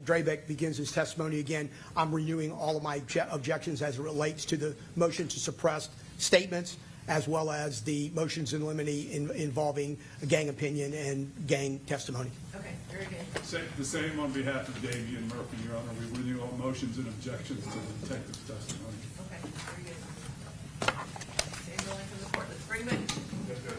Drabeck begins his testimony again, I'm renewing all of my objections as it relates to the motion to suppress statements, as well as the motions in limine involving gang opinion and gang testimony. Okay, very good. The same on behalf of Davian Murphy, Your Honor. We renew all motions and objections to the detective's testimony. Okay, very good. Same going from the court. Let's bring him in. Yes, sir.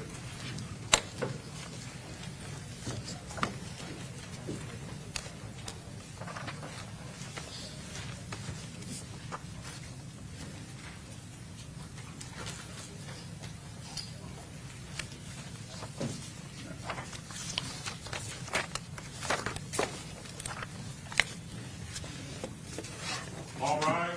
All right.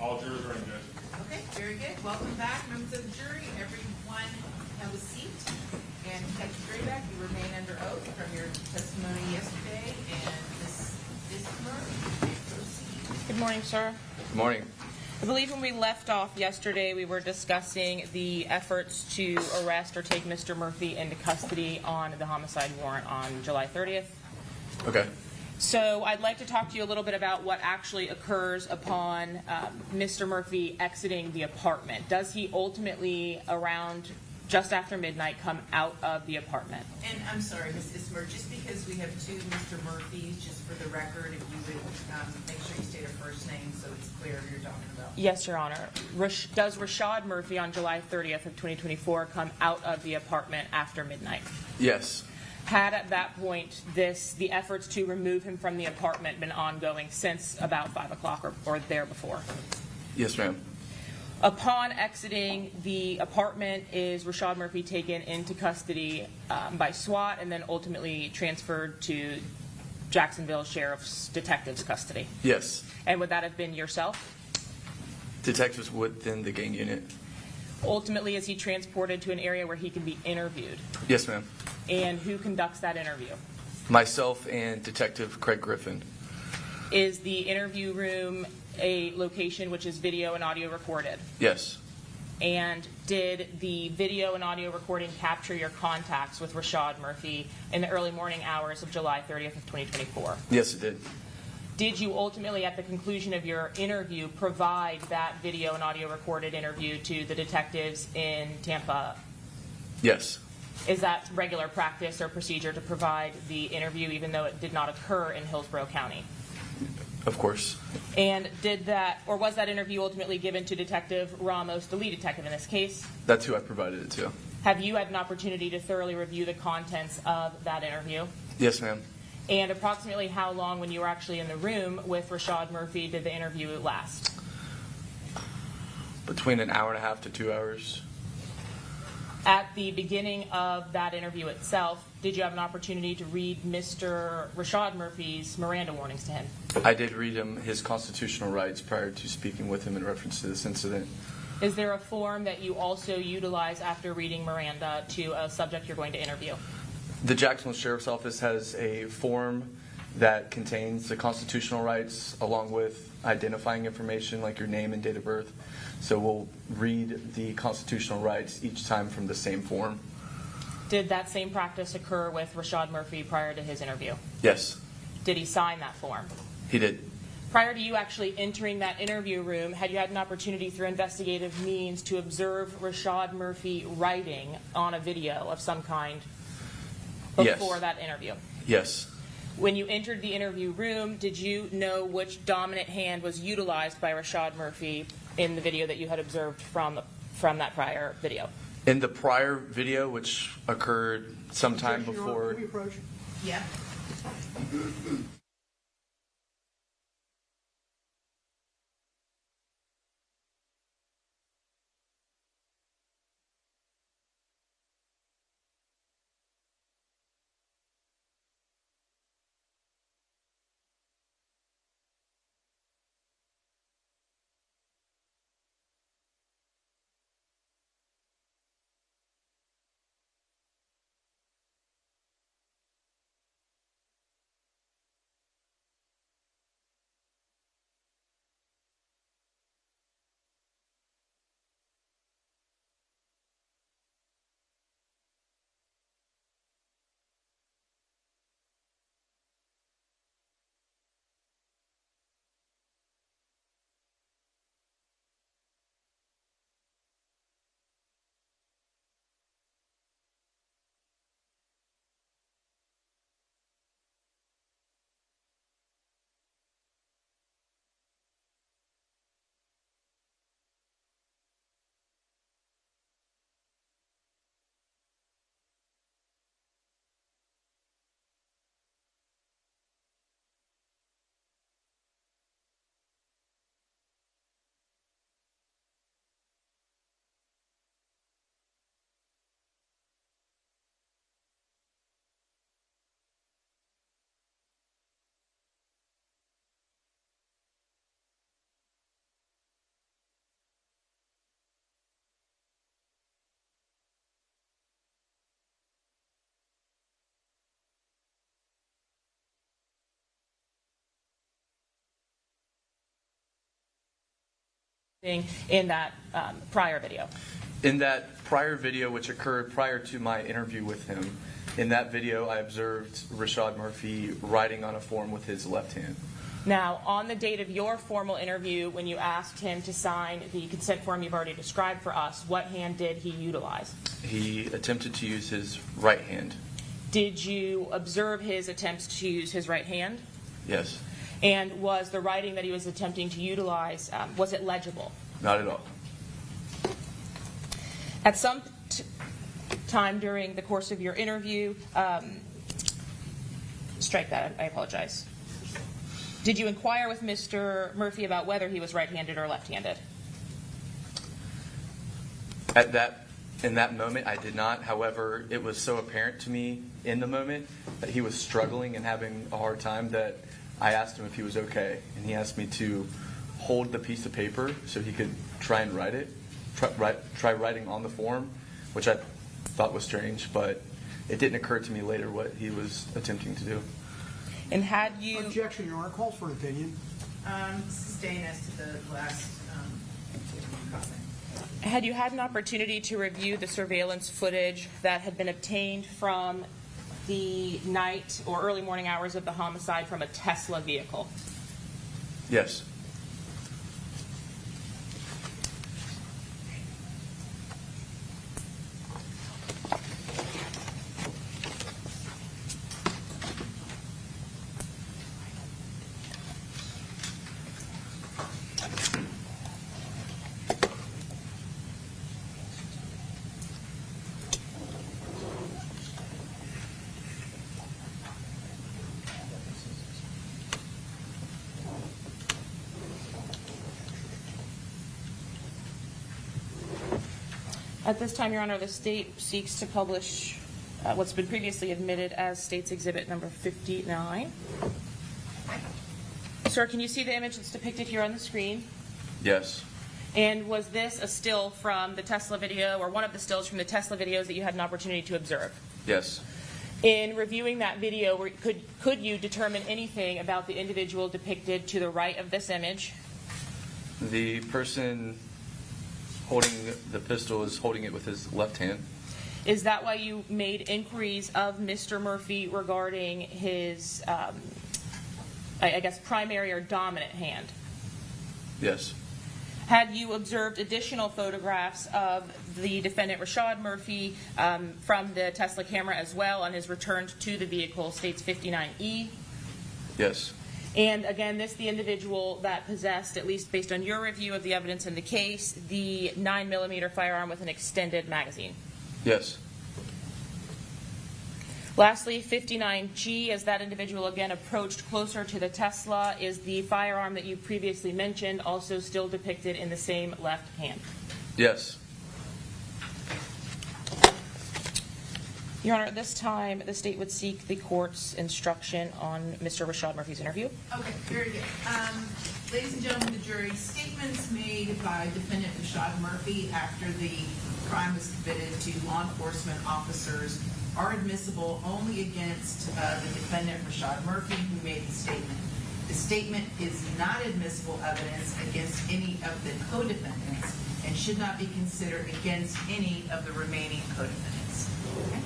All jurors are engaged. Okay, very good. Welcome back, members of the jury. Everyone have a seat. And Detective Drabeck, you remain under oath from your testimony yesterday. And Ms. Dismer, you may proceed. Good morning, sir. Good morning. I believe when we left off yesterday, we were discussing the efforts to arrest or take Mr. Murphy into custody on the homicide warrant on July 30th. Okay. So I'd like to talk to you a little bit about what actually occurs upon Mr. Murphy exiting the apartment. Does he ultimately, around just after midnight, come out of the apartment? And I'm sorry, Ms. Dismer, just because we have two Mr. Murphys, just for the record, if you would make sure you state a first name so it's clear who you're talking about. Yes, Your Honor. Does Rashad Murphy on July 30th of 2024 come out of the apartment after midnight? Yes. Had at that point the efforts to remove him from the apartment been ongoing since about 5 o'clock or there before? Yes, ma'am. Upon exiting the apartment, is Rashad Murphy taken into custody by SWAT and then ultimately transferred to Jacksonville Sheriff's Detectives custody? Yes. And would that have been yourself? Detectives within the gang unit. Ultimately, is he transported to an area where he can be interviewed? Yes, ma'am. And who conducts that interview? Myself and Detective Craig Griffin. Is the interview room a location which is video and audio recorded? Yes. And did the video and audio recording capture your contacts with Rashad Murphy in the early morning hours of July 30th of 2024? Yes, it did. Did you ultimately, at the conclusion of your interview, provide that video and audio recorded interview to the detectives in Tampa? Yes. Is that regular practice or procedure to provide the interview even though it did not occur in Hillsborough County? Of course. And did that, or was that interview ultimately given to Detective Ramos, the lead detective in this case? That's who I provided it to. Have you had an opportunity to thoroughly review the contents of that interview? Yes, ma'am. And approximately how long, when you were actually in the room with Rashad Murphy, did the interview last? Between an hour and a half to 2 hours. At the beginning of that interview itself, did you have an opportunity to read Mr. Rashad Murphy's Miranda warnings to him? I did read him his constitutional rights prior to speaking with him in reference to this incident. Is there a form that you also utilize after reading Miranda to a subject you're going to interview? The Jacksonville Sheriff's Office has a form that contains the constitutional rights along with identifying information like your name and date of birth. So we'll read the constitutional rights each time from the same form. Did that same practice occur with Rashad Murphy prior to his interview? Yes. Did he sign that form? He did. Prior to you actually entering that interview room, had you had an opportunity through investigative means to observe Rashad Murphy writing on a video of some kind before that interview? Yes. When you entered the interview room, did you know which dominant hand was utilized by Rashad Murphy in the video that you had observed from that prior video? In the prior video, which occurred sometime Objection, Your Honor. before... Can we approach? Yeah. in that prior video? In that prior video, which occurred prior to my interview with him, in that video I observed Rashad Murphy writing on a form with his left hand. Now, on the date of your formal interview, when you asked him to sign the consent form you've already described for us, what hand did he utilize? He attempted to use his right hand. Did you observe his attempts to use his right hand? Yes. And was the writing that he was attempting to utilize, was it legible? Not at all. At some time during the course of your interview, strike that, I apologize. Did you inquire with Mr. Murphy about whether he was right-handed or left-handed? In that moment, I did not. However, it was so apparent to me in the moment that he was struggling and having a hard time that I asked him if he was okay. And he asked me to hold the piece of paper so he could try and write it, try writing on the form, which I thought was strange, but it didn't occur to me later what he was attempting to do. And had you... Objection, Your Honor. Calls for an opinion. Sustained as to the last comment. Had you had an opportunity to review the surveillance footage that had been obtained from the night or early morning hours of the homicide from a Tesla vehicle? Yes. At this time, Your Honor, the state seeks to publish what's been previously admitted as State's Exhibit number 59. Sir, can you see the image that's depicted here on the screen? Yes. And was this a still from the Tesla video, or one of the stills from the Tesla videos that you had an opportunity to observe? Yes. In reviewing that video, could you determine anything about the individual depicted to the right of this image? The person holding the pistol is holding it with his left hand. Is that why you made inquiries of Mr. Murphy regarding his, I guess, primary or dominant hand? Yes. Had you observed additional photographs of the defendant, Rashad Murphy, from the Tesla camera as well on his return to the vehicle, States 59E? Yes. And again, this the individual that possessed, at least based on your review of the evidence in the case, the 9mm firearm with an extended magazine? Yes. Lastly, 59G, as that individual again approached closer to the Tesla, is the firearm that you previously mentioned also still depicted in the same left hand? Yes. Your Honor, at this time, the state would seek the court's instruction on Mr. Rashad Murphy's interview. Okay, very good. Ladies and gentlemen of the jury, statements made by defendant Rashad Murphy after the crime was committed to law enforcement officers are admissible only against the defendant Rashad Murphy, who made the statement. The statement is not admissible evidence against any of the co-defendants and should not be considered against any of the remaining co-defendants. Okay.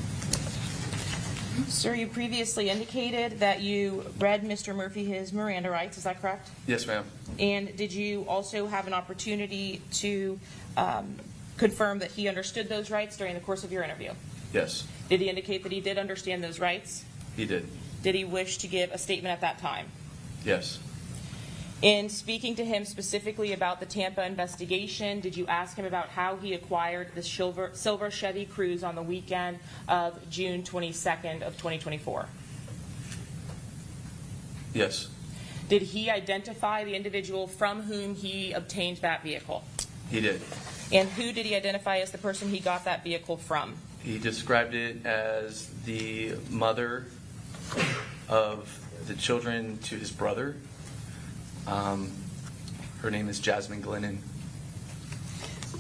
Sir, you previously indicated that you read Mr. Murphy his Miranda rights. Is that correct? Yes, ma'am. And did you also have an opportunity to confirm that he understood those rights during the course of your interview? Yes. Did he indicate that he did understand those rights? He did. Did he wish to give a statement at that time? Yes. In speaking to him specifically about the Tampa investigation, did you ask him about how he acquired the silver Chevy Cruze on the weekend of June 22nd of 2024? Yes. Did he identify the individual from whom he obtained that vehicle? He did. And who did he identify as the person he got that vehicle from? He described it as the mother of the children to his brother. Her name is Jasmine Glennon.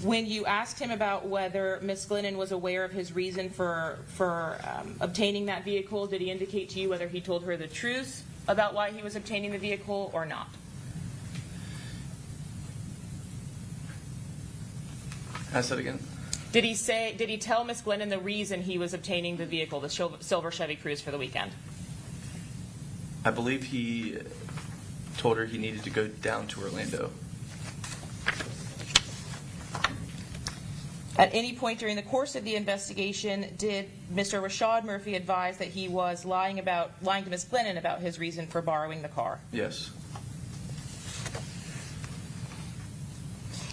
When you asked him about whether Miss Glennon was aware of his reason for obtaining that vehicle, did he indicate to you whether he told her the truth about why he was obtaining the vehicle or not? Ask that again. Did he tell Ms. Glennon the reason he was obtaining the vehicle, the silver Chevy Cruze, for the weekend? I believe he told her he needed to go down to Orlando. At any point during the course of the investigation, did Mr. Rashad Murphy advise that he was lying to Ms. Glennon about his reason for borrowing the car? Yes.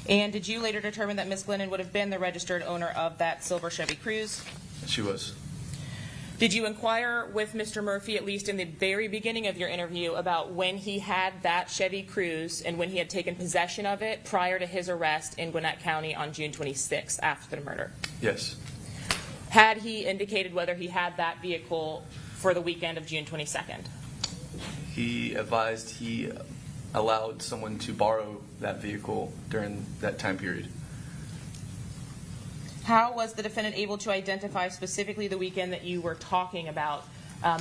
And did you later determine that Ms. Glennon would have been the registered owner of that silver Chevy Cruze? She was. Did you inquire with Mr. Murphy, at least in the very beginning of your interview, about when he had that Chevy Cruze and when he had taken possession of it prior to his arrest in Gwinnett County on June 26th after the murder? Yes. Had he indicated whether he had that vehicle for the weekend of June 22nd? He advised he allowed someone to borrow that vehicle during that time period. How was the defendant able to identify specifically the weekend that you were talking about,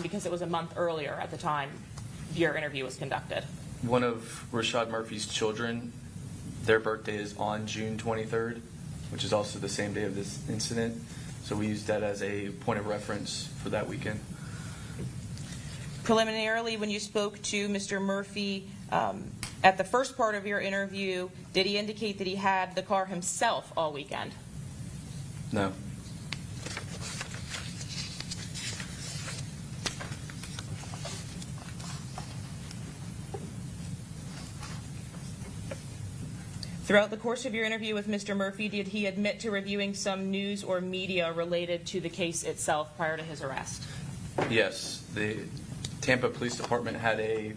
because it was a month earlier at the time your interview was conducted? One of Rashad Murphy's children, their birthday is on June 23rd, which is also the same day of this incident. So we used that as a point of reference for that weekend. Preliminarily, when you spoke to Mr. Murphy at the first part of your interview, did he indicate that he had the car himself all weekend? No. Throughout the course of your interview with Mr. Murphy, did he admit to reviewing some news or media related to the case itself prior to his arrest? Yes. The Tampa Police Department had a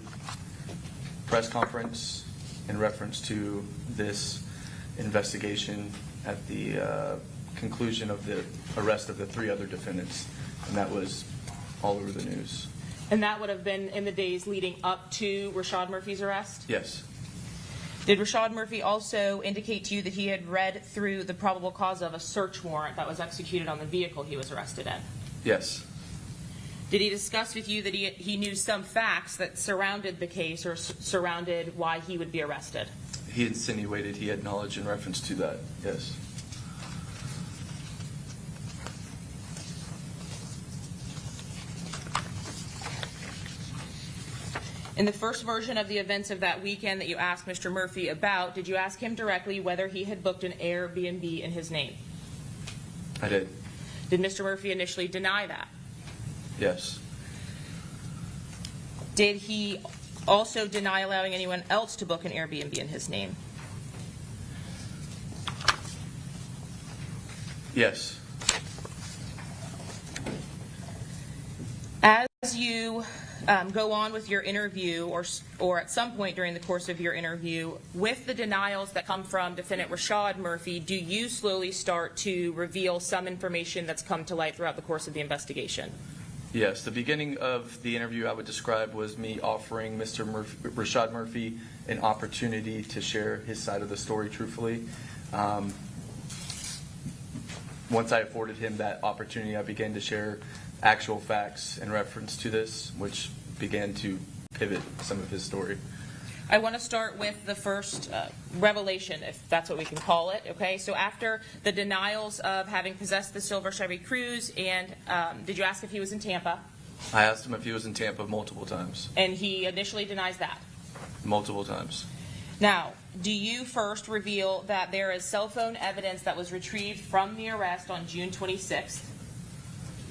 press conference in reference to this investigation at the conclusion of the arrest of the 3 other defendants, and that was all over the news. And that would have been in the days leading up to Rashad Murphy's arrest? Yes. Did Rashad Murphy also indicate to you that he had read through the probable cause of a search warrant that was executed on the vehicle he was arrested in? Yes. Did he discuss with you that he knew some facts that surrounded the case or surrounded why he would be arrested? He insinuated he had knowledge in reference to that, yes. In the first version of the events of that weekend that you asked Mr. Murphy about, did you ask him directly whether he had booked an Airbnb in his name? I did. Did Mr. Murphy initially deny that? Yes. Did he also deny allowing anyone else to book an Airbnb in his name? Yes. As you go on with your interview, or at some point during the course of your interview, with the denials that come from Defendant Rashad Murphy, do you slowly start to reveal some information that's come to light throughout the course of the investigation? Yes. The beginning of the interview I would describe was me offering Mr. Rashad Murphy an opportunity to share his side of the story truthfully. Once I afforded him that opportunity, I began to share actual facts in reference to this, which began to pivot some of his story. I want to start with the first revelation, if that's what we can call it. Okay, so after the denials of having possessed the silver Chevy Cruze, and did you ask if he was in Tampa? I asked him if he was in Tampa multiple times. And he initially denies that. Multiple times. Now, do you first reveal that there is cell phone evidence that was retrieved from the arrest on June 26th,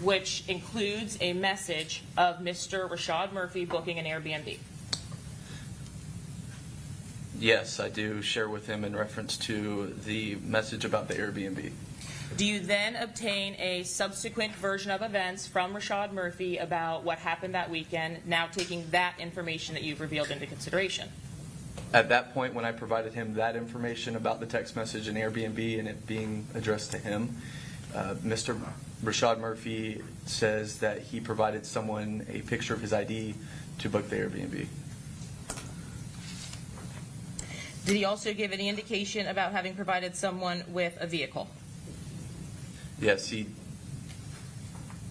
which includes a message of Mr. Rashad Murphy booking an Airbnb? Yes, I do share with him in reference to the message about the Airbnb. Do you then obtain a subsequent version of events from Rashad Murphy about what happened that weekend, now taking that information that you've revealed into consideration? At that point, when I provided him that information about the text message and Airbnb and it being addressed to him, Mr. Rashad Murphy says that he provided someone a picture of his ID to book the Airbnb. Did he also give any indication about having provided someone with a vehicle? Yes, he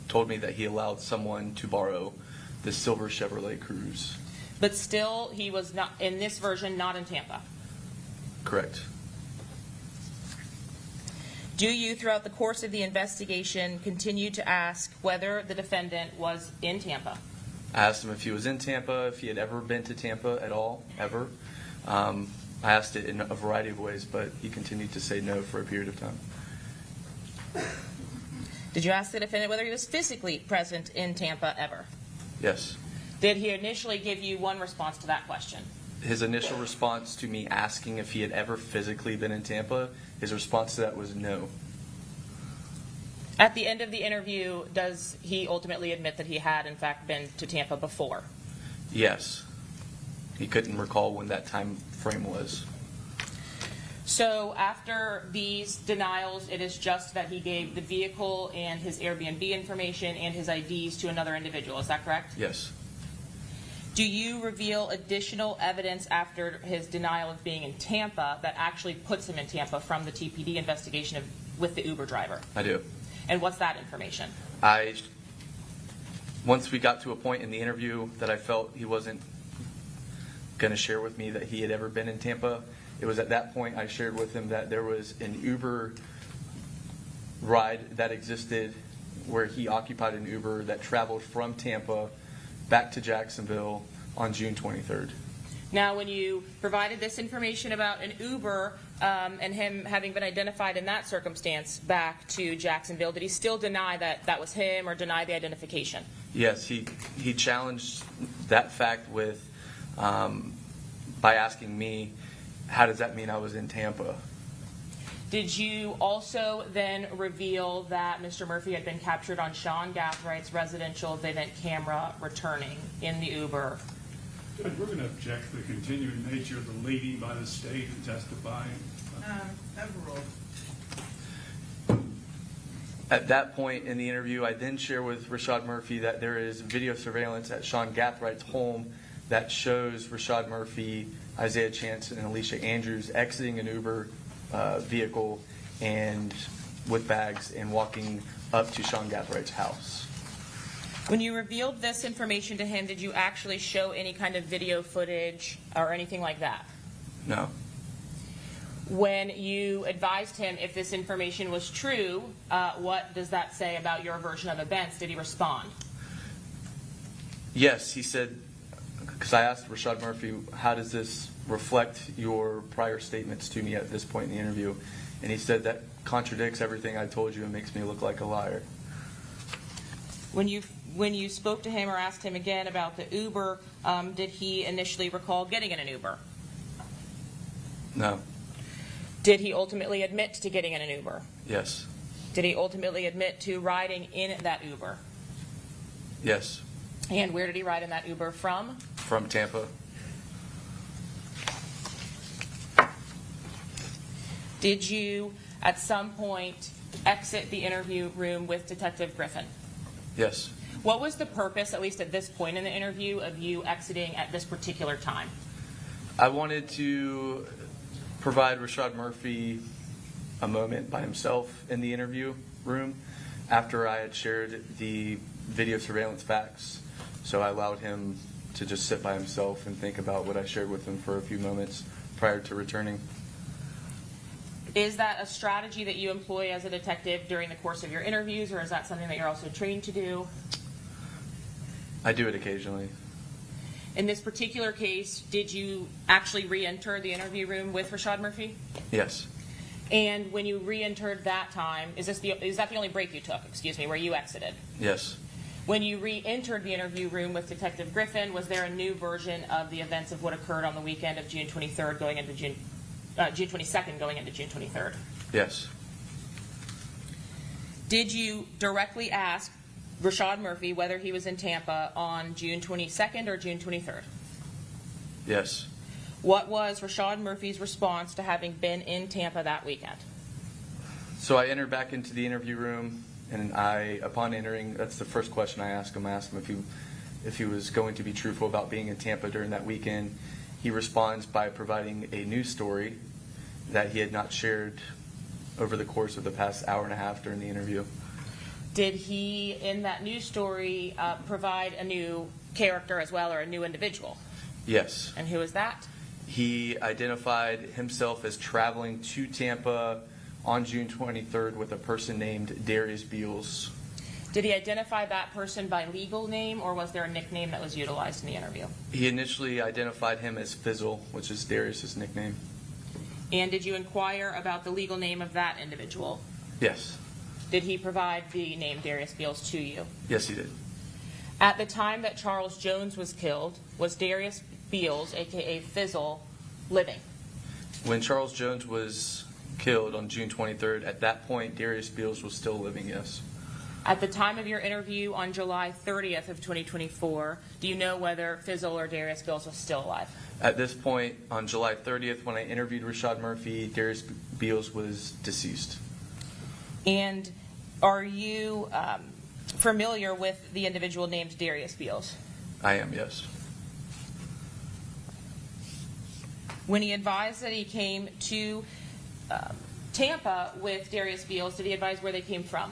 told me that he allowed someone to borrow the silver Chevrolet Cruze. But still, he was not, in this version, not in Tampa. Correct. Do you, throughout the course of the investigation, continue to ask whether the defendant was in Tampa? I asked him if he was in Tampa, if he had ever been to Tampa at all, ever. I asked it in a variety of ways, but he continued to say no for a period of time. Did you ask the defendant whether he was physically present in Tampa ever? Yes. Did he initially give you one response to that question? His initial response to me asking if he had ever physically been in Tampa, his response to that was no. At the end of the interview, does he ultimately admit that he had, in fact, been to Tampa before? Yes. He couldn't recall when that time frame was. So after these denials, it is just that he gave the vehicle and his Airbnb information and his IDs to another individual. Is that correct? Yes. Do you reveal additional evidence after his denial of being in Tampa that actually puts him in Tampa from the TPD investigation with the Uber driver? I do. And what's that information? Once we got to a point in the interview that I felt he wasn't going to share with me that he had ever been in Tampa, it was at that point I shared with him that there was an Uber ride that existed where he occupied an Uber that traveled from Tampa back to Jacksonville on June 23rd. Now, when you provided this information about an Uber and him having been identified in that circumstance back to Jacksonville, did he still deny that that was him or deny the identification? Yes, he challenged that fact with by asking me, how does that mean I was in Tampa? Did you also then reveal that Mr. Murphy had been captured on Sean Gathright's residential Vivint camera returning in the Uber? Judge, we're going to object to the continuing nature of the leading by the state and testifying. Overruled. At that point in the interview, I then share with Rashad Murphy that there is video surveillance at Sean Gathright's home that shows Rashad Murphy, Isaiah Chance, and Alicia Andrews exiting an Uber vehicle and with bags and walking up to Sean Gathright's house. When you revealed this information to him, did you actually show any kind of video footage or anything like that? No. When you advised him if this information was true, what does that say about your version of events? Did he respond? Yes, he said, because I asked Rashad Murphy, how does this reflect your prior statements to me at this point in the interview? And he said that contradicts everything I told you and makes me look like a liar. When you spoke to him or asked him again about the Uber, did he initially recall getting in an Uber? No. Did he ultimately admit to getting in an Uber? Yes. Did he ultimately admit to riding in that Uber? Yes. And where did he ride in that Uber from? From Tampa. Did you, at some point, exit the interview room with Detective Griffin? Yes. What was the purpose, at least at this point in the interview, of you exiting at this particular time? I wanted to provide Rashad Murphy a moment by himself in the interview room after I had shared the video surveillance facts. So I allowed him to just sit by himself and think about what I shared with him for a few moments prior to returning. Is that a strategy that you employ as a detective during the course of your interviews, or is that something that you're also trained to do? I do it occasionally. In this particular case, did you actually re-enter the interview room with Rashad Murphy? Yes. And when you re-entered that time, is that the only break you took, where you exited? Yes. When you re-entered the interview room with Detective Griffin, was there a new version of the events of what occurred on the weekend of June 23rd going into June 22nd going into June 23rd? Yes. Did you directly ask Rashad Murphy whether he was in Tampa on June 22nd or June 23rd? Yes. What was Rashad Murphy's response to having been in Tampa that weekend? So I entered back into the interview room, and upon entering, that's the first question I asked him. I asked him if he was going to be truthful about being in Tampa during that weekend. He responds by providing a news story that he had not shared over the course of the past hour and a half during the interview. Did he, in that news story, provide a new character as well, or a new individual? Yes. And who is that? He identified himself as traveling to Tampa on June 23rd with a person named Darius Beals. Did he identify that person by legal name, or was there a nickname that was utilized in the interview? He initially identified him as Fizzle, which is Darius's nickname. And did you inquire about the legal name of that individual? Yes. Did he provide the name Darius Beals to you? Yes, he did. At the time that Charles Jones was killed, was Darius Beals, aka Fizzle, living? When Charles Jones was killed on June 23rd, at that point, Darius Beals was still living, yes. At the time of your interview on July 30th of 2024, do you know whether Fizzle or Darius Beals was still alive? At this point, on July 30th, when I interviewed Rashad Murphy, Darius Beals was deceased. And are you familiar with the individual named Darius Beals? I am, yes. When he advised that he came to Tampa with Darius Beals, did he advise where they came from?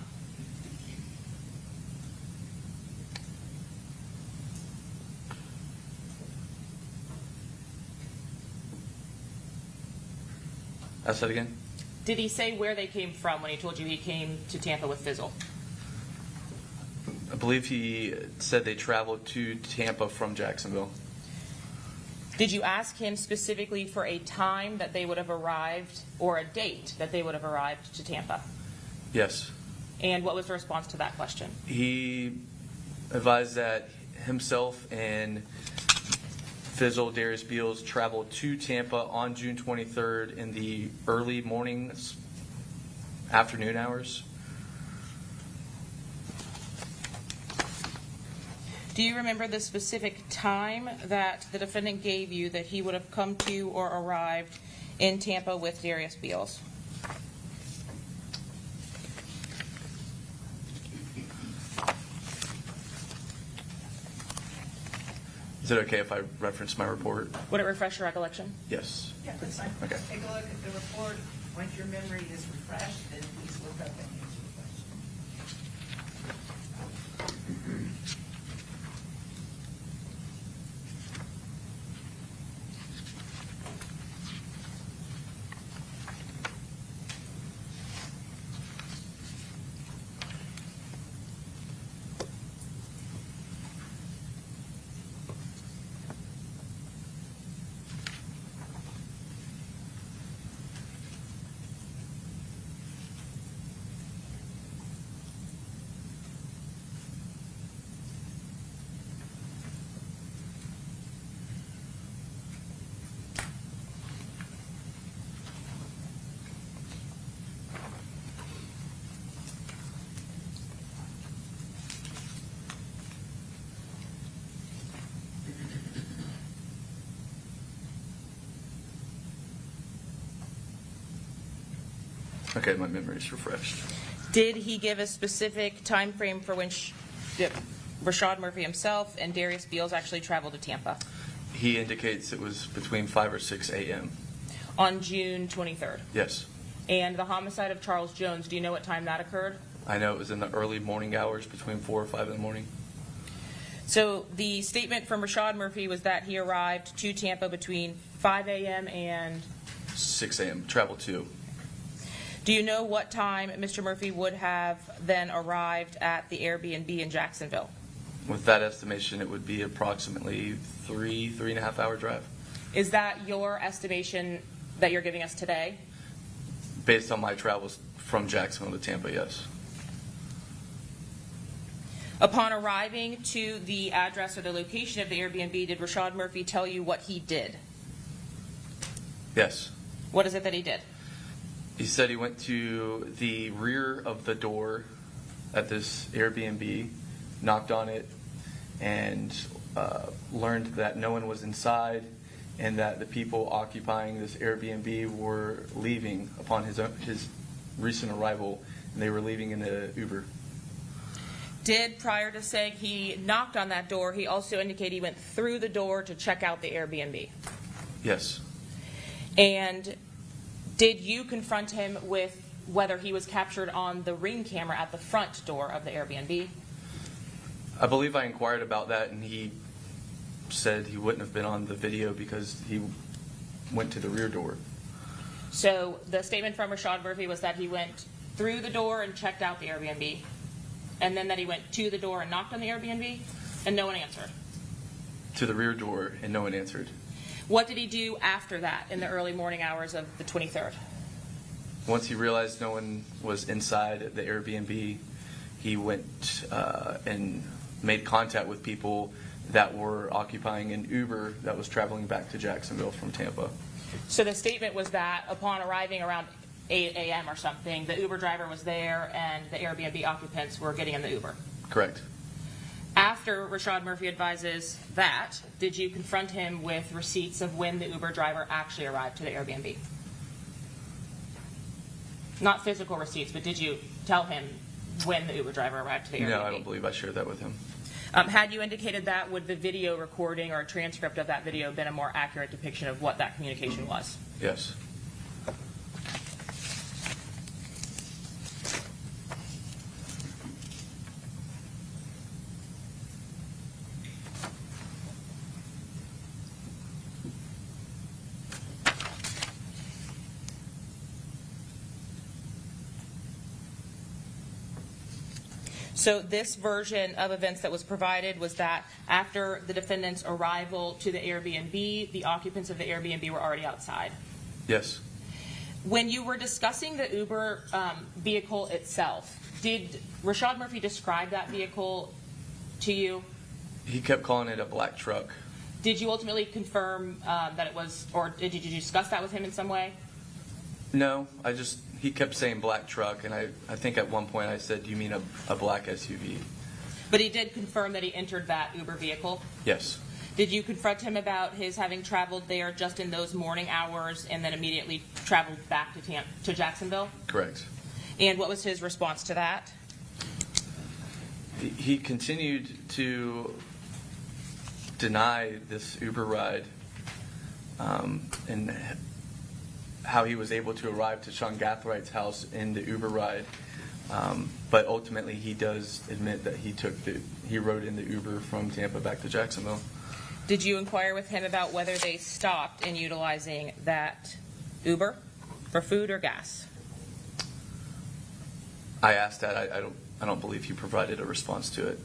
Ask that again? Did he say where they came from when he told you he came to Tampa with Fizzle? I believe he said they traveled to Tampa from Jacksonville. Did you ask him specifically for a time that they would have arrived, or a date that they would have arrived to Tampa? Yes. And what was the response to that question? He advised that himself and Fizzle, Darius Beals, traveled to Tampa on June 23rd in the early mornings, afternoon hours. Do you remember the specific time that the defendant gave you that he would have come to or arrived in Tampa with Darius Beals? Is it okay if I reference my report? Would it refresh your recollection? Yes. Yeah, that's fine. Okay. Take a look at the report. Once your memory is refreshed, then please look up and answer the question. Okay, my memory is refreshed. Did he give a specific time frame for when Rashad Murphy himself and Darius Beals actually traveled to Tampa? He indicates it was between 5 or 6 a.m. On June 23rd. Yes. And the homicide of Charles Jones, do you know what time that occurred? I know it was in the early morning hours, between 4 or 5 in the morning. So the statement from Rashad Murphy was that he arrived to Tampa between 5 a.m. and 6 a.m. Travel to. do you know what time Mr. Murphy would have then arrived at the Airbnb in Jacksonville? With that estimation, it would be approximately 3.5 hour drive. Is that your estimation that you're giving us today? Based on my travels from Jacksonville to Tampa, yes. Upon arriving to the address or the location of the Airbnb, did Rashad Murphy tell you what he did? Yes. What is it that he did? He said he went to the rear of the door at this Airbnb, knocked on it, and learned that no one was inside and that the people occupying this Airbnb were leaving upon his recent arrival, and they were leaving in the Uber. Did, prior to saying he knocked on that door, he also indicate he went through the door to check out the Airbnb? Yes. And did you confront him with whether he was captured on the Ring camera at the front door of the Airbnb? I believe I inquired about that, and he said he wouldn't have been on the video because he went to the rear door. So the statement from Rashad Murphy was that he went through the door and checked out the Airbnb, and then that he went to the door and knocked on the Airbnb, and no one answered. To the rear door, and no one answered. What did he do after that in the early morning hours of the 23rd? Once he realized no one was inside the Airbnb, he went and made contact with people that were occupying an Uber that was traveling back to Jacksonville from Tampa. So the statement was that upon arriving around 8 a.m. or something, the Uber driver was there and the Airbnb occupants were getting in the Uber. Correct. After Rashad Murphy advises that, did you confront him with receipts of when the Uber driver actually arrived to the Airbnb? Not physical receipts, but did you tell him when the Uber driver arrived to the Airbnb? No, I don't believe I shared that with him. Had you indicated that, would the video recording or a transcript of that video have been a more accurate depiction of what that communication was? Yes. So this version of events that was provided was that after the defendant's arrival to the Airbnb, the occupants of the Airbnb were already outside. Yes. When you were discussing the Uber vehicle itself, did Rashad Murphy describe that vehicle to you? He kept calling it a black truck. Did you ultimately confirm that it was, or did you discuss that with him in some way? No, he kept saying black truck, and I think at one point I said, "Do you mean a black SUV?" But he did confirm that he entered that Uber vehicle? Yes. Did you confront him about his having traveled there just in those morning hours and then immediately traveled back to Jacksonville? Correct. And what was his response to that? He continued to deny this Uber ride and how he was able to arrive to Sean Gathright's house in the Uber ride. But ultimately, he does admit that he rode in the Uber from Tampa back to Jacksonville. Did you inquire with him about whether they stopped in utilizing that Uber for food or gas? I asked that. I don't believe he provided a response to it.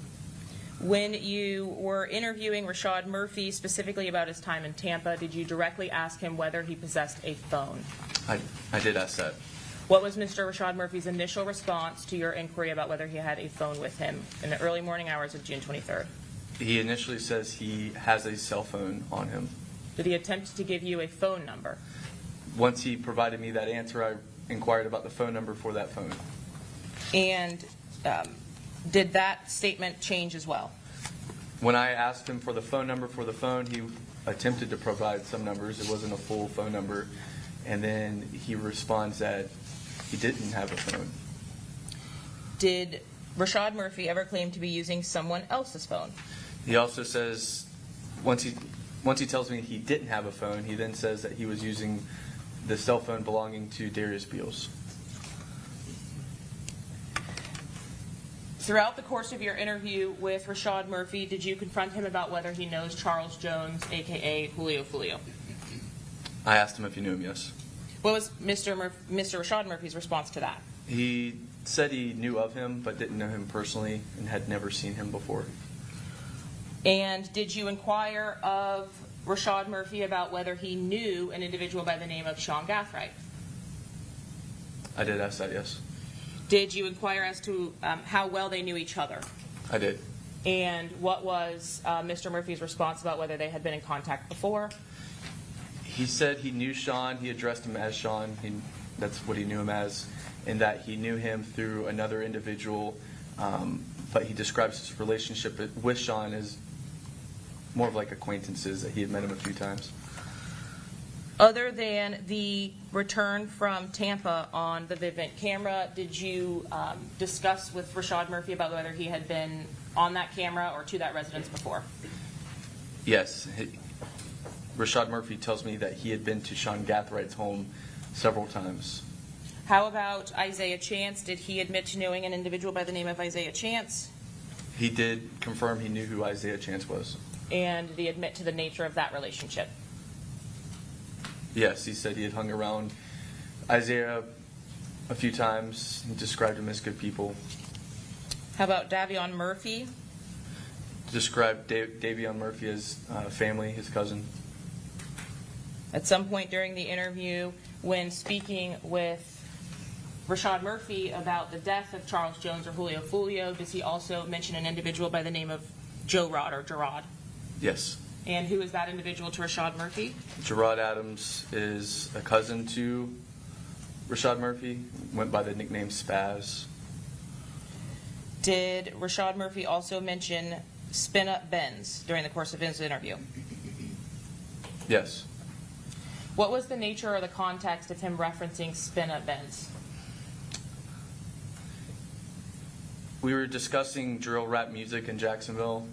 When you were interviewing Rashad Murphy specifically about his time in Tampa, did you directly ask him whether he possessed a phone? I did ask that. What was Mr. Rashad Murphy's initial response to your inquiry about whether he had a phone with him in the early morning hours of June 23rd? He initially says he has a cell phone on him. Did he attempt to give you a phone number? Once he provided me that answer, I inquired about the phone number for that phone. And did that statement change as well? When I asked him for the phone number for the phone, he attempted to provide some numbers. It wasn't a full phone number. And then he responds that he didn't have a phone. Did Rashad Murphy ever claim to be using someone else's phone? He also says, once he tells me he didn't have a phone, he then says that he was using the cell phone belonging to Darius Beals. Throughout the course of your interview with Rashad Murphy, did you confront him about whether he knows Charles Jones, a.k.a. Julio Foolio? I asked him if he knew him, yes. What was Mr. Rashad Murphy's response to that? He said he knew of him, but didn't know him personally and had never seen him before. And did you inquire of Rashad Murphy about whether he knew an individual by the name of Sean Gathright? I did ask that, yes. Did you inquire as to how well they knew each other? I did. And what was Mr. Murphy's response about whether they had been in contact before? He said he knew Sean. He addressed him as Sean. That's what he knew him as, and that he knew him through another individual. But he describes his relationship with Sean as more of like acquaintances, that he had met him a few times. Other than the return from Tampa on the Vivint camera, did you discuss with Rashad Murphy about whether he had been on that camera or to that residence before? Yes. Rashad Murphy tells me that he had been to Sean Gathright's home several times. How about Isaiah Chance? Did he admit to knowing an individual by the name of Isaiah Chance? He did confirm he knew who Isaiah Chance was. And did he admit to the nature of that relationship? Yes, he said he had hung around Isaiah, a few times, he described them as good people. How about Davion Murphy? Described Davion Murphy as family, his cousin. At some point during the interview, when speaking with Rashad Murphy about the death of Charles Jones or Julio Foolio, does he also mention an individual by the name of Joe Rod or Gerard? Yes. And who is that individual to Rashad Murphy? Gerard Adams is a cousin to Rashad Murphy, went by the nickname Spaz. Did Rashad Murphy also mention spin-up Benz during the course of his interview? Yes. What was the nature or the context of him referencing spin-up Benz? We were discussing drill rap music in Jacksonville,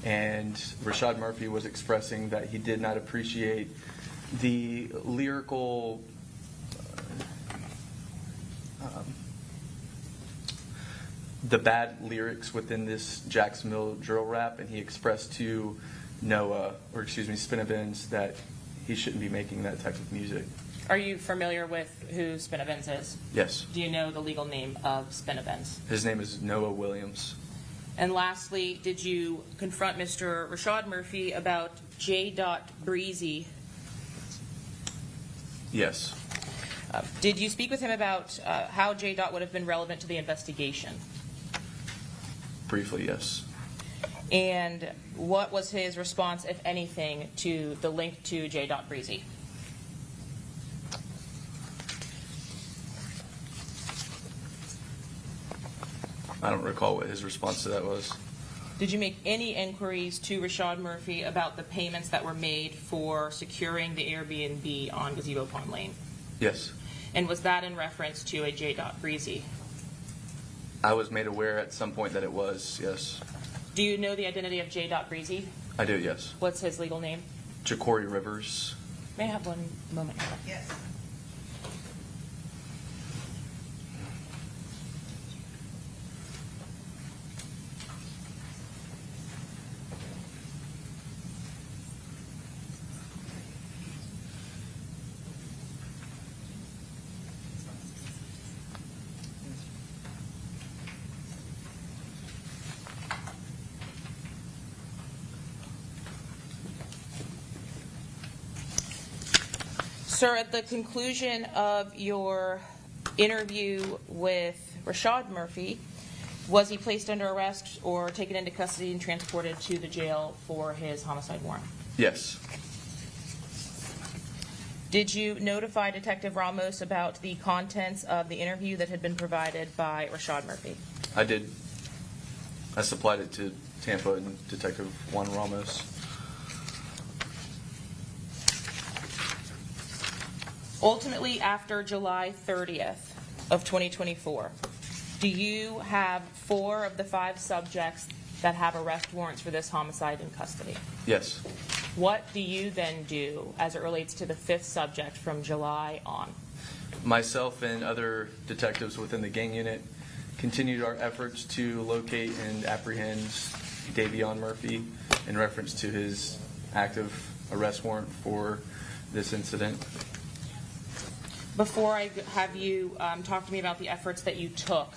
and Rashad Murphy was expressing that he did not appreciate the lyrical the bad lyrics within this Jacksonville drill rap, and he expressed to Spin Benz, that he shouldn't be making that type of music. Are you familiar with who spin-up Benz is? Yes. Do you know the legal name of spin-up Benz? His name is Noah Williams. And lastly, did you confront Mr. Rashad Murphy about J. Breezy? Yes. Did you speak with him about how J. would have been relevant to the investigation? Briefly, yes. And what was his response, if anything, to the link to J. Breezy? I don't recall what his response to that was. Did you make any inquiries to Rashad Murphy about the payments that were made for securing the Airbnb on Gazebo Pond Lane? Yes. And was that in reference to a J. Breezy? I was made aware at some point that it was, yes. Do you know the identity of J. Breezy? I do, yes. What's his legal name? Jacory Rivers. May I have one moment? Yes. Sir, at the conclusion of your interview with Rashad Murphy, was he placed under arrest or taken into custody and transported to the jail for his homicide warrant? Yes. Did you notify Detective Ramos about the contents of the interview that had been provided by Rashad Murphy? I did. I supplied it to Tampa and Detective Juan Ramos. Ultimately, after July 30th of 2024, do you have 4 of the 5 subjects that have arrest warrants for this homicide in custody? Yes. What do you then do as it relates to the 5th subject from July on? Myself and other detectives within the gang unit continued our efforts to locate and apprehend Davion Murphy in reference to his active arrest warrant for this incident. Before I have you talk to me about the efforts that you took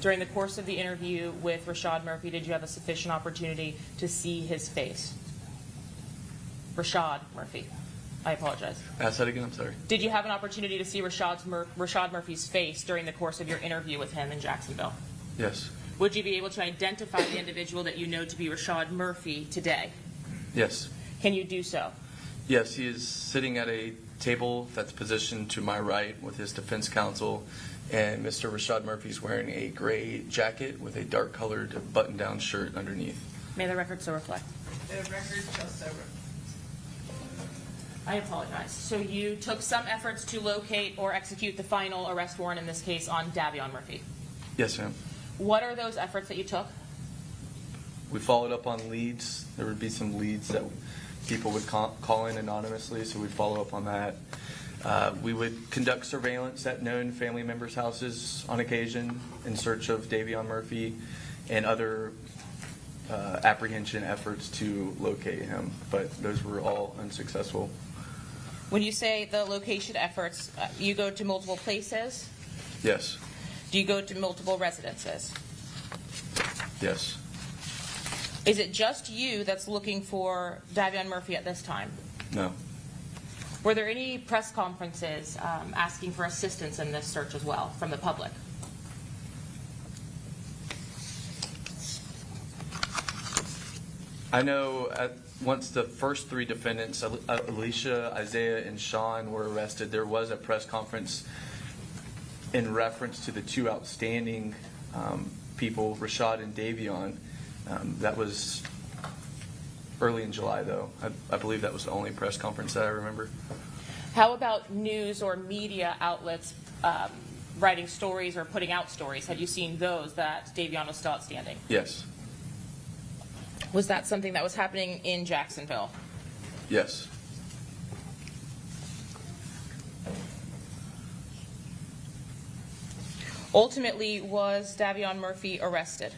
during the course of the interview with Rashad Murphy, did you have a sufficient opportunity to see his face? Rashad Murphy. I apologize. Ask that again, I'm sorry. Did you have an opportunity to see Rashad Murphy's face during the course of your interview with him in Jacksonville? Yes. Would you be able to identify the individual that you know to be Rashad Murphy today? Yes. Can you do so? Yes, he is sitting at a table that's positioned to my right with his defense counsel, and Mr. Rashad Murphy's wearing a gray jacket with a dark-colored button-down shirt underneath. May the record so reflect. The record shall so reflect. I apologize. So you took some efforts to locate or execute the final arrest warrant in this case on Davion Murphy. Yes, ma'am. What are those efforts that you took? We followed up on leads. There would be some leads that people would call in anonymously, so we'd follow up on that. We would conduct surveillance at known family members' houses on occasion in search of Davion Murphy and other apprehension efforts to locate him, but those were all unsuccessful. When you say the location efforts, you go to multiple places? Yes. Do you go to multiple residences? Yes. Is it just you that's looking for Davion Murphy at this time? No. Were there any press conferences asking for assistance in this search as well from the public? I know once the first three defendants, Alicia, Isaiah, and Sean, were arrested, there was a press conference in reference to the two outstanding people, Rashad and Davion. That was early in July, though. I believe that was the only press conference that I remember. How about news or media outlets writing stories or putting out stories? Had you seen those that Davion was still outstanding? Yes. Was that something that was happening in Jacksonville? Yes. Ultimately, was Davion Murphy arrested?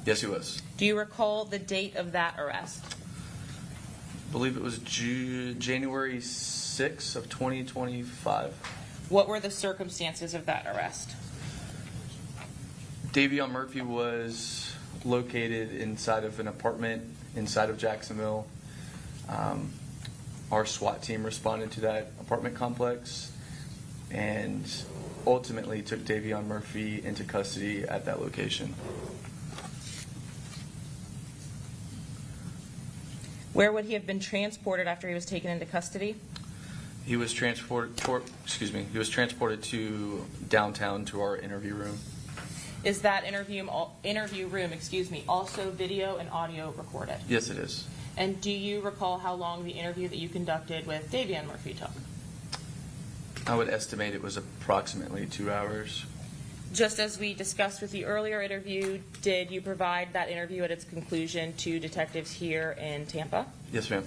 Yes, he was. Do you recall the date of that arrest? I believe it was January 6th of 2025. What were the circumstances of that arrest? Davion Murphy was located inside of an apartment inside of Jacksonville. Our SWAT team responded to that apartment complex and ultimately took Davion Murphy into custody at that location. Where would he have been transported after he was taken into custody? He was transported to downtown to our interview room. Is that interview room, also video and audio recorded? Yes, it is. And do you recall how long the interview that you conducted with Davion Murphy took? I would estimate it was approximately 2 hours. Just as we discussed with the earlier interview, did you provide that interview at its conclusion to detectives here in Tampa? Yes, ma'am.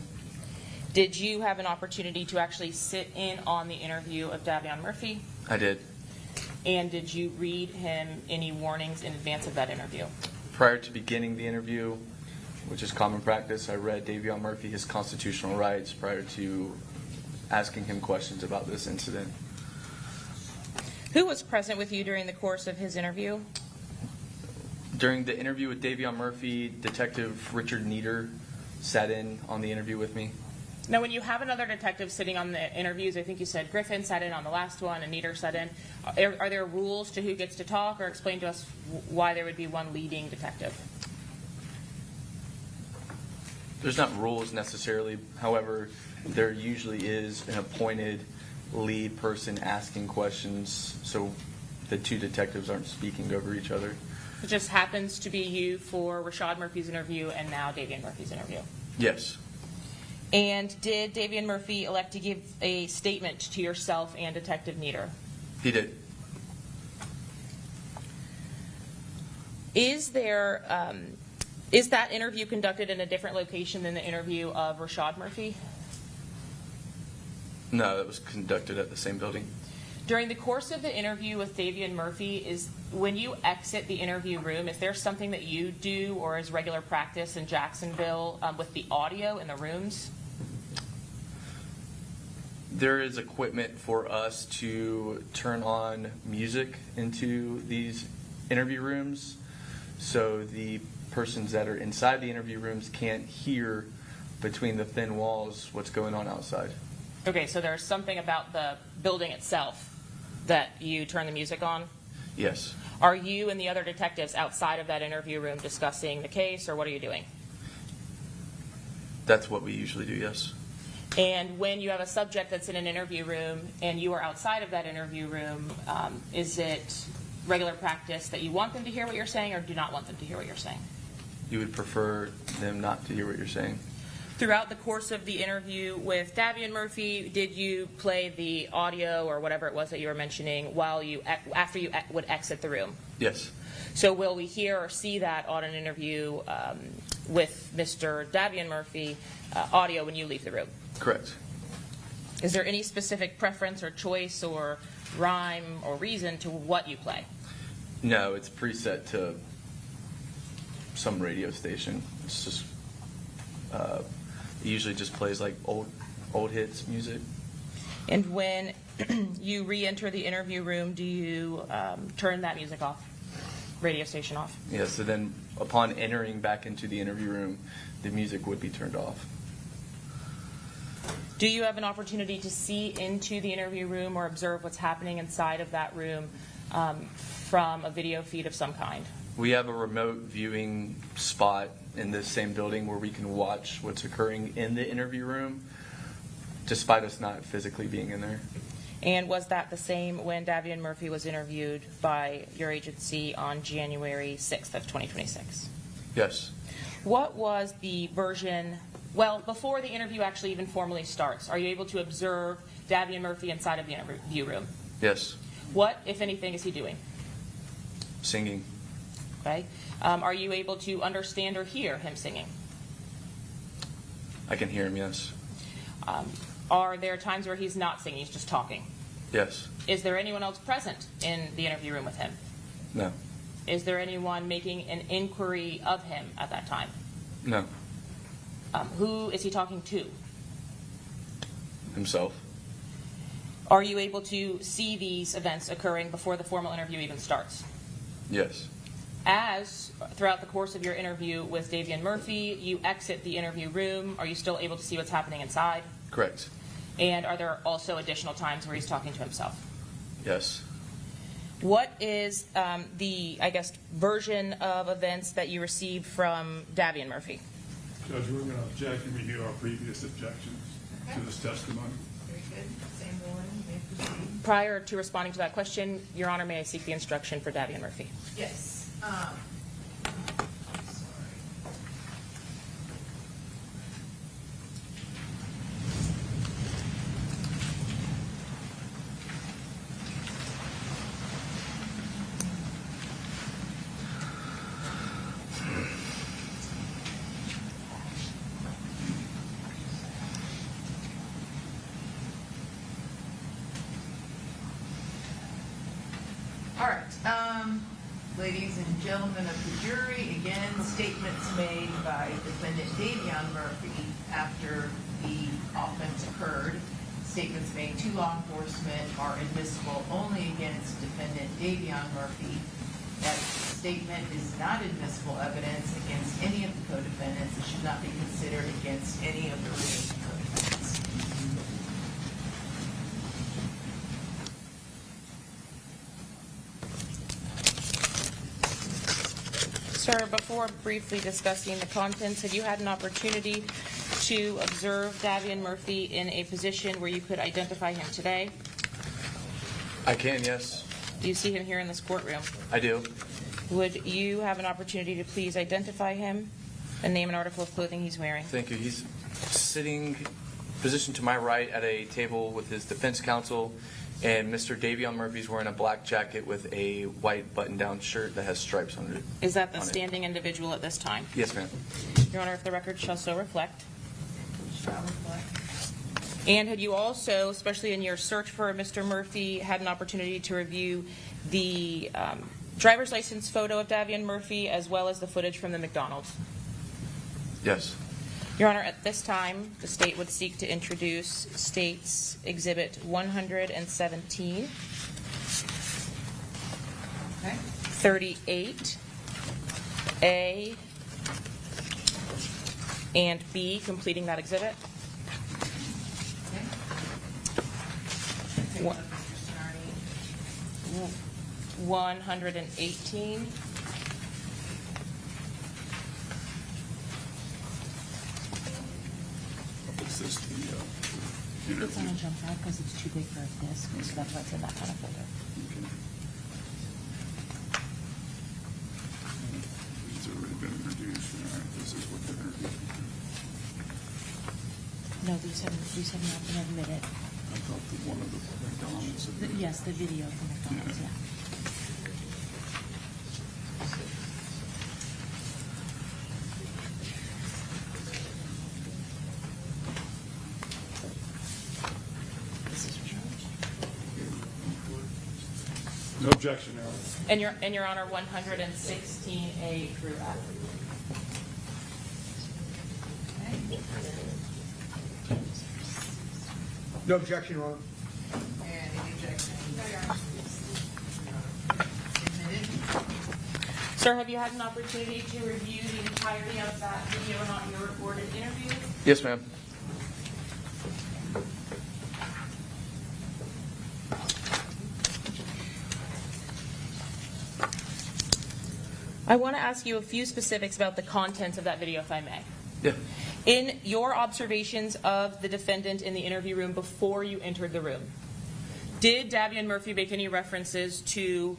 Did you have an opportunity to actually sit in on the interview of Davion Murphy? I did. And did you read him any warnings in advance of that interview? Prior to beginning the interview, which is common practice, I read Davion Murphy his constitutional rights prior to asking him questions about this incident. Who was present with you during the course of his interview? During the interview with Davion Murphy, Detective Richard Nieder sat in on the interview with me. Now, when you have another detective sitting on the interviews, I think you said Griffin sat in on the last one and Nieder sat in. Are there rules to who gets to talk, or explain to us why there would be one leading detective? There's not rules necessarily. However, there usually is an appointed lead person asking questions, so the two detectives aren't speaking over each other. It just happens to be you for Rashad Murphy's interview and now Davion Murphy's interview. Yes. And did Davion Murphy elect to give a statement to yourself and Detective Nieder? He did. Is that interview conducted in a different location than the interview of Rashad Murphy? No, that was conducted at the same building. During the course of the interview with Davion Murphy, when you exit the interview room, is there something that you do or is regular practice in Jacksonville with the audio in the rooms? There is equipment for us to turn on music into these interview rooms, so the persons that are inside the interview rooms can't hear between the thin walls what's going on outside. Okay, so there's something about the building itself that you turn the music on? Yes. Are you and the other detectives outside of that interview room discussing the case, or what are you doing? That's what we usually do, yes. And when you have a subject that's in an interview room and you are outside of that interview room, is it regular practice that you want them to hear what you're saying or do not want them to hear what you're saying? You would prefer them not to hear what you're saying? Throughout the course of the interview with Davion Murphy, did you play the audio or whatever it was that you were mentioning after you would exit the room? Yes. So will we hear or see that on an interview with Mr. Davion Murphy audio when you leave the room? Correct. Is there any specific preference or choice or rhyme or reason to what you play? No, it's preset to some radio station. It's just it usually just plays like old hits music. And when you re-enter the interview room, do you turn that music off, radio station off? Yes, so then upon entering back into the interview room, the music would be turned off. Do you have an opportunity to see into the interview room or observe what's happening inside of that room from a video feed of some kind? We have a remote viewing spot in this same building where we can watch what's occurring in the interview room, despite us not physically being in there. And was that the same when Davion Murphy was interviewed by your agency on January 6th of 2026? Yes. What was the version, well, before the interview actually even formally starts, are you able to observe Davion Murphy inside of the interview room? Yes. What, if anything, is he doing? Singing. Okay. Are you able to understand or hear him singing? I can hear him, yes. Are there times where he's not singing, he's just talking? Yes. Is there anyone else present in the interview room with him? No. Is there anyone making an inquiry of him at that time? No. Who is he talking to? Himself. Are you able to see these events occurring before the formal interview even starts? Yes. As throughout the course of your interview with Davian Murphy, you exit the interview room, are you still able to see what's happening inside? Correct. And are there also additional times where he's talking to himself? Yes. What is the, I guess, version of events that you received from Davian Murphy? Judge, we're going to object and review our previous objections to this testimony. Very good. Same board, you may proceed. Prior to responding to that question, Your Honor, may I seek the instruction for Davian Murphy? Yes. Sorry. All right. Ladies and gentlemen of the jury, again, statements made by Defendant Davion Murphy after the offense occurred. Statements made to law enforcement are admissible only against Defendant Davion Murphy. That statement is not admissible evidence against any of the co-defendants. It should not be considered against any of the remaining co-defendants. Sir, before briefly discussing the contents, have you had an opportunity to observe Davian Murphy in a position where you could identify him today? I can, yes. Do you see him here in this courtroom? I do. Would you have an opportunity to please identify him and name an article of clothing he's wearing? Thank you. He's sitting positioned to my right at a table with his defense counsel, and Mr. Davion Murphy's wearing a black jacket with a white button-down shirt that has stripes on it. Is that the on it. standing individual at this time? Yes, ma'am. Your Honor, if the record shall so reflect. Shall reflect. And had you also, especially in your search for Mr. Murphy, had an opportunity to review the driver's license photo of Davian Murphy as well as the footage from the McDonald's? Yes. Your Honor, at this time, the state would seek to introduce State's Exhibit 117, Okay. 38, A, and B, completing that exhibit. Okay. Take What? a look, Mr. Sonardi. 118. Is this the It's on interview? a jump drive because it's too big for a disk, so that's why it's in that kind of folder. Okay. It's already been introduced. All right, this is what they're introducing. No, these have not been admitted. I thought that one of the McDonald's. Yes, the video from McDonald's, yeah. This is George. No objection, Your Honor. And Your Honor, 116A through F. Okay. No objection, Your Honor. Admitted. Sir, have you had an opportunity to review the entirety of that video on your recorded interview? Yes, ma'am. I want to ask you a few specifics about the contents of that video, if I may. Yeah. In your observations of the defendant in the interview room before you entered the room, did Davion Murphy make any references to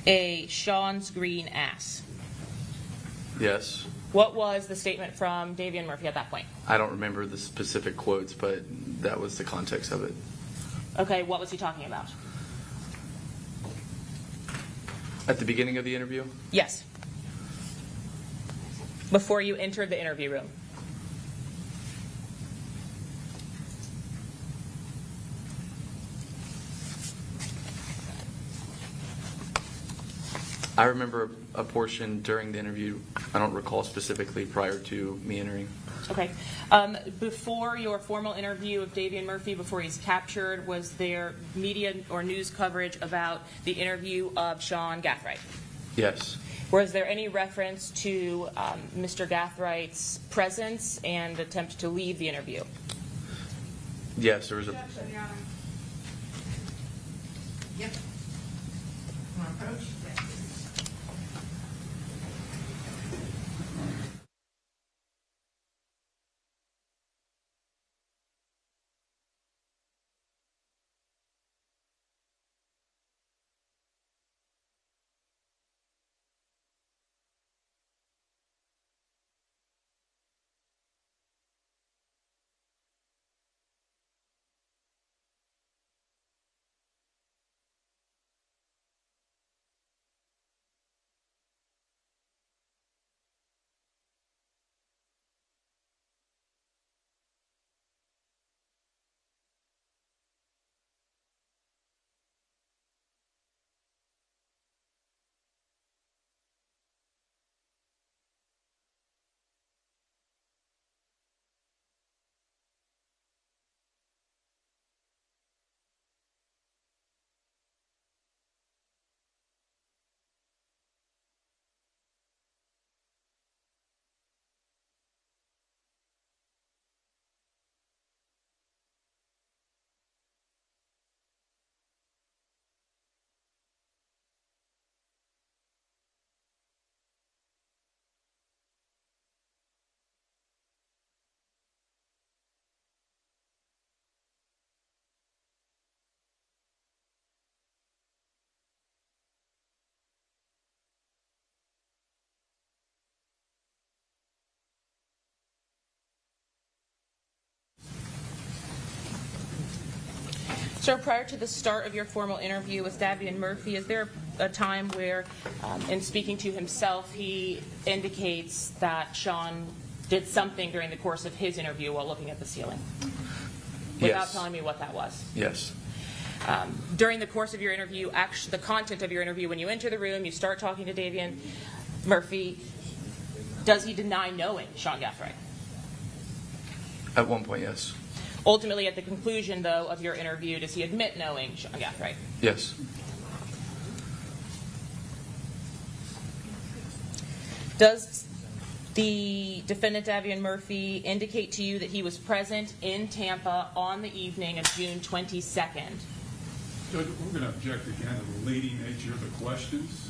a Sean's green ass? Yes. What was the statement from Davion Murphy at that point? I don't remember the specific quotes, but that was the context of it. Okay, what was he talking about? At the beginning of the interview? Yes. Before you entered the interview room. I remember a portion during the interview. I don't recall specifically prior to me entering. Okay. Before your formal interview of Davion Murphy, before he's captured, was there media or news coverage about the interview of Sean Gathright? Yes. Was there any reference to Mr. Gathright's presence and attempt to leave the interview? Yes, there was a. Yep. Want to approach? Yes. Sir, prior to the start of your formal interview with Davion Murphy, is there a time where, in speaking to himself, he indicates that Sean did something during the course of his interview while looking at the ceiling? Without Yes. telling me what that was. Yes. During the course of your interview, actually, the content of your interview, when you enter the room, you start talking to Davion Murphy, does he deny knowing Sean Gathright? At one point, yes. Ultimately, at the conclusion, though, of your interview, does he admit knowing Sean Gathright? Yes. Does the defendant, Davion Murphy, indicate to you that he was present in Tampa on the evening of June 22nd? Judge, we're going to object again to the leading nature of the questions.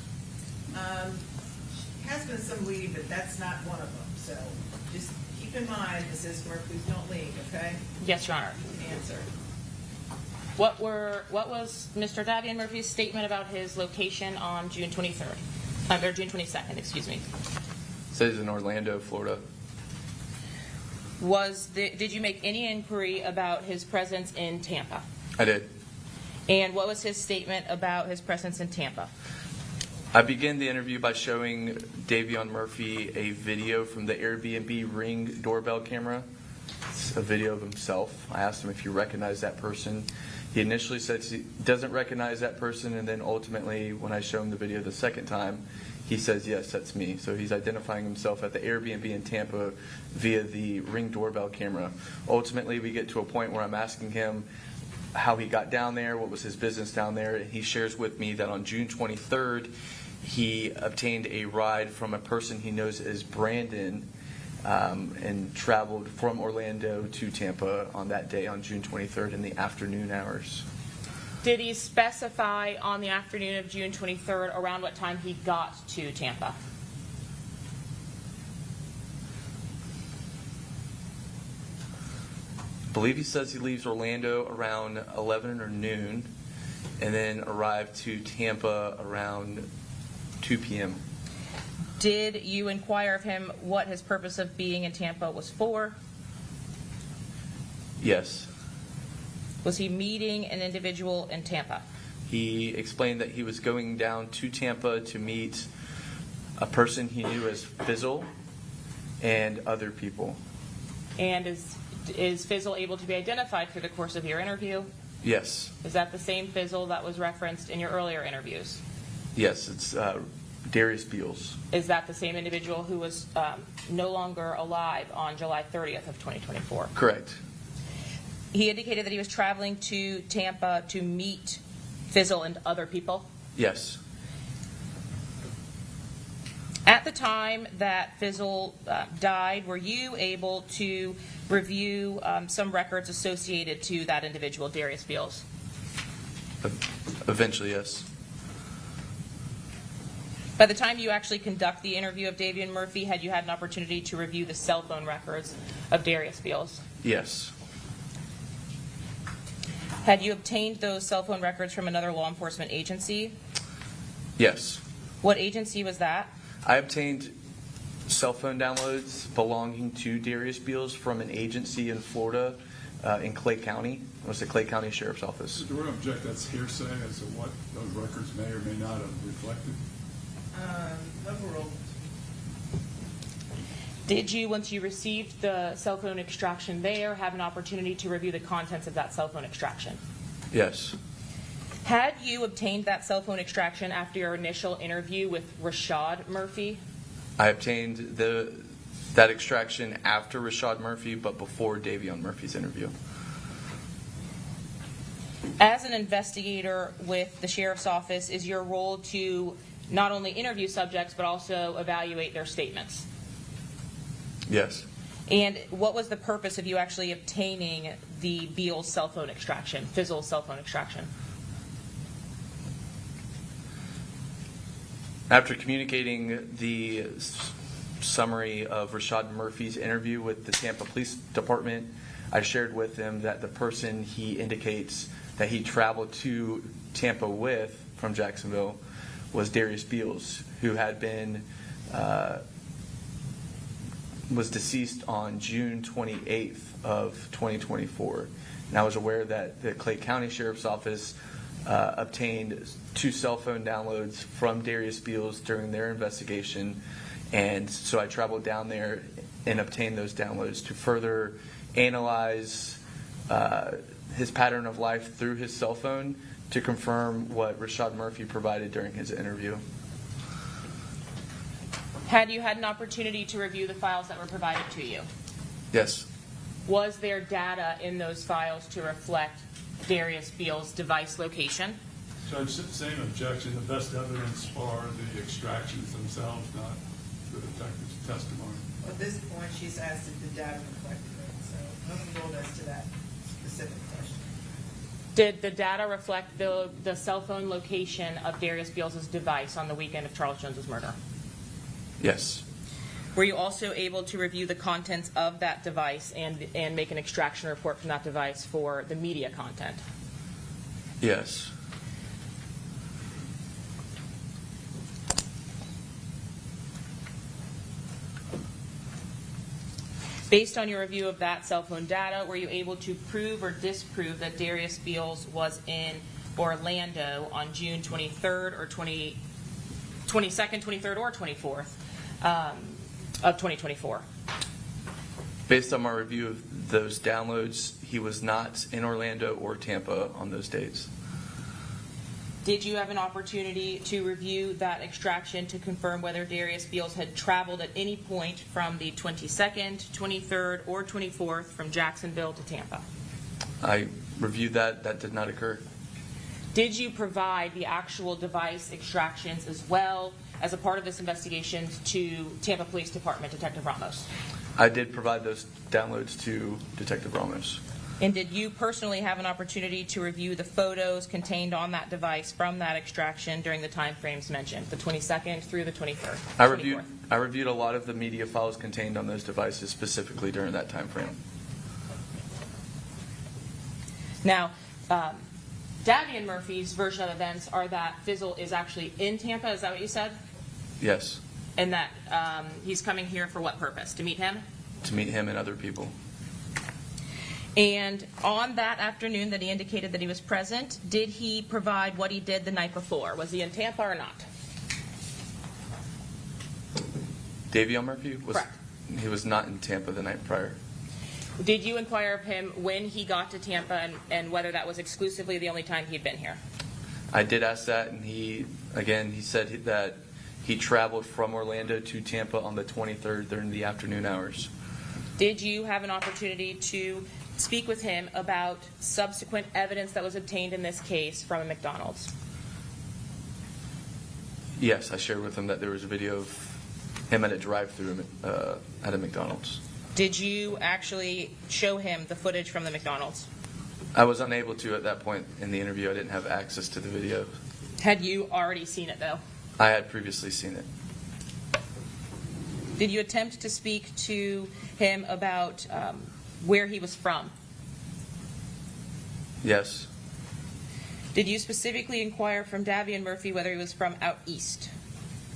Has been some leading, but that's not one of them. So just keep in mind, Mrs. Murphy, please don't leave, okay? Yes, Your Honor. Answer. What was Mr. Davion Murphy's statement about his location on June 23rd? Or June 22nd, excuse me. Says in Orlando, Florida. Did you make any inquiry about his presence in Tampa? I did. And what was his statement about his presence in Tampa? I began the interview by showing Davion Murphy a video from the Airbnb Ring doorbell camera. It's a video of himself. I asked him if he recognized that person. He initially said he doesn't recognize that person, and then ultimately, when I show him the video the second time, he says, yes, that's me. So he's identifying himself at the Airbnb in Tampa via the Ring doorbell camera. Ultimately, we get to a point where I'm asking him, how he got down there, what was his business down there. And he shares with me that on June 23rd, he obtained a ride from a person he knows as Brandon, and traveled from Orlando to Tampa on that day, on June 23rd, in the afternoon hours. Did he specify on the afternoon of June 23rd around what time he got to Tampa? I believe he says he leaves Orlando around 11 or noon, and then arrived to Tampa around 2 p.m. Did you inquire of him what his purpose of being in Tampa was for? Yes. Was he meeting an individual in Tampa? He explained that he was going down to Tampa to meet a person he knew as Fizzle and other people. And is Fizzle able to be identified through the course of your interview? Yes. Is that the same Fizzle that was referenced in your earlier interviews? Yes, it's Darius Beals. Is that the same individual who was no longer alive on July 30th of 2024? Correct. He indicated that he was traveling to Tampa to meet Fizzle and other people. Yes. At the time that Fizzle died, were you able to review some records associated to that individual, Darius Beals? Eventually, yes. By the time you actually conduct the interview of Davian Murphy, had you had an opportunity to review the cell phone records of Darius Beals? Yes. Had you obtained those cell phone records from another law enforcement agency? Yes. What agency was that? I obtained cell phone downloads belonging to Darius Beals from an agency in Florida, in Clay County. It was the Clay County Sheriff's Office. Do we object that's hearsay as to what those records may or may not have reflected? Overruled. Did you, once you received the cell phone extraction there, have an opportunity to review the contents of that cell phone extraction? Yes. Had you obtained that cell phone extraction after your initial interview with Rashad Murphy? I obtained that extraction after Rashad Murphy, but before Davion Murphy's interview. As an investigator with the Sheriff's Office, is your role to not only interview subjects, but also evaluate their statements? Yes. And what was the purpose of you actually obtaining the Beals cell phone extraction, Fizzle's cell phone extraction? After communicating the summary of Rashad Murphy's interview with the Tampa Police Department, I shared with him that the person he indicates that he traveled to Tampa with from Jacksonville was Darius Beals, who had been was deceased on June 28th of 2024. And I was aware that the Clay County Sheriff's Office obtained 2 cell phone downloads from Darius Beals during their investigation, and so I traveled down there and obtained those downloads to further analyze his pattern of life through his cell phone to confirm what Rashad Murphy provided during his interview. Had you had an opportunity to review the files that were provided to you? Yes. Was there data in those files to reflect Darius Beals' device location? Judge, same objection. The best evidence are the extractions themselves, not the detective's testimony. At this point, she's asked if the data reflected it, so nothing ruled as to that specific question. Did the data reflect the cell phone location of Darius Beals' device on the weekend of Charles Jones's murder? Yes. Were you also able to review the contents of that device and make an extraction report from that device for the media content? Yes. Based on your review of that cell phone data, were you able to prove or disprove that Darius Beals was in Orlando on June 23rd or 22nd, 23rd, or 24th of 2024? Based on my review of those downloads, he was not in Orlando or Tampa on those dates. Did you have an opportunity to review that extraction to confirm whether Darius Beals had traveled at any point from the 22nd, 23rd, or 24th from Jacksonville to Tampa? I reviewed that. That did not occur. Did you provide the actual device extractions as well as a part of this investigation to Tampa Police Department, Detective Ramos? I did provide those downloads to Detective Ramos. And did you personally have an opportunity to review the photos contained on that device from that extraction during the time frames mentioned, the 22nd through the 23rd? I reviewed a lot of the media files contained on those devices specifically during that time frame. Now, Davian Murphy's version of events are that Fizzle is actually in Tampa. Is that what you said? Yes, And that he's coming here for what purpose? To meet him? to meet him and other people. And on that afternoon that he indicated that he was present, did he provide what he did the night before? Was he in Tampa or not? Davion Murphy Correct. He was not in Tampa the night prior. Did you inquire of him when he got to Tampa and whether that was exclusively the only time he'd been here? I did ask that, and he said that he traveled from Orlando to Tampa on the 23rd during the afternoon hours. Did you have an opportunity to speak with him about subsequent evidence that was obtained in this case from a McDonald's? Yes, I shared with him that there was a video of him at a drive-thru at a McDonald's. Did you actually show him the footage from the McDonald's? I was unable to at that point in the interview. I didn't have access to the video. Had you already seen it, though? I had previously seen it. Did you attempt to speak to him about where he was from? Yes. Did you specifically inquire from Davian Murphy whether he was from out east?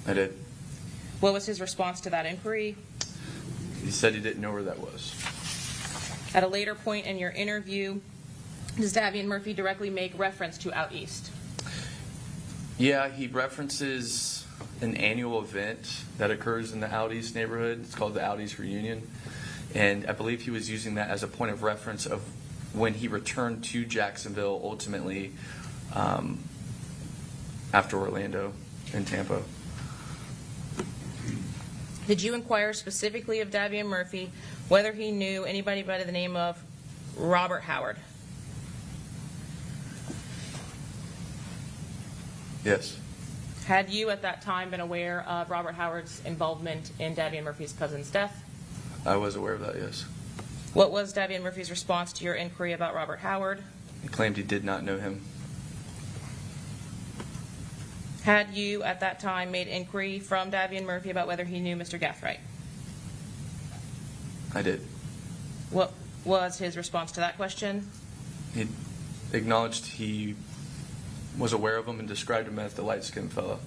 I did. What was his response to that inquiry? He said he didn't know where that was. At a later point in your interview, does Davian Murphy directly make reference to out east? Yeah, he references an annual event that occurs in the Out East neighborhood. It's called the Out East Reunion. And I believe he was using that as a point of reference of when he returned to Jacksonville ultimately after Orlando and Tampa. Did you inquire specifically of Davian Murphy whether he knew anybody by the name of Robert Howard? Yes. Had you at that time been aware of Robert Howard's involvement in Davian Murphy's cousin's death? I was aware of that, yes. What was Davian Murphy's response to your inquiry about Robert Howard? He claimed he did not know him. Had you at that time made inquiry from Davian Murphy about whether he knew Mr. Gathright? I did. What was his response to that question? He acknowledged he was aware of him and described him as the light-skinned fellow.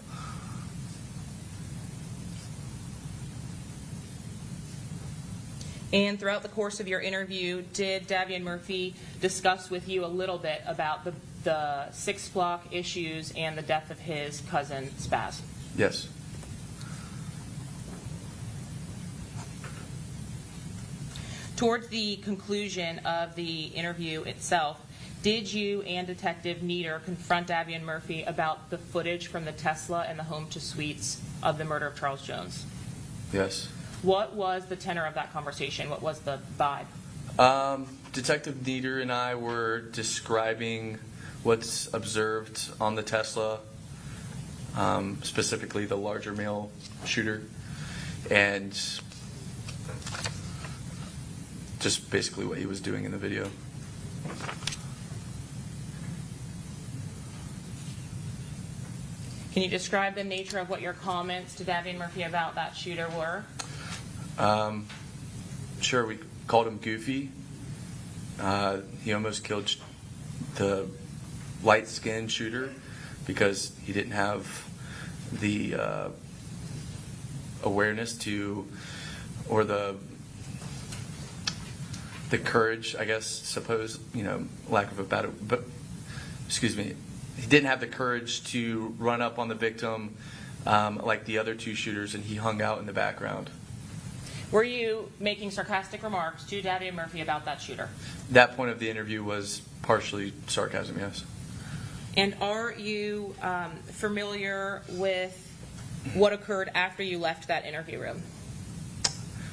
And throughout the course of your interview, did Davian Murphy discuss with you a little bit about the 6 block issues and the death of his cousin, Spaz? Yes. Towards the conclusion of the interview itself, did you and Detective Nieder confront Davian Murphy about the footage from the Tesla and the home to suites of the murder of Charles Jones? Yes. What was the tenor of that conversation? What was the vibe? Detective Nieder and I were describing what's observed on the Tesla, specifically the larger male shooter, and just basically what he was doing in the video. Can you describe the nature of what your comments to Davian Murphy about that shooter were? Sure, we called him Goofy. He almost killed the light-skinned shooter because he didn't have the awareness to, or the courage, I guess, suppose, lack of a better, but, excuse me, he didn't have the courage to run up on the victim like the other 2 shooters, and he hung out in the background. Were you making sarcastic remarks to Davian Murphy about that shooter? That point of the interview was partially sarcasm, yes. And are you familiar with what occurred after you left that interview room?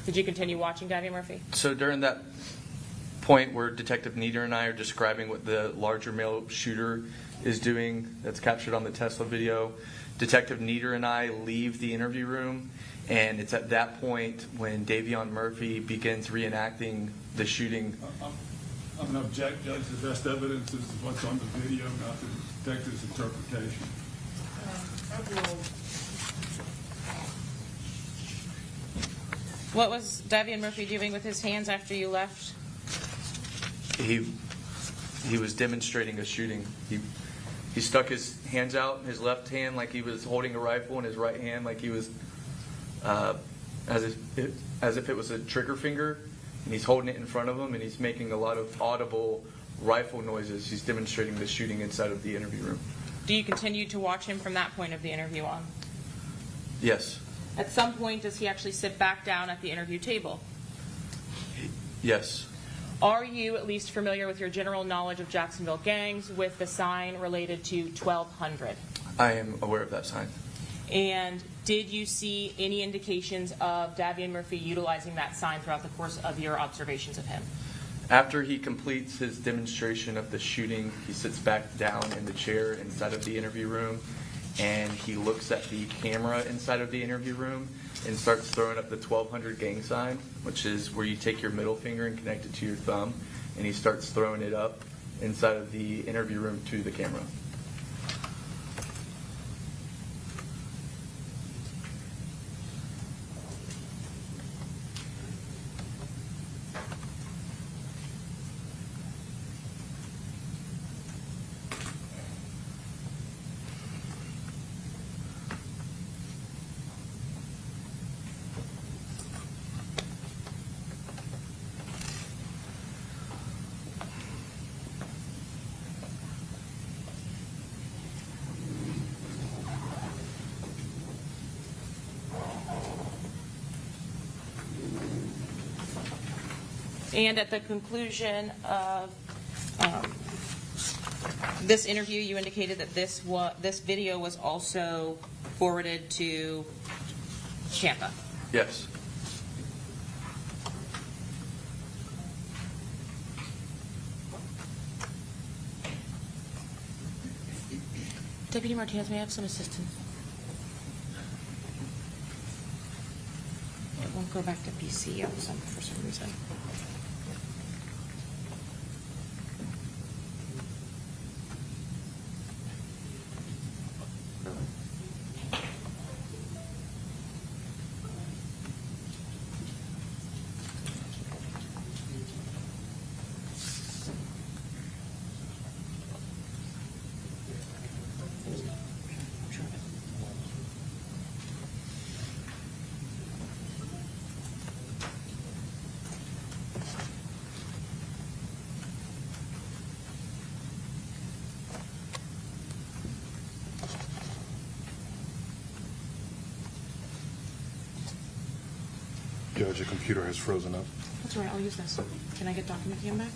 Did you continue watching Davian Murphy? So during that point where Detective Nieder and I are describing what the larger male shooter is doing, that's captured on the Tesla video, Detective Nieder and I leave the interview room, and it's at that point when Davion Murphy begins reenacting the shooting. I'm going to object, Judge. The best evidence is what's on the video, not the detective's interpretation. What was Davian Murphy doing with his hands after you left? He was demonstrating a shooting. He stuck his hands out, his left hand like he was holding a rifle, and his right hand like he was as if it was a trigger finger, and he's holding it in front of him, and he's making a lot of audible rifle noises. He's demonstrating the shooting inside of the interview room. Do you continue to watch him from that point of the interview on? Yes. At some point, does he actually sit back down at the interview table? Yes. Are you at least familiar with your general knowledge of Jacksonville gangs with the sign related to 1200? I am aware of that sign. And did you see any indications of Davian Murphy utilizing that sign throughout the course of your observations of him? After he completes his demonstration of the shooting, he sits back down in the chair inside of the interview room, and he looks at the camera inside of the interview room and starts throwing up the 1200 gang sign, which is where you take your middle finger and connect it to your thumb, and he starts throwing it up inside of the interview room to the camera. And at the conclusion of this interview, you indicated that this video was also forwarded to Tampa. Yes. Deputy Martinez, may I have some assistance? It won't go back to PC for some reason. Judge, your computer has frozen up. That's all right, I'll use this. Can I get document cam back?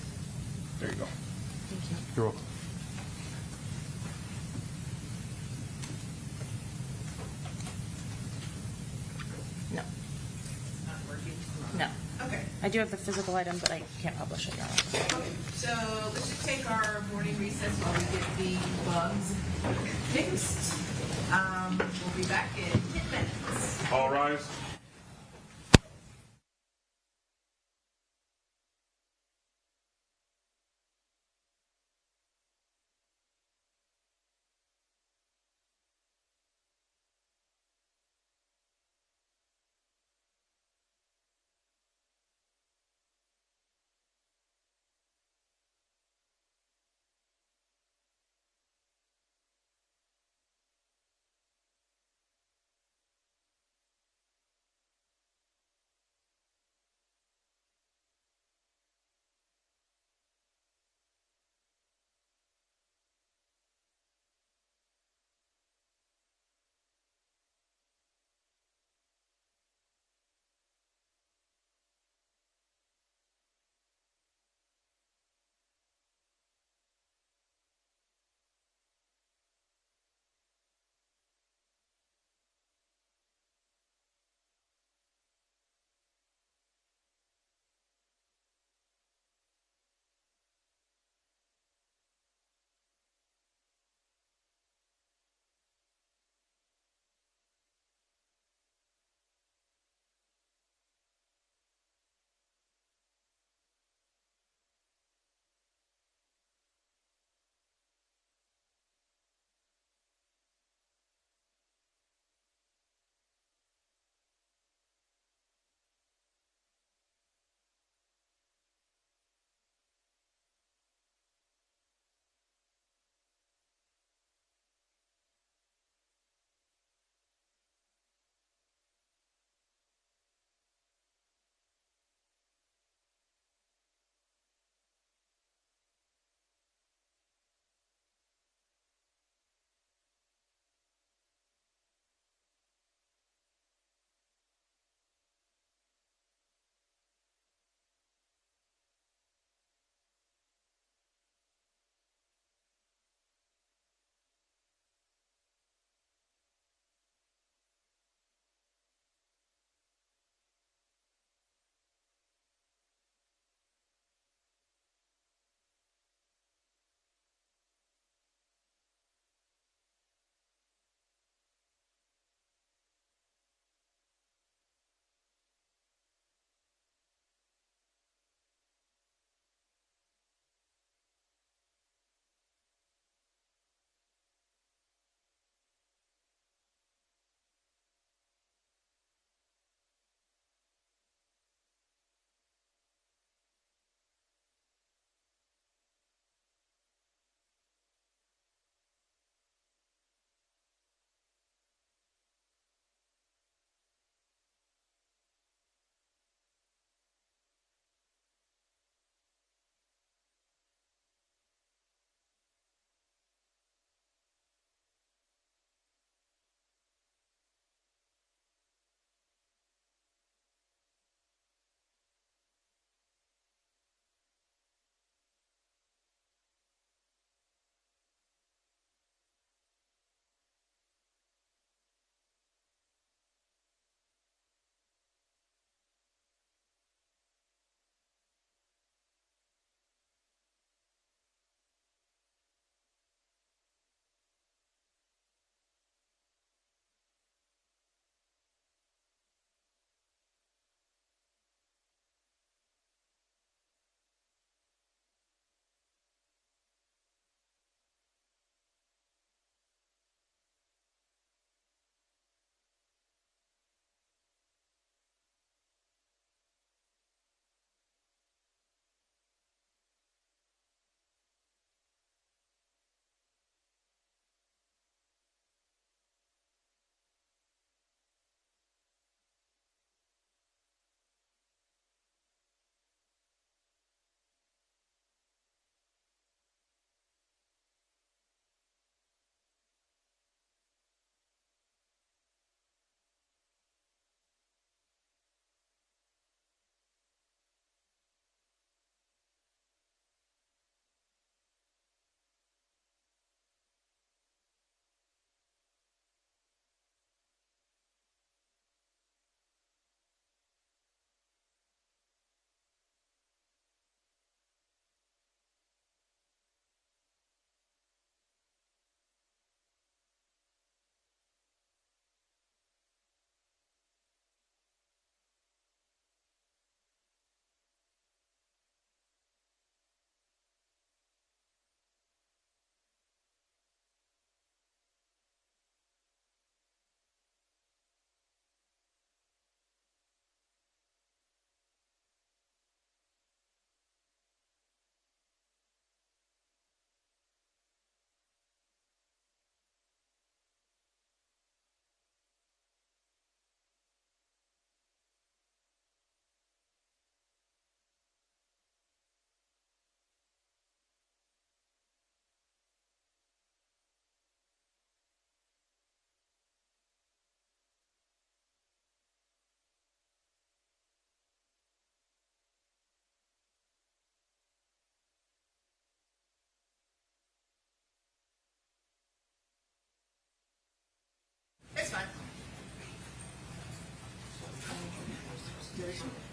There you go. Thank you. You're welcome. No. Not working? No. Okay. I do have the physical item, but I can't publish it, Your Honor. Okay, so let's just take our morning recess while we get the bugs fixed. We'll be back in 10 minutes. All rise.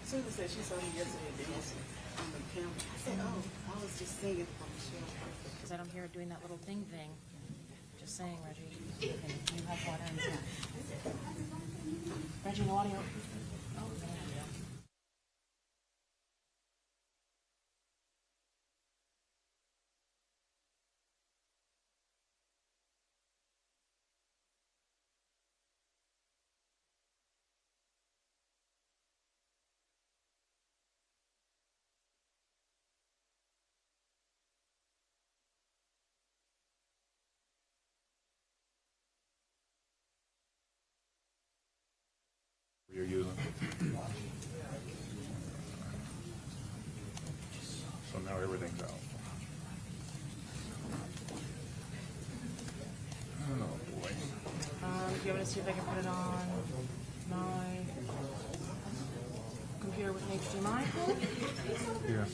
Susan said she saw me yesterday dancing on the camera. I said, oh, I was just singing for Michelle. Because I don't hear it doing that little thing. Just saying, Reggie. And you have water and snacks. Reggie, no audio. Oh, man. You're using. So now everything's out. Oh, boy. Do you want me to see if I can put it on my computer with HDMI? Yeah.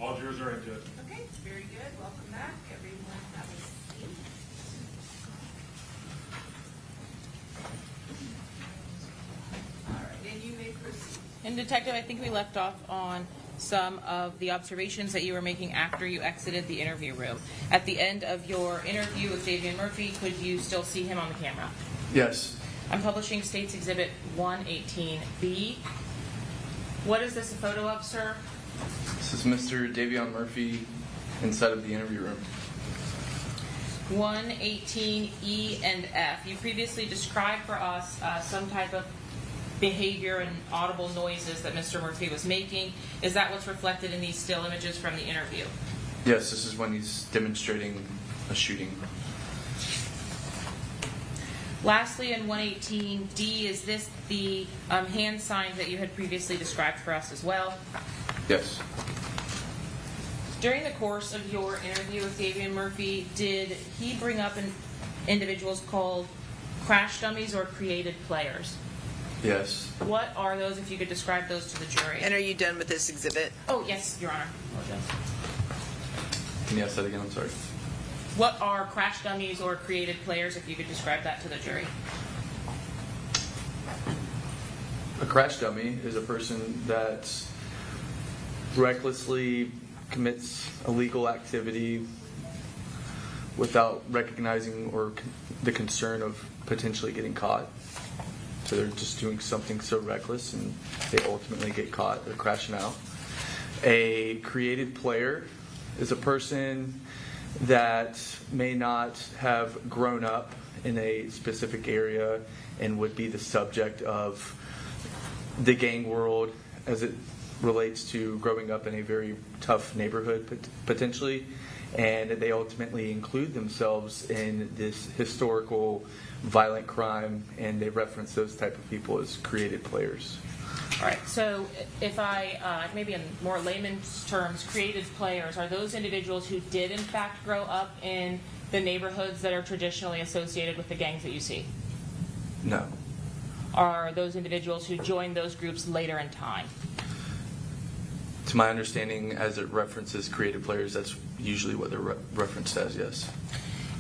All jurors are in, Judge. Okay, very good. Welcome back. Everyone have a seat. All right, and you may proceed. And Detective, I think we left off on some of the observations that you were making after you exited the interview room. At the end of your interview with Davian Murphy, could you still see him on the camera? Yes. I'm publishing State's Exhibit 118B. What is this a photo of, sir? This is Mr. Davion Murphy inside of the interview room. 118E and F. You previously described for us some type of behavior and audible noises that Mr. Murphy was making. Is that what's reflected in these still images from the interview? Yes, this is when he's demonstrating a shooting. Lastly, in 118D, is this the hand signs that you had previously described for us as well? Yes. During the course of your interview with Davian Murphy, did he bring up individuals called crash dummies or created players? Yes. What are those, if you could describe those to the jury? And are you done with this exhibit? Oh, yes, Your Honor. Apologize. Can you ask that again? I'm sorry. What are crash dummies or created players, if you could describe that to the jury? A crash dummy is a person that recklessly commits illegal activity without recognizing or the concern of potentially getting caught. So they're just doing something so reckless and they ultimately get caught. They're crashing out. A created player is a person that may not have grown up in a specific area and would be the subject of the gang world as it relates to growing up in a very tough neighborhood potentially, and they ultimately include themselves in this historical violent crime, and they reference those type of people as created players. All right, so if I, maybe in more layman's terms, created players, are those individuals who did in fact grow up in the neighborhoods that are traditionally associated with the gangs that you see? No. Are those individuals who joined those groups later in time? To my understanding, as it references created players, that's usually what they're referenced as, yes.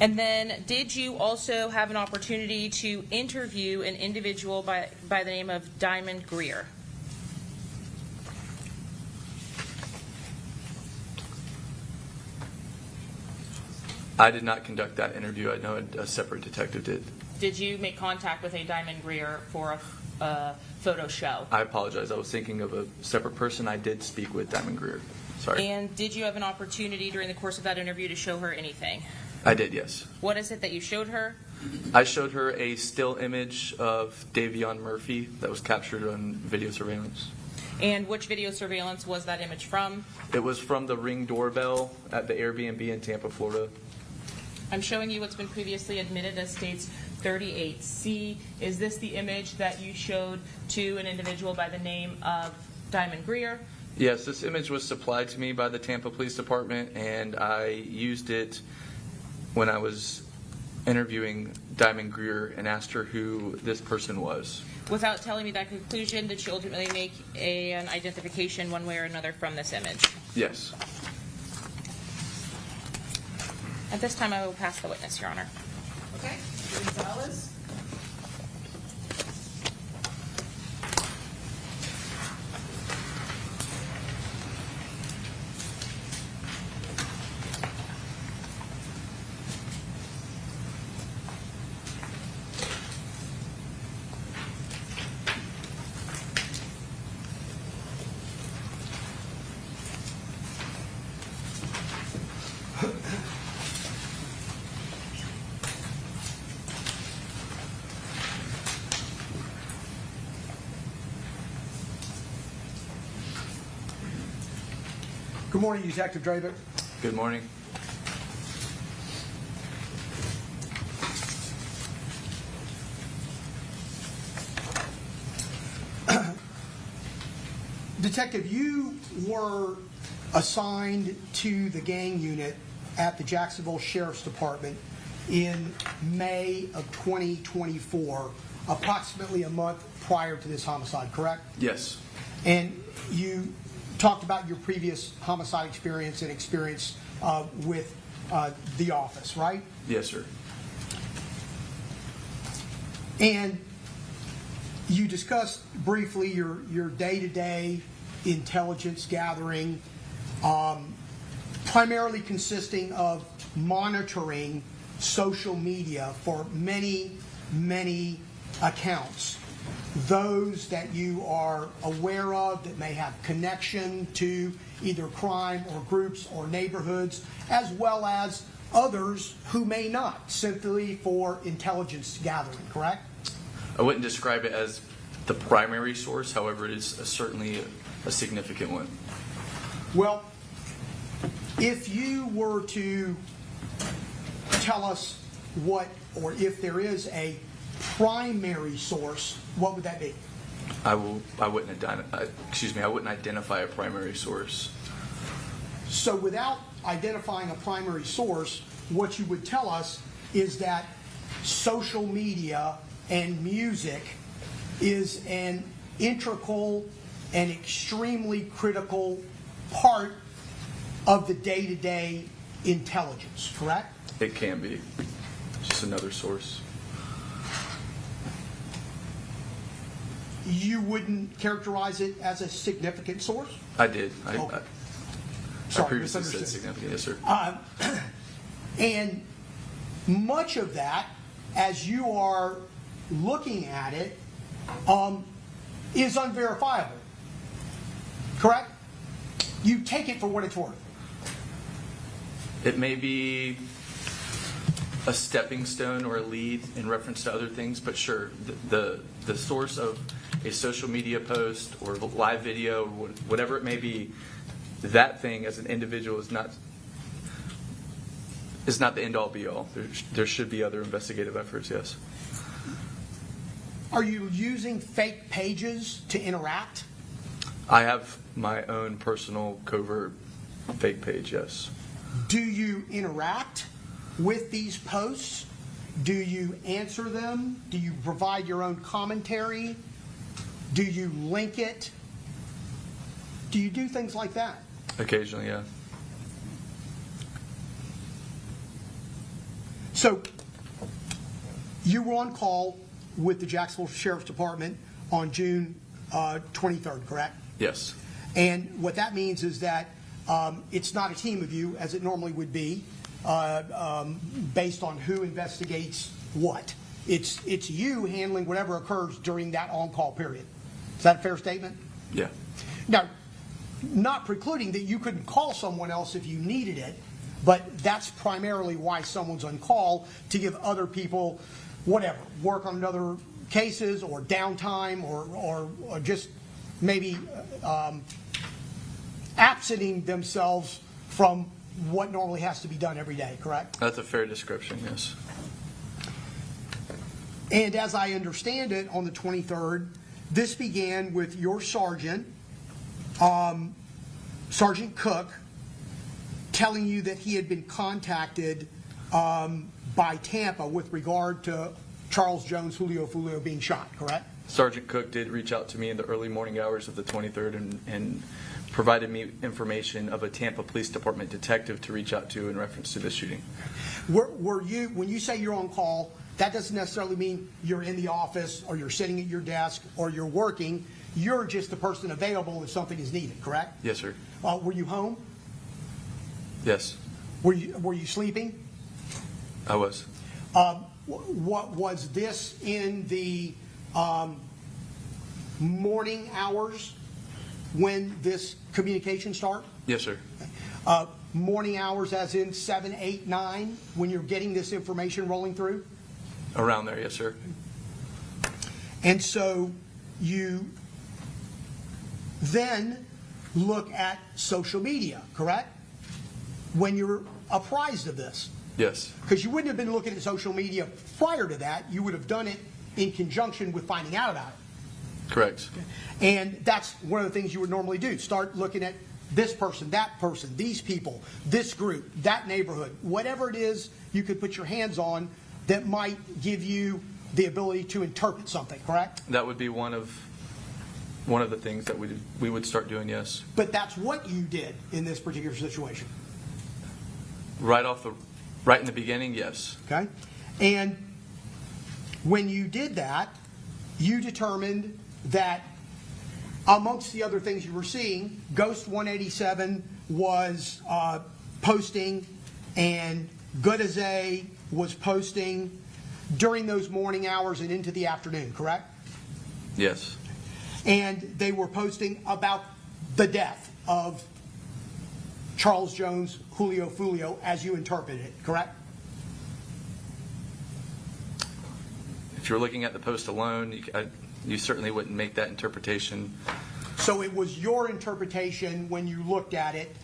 And then did you also have an opportunity to interview an individual by the name of Diamond Greer? I did not conduct that interview. I know a separate detective did. Did you make contact with a Diamond Greer for a photo show? I apologize. I was thinking of a separate person. I did speak with Diamond Greer. Sorry. And did you have an opportunity during the course of that interview to show her anything? I did, yes. What is it that you showed her? I showed her a still image of Davion Murphy that was captured on video surveillance. And which video surveillance was that image from? It was from the Ring doorbell at the Airbnb in Tampa, Florida. I'm showing you what's been previously admitted as States 38C. Is this the image that you showed to an individual by the name of Diamond Greer? Yes, this image was supplied to me by the Tampa Police Department, and I used it when I was interviewing Diamond Greer and asked her who this person was. Without telling me that conclusion, did she ultimately make an identification one way or another from this image? Yes. At this time, I will pass the witness, Your Honor. Okay, Gonzalez. Good morning, Detective Draven. Good morning. Detective, you were assigned to the gang unit at the Jacksonville Sheriff's Department in May of 2024, approximately a month prior to this homicide, correct? Yes. And you talked about your previous homicide experience and experience with the office, right? Yes, sir. And you discussed briefly your day-to-day intelligence gathering, primarily consisting of monitoring social media for many, many accounts. Those that you are aware of that may have connection to either crime or groups or neighborhoods, as well as others who may not, simply for intelligence gathering, correct? I wouldn't describe it as the primary source, however, it is certainly a significant one. Well, if you were to tell us what, or if there is a primary source, what would that be? I wouldn't identify a primary source. So without identifying a primary source, what you would tell us is that social media and music is an integral and extremely critical part of the day-to-day intelligence, correct? It can be. Just another source. You wouldn't characterize it as a significant source? I did. Okay. I Sorry, previously said misunderstood. significant, yes, sir. And much of that, as you are looking at it, is unverifiable, correct? You take it for what it's worth. It may be a stepping stone or a lead in reference to other things, but sure, the source of a social media post or live video, whatever it may be, that thing as an individual is not the end-all be-all. There should be other investigative efforts, yes. Are you using fake pages to interact? I have my own personal covert fake page, yes. Do you interact with these posts? Do you answer them? Do you provide your own commentary? Do you link it? Do you do things like that? Occasionally, yeah. So, you were on call with the Jacksonville Sheriff's Department on June 23rd, correct? Yes. And what that means is that it's not a team of you, as it normally would be, based on who investigates what. It's you handling whatever occurs during that on-call period. Is that a fair statement? Yeah. Now, not precluding that you couldn't call someone else if you needed it, but that's primarily why someone's on call, to give other people whatever, work on other cases or downtime or just maybe absenting themselves from what normally has to be done every day, correct? That's a fair description, yes. And as I understand it, on the 23rd, this began with your sergeant, Sergeant Cook, telling you that he had been contacted by Tampa with regard to Charles Jones, Julio Foolio being shot, correct? Sergeant Cook did reach out to me in the early morning hours of the 23rd and provided me information of a Tampa Police Department detective to reach out to in reference to this shooting. Were you, when you say you're on call, that doesn't necessarily mean you're in the office or you're sitting at your desk or you're working. You're just the person available if something is needed, correct? Yes, sir. Were you home? Yes, Were you sleeping? I was. What was this in the morning hours when this communication started? Yes, sir. Morning hours as in 7, 8, 9, when you're getting this information rolling through? Around there, yes, sir. And so you then look at social media, correct? When you're apprised of this. Yes. Because you wouldn't have been looking at social media prior to that. You would have done it in conjunction with finding out about it. Correct. And that's one of the things you would normally do. Start looking at this person, these people, this group, that neighborhood, whatever it is you could put your hands on that might give you the ability to interpret something, correct? That would be one of one of the things that we would start doing, yes. But that's what you did in this particular situation, Right in the beginning, yes. okay? And when you did that, you determined that amongst the other things you were seeing, Ghost 187 was posting, and Goodazay was posting during those morning hours and into the afternoon, correct? Yes. And they were posting about the death of Charles Jones, Julio Foolio, as you interpreted it, correct? If you're looking at the post alone, you certainly wouldn't make that interpretation. So it was your interpretation when you looked at it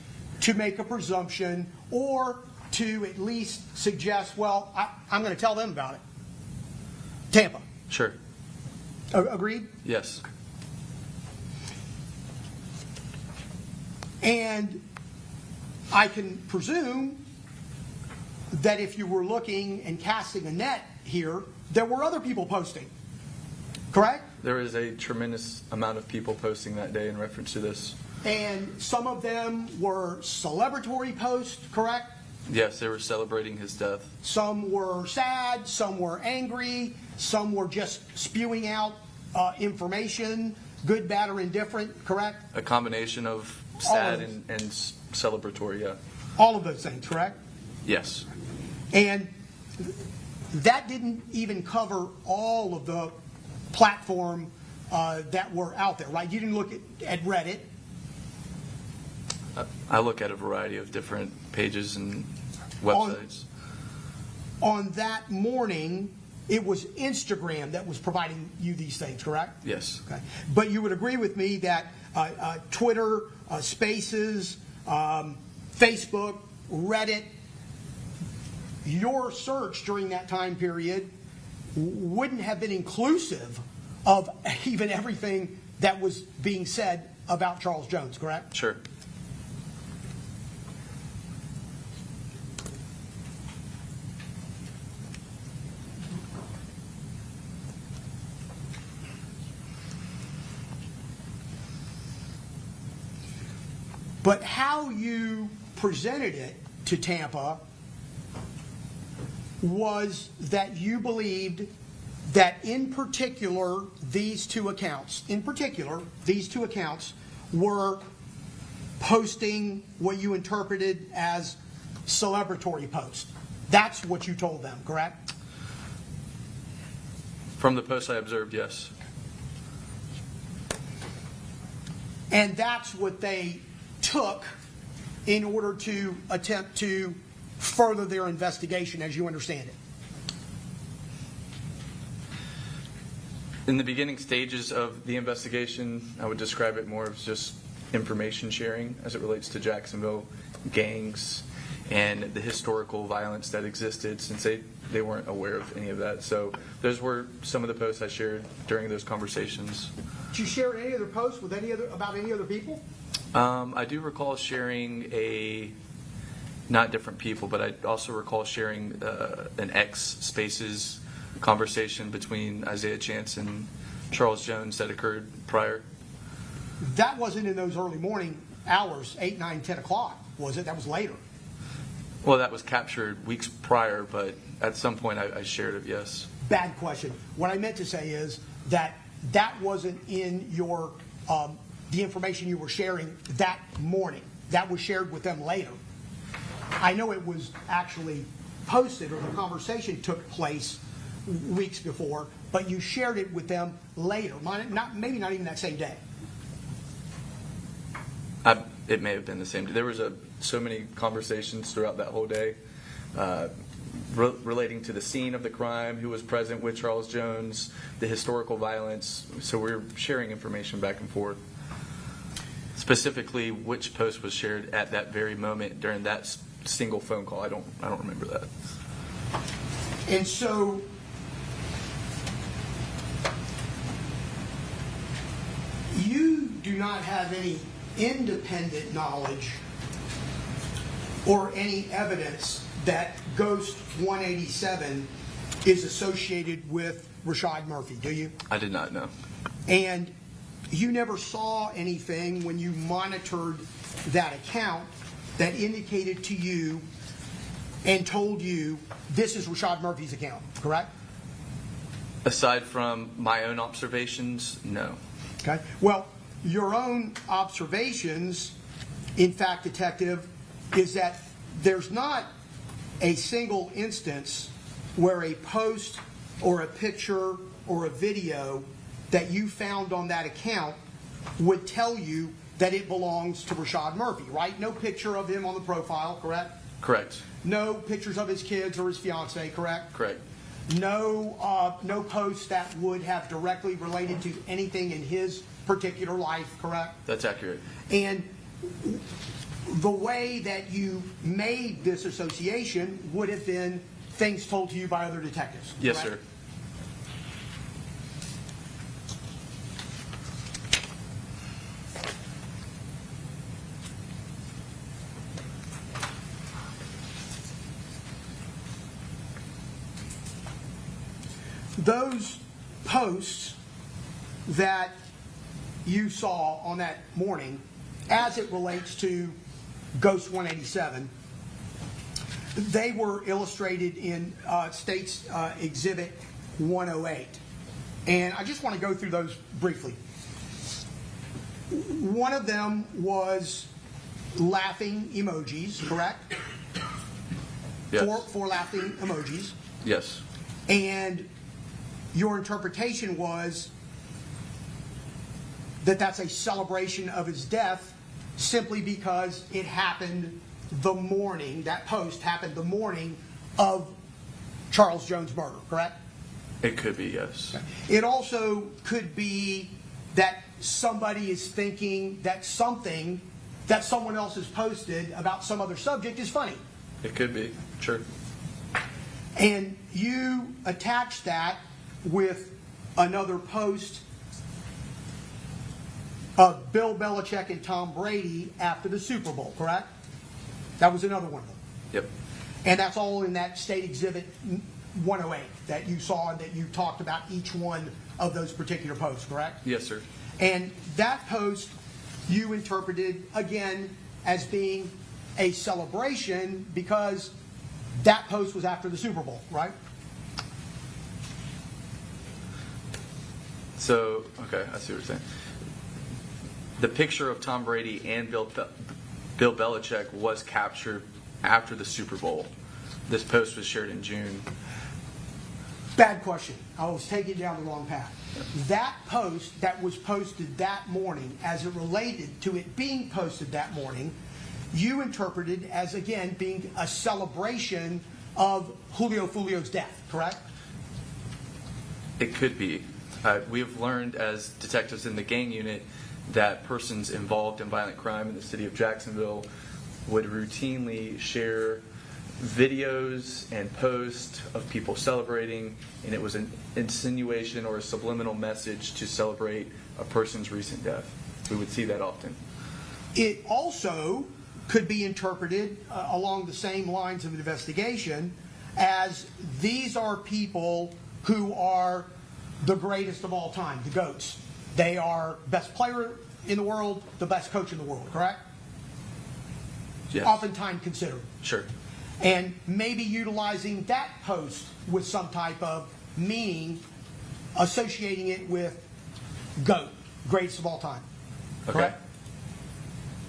to make a presumption or to at least suggest, well, I'm going to tell them about it. Tampa. Sure. Agreed? Yes. And I can presume that if you were looking and casting a net here, there were other people posting, correct? There is a tremendous amount of people posting that day in reference to this. And some of them were celebratory posts, correct? Yes, they were celebrating his death. Some were sad, some were angry, some were just spewing out information, good, bad, or indifferent, correct? A combination of All sad of and celebratory, yeah. All of those things, correct? Yes. And that didn't even cover all of the platform that were out there, right? You didn't look at Reddit. I look at a variety of different pages and websites. On that morning, it was Instagram that was providing you these things, correct? Yes. Okay. But you would agree with me that Twitter, Spaces, Facebook, Reddit, your search during that time period wouldn't have been inclusive of even everything that was being said about Charles Jones, correct? Sure. But how you presented it to Tampa was that you believed that in particular these two accounts were posting what you interpreted as celebratory posts. That's what you told them, correct? From the post I observed, yes. And that's what they took in order to attempt to further their investigation, as you understand it. In the beginning stages of the investigation, I would describe it more as just information sharing as it relates to Jacksonville gangs and the historical violence that existed, since they weren't aware of any of that. So those were some of the posts I shared during those conversations. Did you share any other posts with about any other people? I do recall sharing not different people, but I also recall sharing an X Spaces conversation between Isaiah Chance and Charles Jones that occurred prior. That wasn't in those early morning hours, 8, 9, 10 o'clock, was it? That was later. Well, that was captured weeks prior, but at some point I shared it, yes. Bad question. What I meant to say is that wasn't in your the information you were sharing that morning. That was shared with them later. I know it was actually posted, or the conversation took place weeks before, but you shared it with them later. Maybe not even that same day. It may have been the same day. There was so many conversations throughout that whole day relating to the scene of the crime, who was present with Charles Jones, the historical violence. So we're sharing information back and forth. Specifically, which post was shared at that very moment during that single phone call, I don't remember that. And so you do not have any independent knowledge or any evidence that Ghost 187 is associated with Rashad Murphy, do you? I did not know. And you never saw anything when you monitored that account that indicated to you and told you this is Rashad Murphy's account, correct? Aside from my own observations, no. Okay. Well, your own observations, in fact, Detective, is that there's not a single instance where a post or a picture or a video that you found on that account would tell you that it belongs to Rashad Murphy, right? No picture of him on the profile, correct? Correct. No pictures of his kids or his fiance, correct? Correct. No posts that would have directly related to anything in his particular life, correct? That's accurate. And the way that you made this association would have been things told to you by other detectives. Yes, correct? sir. Those posts that you saw on that morning, as it relates to Ghost 187, they were illustrated in State's Exhibit 108. And I just want to go through those briefly. One of them was laughing emojis, correct? Yes. Four laughing emojis. Yes. And your interpretation was that that's a celebration of his death simply because it happened the morning, that post happened the morning of Charles Jones' murder, correct? It could be, yes. It also could be that somebody is thinking that something that someone else has posted about some other subject is funny. It could be, sure. And you attach that with another post of Bill Belichick and Tom Brady after the Super Bowl, correct? That was another one of them. Yep. And that's all in that State Exhibit 108 that you saw and that you talked about each one of those particular posts, correct? Yes, sir. And that post you interpreted, again, as being a celebration because that post was after the Super Bowl, right? So, okay, I see what you're saying. The picture of Tom Brady and Bill Belichick was captured after the Super Bowl. This post was shared in June. Bad question. I was taking down the wrong path. That post that was posted that morning, as it related to it being posted that morning, you interpreted as, again, being a celebration of Julio Foolio's death, correct? It could be. We have learned as detectives in the gang unit that persons involved in violent crime in the city of Jacksonville would routinely share videos and posts of people celebrating, and it was an insinuation or a subliminal message to celebrate a person's recent death. We would see that often. It also could be interpreted along the same lines of investigation as these are people who are the greatest of all time, the GOATs. They are best player in the world, the best coach in the world, correct? Yes. Oftentimes considered. Sure. And maybe utilizing that post with some type of meaning, associating it with GOAT, greatest of all time. Okay. Correct?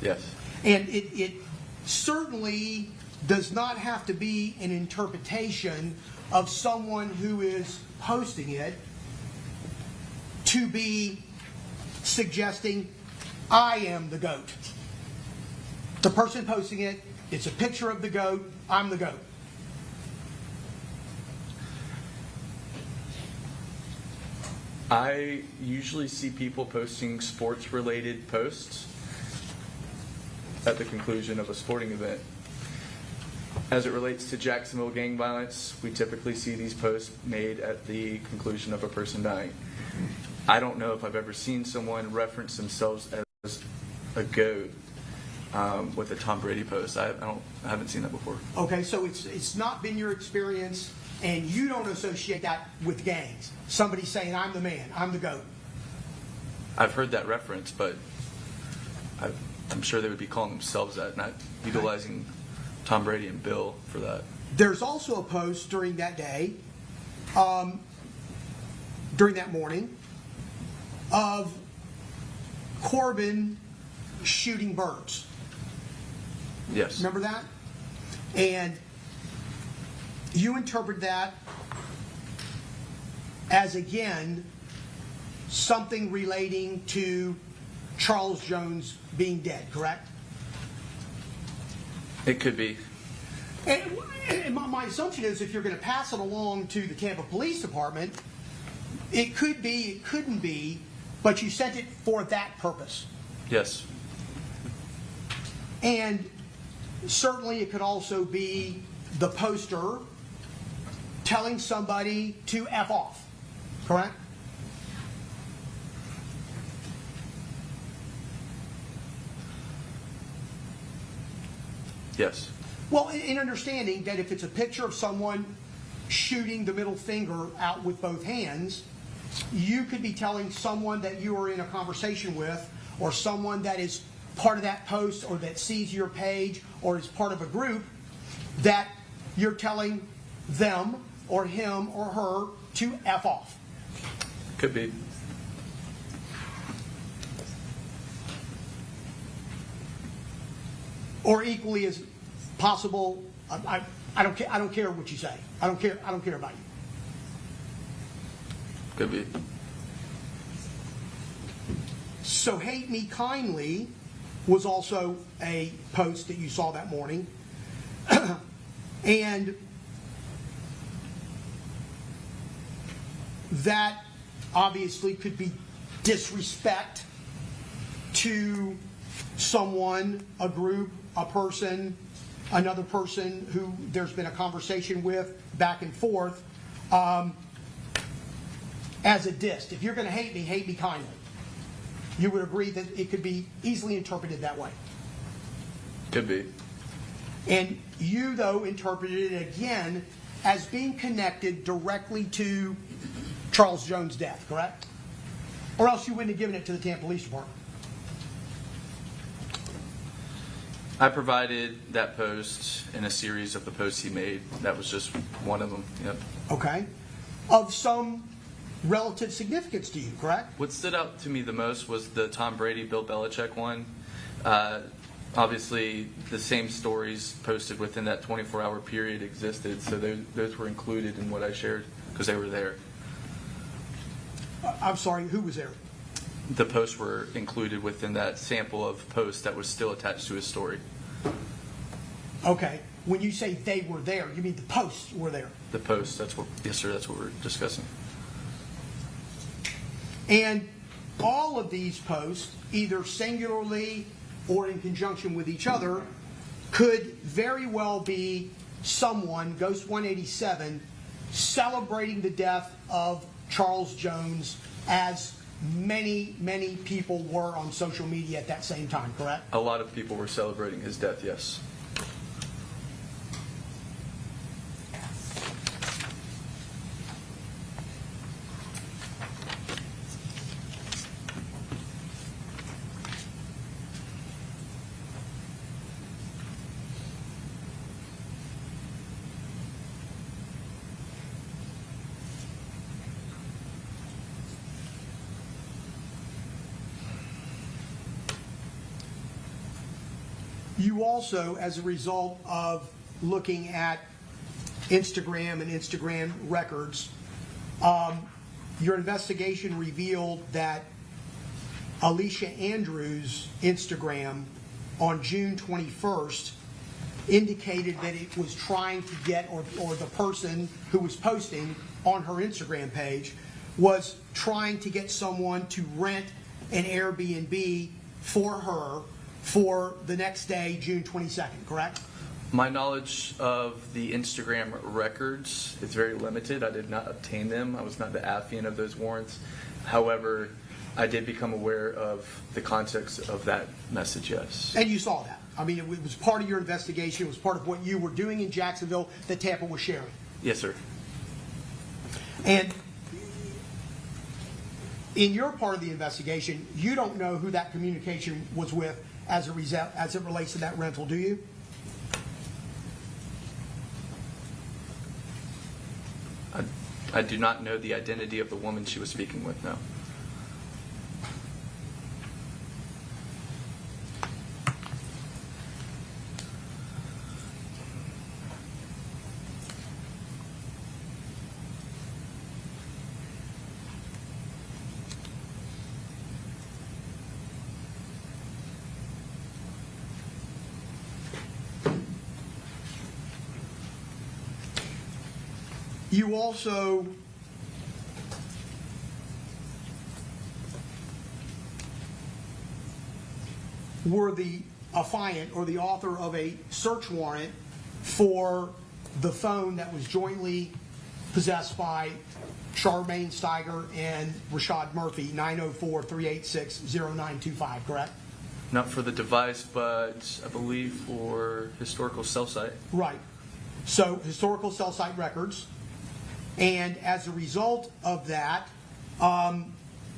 Yes. And it certainly does not have to be an interpretation of someone who is posting it to be suggesting, I am the GOAT. The person posting it, it's a picture of the GOAT, I'm the GOAT. I usually see people posting sports-related posts at the conclusion of a sporting event. As it relates to Jacksonville gang violence, we typically see these posts made at the conclusion of a person dying. I don't know if I've ever seen someone reference themselves as a GOAT with a Tom Brady post. I haven't seen that before. Okay, so it's not been your experience, and you don't associate that with gangs. Somebody saying, I'm the man, I'm the GOAT. I've heard that reference, but I'm sure they would be calling themselves that, not utilizing Tom Brady and Bill for that. There's also a post during that day, during that morning, of Corbin shooting birds. Yes. Remember that? And you interpret that as, again, something relating to Charles Jones being dead, correct? It could be. And my assumption is if you're going to pass it along to the Tampa Police Department, it could be, it couldn't be, but you sent it for that purpose. Yes. And certainly it could also be the poster telling somebody to F off, correct? Yes. Well, in understanding that if it's a picture of someone shooting the middle finger out with both hands, you could be telling someone that you are in a conversation with, or someone that is part of that post or that sees your page or is part of a group, that you're telling them or him or her to F off. Could be. Or equally as possible, I don't care. I don't care what you say. I don't care about you. Could be. So Hate Me Kindly was also a post that you saw that morning. And that obviously could be disrespect to someone, a group, a person, another person who there's been a conversation with back and forth, as a diss. If you're going to hate me kindly. You would agree that it could be easily interpreted that way. Could be. And you, though, interpreted it again as being connected directly to Charles Jones' death, correct? Or else you wouldn't have given it to the Tampa Police Department. I provided that post in a series of the posts he made. That was just one of them. Yep. Okay. Of some relative significance to you, correct? What stood out to me the most was the Tom Brady, Bill Belichick one. Obviously, the same stories posted within that 24-hour period existed, so those were included in what I shared because they were there. I'm sorry, who was there? The posts were included within that sample of posts that was still attached to his story. Okay. When you say they were there, you mean the posts were there? The posts, yes, sir, that's what we're discussing. And all of these posts, either singularly or in conjunction with each other, could very well be someone, Ghost 187, celebrating the death of Charles Jones, as many, many people were on social media at that same time, correct? A lot of people were celebrating his death, yes. You also, as a result of looking at Instagram and Instagram records, your investigation revealed that Alicia Andrews' Instagram on June 21st indicated that it was trying to get, or the person who was posting on her Instagram page was trying to get someone to rent an Airbnb for her for the next day, June 22nd, correct? My knowledge of the Instagram records is very limited. I did not obtain them. I was not the affiant of those warrants. However, I did become aware of the context of that message, yes. And you saw that. I mean, it was part of your investigation. It was part of what you were doing in Jacksonville that Tampa was sharing. Yes, sir. And in your part of the investigation, you don't know who that communication was with as it relates to that rental, do you? I do not know the identity of the woman she was speaking with, no. You also were the affiant or the author of a search warrant for the phone that was jointly possessed by Charmaine Steiger and Rashad Murphy, 904-386-0925, correct? Not for the device, but I believe for historical cell site. Right. So historical cell site records. And as a result of that,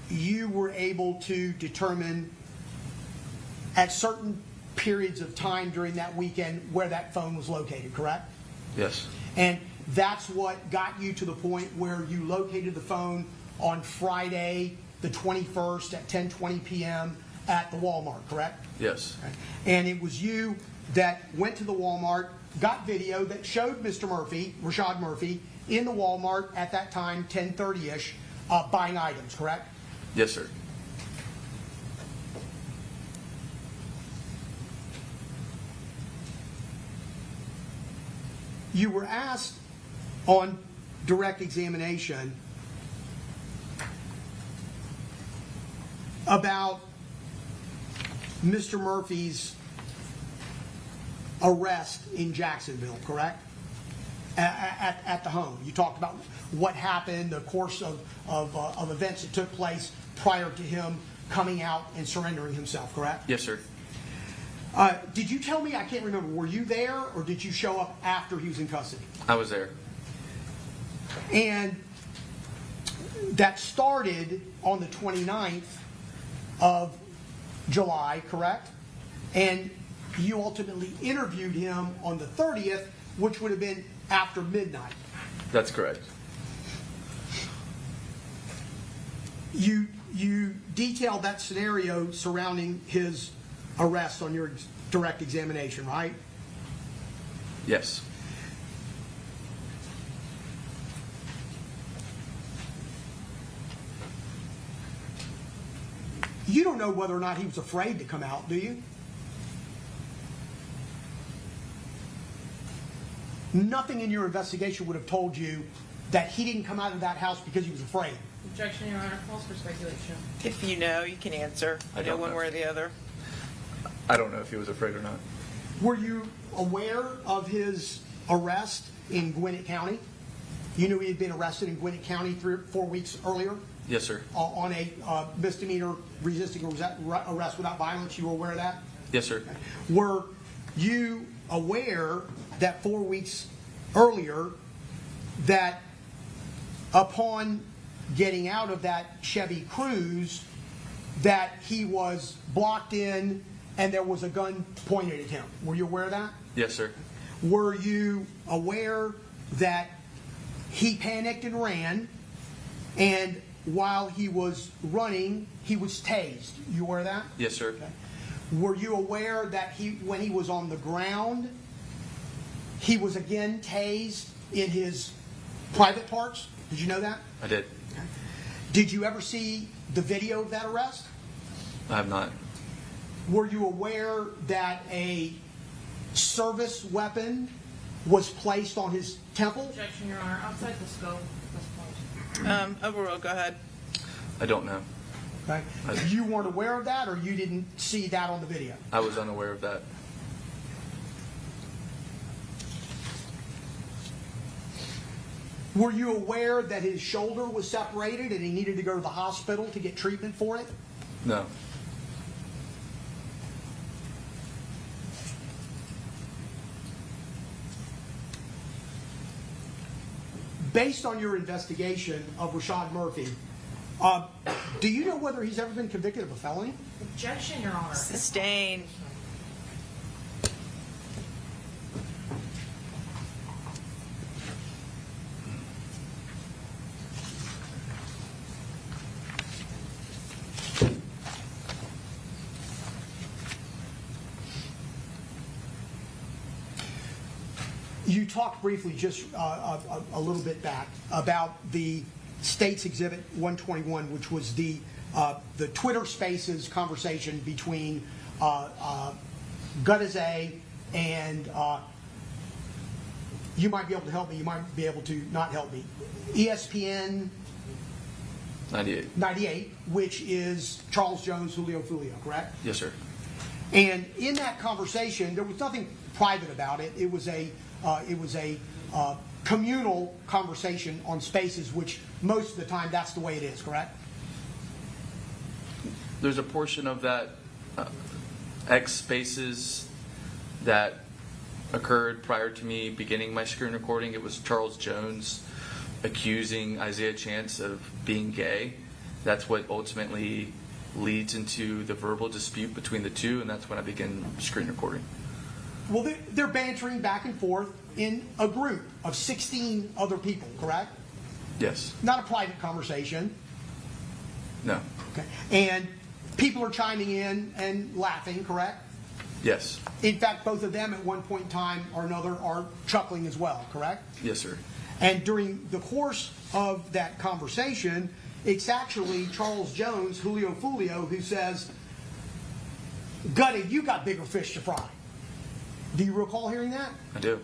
you were able to determine at certain periods of time during that weekend where that phone was located, correct? Yes. And that's what got you to the point where you located the phone on Friday, the 21st at 10:20 p.m. at the Walmart, correct? Yes. And it was you that went to the Walmart, got video that showed Mr. Murphy, Rashad Murphy, in the Walmart at that time, 10:30-ish, buying items, correct? Yes, sir. You were asked on direct examination about Mr. Murphy's arrest in Jacksonville, correct? At the home. You talked about what happened, the course of events that took place prior to him coming out and surrendering himself, correct? Yes, sir. Did you tell me, I can't remember, were you there or did you show up after he was in custody? I was there. And that started on the 29th of July, correct? And you ultimately interviewed him on the 30th, which would have been after midnight. That's correct. You detailed that scenario surrounding his arrest on your direct examination, right? Yes. You don't know whether or not he was afraid to come out, do you? Nothing in your investigation would have told you that he didn't come out of that house because he was afraid. Objection, Your Honor. Calls for speculation. If you know, you can answer. I don't one know. way or the other. I don't know if he was afraid or not. Were you aware of his arrest in Gwinnett County? You knew he had been arrested in Gwinnett County 3 or 4 weeks earlier Yes, sir. on a misdemeanor resisting arrest without violence. You were aware of that? Yes, sir. Were you aware that 4 weeks earlier that upon getting out of that Chevy Cruze that he was blocked in and there was a gun pointed at him? Were you aware of that? Yes, sir. Were you aware that he panicked and ran, and while he was running, he was tased? You aware of that? Yes, sir. Were you aware that when he was on the ground, he was again tased in his private parts? Did you know that? I did. Did you ever see the video of that arrest? I have not. Were you aware that a service weapon was placed on his temple? Objection, Your Honor. Outside the scope at this point. Overruled. Go ahead. I don't know. Okay. You weren't aware of that, or you didn't see that on the video? I was unaware of that. Were you aware that his shoulder was separated and he needed to go to the hospital to get treatment for it? No. Based on your investigation of Rashad Murphy, Do you know whether he's ever been convicted of a felony? Objection, Your Honor. Sustain. You talked briefly, just a little bit back, about the State's Exhibit 121, which was the Twitter Spaces conversation between Gutazay and you might be able to help me, you might be able to not help me. ESPN 98, which is Charles Jones, Julio Foolio, correct? Yes, sir. And in that conversation, there was nothing private about it. It was a communal conversation on Spaces, which most of the time that's the way it is, correct? There's a portion of that X Spaces that occurred prior to me beginning my screen recording. It was Charles Jones accusing Isaiah Chance of being gay. That's what ultimately leads into the verbal dispute between the two, and that's when I began screen recording. Well, they're bantering back and forth in a group of 16 other people, correct? Yes. Not a private conversation. No. Okay. And people are chiming in and laughing, correct? Yes. In fact, both of them at one point in time or another are chuckling as well, correct? Yes, sir. And during the course of that conversation, it's actually Charles Jones, Julio Foolio, who says, Gutty, you got bigger fish to fry. Do you recall hearing that? I do.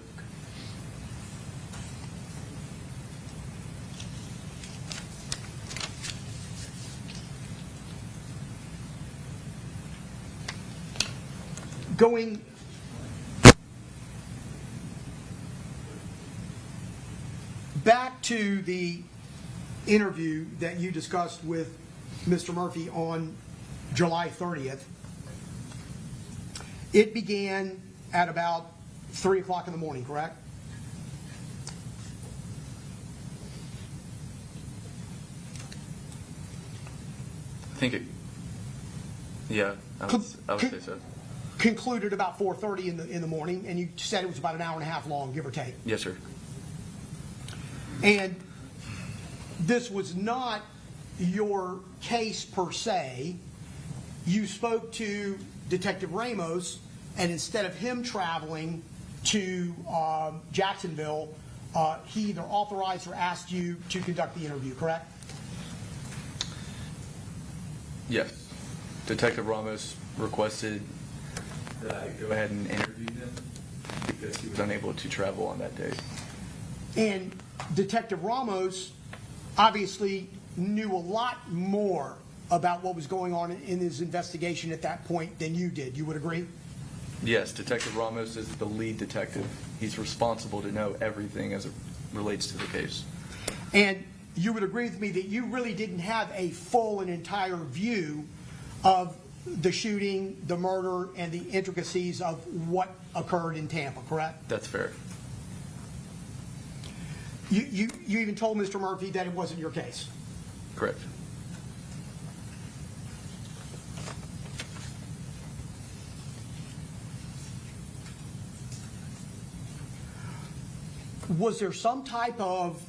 Going back to the interview that you discussed with Mr. Murphy on July 30th, it began at about 3 o'clock in the morning, correct? I think it. Yeah, I would say so. Concluded about 4:30 in the morning, and you said it was about an hour and a half long, give or take. Yes, sir. And this was not your case per se. You spoke to Detective Ramos, and instead of him traveling to Jacksonville, he either authorized or asked you to conduct the interview, correct? Yes. Detective Ramos requested that I go ahead and interview him because he was unable to travel on that day. And Detective Ramos obviously knew a lot more about what was going on in his investigation at that point than you did. You would agree? Yes, Detective Ramos is the lead detective. He's responsible to know everything as it relates to the case. And you would agree with me that you really didn't have a full and entire view of the shooting, the murder, and the intricacies of what occurred in Tampa, correct? That's fair. You even told Mr. Murphy that it wasn't your case. Correct. Was there some type of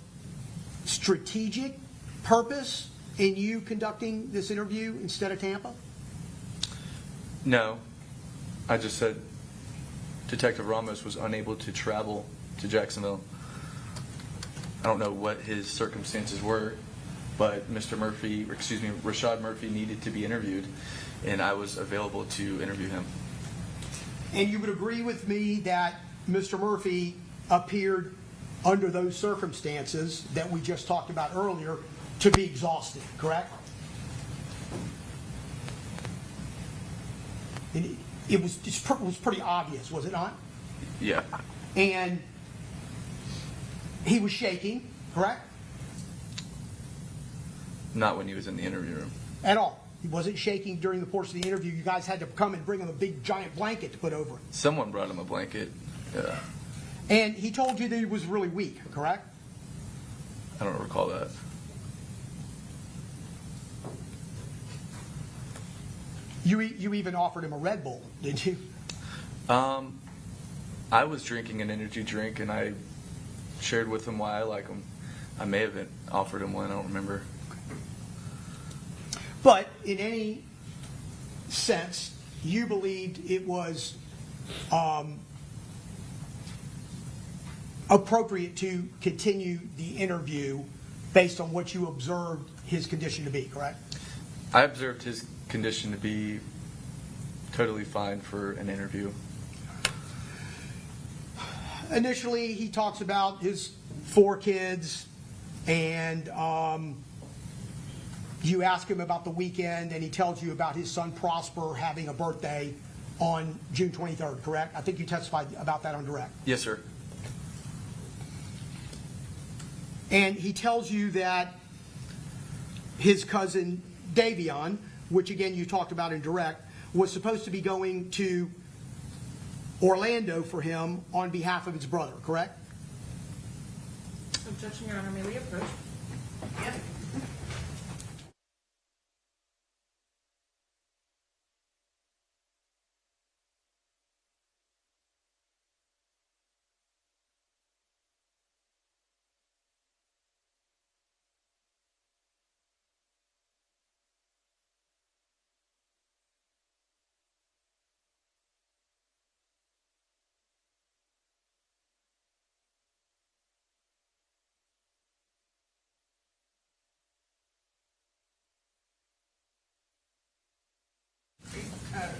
strategic purpose in you conducting this interview instead of Tampa? No. I just said Detective Ramos was unable to travel to Jacksonville. I don't know what his circumstances were, but Rashad Murphy needed to be interviewed, and I was available to interview him. And you would agree with me that Mr. Murphy appeared under those circumstances that we just talked about earlier to be exhausted, correct? And it was pretty obvious, was it not? Yeah. And he was shaking, correct? Not when he was in the interview room. At all. He wasn't shaking during the course of the interview. You guys had to come and bring him a big giant blanket to put over him. Someone brought him a blanket. Yeah. And he told you that he was really weak, correct? I don't recall that. You even offered him a Red Bull, didn't you? I was drinking an energy drink, and I shared with him why I like them. I may have offered him one. I don't remember. But in any sense, you believed it was appropriate to continue the interview based on what you observed his condition to be, correct? I observed his condition to be totally fine for an interview. Initially, he talks about his 4 kids, and you ask him about the weekend, and he tells you about his son Prosper having a birthday on June 23rd, correct? I think you testified about that on direct. Yes, sir. And he tells you that his cousin Davion, which again you talked about in direct, was supposed to be going to Orlando for him on behalf of his brother, correct? Objection, Your Honor, may we approach? Yep.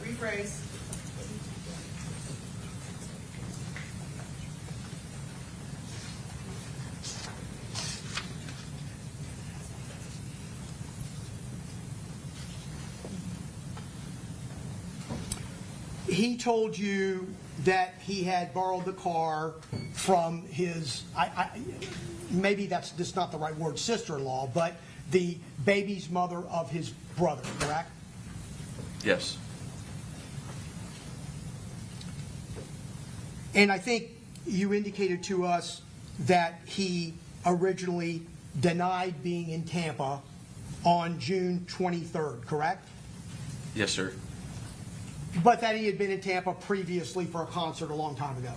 Rephrase. He told you that he had borrowed the car from his, maybe that's just not the right word, sister-in-law, but the baby's mother of his brother, correct? Yes. And I think you indicated to us that he originally denied being in Tampa on June 23rd, correct? Yes, sir. But that he had been in Tampa previously for a concert a long time ago.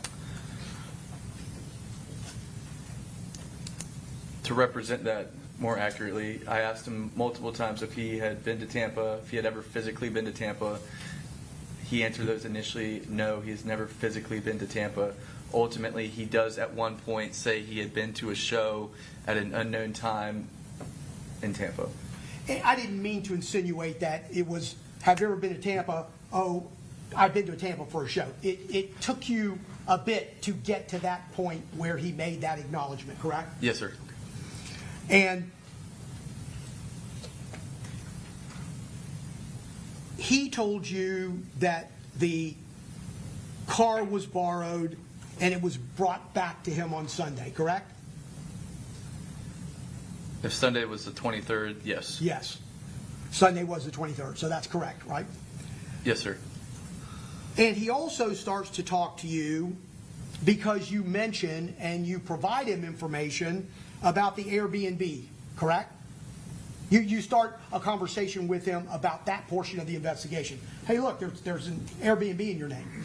To represent that more accurately, I asked him multiple times if he had been to Tampa, if he had ever physically been to Tampa. He answered those initially, no, he has never physically been to Tampa. Ultimately, he does at one point say he had been to a show at an unknown time in Tampa. And I didn't mean to insinuate that it was, have you ever been to Tampa? Oh, I've been to Tampa for a show. It took you a bit to get to that point where he made that acknowledgement, correct? Yes, sir. And he told you that the car was borrowed and it was brought back to him on Sunday, correct? If Sunday was the 23rd, yes. Yes. Sunday was the 23rd, so that's correct, right? Yes, sir. And he also starts to talk to you because you mention and you provide him information about the Airbnb, correct? You start a conversation with him about that portion of the investigation. Hey, look, there's an Airbnb in your name.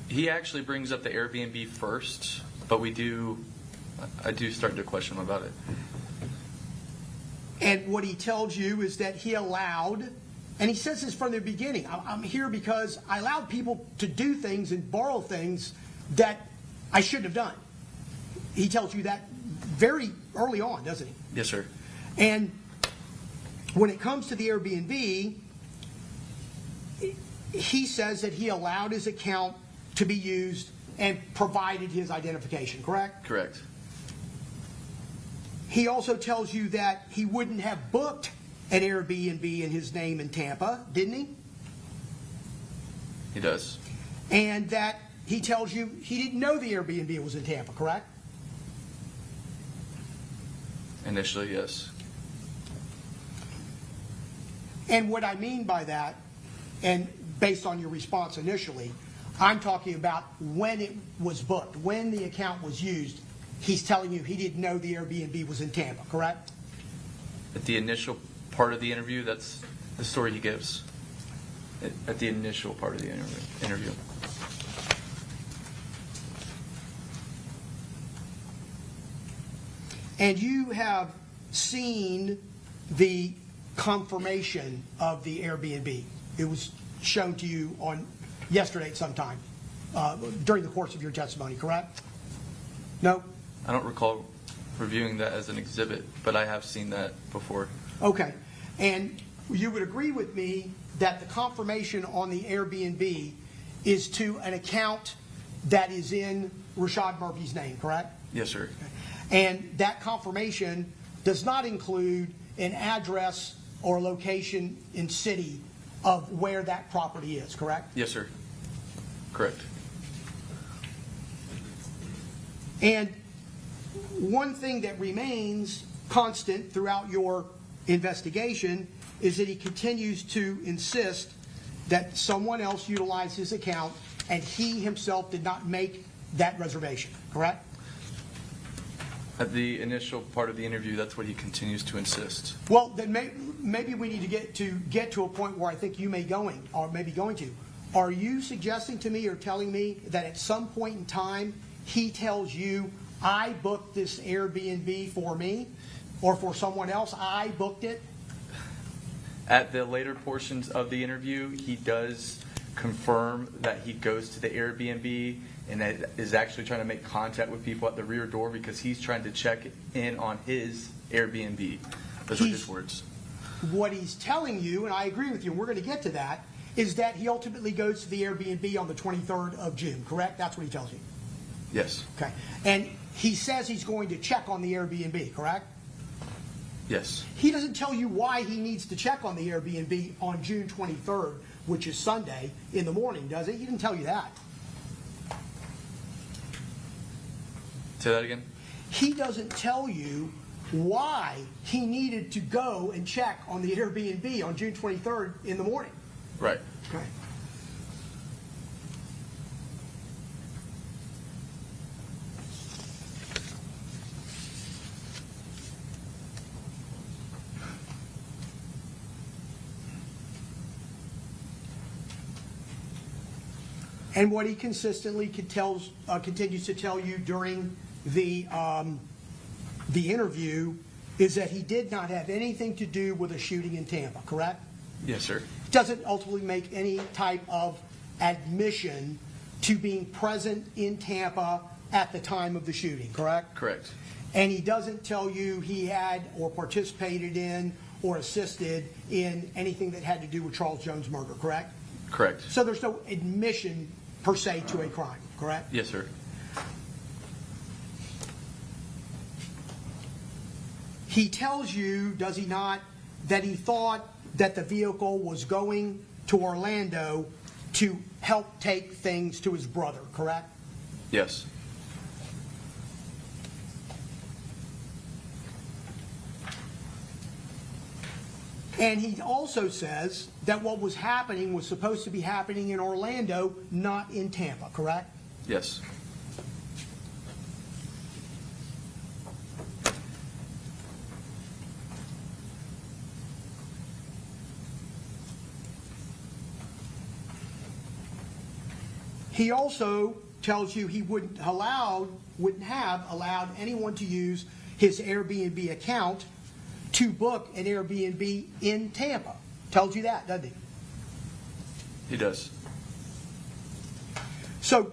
He actually brings up the Airbnb first, but I do start to question him about it. And what he tells you is that he allowed, and he says this from the beginning, I'm here because I allowed people to do things and borrow things that I shouldn't have done. He tells you that very early on, doesn't he? Yes, sir. And when it comes to the Airbnb, he says that he allowed his account to be used and provided his identification, correct? Correct. He also tells you that he wouldn't have booked an Airbnb in his name in Tampa, didn't he? He does. And that he tells you he didn't know the Airbnb was in Tampa, correct? Initially, yes. And what I mean by that, and based on your response initially, I'm talking about when it was booked, when the account was used. He's telling you he didn't know the Airbnb was in Tampa, correct? At the initial part of the interview, that's the story he gives. At the initial part of the interview. And you have seen the confirmation of the Airbnb. It was shown to you on yesterday at some time during the course of your testimony, correct? No? I don't recall reviewing that as an exhibit, but I have seen that before. Okay. And you would agree with me that the confirmation on the Airbnb is to an account that is in Rashad Murphy's name, correct? Yes, sir. And that confirmation does not include an address or location in city of where that property is, correct? Yes, sir. Correct. And one thing that remains constant throughout your investigation is that he continues to insist that someone else utilized his account and he himself did not make that reservation, correct? At the initial part of the interview, that's what he continues to insist. Well, then maybe we need to get to a point where I think you may be going to. Are you suggesting to me or telling me that at some point in time he tells you, I booked this Airbnb for me or for someone else, I booked it? At the later portions of the interview, he does confirm that he goes to the Airbnb and that is actually trying to make contact with people at the rear door because he's trying to check in on his Airbnb. Those are his words. What he's telling you, and I agree with you, and we're going to get to that, is that he ultimately goes to the Airbnb on the 23rd of June, correct? That's what he tells you. Yes. Okay. And he says he's going to check on the Airbnb, correct? Yes. He doesn't tell you why he needs to check on the Airbnb on June 23rd, which is Sunday, in the morning, does he? He didn't tell you that. Say that again? He doesn't tell you why he needed to go and check on the Airbnb on June 23rd in the morning. Right. Okay. And what he consistently continues to tell you during the interview is that he did not have anything to do with a shooting in Tampa, correct? Yes, sir. Doesn't ultimately make any type of admission to being present in Tampa at the time of the shooting, correct? Correct. And he doesn't tell you he had or participated in or assisted in anything that had to do with Charles Jones' murder, correct? Correct. So there's no admission per se to a crime, correct? Yes, sir. He tells you, does he not, that he thought that the vehicle was going to Orlando to help take things to his brother, correct? Yes. And he also says that what was happening was supposed to be happening in Orlando, not in Tampa, correct? Yes. He also tells you he wouldn't have allowed anyone to use his Airbnb account to book an Airbnb in Tampa. Tells you that, doesn't he? He does. So,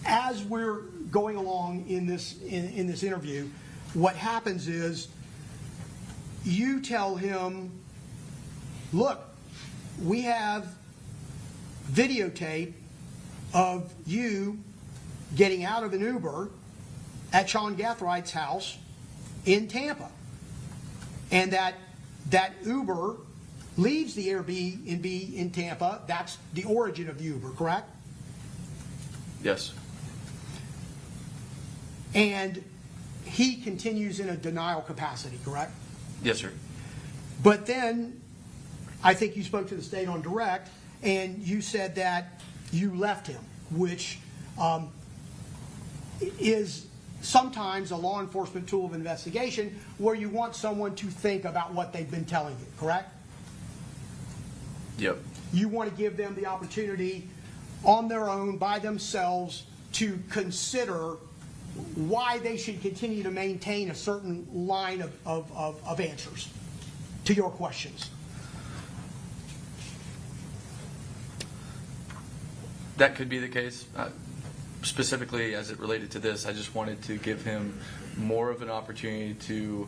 as we're going along in this interview, what happens is you tell him, look, we have videotape of you getting out of an Uber at Sean Gathright's house in Tampa. And that Uber leaves the Airbnb in Tampa. That's the origin of the Uber, correct? Yes. And he continues in a denial capacity, correct? Yes, sir. But then I think you spoke to the state on direct, and you said that you left him, which is sometimes a law enforcement tool of investigation where you want someone to think about what they've been telling you, correct? Yep. you want to give them the opportunity on their own, by themselves, to consider why they should continue to maintain a certain line of answers to your questions. That could be the case. Specifically, as it related to this, I just wanted to give him more of an opportunity to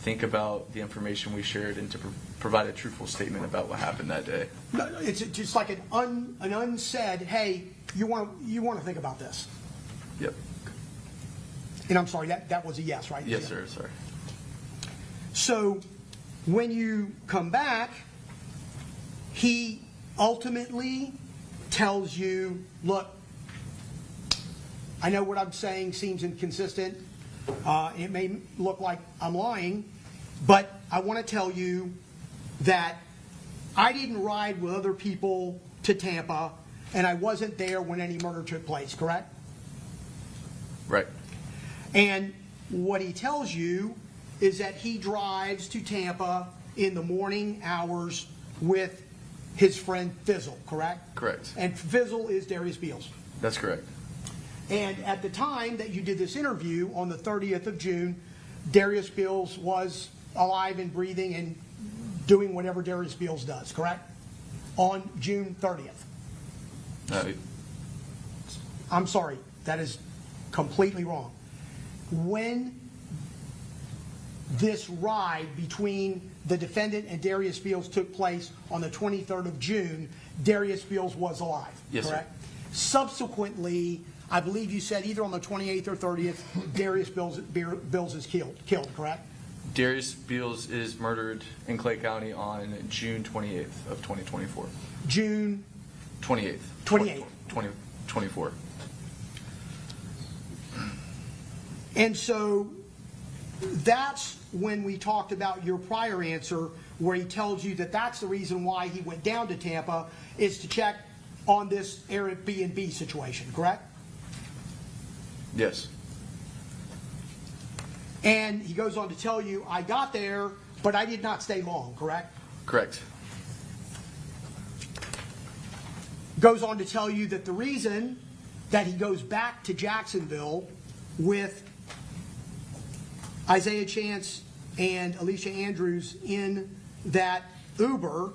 think about the information we shared and to provide a truthful statement about what happened that day. No, it's just like an unsaid, hey, you want to think about this. Yep. And I'm sorry, that was a yes, right? Yes, sir. Sorry. So when you come back, he ultimately tells you, look, I know what I'm saying seems inconsistent. It may look like I'm lying, but I want to tell you that I didn't ride with other people to Tampa, and I wasn't there when any murder took place, correct? Right. And what he tells you is that he drives to Tampa in the morning hours with his friend Fizzle, correct? Correct. And Fizzle is Darius Beals. That's correct. And at the time that you did this interview on the 30th of June, Darius Beals was alive and breathing and doing whatever Darius Beals does, correct? On June 30th. I'm sorry, that is completely wrong. When this ride between the defendant and Darius Beals took place on the 23rd of June, Darius Beals was alive, Yes, correct? Subsequently, I believe you said either on the 28th or 30th, Darius Beals is killed, correct? Darius Beals is murdered in Clay County on June 28th of 2024. June 28th. 28th. 2024. And so that's when we talked about your prior answer, where he tells you that that's the reason why he went down to Tampa, is to check on this Airbnb situation, correct? Yes. And he goes on to tell you, I got there, but I did not stay long, correct? Correct. Goes on to tell you that the reason that he goes back to Jacksonville with Isaiah Chance and Alicia Andrews in that Uber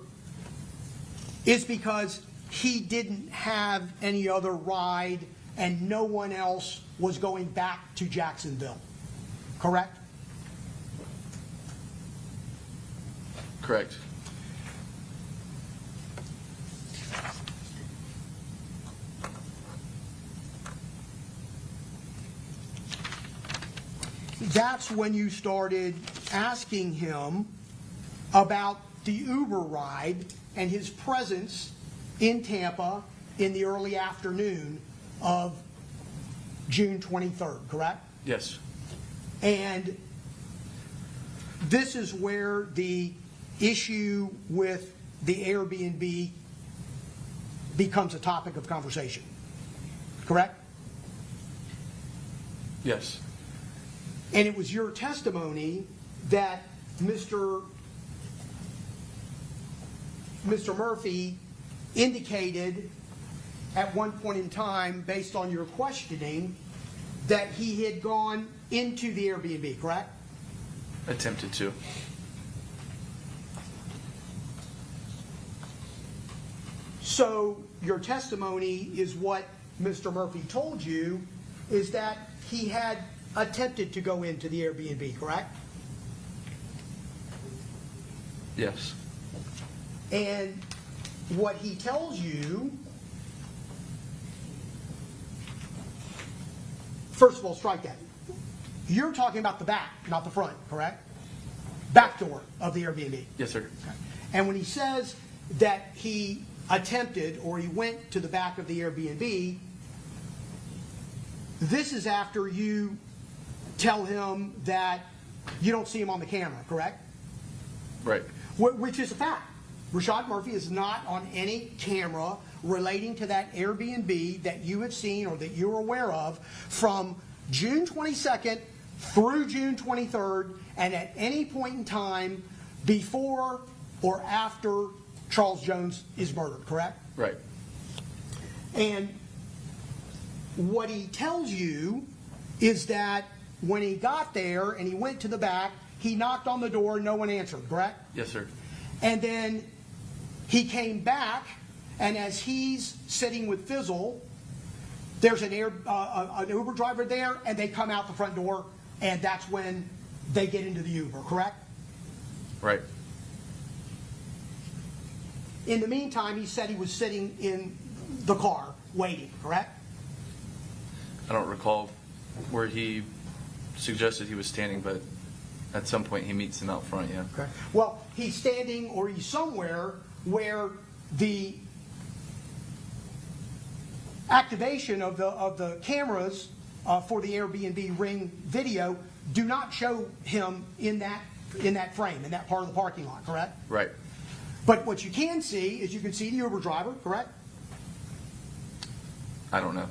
is because he didn't have any other ride and no one else was going back to Jacksonville. Correct? Correct. That's when you started asking him about the Uber ride and his presence in Tampa in the early afternoon of June 23rd, correct? Yes. And this is where the issue with the Airbnb becomes a topic of conversation, correct? Yes. And it was your testimony that Mr. Murphy indicated at one point in time, based on your questioning, that he had gone into the Airbnb, correct? Attempted to. So your testimony is what Mr. Murphy told you, is that he had attempted to go into the Airbnb, correct? Yes. And what he tells you, first of all, strike that. You're talking about the back, not the front, correct? Back door of the Airbnb. Yes, sir. And when he says that he attempted or he went to the back of the Airbnb, this is after you tell him that you don't see him on the camera, correct? Right. Which is a fact. Rashad Murphy is not on any camera relating to that Airbnb that you have seen or that you're aware of from June 22nd through June 23rd, and at any point in time before or after Charles Jones is murdered, correct? Right. And what he tells you is that when he got there and he went to the back, he knocked on the door, no one answered, correct? Yes, sir. And then he came back, and as he's sitting with Fizzle, there's an Uber driver there, and they come out the front door, and that's when they get into the Uber, correct? Right. In the meantime, he said he was sitting in the car waiting, correct? I don't recall where he suggested he was standing, but at some point he meets him out front, yeah. Okay. Well, he's standing or he's somewhere where the activation of the cameras for the Airbnb Ring video do not show him in that frame, in that part of the parking lot, correct? Right. But what you can see is you can see the Uber driver, correct? I don't know.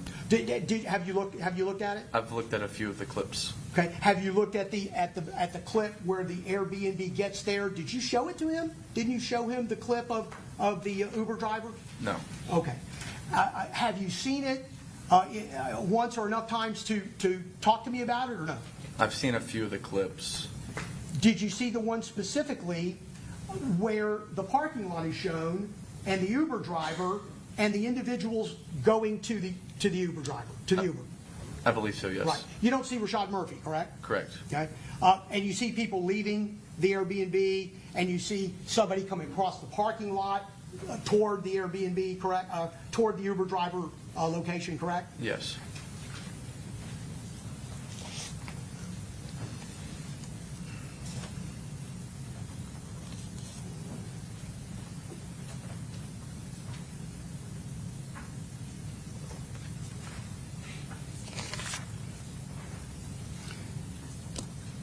Have you looked at it? I've looked at a few of the clips. Okay. Have you looked at the clip where the Airbnb gets there? Did you show it to him? Didn't you show him the clip of the Uber driver? No. Okay. Have you seen it once or enough times to talk to me about it, or no? I've seen a few of the clips. Did you see the one specifically where the parking lot is shown and the Uber driver and the individuals going to the Uber driver, to the Uber? I believe so, yes. Right. You don't see Rashad Murphy, correct? Correct. Okay. And you see people leaving the Airbnb, and you see somebody coming across the parking lot toward the Airbnb, correct? Toward the Uber driver location, correct? Yes.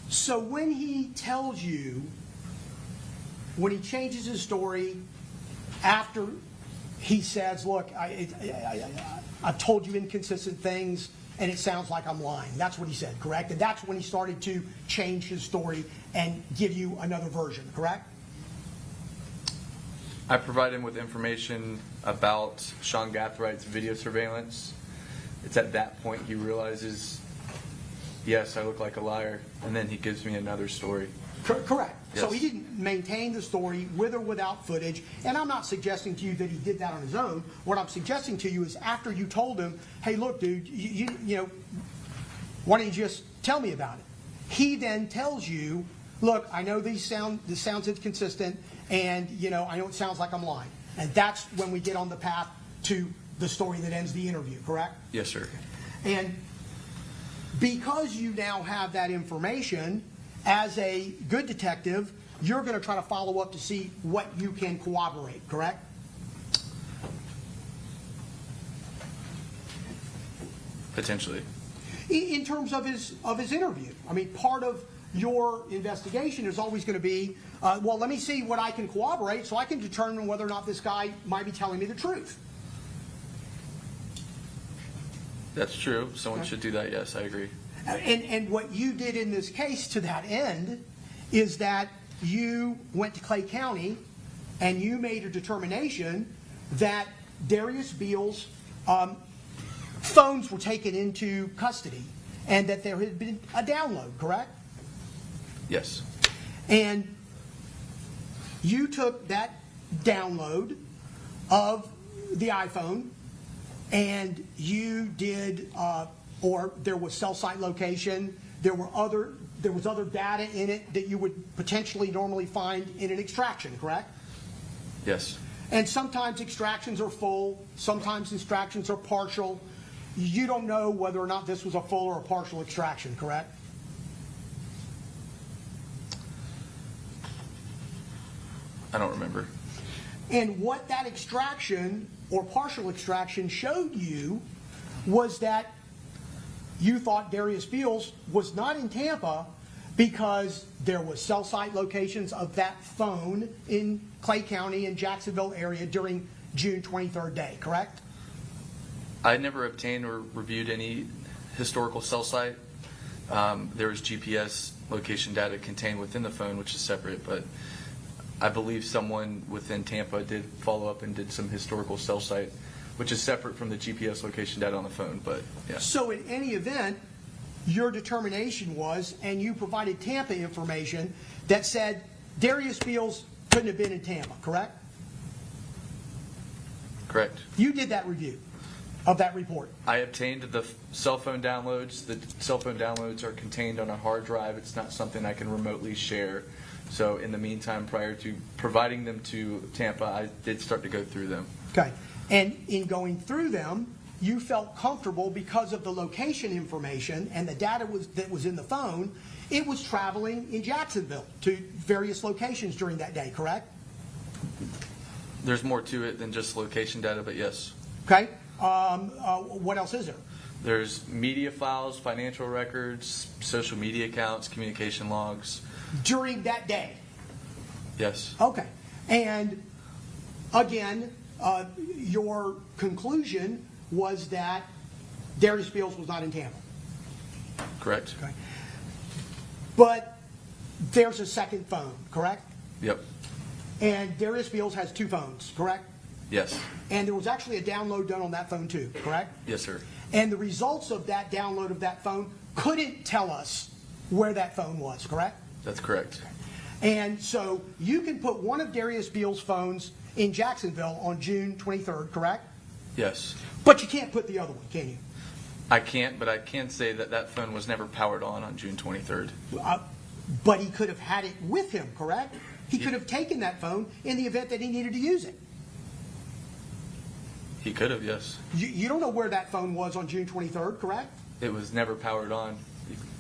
So when he tells you, when he changes his story after he says, look, I've told you inconsistent things and it sounds like I'm lying. That's what he said, correct? And that's when he started to change his story and give you another version, correct? I provide him with information about Sean Gathright's video surveillance. It's at that point he realizes, yes, I look like a liar, and then he gives me another story. Correct. So Yes. he didn't maintain the story with or without footage, and I'm not suggesting to you that he did that on his own. What I'm suggesting to you is after you told him, hey, look, dude, you know, why don't you just tell me about it? He then tells you, look, I know this sounds inconsistent, and, you know, I know it sounds like I'm lying. And that's when we get on the path to the story that ends the interview, correct? Yes, sir. And because you now have that information, as a good detective, you're going to try to follow up to see what you can corroborate, correct? Potentially. In terms of his interview. I mean, part of your investigation is always going to be, well, let me see what I can corroborate so I can determine whether or not this guy might be telling me the truth. That's true. Someone should do that, yes, I agree. And what you did in this case to that end is that you went to Clay County and you made a determination that Darius Beals' phones were taken into custody and that there had been a download, correct? Yes. And you took that download of the iPhone and you did, or there was cell site location, there was other data in it that you would potentially normally find in an extraction, correct? Yes. And sometimes extractions are full, sometimes extractions are partial. You don't know whether or not this was a full or a partial extraction, correct? I don't remember. And what that extraction or partial extraction showed you was that you thought Darius Beals was not in Tampa because there was cell site locations of that phone in Clay County and Jacksonville area during June 23rd day, correct? I never obtained or reviewed any historical cell site. There was GPS location data contained within the phone, which is separate, but I believe someone within Tampa did follow up and did some historical cell site, which is separate from the GPS location data on the phone, but yeah. So in any event, your determination was, and you provided Tampa information that said Darius Beals couldn't have been in Tampa, correct? Correct. You did that review of that report. I obtained the cell phone downloads. The cell phone downloads are contained on a hard drive. It's not something I can remotely share. So in the meantime, prior to providing them to Tampa, I did start to go through them. Okay. And in going through them, you felt comfortable because of the location information and the data that was in the phone, it was traveling in Jacksonville to various locations during that day, correct? There's more to it than just location data, but yes. Okay. What else is there? There's media files, financial records, social media accounts, communication logs. During that day? Yes. Okay. And again, your conclusion was that Darius Beals was not in Tampa. Correct. Okay. But there's a second phone, correct? Yep. And Darius Beals has two phones, correct? Yes. And there was actually a download done on that phone too, correct? Yes, sir. And the results of that download of that phone couldn't tell us where that phone was, correct? That's correct. And so you can put one of Darius Beals' phones in Jacksonville on June 23rd, correct? Yes. But you can't put the other one, can you? I can't, but I can say that that phone was never powered on June 23rd. But he could have had it with him, correct? He could have taken that phone in the event that he needed to use it. He could have, yes. You don't know where that phone was on June 23rd, correct? It was never powered on.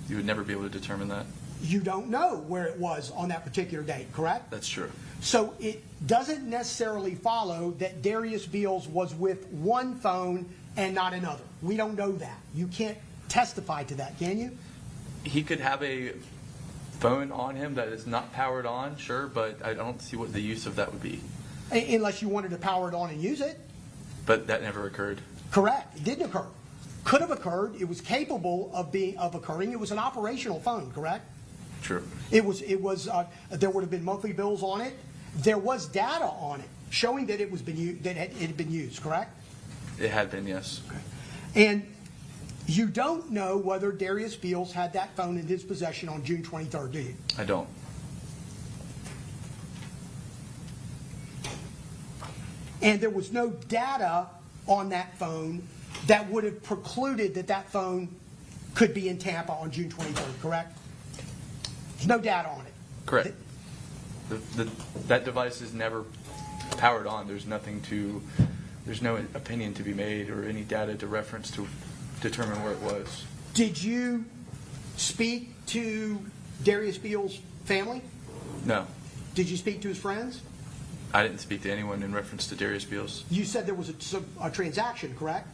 You would never be able to determine that. You don't know where it was on that particular date, correct? That's true. So it doesn't necessarily follow that Darius Beals was with one phone and not another. We don't know that. You can't testify to that, can you? He could have a phone on him that is not powered on, sure, but I don't see what the use of that would be. Unless you wanted to power it on and use it. But that never occurred. Correct. It didn't occur. Could have occurred. It was capable of occurring. It was an operational phone, correct? True. It was. There would have been monthly bills on it. There was data on it showing that it had been used, correct? It had been, yes. And you don't know whether Darius Beals had that phone in his possession on June 23rd, do you? I don't. And there was no data on that phone that would have precluded that phone could be in Tampa on June 23rd, correct? There's no data on it. Correct. That device is never powered on. There's no opinion to be made or any data to reference to determine where it was. Did you speak to Darius Beals' family? No. Did you speak to his friends? I didn't speak to anyone in reference to Darius Beals. You said there was a transaction, correct?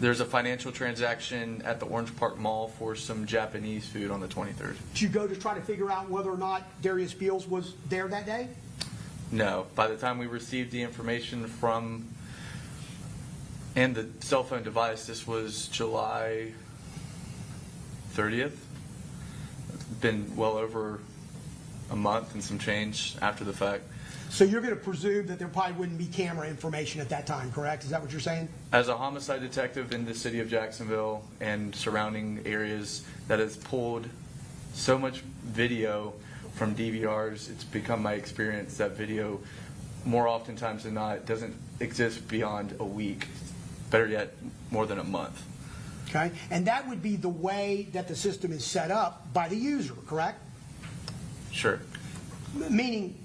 There's a financial transaction at the Orange Park Mall for some Japanese food on the 23rd. Did you go to try to figure out whether or not Darius Beals was there that day? No. By the time we received the information and the cell phone device, this was July 30th. It's been well over a month and some change after the fact. So you're going to presume that there probably wouldn't be camera information at that time, correct? Is that what you're saying? As a homicide detective in the city of Jacksonville and surrounding areas that has pulled so much video from DVRs, it's become my experience that video, more oftentimes than not, doesn't exist beyond a week. Better yet, more than a month. Okay. And that would be the way that the system is set up by the user, correct? Sure. Meaning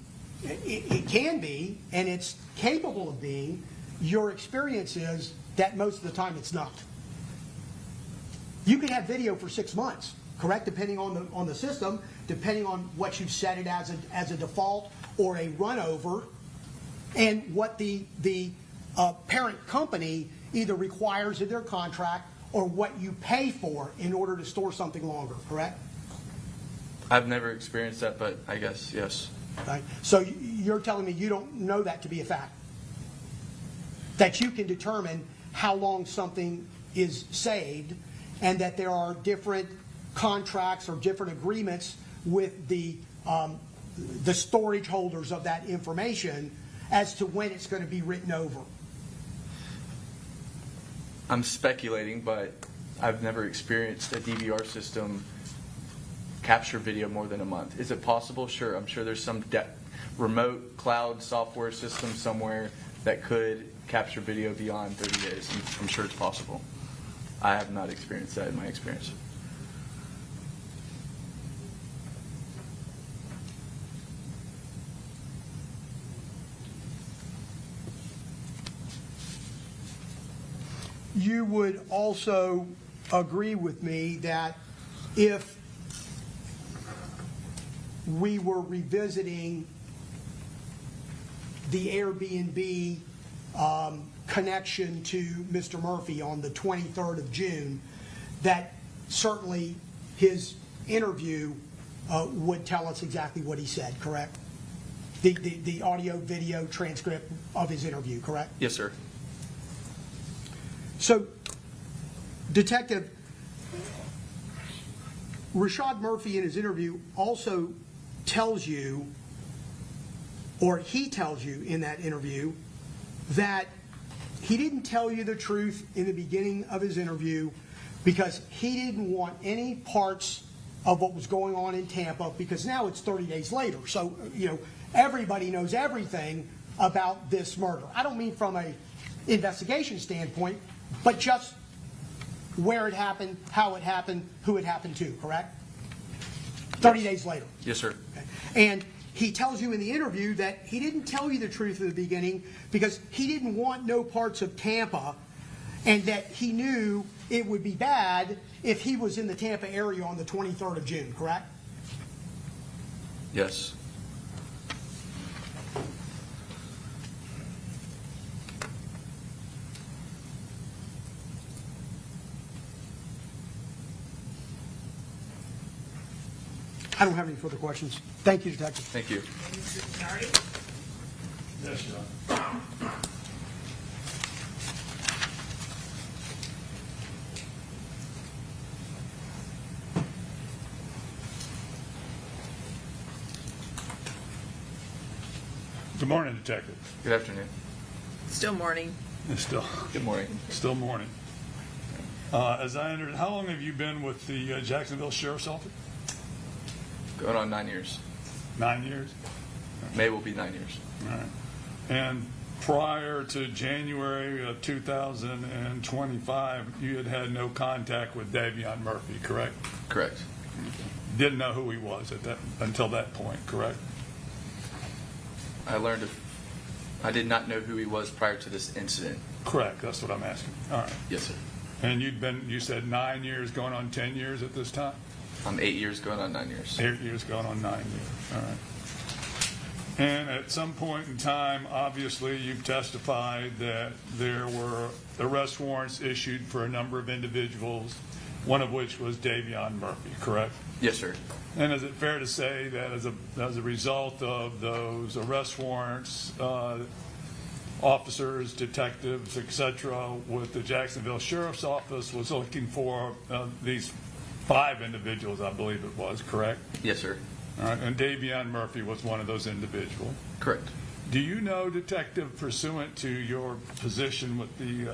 it can be, and it's capable of being. Your experience is that most of the time it's not. You can have video for 6 months, correct? Depending on the system, depending on what you've set it as a default or a run over, and what the parent company either requires in their contract or what you pay for in order to store something longer, correct? I've never experienced that, but I guess, yes. Okay. So you're telling me you don't know that to be a fact? That you can determine how long something is saved, and that there are different contracts or different agreements with the the storage holders of that information as to when it's going to be written over? I'm speculating, but I've never experienced a DVR system capture video more than a month. Is it possible? Sure. I'm sure there's some remote cloud software system somewhere that could capture video beyond 30 days. I'm sure it's possible. I have not experienced that in my experience. You would also agree with me that if we were revisiting the Airbnb connection to Mr. Murphy on the 23rd of June, that certainly his interview would tell us exactly what he said, correct? The audio video transcript of his interview, correct? Yes, sir. So, Detective, Rashad Murphy in his interview also tells you, or he tells you in that interview, that he didn't tell you the truth in the beginning of his interview because he didn't want any parts of what was going on in Tampa, because now it's 30 days later. So, everybody knows everything about this murder. I don't mean from a investigation standpoint, but just where it happened, how it happened, who it happened to, correct? 30 days later. Yes, sir. Okay. And he tells you in the interview that he didn't tell you the truth at the beginning because he didn't want no parts of Tampa, and that he knew it would be bad if he was in the Tampa area on the 23rd of June, correct? Yes. I don't have any further questions. Thank you, Detective. Thank you. Mr. Bernardi? Yes, Your Honor. Good morning, Detective. Good afternoon. Still morning. Still, Good morning. still morning. As I entered, how long have you been with the Jacksonville Sheriff's Office? Going on 9 years. 9 years? May will be 9 years. All right. And prior to January of 2025, you had had no contact with Davion Murphy, correct? Correct. Didn't know who he was until that point, correct? I did not know who he was prior to this incident. Correct, that's what I'm asking. All right. Yes, sir. And you said 9 years, going on 10 years at this time? I'm 8 years going on 9 years. 8 years, going on 9 years. All right. And at some point in time, obviously, you've testified that there were arrest warrants issued for a number of individuals, one of which was Davion Murphy, correct? Yes, sir. And is it fair to say that as a result of those arrest warrants, officers, detectives, et cetera, with the Jacksonville Sheriff's Office was looking for these 5 individuals, I believe it was, correct? Yes, sir. All right, and Davion Murphy was one of those individuals. Correct. Do you know, Detective, pursuant to your position with the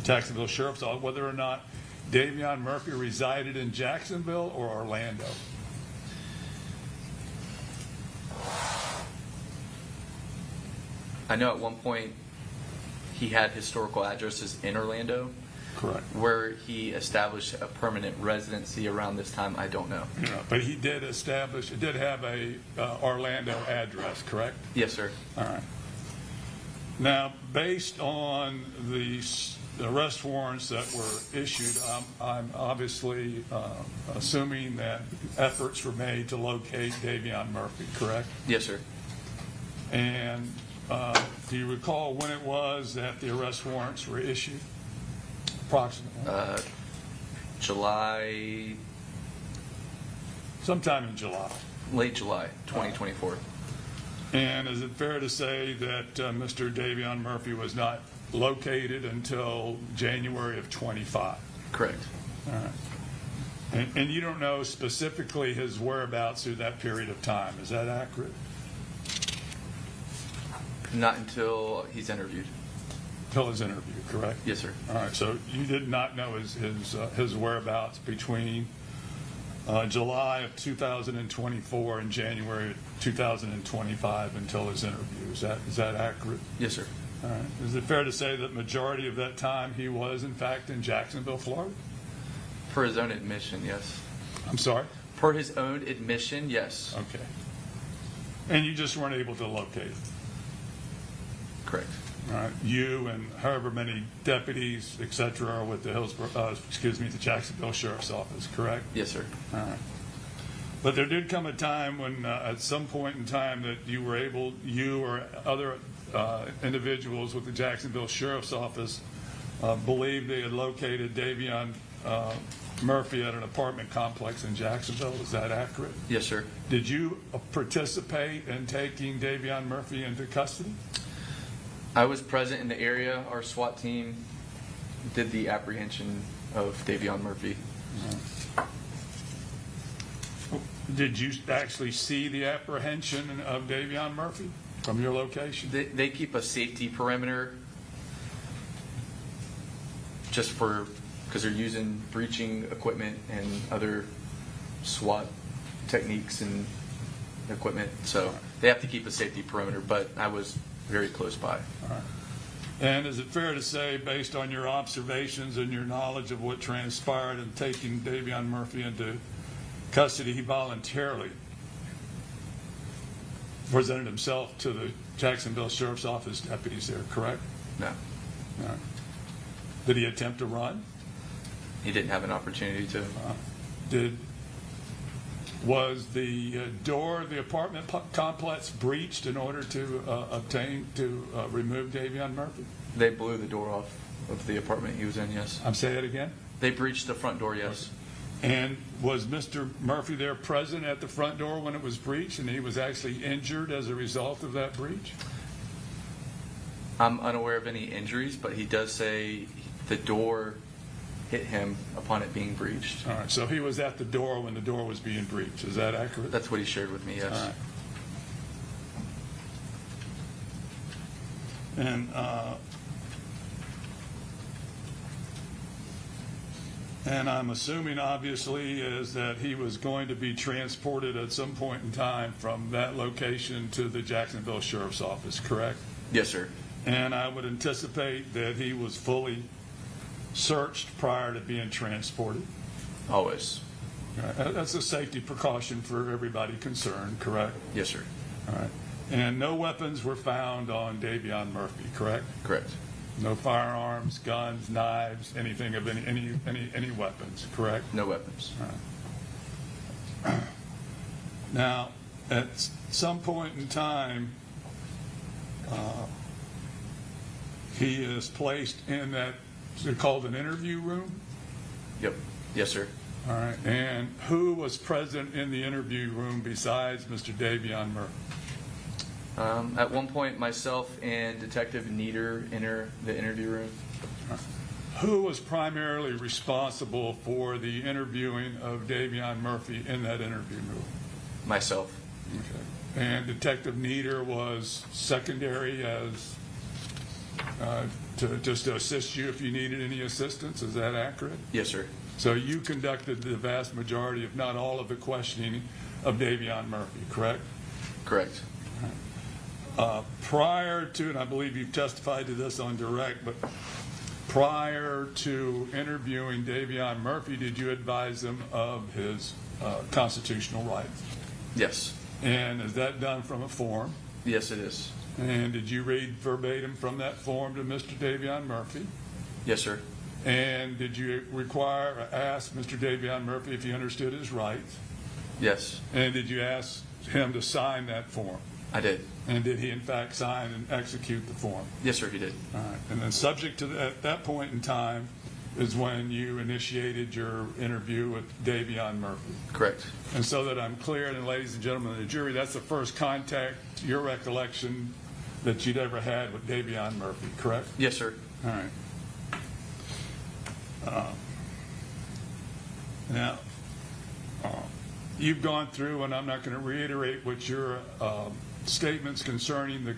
Jacksonville Sheriff's Office, whether or not Davion Murphy resided in Jacksonville or Orlando? I know at one point he had historical addresses in Orlando. Correct. Where he established a permanent residency around this time, I don't know. Yeah, but he did have a Orlando address, correct? Yes, sir. All right. Now, based on the arrest warrants that were issued, I'm obviously assuming that efforts were made to locate Davion Murphy, correct? Yes, sir. And do you recall when it was that the arrest warrants were issued? Approximately. July, Sometime in July. late July, 2024. And is it fair to say that Mr. Davion Murphy was not located until January of 25? Correct. All right. And you don't know specifically his whereabouts through that period of time. Is that accurate? Not until he's interviewed. Till his interview, correct? Yes, sir. All right, so you did not know his whereabouts between July of 2024 and January of 2025 until his interview. Is that accurate? Yes, sir. All right. Is it fair to say that majority of that time he was, in fact, in Jacksonville, Florida? Per his own admission, yes. I'm sorry? Per his own admission, yes. Okay. And you just weren't able to locate him? Correct. All right. You and however many deputies, et cetera, are with the the Jacksonville Sheriff's Office, correct? Yes, sir. All right. But there did come a time when, at some point in time, that you or other individuals with the Jacksonville Sheriff's Office believed they had located Davion Murphy at an apartment complex in Jacksonville. Is that accurate? Yes, sir. Did you participate in taking Davion Murphy into custody? I was present in the area. Our SWAT team did the apprehension of Davion Murphy. Did you actually see the apprehension of Davion Murphy from your location? They keep a safety perimeter just because they're using breaching equipment and other SWAT techniques and equipment. So they have to keep a safety perimeter, but I was very close by. All right. And is it fair to say, based on your observations and your knowledge of what transpired in taking Davion Murphy into custody, he voluntarily presented himself to the Jacksonville Sheriff's Office deputies there, correct? No, All right. Did he attempt to run? he didn't have an opportunity to. Was the door of the apartment complex breached in order to remove Davion Murphy? They blew the door off of the apartment he was in, yes. I'm saying it again? They breached the front door, yes. And was Mr. Murphy there present at the front door when it was breached, and he was actually injured as a result of that breach? I'm unaware of any injuries, but he does say the door hit him upon it being breached. All right, so he was at the door when the door was being breached. Is that accurate? That's what he shared with me, yes. All right. And I'm assuming, obviously, is that he was going to be transported at some point in time from that location to the Jacksonville Sheriff's Office, correct? Yes, sir. And I would anticipate that he was fully searched prior to being transported. Always. That's a safety precaution for everybody concerned, correct? Yes, sir. All right. And no weapons were found on Davion Murphy, correct? Correct. No firearms, guns, knives, anything of any weapons, correct? No weapons. Now, at some point in time, he is placed in that, they're called an interview room? Yep. Yes, sir. All right. And who was present in the interview room besides Mr. Davion Murphy? At one point, myself and Detective Nieder enter the interview room. Who was primarily responsible for the interviewing of Davion Murphy in that interview room? Myself. Okay. And Detective Nieder was secondary as just to assist you if you needed any assistance. Is that accurate? Yes, sir. So you conducted the vast majority, if not all, of the questioning of Davion Murphy, correct? Correct. Prior to, and I believe you've testified to this on direct, but prior to interviewing Davion Murphy, did you advise him of his constitutional rights? Yes. And is that done from a form? Yes, it is. And did you read verbatim from that form to Mr. Davion Murphy? Yes, sir. And did you ask Mr. Davion Murphy if he understood his rights? Yes, And did you ask him to sign that form? I did. And did he in fact sign and execute the form? Yes, sir, he did. All right. And then subject to at that point in time is when you initiated your interview with Davion Murphy. Correct. And so that I'm clear, and ladies and gentlemen of the jury, that's the first contact, to your recollection, that you'd ever had with Davion Murphy, correct? Yes, sir. All right. Now, you've gone through, and I'm not going to reiterate what your statements concerning the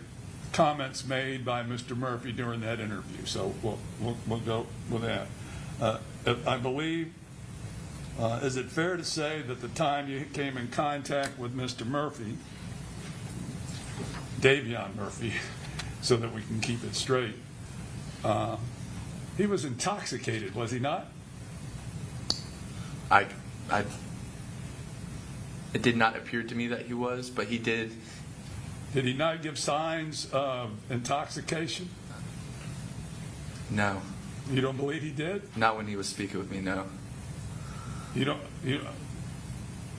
comments made by Mr. Murphy during that interview. So we'll go with that. I believe, is it fair to say that the time you came in contact with Mr. Murphy, Davion Murphy, so that we can keep it straight, he was intoxicated, was he not? It did not appear to me that he was, but he did. Did he not give signs of intoxication? No, You don't believe he did? not when he was speaking with me, no. You don't.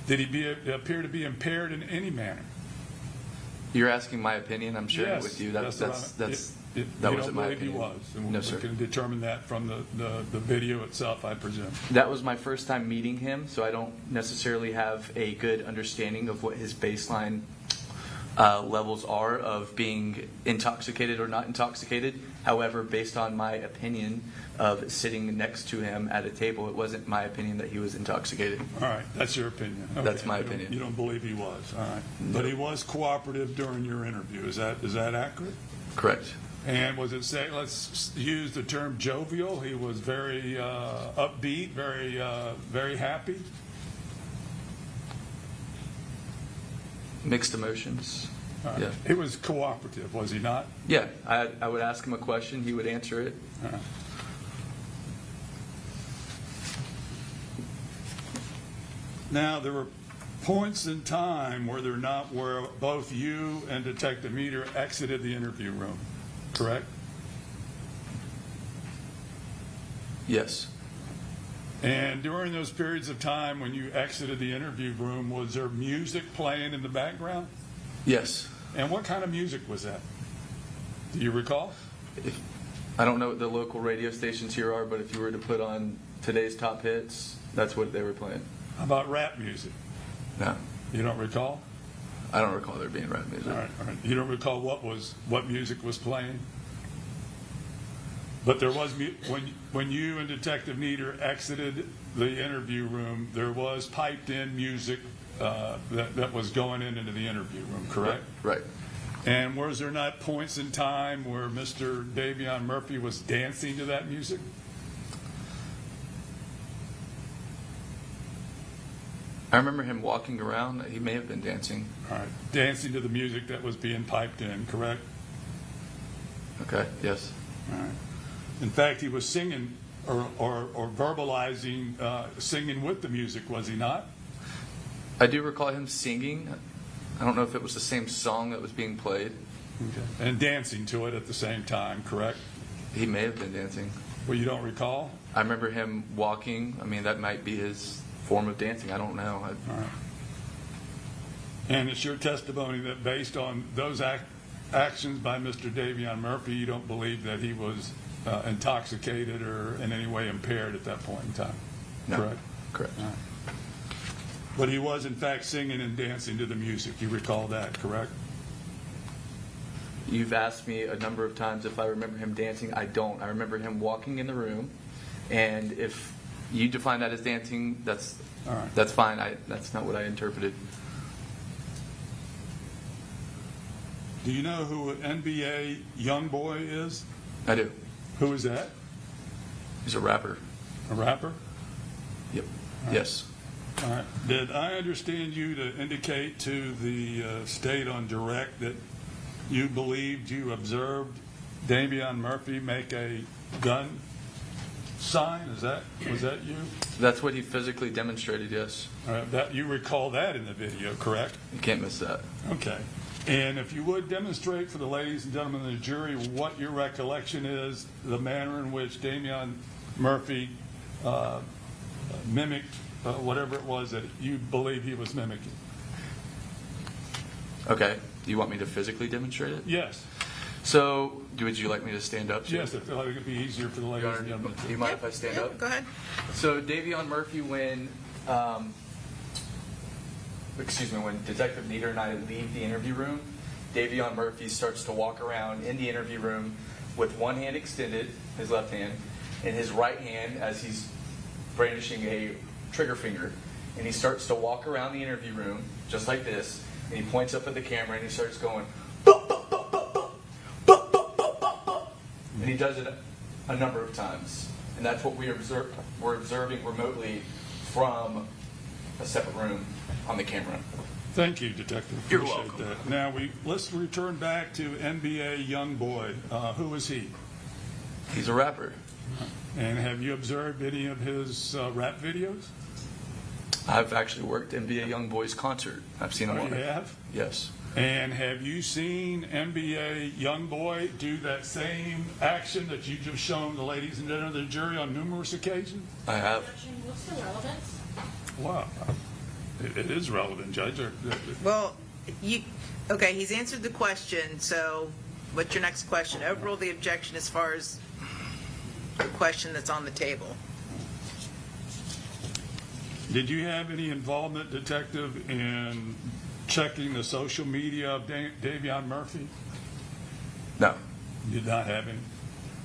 Did he appear to be impaired in any manner? You're asking my opinion. I'm sharing it Yes, with you. that's what That you wasn't don't my believe opinion. he was. And No, we sir. can determine that from the video itself, I presume. That was my first time meeting him, so I don't necessarily have a good understanding of what his baseline levels are of being intoxicated or not intoxicated. However, based on my opinion of sitting next to him at a table, it wasn't my opinion that he was intoxicated. All right, that's your opinion. Okay. That's my You don't- opinion. You don't believe he was. All right, No. but he was cooperative during your interview. Is that accurate? Correct. And was it say? Let's use the term jovial. He was very upbeat, very happy. Mixed emotions. All right. Yeah. He was cooperative, was he not? Yeah, I would ask him a question, he would answer it. All right. Now, there were points in time, were there not, where both you and Detective Meter exited the interview room, correct? Yes. And during those periods of time when you exited the interview room, was there music playing in the background? Yes. And what kind of music was that? Do you recall? I don't know what the local radio stations here are, but if you were to put on today's top hits, that's what they were playing. How about rap music? No, You don't recall? I don't recall there being rap music. All right. You don't recall what music was playing? But there was, when you and Detective Nieder exited the interview room, there was piped in music that was going into the interview room, correct? Right. And was there not points in time where Mr. Davion Murphy was dancing to that music? I remember him walking around. He may have been dancing. All right, dancing to the music that was being piped in, correct? Okay, yes. All right. In fact, he was singing or verbalizing, singing with the music, was he not? I do recall him singing. I don't know if it was the same song that was being played. Okay. And dancing to it at the same time, correct? He may have been dancing. Well, you don't recall? I remember him walking. I mean, that might be his form of dancing. I don't know. All right. And it's your testimony that based on those actions by Mr. Davion Murphy, you don't believe that he was intoxicated or in any way impaired at that point in time? No. Correct? Correct. All right. But he was, in fact, singing and dancing to the music. You recall that, correct? You've asked me a number of times if I remember him dancing. I don't. I remember him walking in the room, and if you define that as dancing, that's All right. that's fine. That's not what I interpreted. Do you know who NBA Youngboy is? I do. Who is that? He's a rapper. A rapper? Yep. Yes. All right. Did I understand you to indicate to the state on direct that you believed you observed Davion Murphy make a gun sign? Was that you? That's what he physically demonstrated, yes. All right. That you recall that in the video, correct? You can't miss that. Okay. And if you would demonstrate for the ladies and gentlemen of the jury what your recollection is, the manner in which Davion Murphy mimicked whatever it was that you believe he was mimicking. Okay. Do you want me to physically demonstrate it? Yes. So, would you like me to stand up? sir? Yes, I feel like it would be easier for the ladies and Your Honor, gentlemen. do you mind if I stand up? Go ahead. So Davion Murphy, when Detective Nieder and I leave the interview room, Davion Murphy starts to walk around in the interview room with one hand extended, his left hand, and his right hand, as he's brandishing a trigger finger, and he starts to walk around the interview room, just like this, and he points up at the camera, and he starts going, "Bup, bup, bup, bup, bup, bup, bup, bup, bup, bup." And he does it a number of times. And that's what we're observing remotely from a separate room on the camera. Thank you, Detective. You're Appreciate welcome. that. Now, let's return back to NBA Youngboy. Who is he? He's a rapper. And have you observed any of his rap videos? I've actually worked NBA Youngboy's concert. I've seen him Oh, on you it. have? Yes. And have you seen NBA Youngboy do that same action that you just shown the ladies and gentlemen of the jury on numerous occasions? I have. What's the relevance? Wow. It is relevant, Judge. Well, okay, he's answered the question, so what's your next question? Overrule the objection as far as the question that's on the table. Did you have any involvement, Detective, in checking the social media of Davion Murphy? No. You did not have any?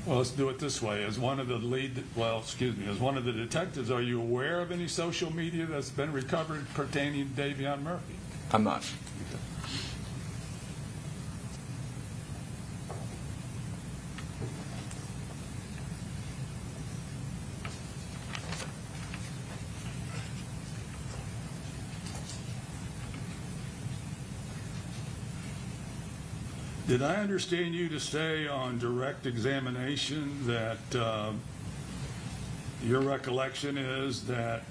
Well, let's do it this way. As one of the as one of the detectives, are you aware of any social media that's been recovered pertaining to Davion Murphy? I'm not. Did I understand you to say on direct examination that your recollection is that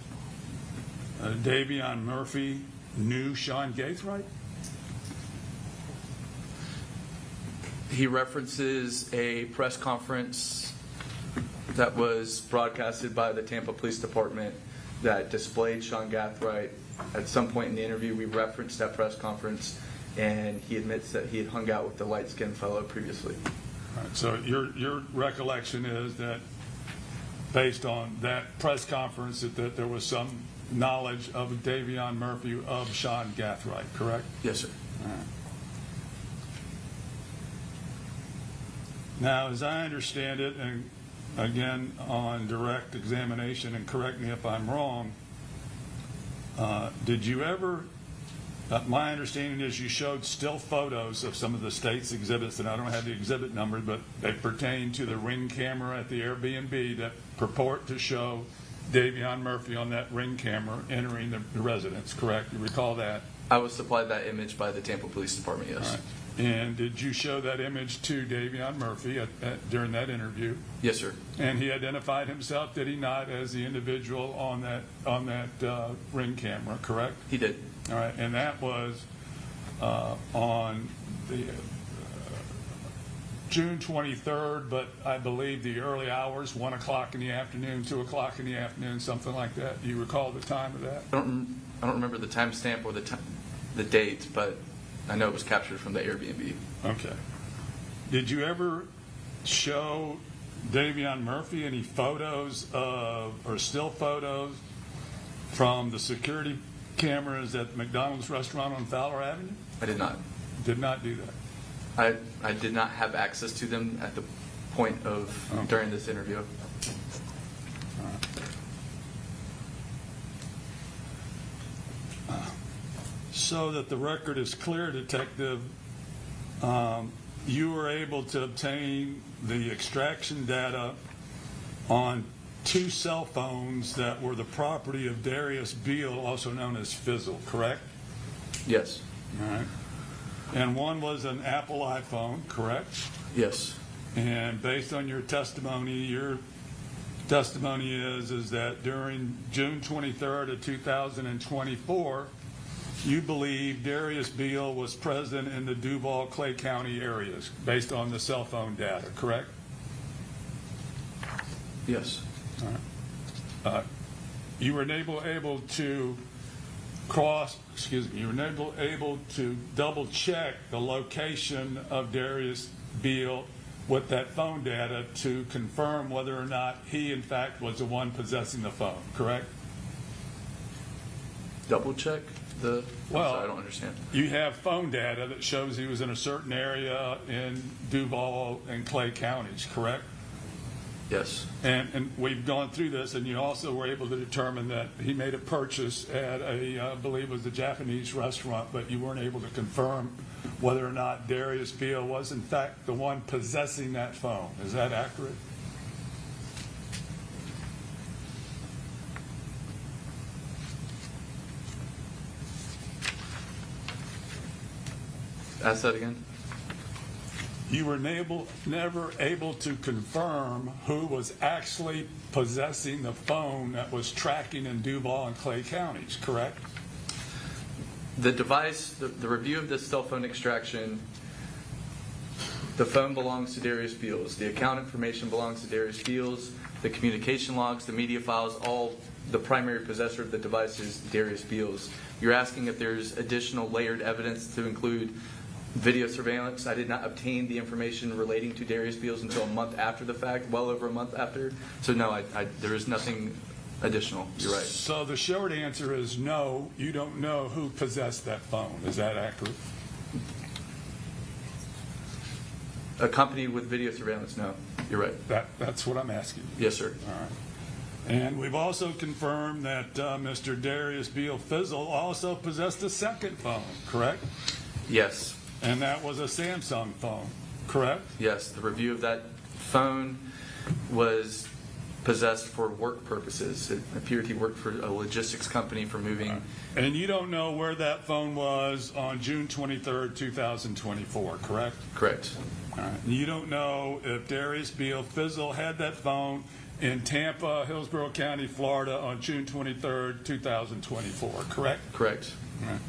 Davion Murphy knew Sean Gathright? He references a press conference that was broadcasted by the Tampa Police Department that displayed Sean Gathright. At some point in the interview, we referenced that press conference, and he admits that he had hung out with the light-skinned fellow previously. All right, so your recollection is that based on that press conference that there was some knowledge of Davion Murphy of Sean Gathright, correct? Yes, sir. All right. Now, as I understand it, and again on direct examination, and correct me if I'm wrong, did you ever, my understanding is you showed still photos of some of the state's exhibits, and I don't have the exhibit numbers, but they pertain to the Ring camera at the Airbnb that purport to show Davion Murphy on that Ring camera entering the residence, correct? You recall that? I was supplied that image by the Tampa Police Department, yes. All right. And did you show that image to Davion Murphy during that interview? Yes, sir. And he identified himself, did he not, as the individual on that Ring camera, correct? He did. All right, and that was on the June 23rd, but I believe the early hours, 1 o'clock in the afternoon, 2 o'clock in the afternoon, something like that. Do you recall the time of that? I don't remember the timestamp or the date, but I know it was captured from the Airbnb. Okay. Did you ever show Davion Murphy any photos of, or still photos from the security cameras at McDonald's restaurant on Fowler Avenue? I did not. Did not do that. I did not have access to them at the point of during this interview. So that the record is clear, Detective, you were able to obtain the extraction data on 2 cell phones that were the property of Darius Beals, also known as Fizzle, correct? Yes. All right. And one was an Apple iPhone, correct? Yes. And based on your testimony is that during June 23rd of 2024, you believe Darius Beals was present in the Duval, Clay County areas, based on the cell phone data, correct? Yes. All right. You were able to able to double check the location of Darius Beals with that phone data to confirm whether or not he in fact was the one possessing the phone, correct? Double check the. Well, sorry, I don't understand. You have phone data that shows he was in a certain area in Duval and Clay counties, correct? Yes. And we've gone through this, and you also were able to determine that he made a purchase at I believe it was a Japanese restaurant, but you weren't able to confirm whether or not Darius Beals was in fact the one possessing that phone. Is that accurate? Ask that again. You were never able to confirm who was actually possessing the phone that was tracking in Duval and Clay counties, correct? The device, the review of this cell phone extraction, the phone belongs to Darius Beals. The account information belongs to Darius Beals. The communication logs, the media files, all the primary possessor of the device is Darius Beals. You're asking if there's additional layered evidence to include video surveillance. I did not obtain the information relating to Darius Beals until a month after the fact, well over a month after. So no, there is nothing additional. You're right. So the short answer is no, you don't know who possessed that phone. Is that accurate? Accompanied with video surveillance, no. You're right. That's what I'm asking. Yes, sir. All right. And we've also confirmed that Mr. Darius Beals Fizzle also possessed a second phone, correct? Yes. And that was a Samsung phone, correct? Yes. The review of that phone was possessed for work purposes. It appeared he worked for a logistics company for moving. And you don't know where that phone was on June 23rd, 2024, correct? Correct. All right. You don't know if Darius Beals Fizzle had that phone in Tampa, Hillsborough County, Florida on June 23rd, 2024, correct? Correct. All right.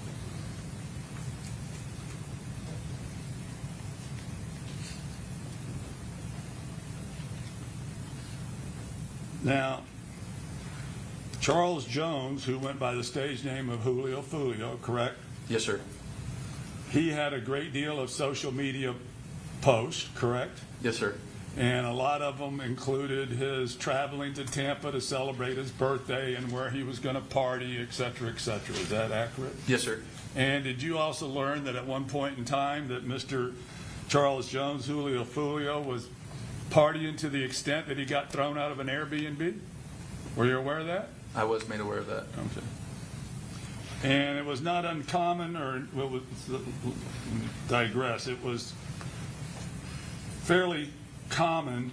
Now, Charles Jones, who went by the stage name of Julio Foolio, correct? Yes, sir. He had a great deal of social media posts, correct? Yes, sir. And a lot of them included his traveling to Tampa to celebrate his birthday and where he was going to party, et cetera, et cetera. Is that accurate? Yes, sir. And did you also learn that at one point in time that Mr. Charles Jones, Julio Foolio, was partying to the extent that he got thrown out of an Airbnb? Were you aware of that? I was made aware of that. Okay. And it was not uncommon, or digress, it was fairly common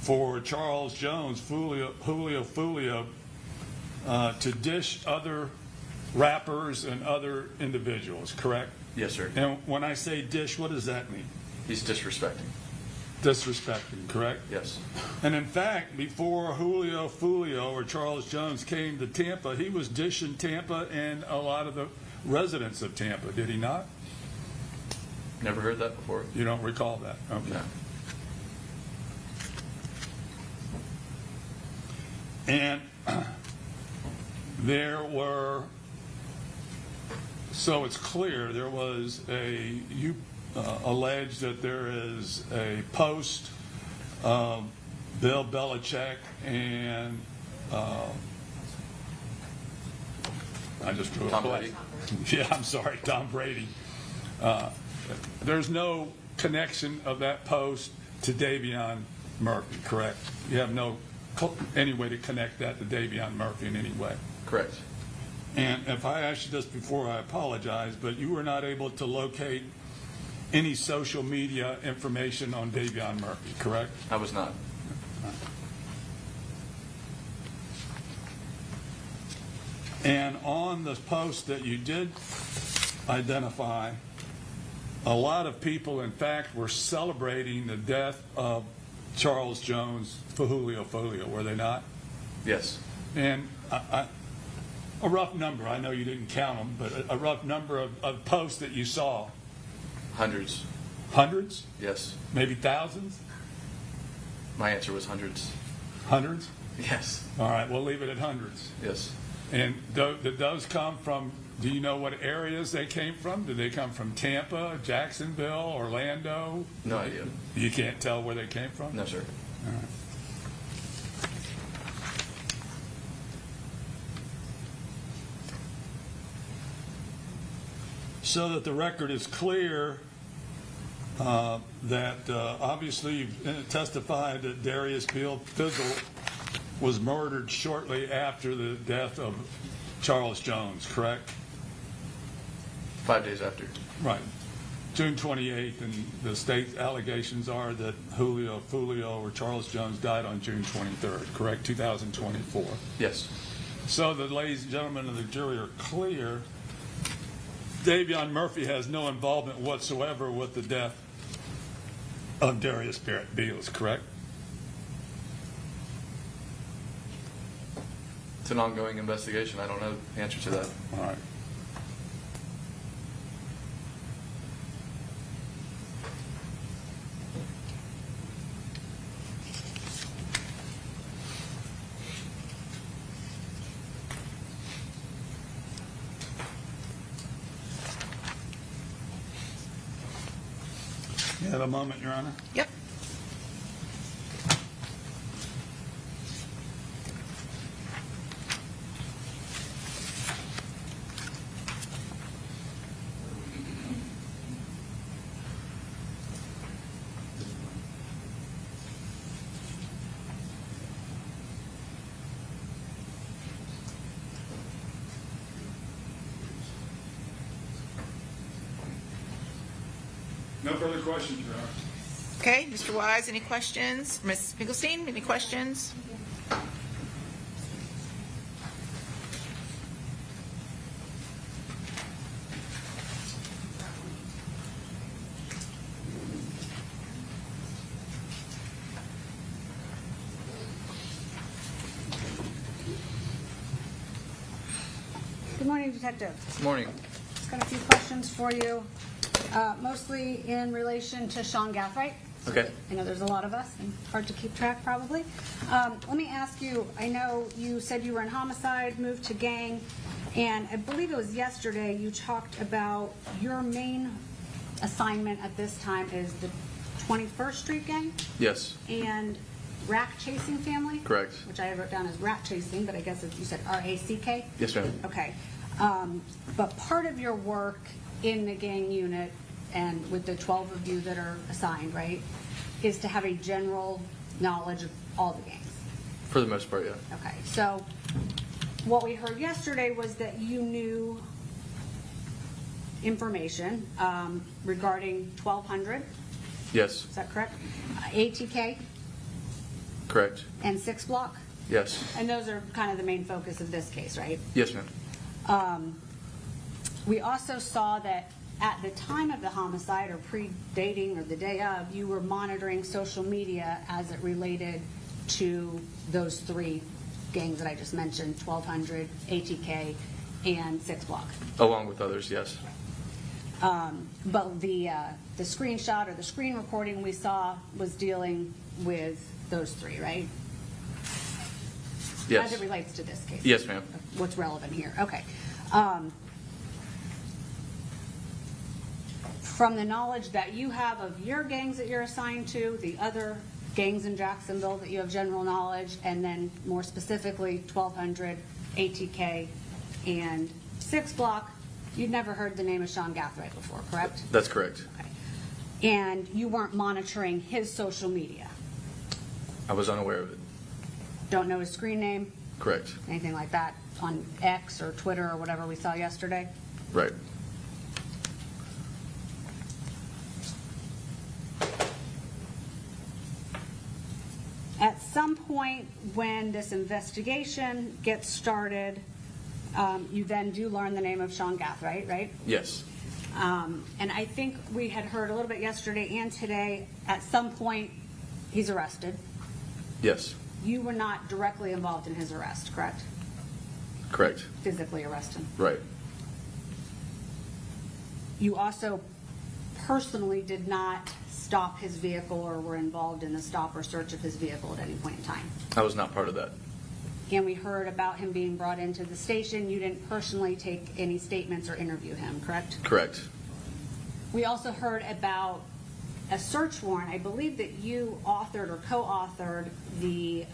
for Charles Jones, Julio Foolio, to dish other rappers and other individuals, correct? Yes, sir. And when I say dish, what does that mean? He's disrespecting. Disrespecting, correct? Yes. And in fact, before Julio Foolio or Charles Jones came to Tampa, he was dishing Tampa and a lot of the residents of Tampa, did he not? Never heard that before. You don't recall that? Okay. No. And there were, so it's clear, there was you allege that there is a post of Bill Belichick and I just drew a Tom blank. Brady. Yeah, I'm sorry, Tom Brady. There's no connection of that post to Davion Murphy, correct? You have no any way to connect that to Davion Murphy in any way. Correct. And if I asked you this before, I apologize, but you were not able to locate any social media information on Davion Murphy, correct? I was not. And on the post that you did identify, a lot of people, in fact, were celebrating the death of Charles Jones, Julio Foolio, were they not? Yes. And a rough number, I know you didn't count them, but a rough number of posts that you saw. Hundreds. Hundreds? Yes. Maybe thousands? My answer was hundreds. Hundreds? Yes. All right, we'll leave it at hundreds. Yes. And did those come from, do you know what areas they came from? Did they come from Tampa, Jacksonville, Orlando? No idea. You can't tell where they came from? No, sir. All right. So that the record is clear, that obviously you've testified that Darius Beals was murdered shortly after the death of Charles Jones, correct? 5 days after. Right. June 28th, and the state allegations are that Julio Foolio or Charles Jones died on June 23rd, correct? 2024. Yes. So the ladies and gentlemen of the jury are clear. Davion Murphy has no involvement whatsoever with the death of Darius Beals, correct? It's an ongoing investigation. I don't know the answer to that. All right. You have a moment, Your Honor? Yep. No further questions, Your Honor. Okay, Mr. Wise, any questions? Ms. Finkelstein, any questions? Good morning, Detective. Good morning. Just got a few questions for you, mostly in relation to Sean Gathright. Okay. I know there's a lot of us, and hard to keep track probably. Let me ask you, I know you said you were in homicide, moved to gang, and I believe it was yesterday you talked about your main assignment at this time is the 21st Street gang Yes. and rack chasing family? Correct. Which I wrote down as rat chasing, but I guess you said R-A-C-K? Yes, ma'am. Okay. But part of your work in the gang unit and with the 12 of you that are assigned, right, is to have a general knowledge of all the gangs. For the most part, yeah. Okay. So what we heard yesterday was that you knew information regarding 1200, Yes. is that correct? ATK Correct. and 6 Block? Yes. And those are kind of the main focus of this case, right? Yes, ma'am. We also saw that at the time of the homicide or predating or the day of, you were monitoring social media as it related to those 3 gangs that I just mentioned, 1200, ATK, and 6 Block. Along with others, yes. But the screenshot or the screen recording we saw was dealing with those 3, right? Yes. As it relates to this case. Yes, ma'am. What's relevant here? Okay. From the knowledge that you have of your gangs that you're assigned to, the other gangs in Jacksonville that you have general knowledge, and then more specifically 1200, ATK, and 6 Block, you'd never heard the name of Sean Gathright before, correct? That's correct. Okay. And you weren't monitoring his social media? I was unaware of it. Don't know his screen name? Correct. Anything like that on X or Twitter or whatever we saw yesterday? Right. At some point when this investigation gets started, you then do learn the name of Sean Gathright, right? Yes. And I think we had heard a little bit yesterday and today, at some point, he's arrested. Yes. You were not directly involved in his arrest, correct? Correct. Physically arrest him. Right. You also personally did not stop his vehicle or were involved in the stop or search of his vehicle at any point in time. I was not part of that. And we heard about him being brought into the station. You didn't personally take any statements or interview him, correct? Correct. We also heard about a search warrant. I believe that you authored or co-authored the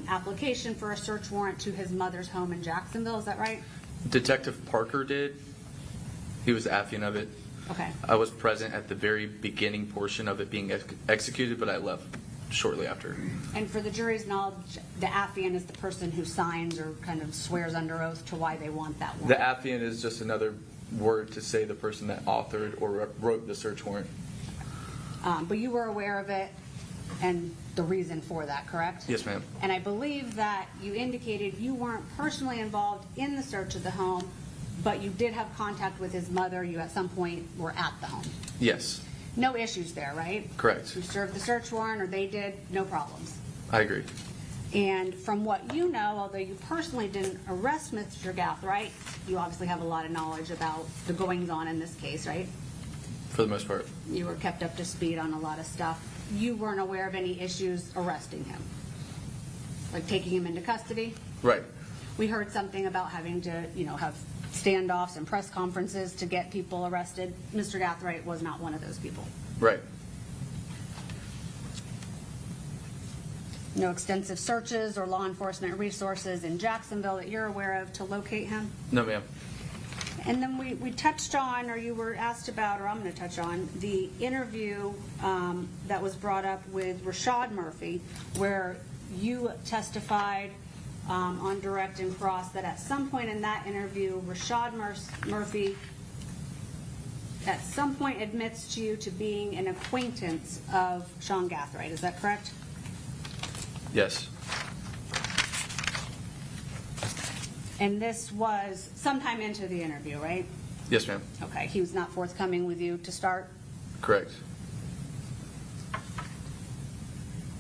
application for a search warrant to his mother's home in Jacksonville. Is that right? Detective Parker did. He was the affiant of it. Okay. I was present at the very beginning portion of it being executed, but I left shortly after. And for the jury's knowledge, the affiant is the person who signs or kind of swears under oath to why they want that The warrant. affiant is just another word to say the person that authored or wrote the search warrant. But you were aware of it and the reason for that, correct? Yes, ma'am. And I believe that you indicated you weren't personally involved in the search of the home, but you did have contact with his mother. You at some point were at the home. Yes, No issues there, right? correct. You served the search warrant, or they did, no problems. I agree. And from what you know, although you personally didn't arrest Mr. Gathright, you obviously have a lot of knowledge about the goings-on in this case, right? For the most part. You were kept up to speed on a lot of stuff. You weren't aware of any issues arresting him, like taking him into custody? Right. We heard something about having to, have standoffs and press conferences to get people arrested. Mr. Gathright was not one of those people. Right. No extensive searches or law enforcement resources in Jacksonville that you're aware of to locate him? No, ma'am. And then we touched on, or you were asked about, or I'm going to touch on, the interview that was brought up with Rashad Murphy, where you testified on direct and cross that at some point in that interview, Rashad Murphy at some point admits to you to being an acquaintance of Sean Gathright. Is that correct? Yes. And this was sometime into the interview, right? Yes, ma'am. Okay, he was not forthcoming with you to start, Correct.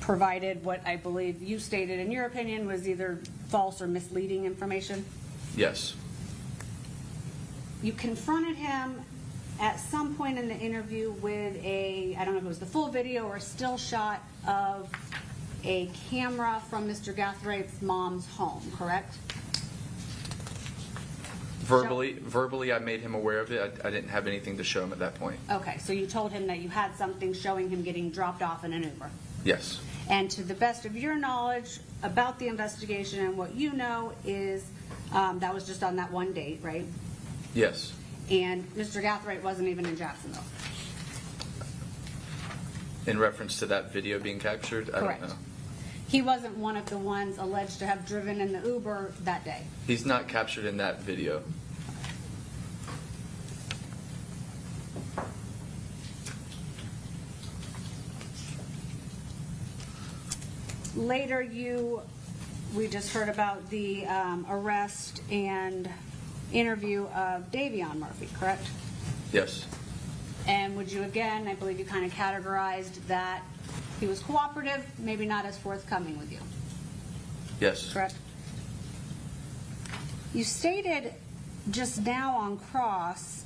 provided what I believe you stated in your opinion was either false or misleading information. Yes. You confronted him at some point in the interview with I don't know if it was the full video or a still shot of a camera from Mr.Gathright's mom's home, correct? Verbally, I made him aware of it. I didn't have anything to show him at that point. Okay, so you told him that you had something showing him getting dropped off in an Uber. Yes. And to the best of your knowledge about the investigation and what you know is that was just on that one date, right? Yes. And Mr. Gathright wasn't even in Jacksonville. In reference to that video being captured, I Correct. don't know. He wasn't one of the ones alleged to have driven in the Uber that day. He's not captured in that video. Later, we just heard about the arrest and interview of Davion Murphy, correct? Yes. And would you again, I believe you kind of categorized that he was cooperative, maybe not as forthcoming with you, Yes. correct? You stated just now on cross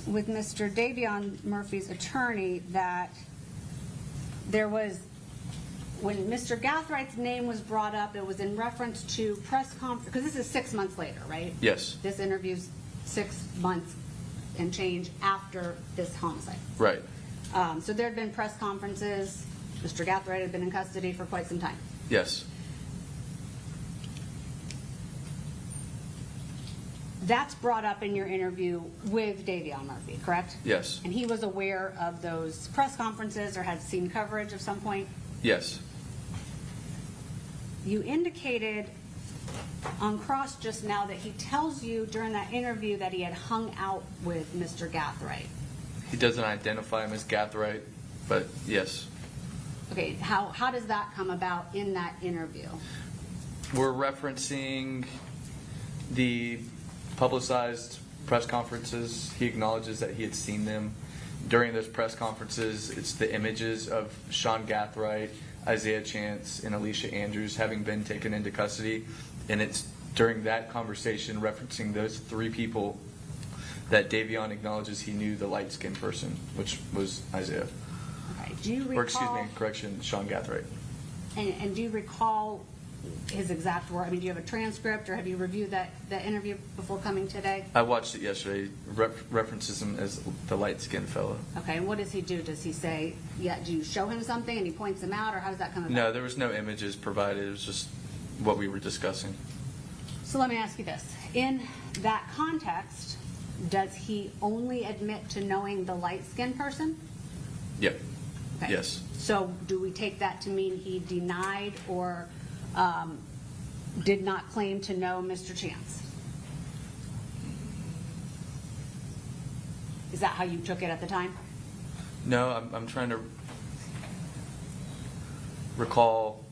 with Mr. Davion Murphy's attorney that there was, when Mr. Gathright's name was brought up, it was in reference to press conference, because this is 6 months later, right? Yes. This interview's 6 months and change after this homicide. Right. So there had been press conferences. Mr. Gathright had been in custody for quite some time. Yes. That's brought up in your interview with Davion Murphy, correct? Yes. And he was aware of those press conferences or had seen coverage of some point? Yes. You indicated on cross just now that he tells you during that interview that he had hung out with Mr. Gathright. He doesn't identify him as Gathright, but yes. Okay, how does that come about in that interview? We're referencing the publicized press conferences. He acknowledges that he had seen them. During those press conferences, it's the images of Sean Gathright, Isaiah Chance, and Alicia Andrews having been taken into custody. And it's during that conversation referencing those 3 people that Davion acknowledges he knew the light-skinned person, which was Isaiah. Okay, do you recall? Or excuse me, correction, Sean Gathright. And do you recall his exact word? I mean, do you have a transcript or have you reviewed that interview before coming today? I watched it yesterday. References him as the light-skinned fellow. Okay, and what does he do? Does he say, yeah, do you show him something and he points him out, or how does that come about? No, there was no images provided. It was just what we were discussing. So let me ask you this. In that context, does he only admit to knowing the light-skinned person? Yep. Okay. Yes. So do we take that to mean he denied or did not claim to know Mr. Chance? Is that how you took it at the time? No, I'm trying to recall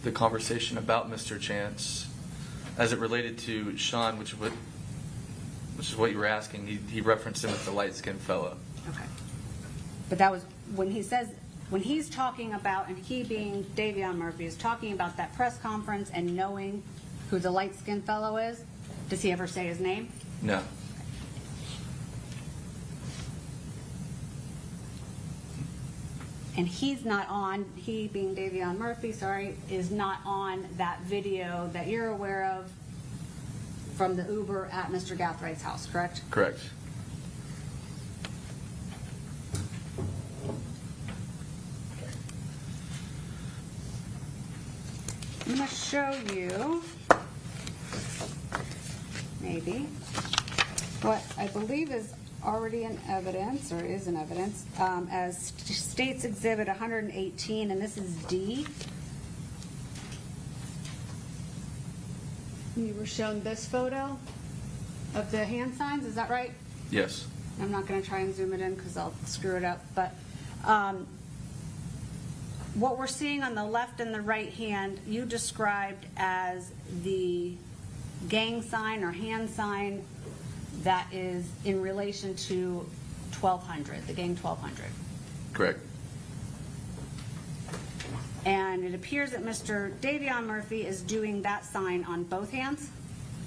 the conversation about Mr. Chance as it related to Sean, which is what you were asking. He referenced him as the light-skinned fellow. Okay. But that was, when he's talking about, and he being Davion Murphy, is talking about that press conference and knowing who the light-skinned fellow is, does he ever say his name? No. And he's not on, he being Davion Murphy, sorry, is not on that video that you're aware of from the Uber at Mr. Gathright's house, correct? Correct. I'm going to show you, maybe, what I believe is already in evidence, or is in evidence, as State's Exhibit 118, and this is D. You were shown this photo of the hand signs, is that right? Yes. I'm not going to try and zoom it in because I'll screw it up, but what we're seeing on the left and the right hand, you described as the gang sign or hand sign that is in relation to 1200, the gang 1200. Correct. And it appears that Mr. Davion Murphy is doing that sign on both hands?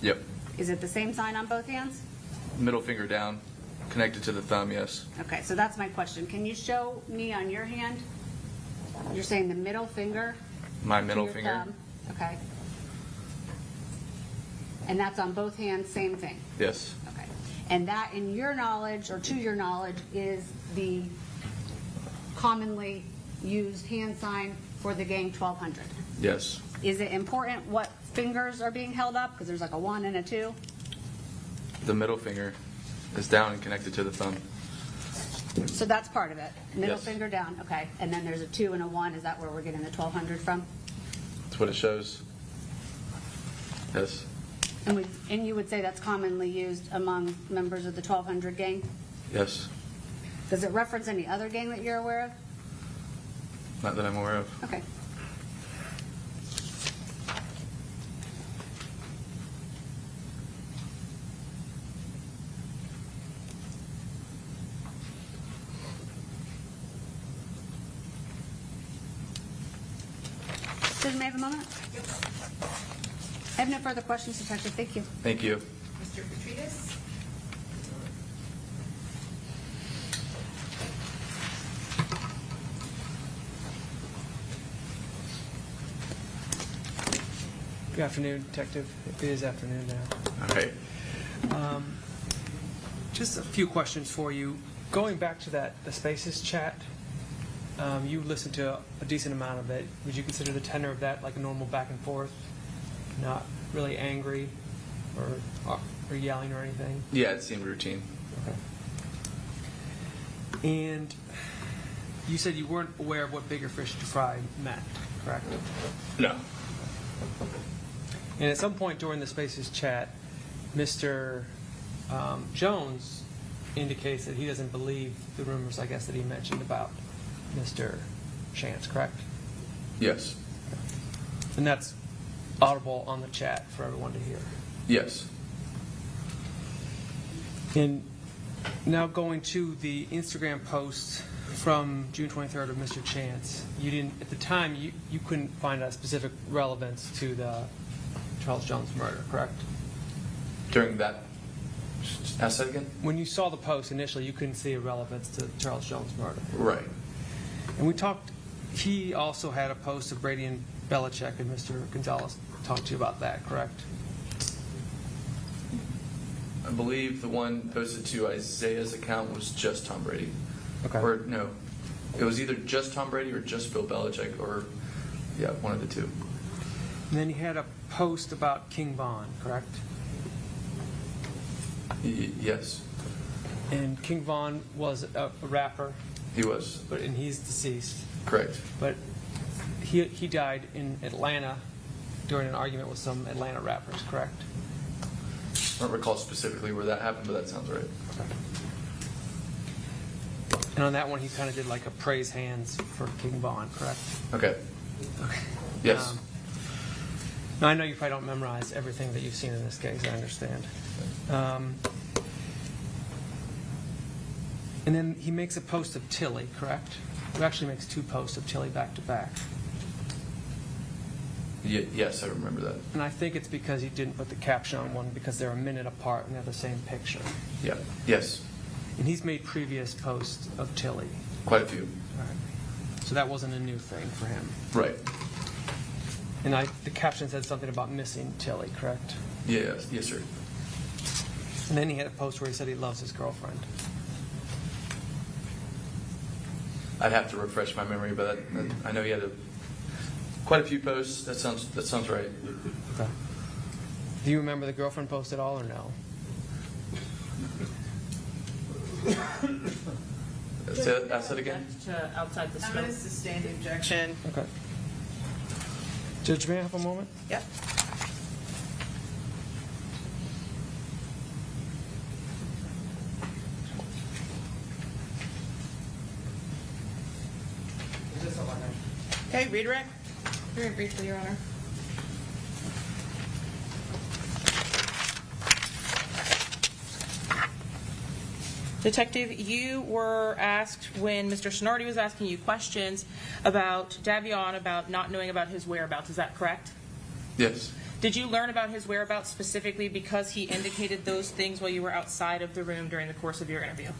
Yep. Is it the same sign on both hands? Middle finger down, connected to the thumb, yes. Okay, so that's my question. Can you show me on your hand? You're saying the middle finger? My to middle your finger? thumb. Okay. And that's on both hands, same thing? Yes. Okay. And that, in your knowledge, or to your knowledge, is the commonly used hand sign for the gang 1200? Yes. Is it important what fingers are being held up? Because there's like a 1 and a 2. The middle finger is down and connected to the thumb. So that's part of it. Middle Yes. finger down, okay. And then there's a 2 and a 1. Is that where we're getting the 1200 from? That's what it shows. Yes. And you would say that's commonly used among members of the 1200 gang? Yes. Does it reference any other gang that you're aware of? Not that I'm aware of. Okay. Susan, may I have a moment? I have no further questions, Detective. Thank you. Thank you. Mr. Petridis? Good afternoon, Detective. It is afternoon now. All right. Just a few questions for you. Going back to the Spaces chat, you listened to a decent amount of it. Would you consider the tenor of that like a normal back and forth? Not really angry or yelling or anything? Yeah, it seemed routine. Okay. And you said you weren't aware of what bigger fish to fry meant, correct? No. And at some point during the Spaces chat, Mr. Jones indicates that he doesn't believe the rumors, I guess, that he mentioned about Mr. Chance, correct? Yes. And that's audible on the chat for everyone to hear. Yes. And now going to the Instagram post from June 23rd of Mr. Chance, you didn't, at the time, you couldn't find a specific relevance to the Charles Jones murder, correct? During that, ask that again? When you saw the post initially, you couldn't see a relevance to Charles Jones murder. Right. And we talked, he also had a post of Brady and Belichick, and Mr. Gonzalez talked to you about that, correct? I believe the one posted to Isaiah's account was just Tom Brady. Okay. Or no, it was either just Tom Brady or just Bill Belichick, or yeah, one of the two. And then he had a post about King Von, correct? Yes, And King Von was a rapper, he was. and he's deceased. Correct. But he died in Atlanta during an argument with some Atlanta rappers, correct? I don't recall specifically where that happened, but that sounds right. And on that one, he kind of did like a praise hands for King Von, correct? Okay. Yes. Now, I know you probably don't memorize everything that you've seen in this case, I understand. And then he makes a post of Tilly, correct? He actually makes 2 posts of Tilly back to back. Yes, I remember that. And I think it's because he didn't put the caption on one because they're a minute apart and they have the same picture. Yeah. Yes. And he's made previous posts of Tilly. Quite a few. All right. So that wasn't a new thing for him. Right. And the caption said something about missing Tilly, correct? Yes. Yes, sir. And then he had a post where he said he loves his girlfriend. I'd have to refresh my memory, but I know he had quite a few posts. That sounds right. Okay. Do you remember the girlfriend post at all or no? Ask that again. To outside the I'm scope. going to sustain the objection. Okay. Judge, may I have a moment? Yep. Okay, redirect. Very briefly, Your Honor. Detective, you were asked when Mr. Snarty was asking you questions about Davion, about not knowing about his whereabouts. Is that correct? Yes. Did you learn about his whereabouts specifically because he indicated those things while you were outside of the room during the course of your interview?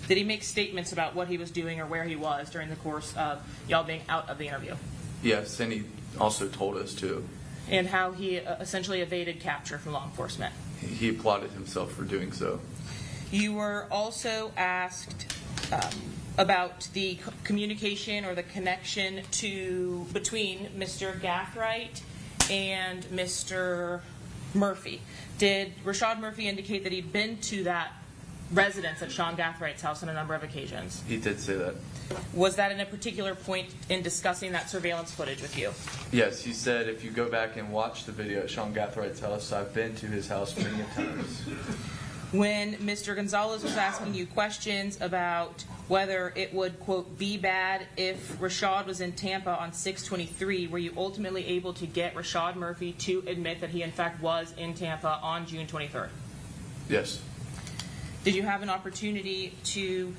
Did he make statements about what he was doing or where he was during the course of y'all being out of the interview? Yes, and he also told us to. And how he essentially evaded capture from law enforcement? He applauded himself for doing so. You were also asked about the communication or the connection between Mr. Gathright and Mr. Murphy. Did Rashad Murphy indicate that he'd been to that residence at Sean Gathright's house on a number of occasions? He did say that. Was that in a particular point in discussing that surveillance footage with you? Yes, he said if you go back and watch the video at Sean Gathright's house, I've been to his house many times. When Mr. Gonzalez was asking you questions about whether it would, quote, be bad if Rashad was in Tampa on 6/23, were you ultimately able to get Rashad Murphy to admit that he, in fact, was in Tampa on June 23rd? Yes. Did you have an opportunity to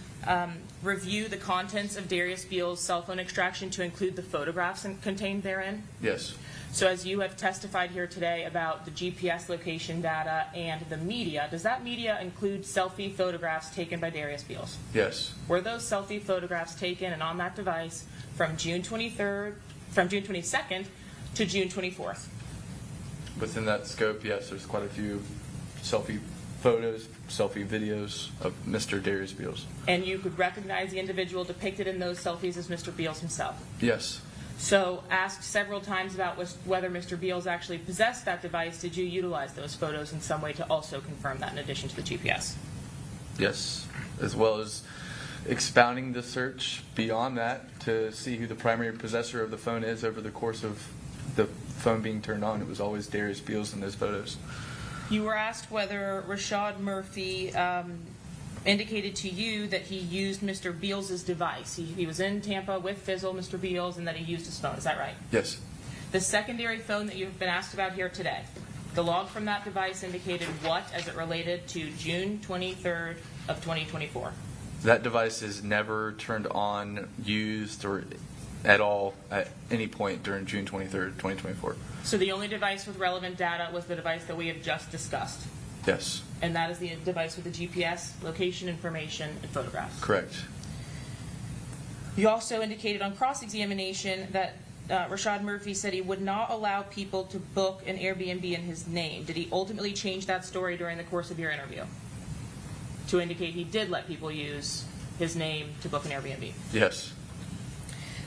review the contents of Darius Beals' cell phone extraction to include the photographs contained therein? Yes. So as you have testified here today about the GPS location data and the media, does that media include selfie photographs taken by Darius Beals? Yes. Were those selfie photographs taken and on that device from June 22nd to June 24th? Within that scope, yes, there's quite a few selfie photos, selfie videos of Mr. Darius Beals. And you could recognize the individual depicted in those selfies as Mr. Beals himself? Yes. So asked several times about whether Mr. Beals actually possessed that device, did you utilize those photos in some way to also confirm that in addition to the GPS? Yes. As well as expounding the search beyond that to see who the primary possessor of the phone is over the course of the phone being turned on. It was always Darius Beals in those photos. You were asked whether Rashad Murphy indicated to you that he used Mr. Beals' device. He was in Tampa with Fizzle, Mr. Beals, and that he used his phone. Is that right? Yes. The secondary phone that you've been asked about here today, the log from that device indicated what as it related to June 23rd of 2024? That device is never turned on, used, or at all at any point during June 23rd, 2024. So the only device with relevant data was the device that we have just discussed? Yes. And that is the device with the GPS, location information, and photographs? Correct. You also indicated on cross-examination that Rashad Murphy said he would not allow people to book an Airbnb in his name. Did he ultimately change that story during the course of your interview to indicate he did let people use his name to book an Airbnb? Yes.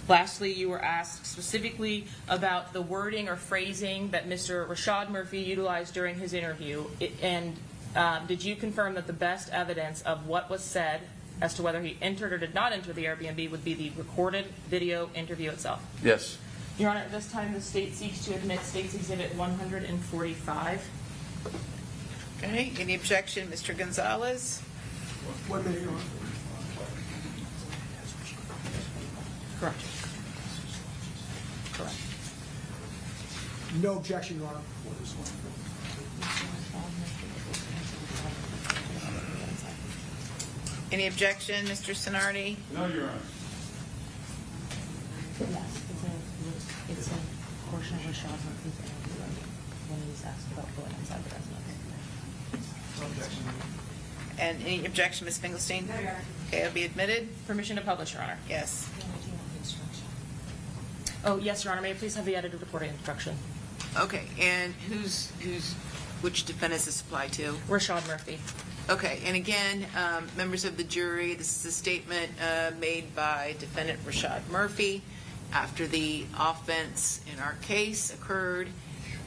Lastly, you were asked specifically about the wording or phrasing that Mr. Rashad Murphy utilized during his interview, and did you confirm that the best evidence of what was said as to whether he entered or did not enter the Airbnb would be the recorded video interview itself? Yes. Your Honor, at this time, the state seeks to admit State's Exhibit 145. Okay, any objection, Mr. Gonzalez? 1 minute, Your Honor. Correct. Correct. No objection, Your Honor. Any objection, Mr. Sonardi? No, Your Honor. Yes, it's a portion of Rashad Murphy's interview when he's asked about going inside the residence. And any objection, Ms. Finkelstein? No, Your Honor. Okay, it'll be admitted? Permission to publish, Your Honor. Yes. Oh, yes, Your Honor. May I please have the edited recording instruction? Okay, and which defendants this apply to? Rashad Murphy. Okay, and again, members of the jury, this is a statement made by defendant Rashad Murphy after the offense in our case occurred,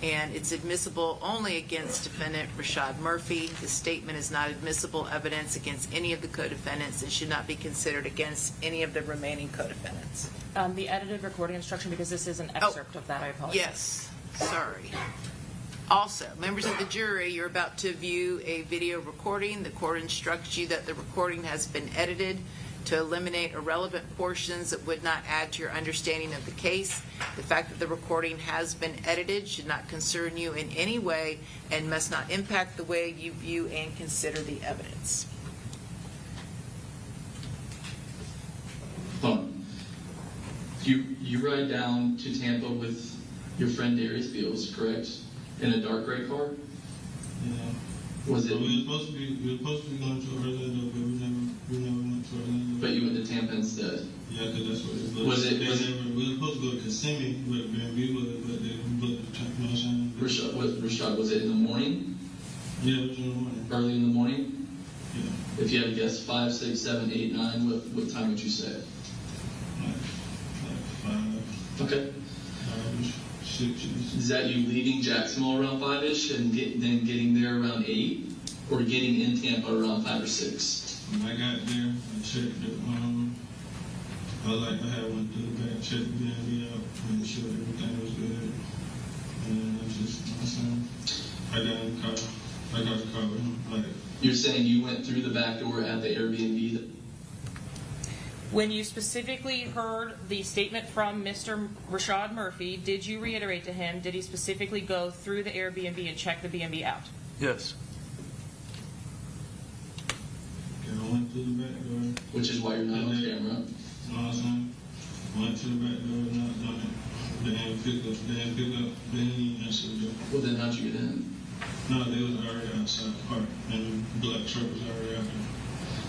and it's admissible only against defendant Rashad Murphy. The statement is not admissible evidence against any of the co-defendants and should not be considered against any of the remaining co-defendants. The edited recording instruction, because this is an excerpt of that, I apologize. Yes, sorry. Also, members of the jury, you're about to view a video recording. The court instructs you that the recording has been edited to eliminate irrelevant portions that would not add to your understanding of the case. The fact that the recording has been edited should not concern you in any way and must not impact the way you view and consider the evidence. You ride down to Tampa with your friend Darius Beals, correct? In a dark gray car? Yeah. Was it? We were supposed to be going to Orlando, but we never went to Orlando. But you went to Tampa instead. Yeah, because that's what it Was it? We were supposed to go to Kissimmee, but Airbnb was, but they booked the trip. You know what I'm saying? Rashad, was it in the morning? Yeah, it was in the morning. Early in the morning? Yeah. If you had to guess 5, 6, 7, 8, 9, what time would you say? Like 5. Okay. 6. Is that you leaving Jacksonville around 5-ish and then getting there around 8? Or getting in Tampa around 5 or 6? When I got there, I checked it. I had went to the back, checked the Airbnb out, made sure everything was good. And I just, you know what I'm saying? I got in the car. I got the car with him. Like, You're saying you went through the back door at the Airbnb? When you specifically heard the statement from Mr. Rashad Murphy, did you reiterate to him, did he specifically go through the Airbnb and check the B&B out? Yes. I went to the back door. Which is why you're not on camera. You know what I'm saying? Went to the back door, knocked on it. They didn't pick up, they didn't answer the door. Well, then how'd you get in? No, they was already outside parked, and the black truck was already out there.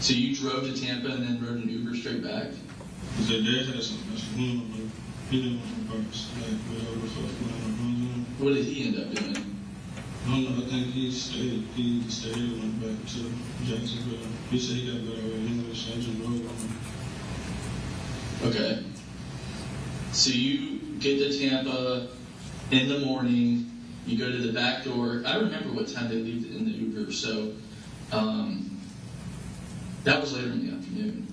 So you drove to Tampa and then rode an Uber straight back? He said, Dad had something else to do, but he didn't want the parks. Like, whatever the fuck going on. What did he end up doing? I don't know, I think he stayed and went back to Jacksonville. He said he got better with English, I just rode with him. Okay. So you get to Tampa in the morning, you go to the back door. I remember what time they leave in the Uber, so that was later in the afternoon.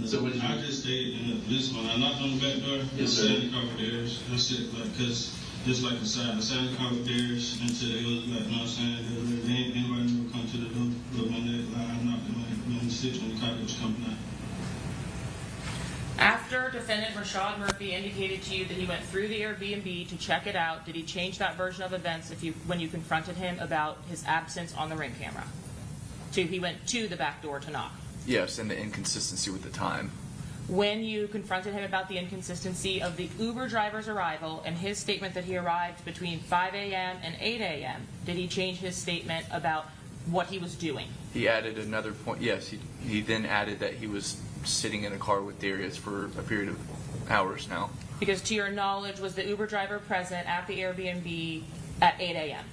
So what did you... I just stayed in this one. I knocked on the back door. Yes, sir. I sat in the car with Darius. That's it, like, because it's like a side. I sat in the car with Darius until it was like, you know what I'm saying? Anybody never come to the door. But when I knocked on the stitch when the car was coming out. After defendant Rashad Murphy indicated to you that he went through the Airbnb to check it out, did he change that version of events when you confronted him about his absence on the ring camera? He went to the back door to knock. Yes, and the inconsistency with the time. When you confronted him about the inconsistency of the Uber driver's arrival and his statement that he arrived between 5 a.m. and 8 a.m., did he change his statement about what he was doing? He added another point. Yes, he then added that he was sitting in a car with Darius for a period of hours now. Because to your knowledge, was the Uber driver present at the Airbnb at 8 a.m.?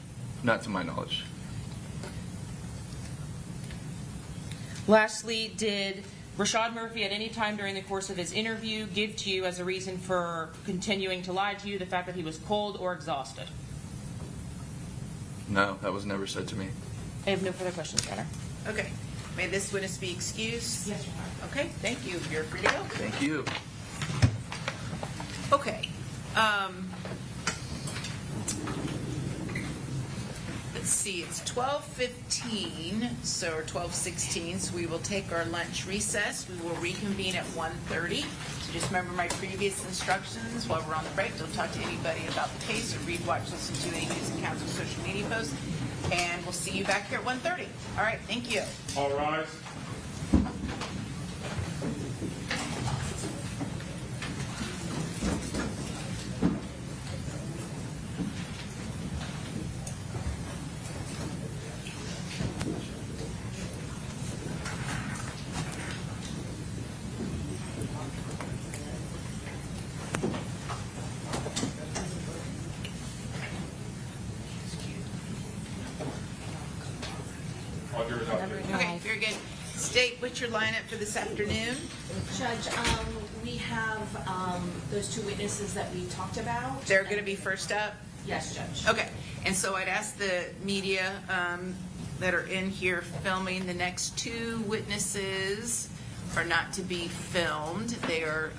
Not to my knowledge. Lastly, did Rashad Murphy at any time during the course of his interview give to you as a reason for continuing to lie to you the fact that he was cold or exhausted? No, that was never said to me. I have no further questions, Your Honor. Okay. May this witness be excused? Yes, Your Honor. Okay, thank you. You're free to go. Thank you. Okay. Let's see, it's 12:15, or 12:16, so we will take our lunch recess. We will reconvene at 1:30. So just remember my previous instructions while we're on the break. Don't talk to anybody about the case, or read, watch, listen to any news and council social media posts. And we'll see you back here at 1:30. All right, thank you. All rise. Okay, very good. State, what's your lineup for this afternoon? Judge, we have those two witnesses that we talked about. They're going to be first up? Yes, Judge. Okay, and so I'd ask the media that are in here filming, the next two witnesses are not to be filmed. They are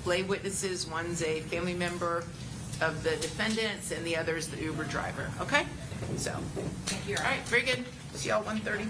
lay witnesses. One's a family member of the defendants, and the other is the Uber driver. Okay? So, thank you. All right, very good. See y'all 1:30.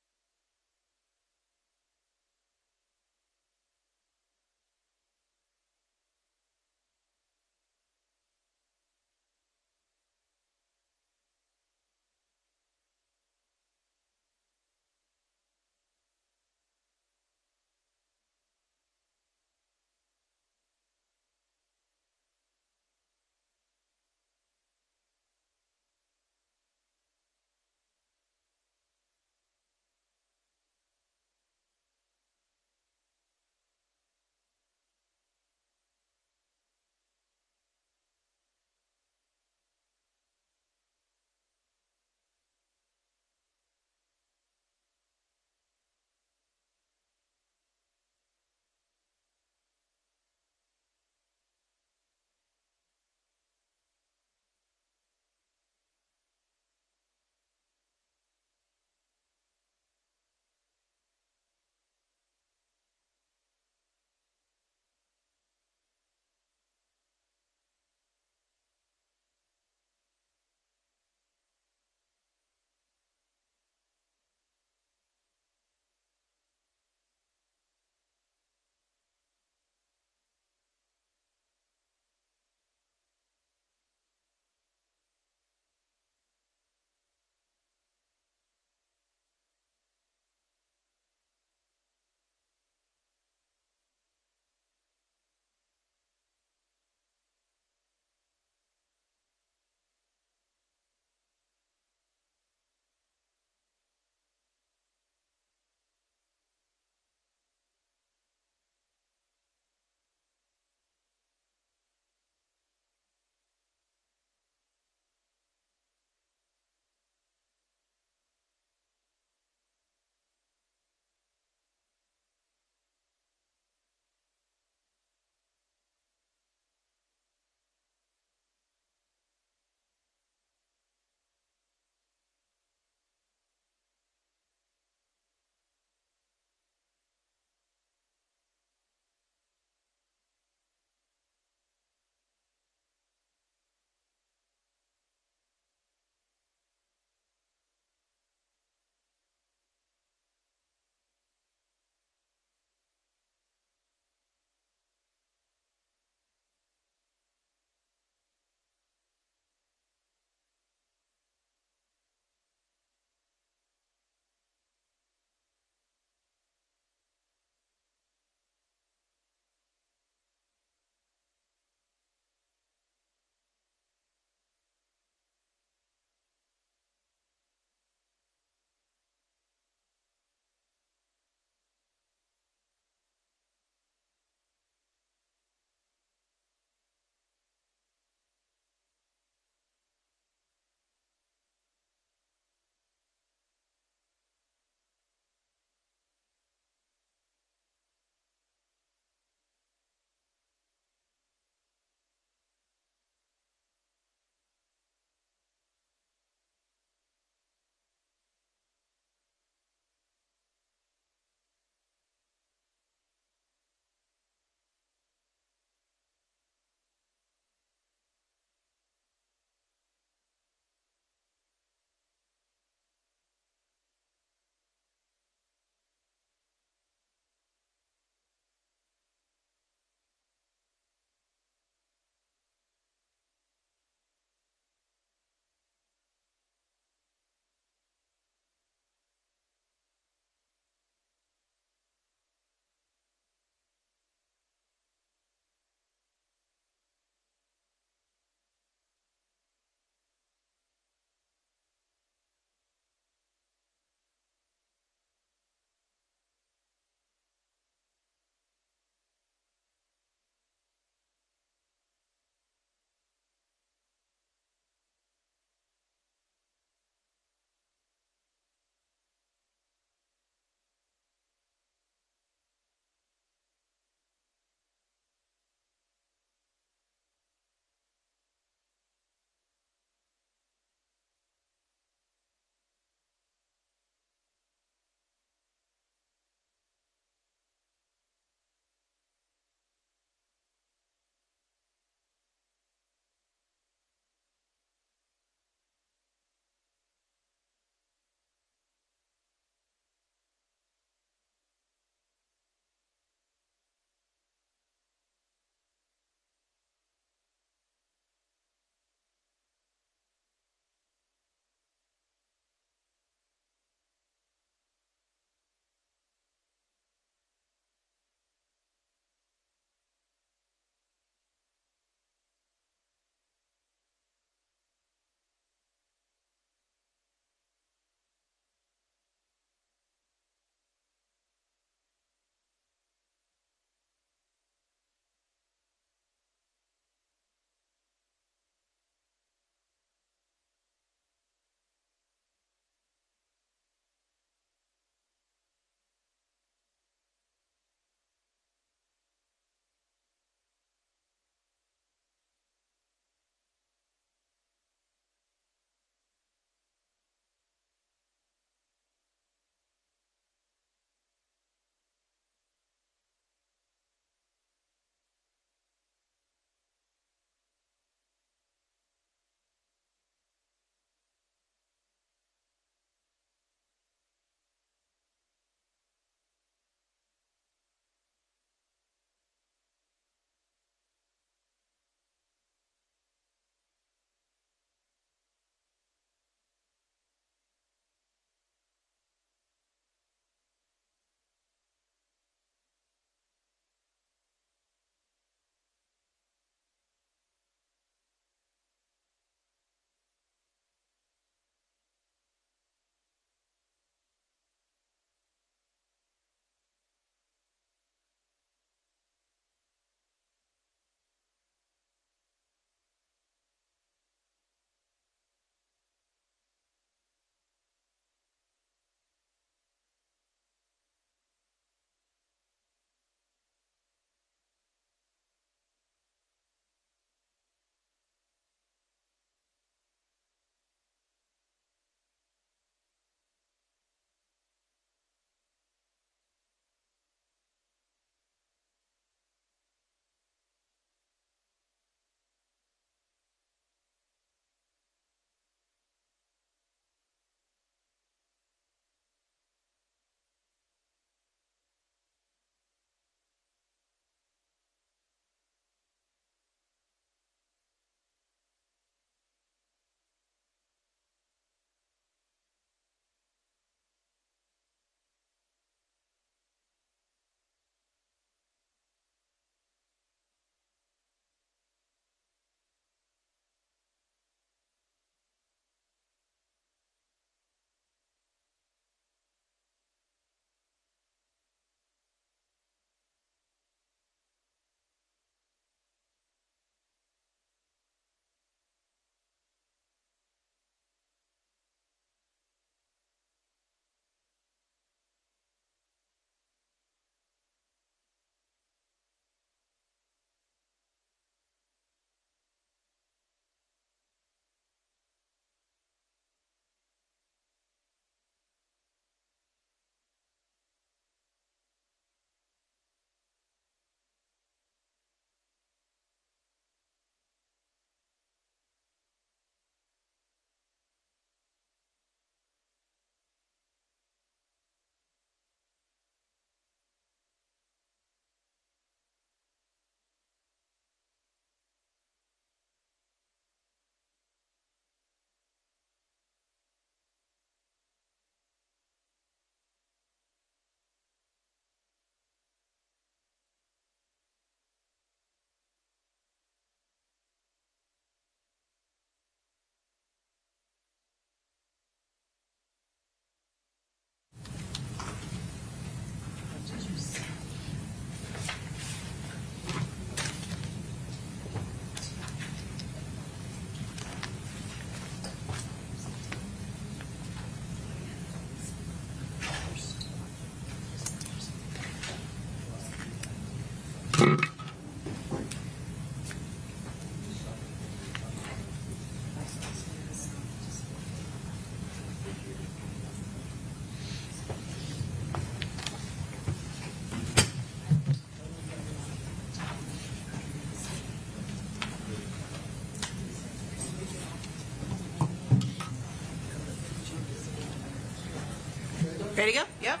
Ready to go? Yep.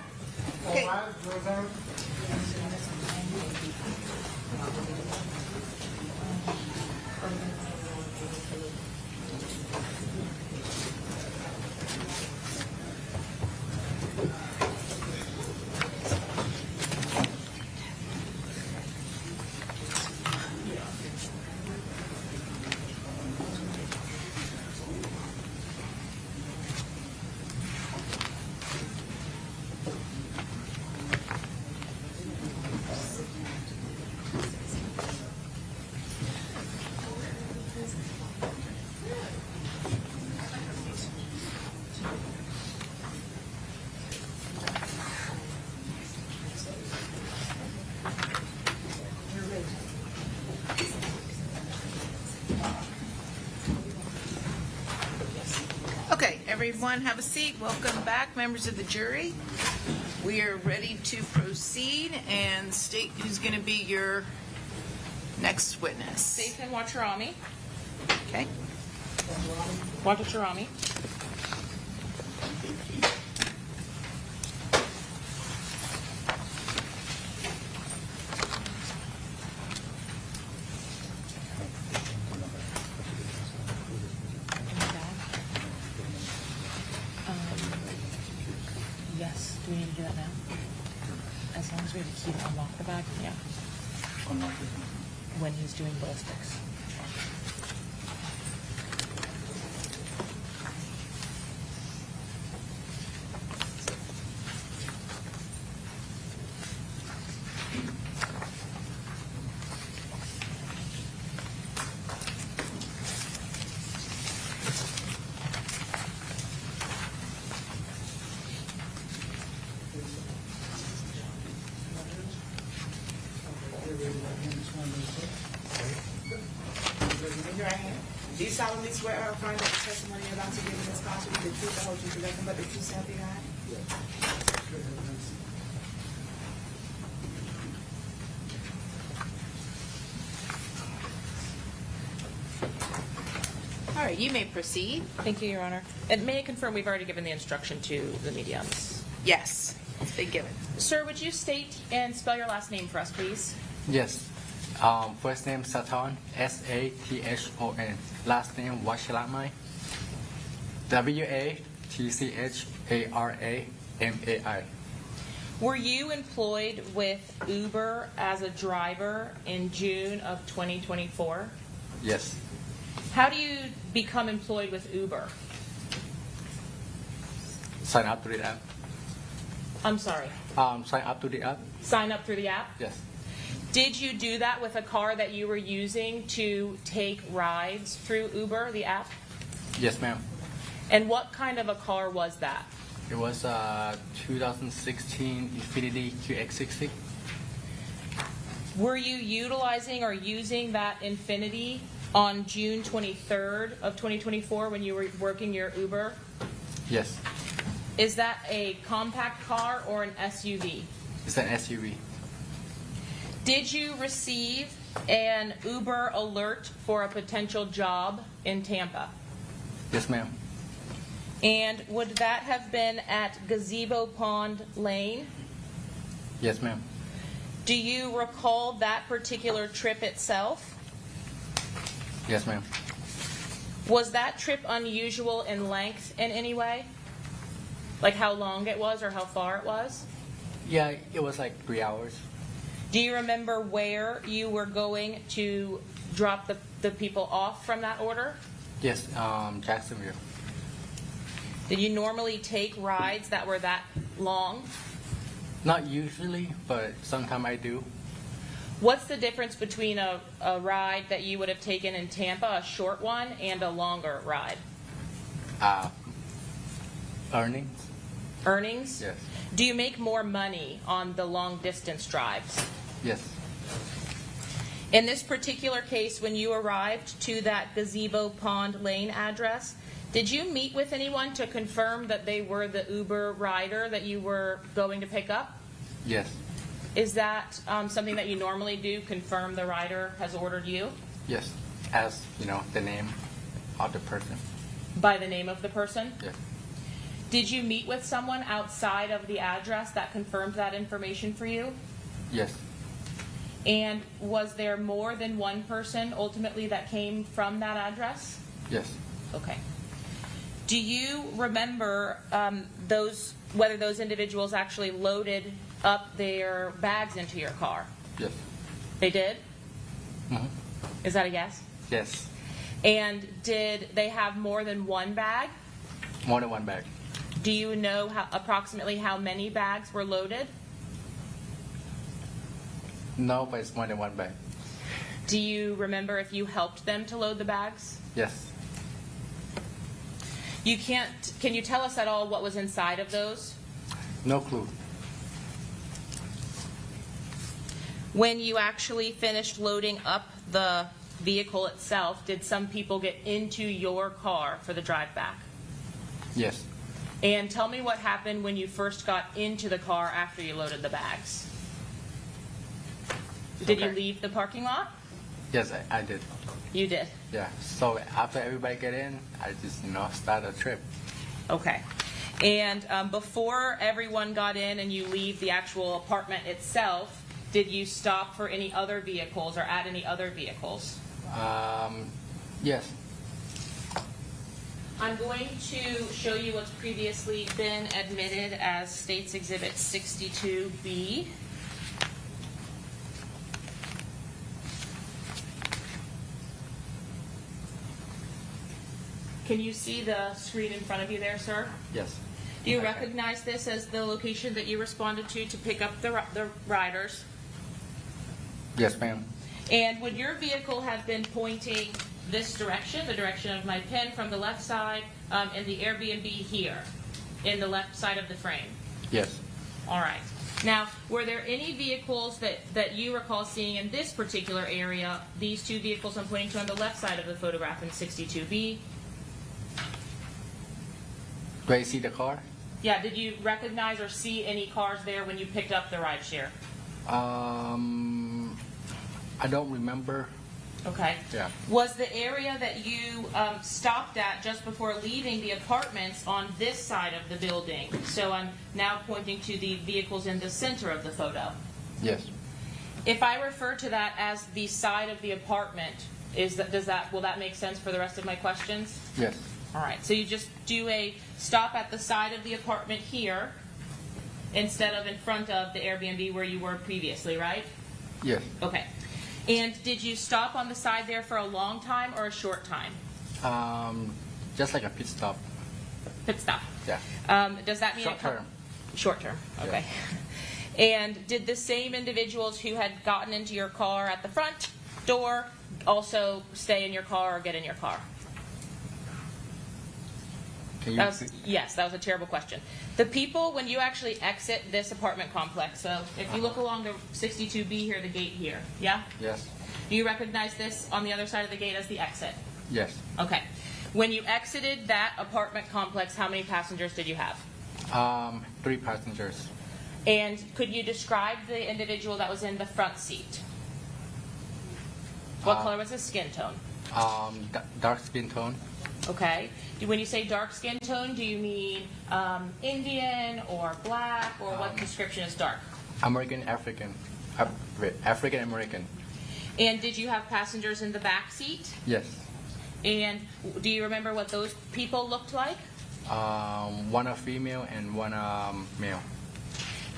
Okay. Okay, everyone have a seat. Welcome back, members of the jury. We are ready to proceed and state who's going to be your next witness. Dathan Wacharami. Okay. Wacharami. Yes, do we need to do that now? As long as we have a key to unlock the bag, yeah. When he's doing ballistics. Do you solemnly swear or affirm that the testimony you're about to give in this case will be the truth, the whole truth, and nothing but the truth, so help you God? All right, you may proceed. Thank you, Your Honor. And may I confirm we've already given the instruction to the media on this? Yes, it's been given. Sir, would you state and spell your last name for us, please? Yes. First name Sathon, S-A-T-H-O-N. Last name Wacharami, W-A-T-C-H-A-R-A-M-A-I. Were you employed with Uber as a driver in June of 2024? Yes. How do you become employed with Uber? Sign up to the app. I'm sorry. Sign up to the app. Sign up through the app? Yes. Did you do that with a car that you were using to take rides through Uber, the app? Yes, ma'am. And what kind of a car was that? It was 2016 Infiniti QX60. Were you utilizing or using that Infiniti on June 23rd of 2024 when you were working your Uber? Yes. Is that a compact car or an SUV? It's an SUV. Did you receive an Uber alert for a potential job in Tampa? Yes, ma'am. And would that have been at Gazebo Pond Lane? Yes, ma'am. Do you recall that particular trip itself? Yes, ma'am. Was that trip unusual in length in any way? Like how long it was or how far it was? Yeah, it was like 3 hours. Do you remember where you were going to drop the people off from that order? Yes, Jacksonville. Did you normally take rides that were that long? Not usually, but sometimes I do. What's the difference between a ride that you would have taken in Tampa, a short one, and a longer ride? Earnings? Earnings? Yes. Do you make more money on the long distance drives? Yes. In this particular case, when you arrived to that Gazebo Pond Lane address, did you meet with anyone to confirm that they were the Uber rider that you were going to pick up? Yes. Is that something that you normally do, confirm the rider has ordered you? Yes. As, the name of the person. By the name of the person? Yes. Did you meet with someone outside of the address that confirmed that information for you? Yes. And was there more than one person ultimately that came from that address? Yes. Okay. Do you remember whether those individuals actually loaded up their bags into your car? Yes. They did? Mm-hmm. Is that a yes? Yes. And did they have more than one bag? More than one bag. Do you know approximately how many bags were loaded? No, but it's more than one bag. Do you remember if you helped them to load the bags? Yes. Can you tell us at all what was inside of those? No clue. When you actually finished loading up the vehicle itself, did some people get into your car for the drive back? Yes. And tell me what happened when you first got into the car after you loaded the bags. Did you leave the parking lot? Yes, I did. You did. Yeah. So after everybody get in, I just start a trip. Okay. And before everyone got in and you leave the actual apartment itself, did you stop for any other vehicles or at any other vehicles? Yes. I'm going to show you what's previously been admitted as State's Exhibit 62B. Can you see the screen in front of you there, sir? Yes. Do you recognize this as the location that you responded to pick up the riders? Yes, ma'am. And would your vehicle have been pointing this direction, the direction of my pen from the left side, and the Airbnb here, in the left side of the frame? Yes. All right. Now, were there any vehicles that you recall seeing in this particular area, these two vehicles I'm pointing to on the left side of the photograph in 62B? Do I see the car? Yeah, did you recognize or see any cars there when you picked up the rideshare? I don't remember. Okay. Yeah. Was the area that you stopped at just before leaving the apartments on this side of the building? So I'm now pointing to the vehicles in the center of the photo. Yes. If I refer to that as the side of the apartment, will that make sense for the rest of my questions? Yes. All right. So you just do a stop at the side of the apartment here instead of in front of the Airbnb where you were previously, right? Yes. Okay. And did you stop on the side there for a long time or a short time? Just like a pit stop. Pit stop. Yeah. Does that mean Short term. Short term. Okay. And did the same individuals who had gotten into your car at the front door also stay in your car or get in your car? Yes, that was a terrible question. The people, when you actually exit this apartment complex, so if you look along the 62B here, the gate here, yeah? Yes. Do you recognize this on the other side of the gate as the exit? Yes. Okay. When you exited that apartment complex, how many passengers did you have? 3 passengers. And could you describe the individual that was in the front seat? What color was his skin tone? Dark skin tone. Okay. When you say dark skin tone, do you mean Indian or black, or what description is dark? American African. African American. And did you have passengers in the back seat? Yes. And do you remember what those people looked like? One a female and one male.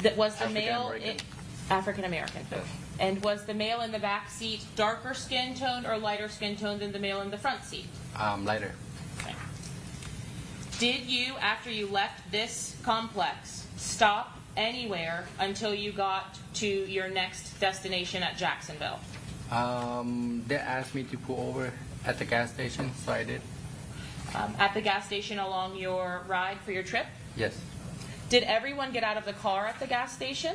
That was the male African-American. African American. Yes. And was the male in the back seat darker skin toned or lighter skin toned than the male in the front seat? Lighter. Okay. Did you, after you left this complex, stop anywhere until you got to your next destination at Jacksonville? They asked me to pull over at the gas station, so I did. At the gas station along your ride for your trip? Yes. Did everyone get out of the car at the gas station?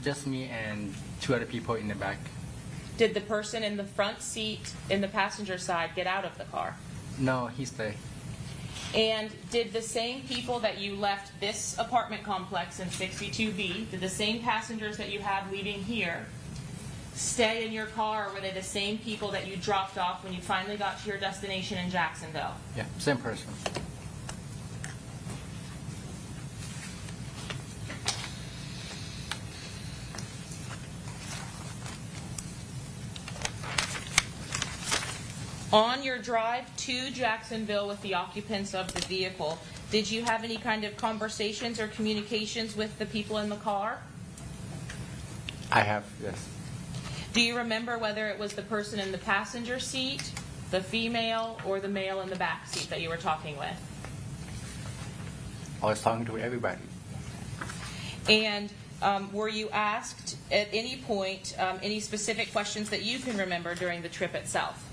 Just me and 2 other people in the back. Did the person in the front seat in the passenger side get out of the car? No, he stayed. And did the same people that you left this apartment complex in 62B, did the same passengers that you had leaving here stay in your car, or were they the same people that you dropped off when you finally got to your destination in Jacksonville? Yeah, same person. On your drive to Jacksonville with the occupants of the vehicle, did you have any kind of conversations or communications with the people in the car? I have, yes. Do you remember whether it was the person in the passenger seat, the female, or the male in the back seat that you were talking with? I was talking to everybody. And were you asked at any point any specific questions that you can remember during the trip itself?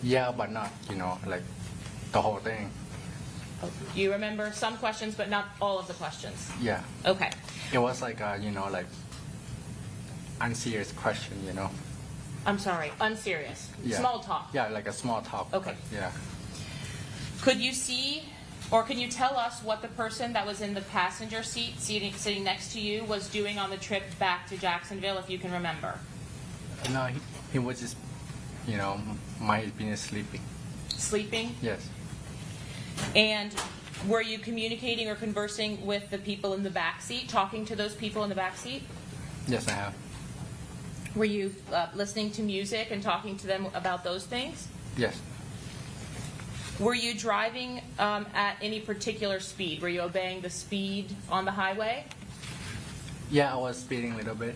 Yeah, but not, like the whole thing. You remember some questions, but not all of the questions? Yeah. Okay. It was like, like unserious question, I'm sorry, unserious. Yeah. Small talk. Yeah, like a small talk. Okay. Yeah. Could you see, or can you tell us what the person that was in the passenger seat sitting next to you was doing on the trip back to Jacksonville, if you can remember? No, he was just, my opinion, sleeping. Sleeping? Yes. And were you communicating or conversing with the people in the back seat, talking to those people in the back seat? Yes, I have. Were you listening to music and talking to them about those things? Yes. Were you driving at any particular speed? Were you obeying the speed on the highway? Yeah, I was speeding a little bit,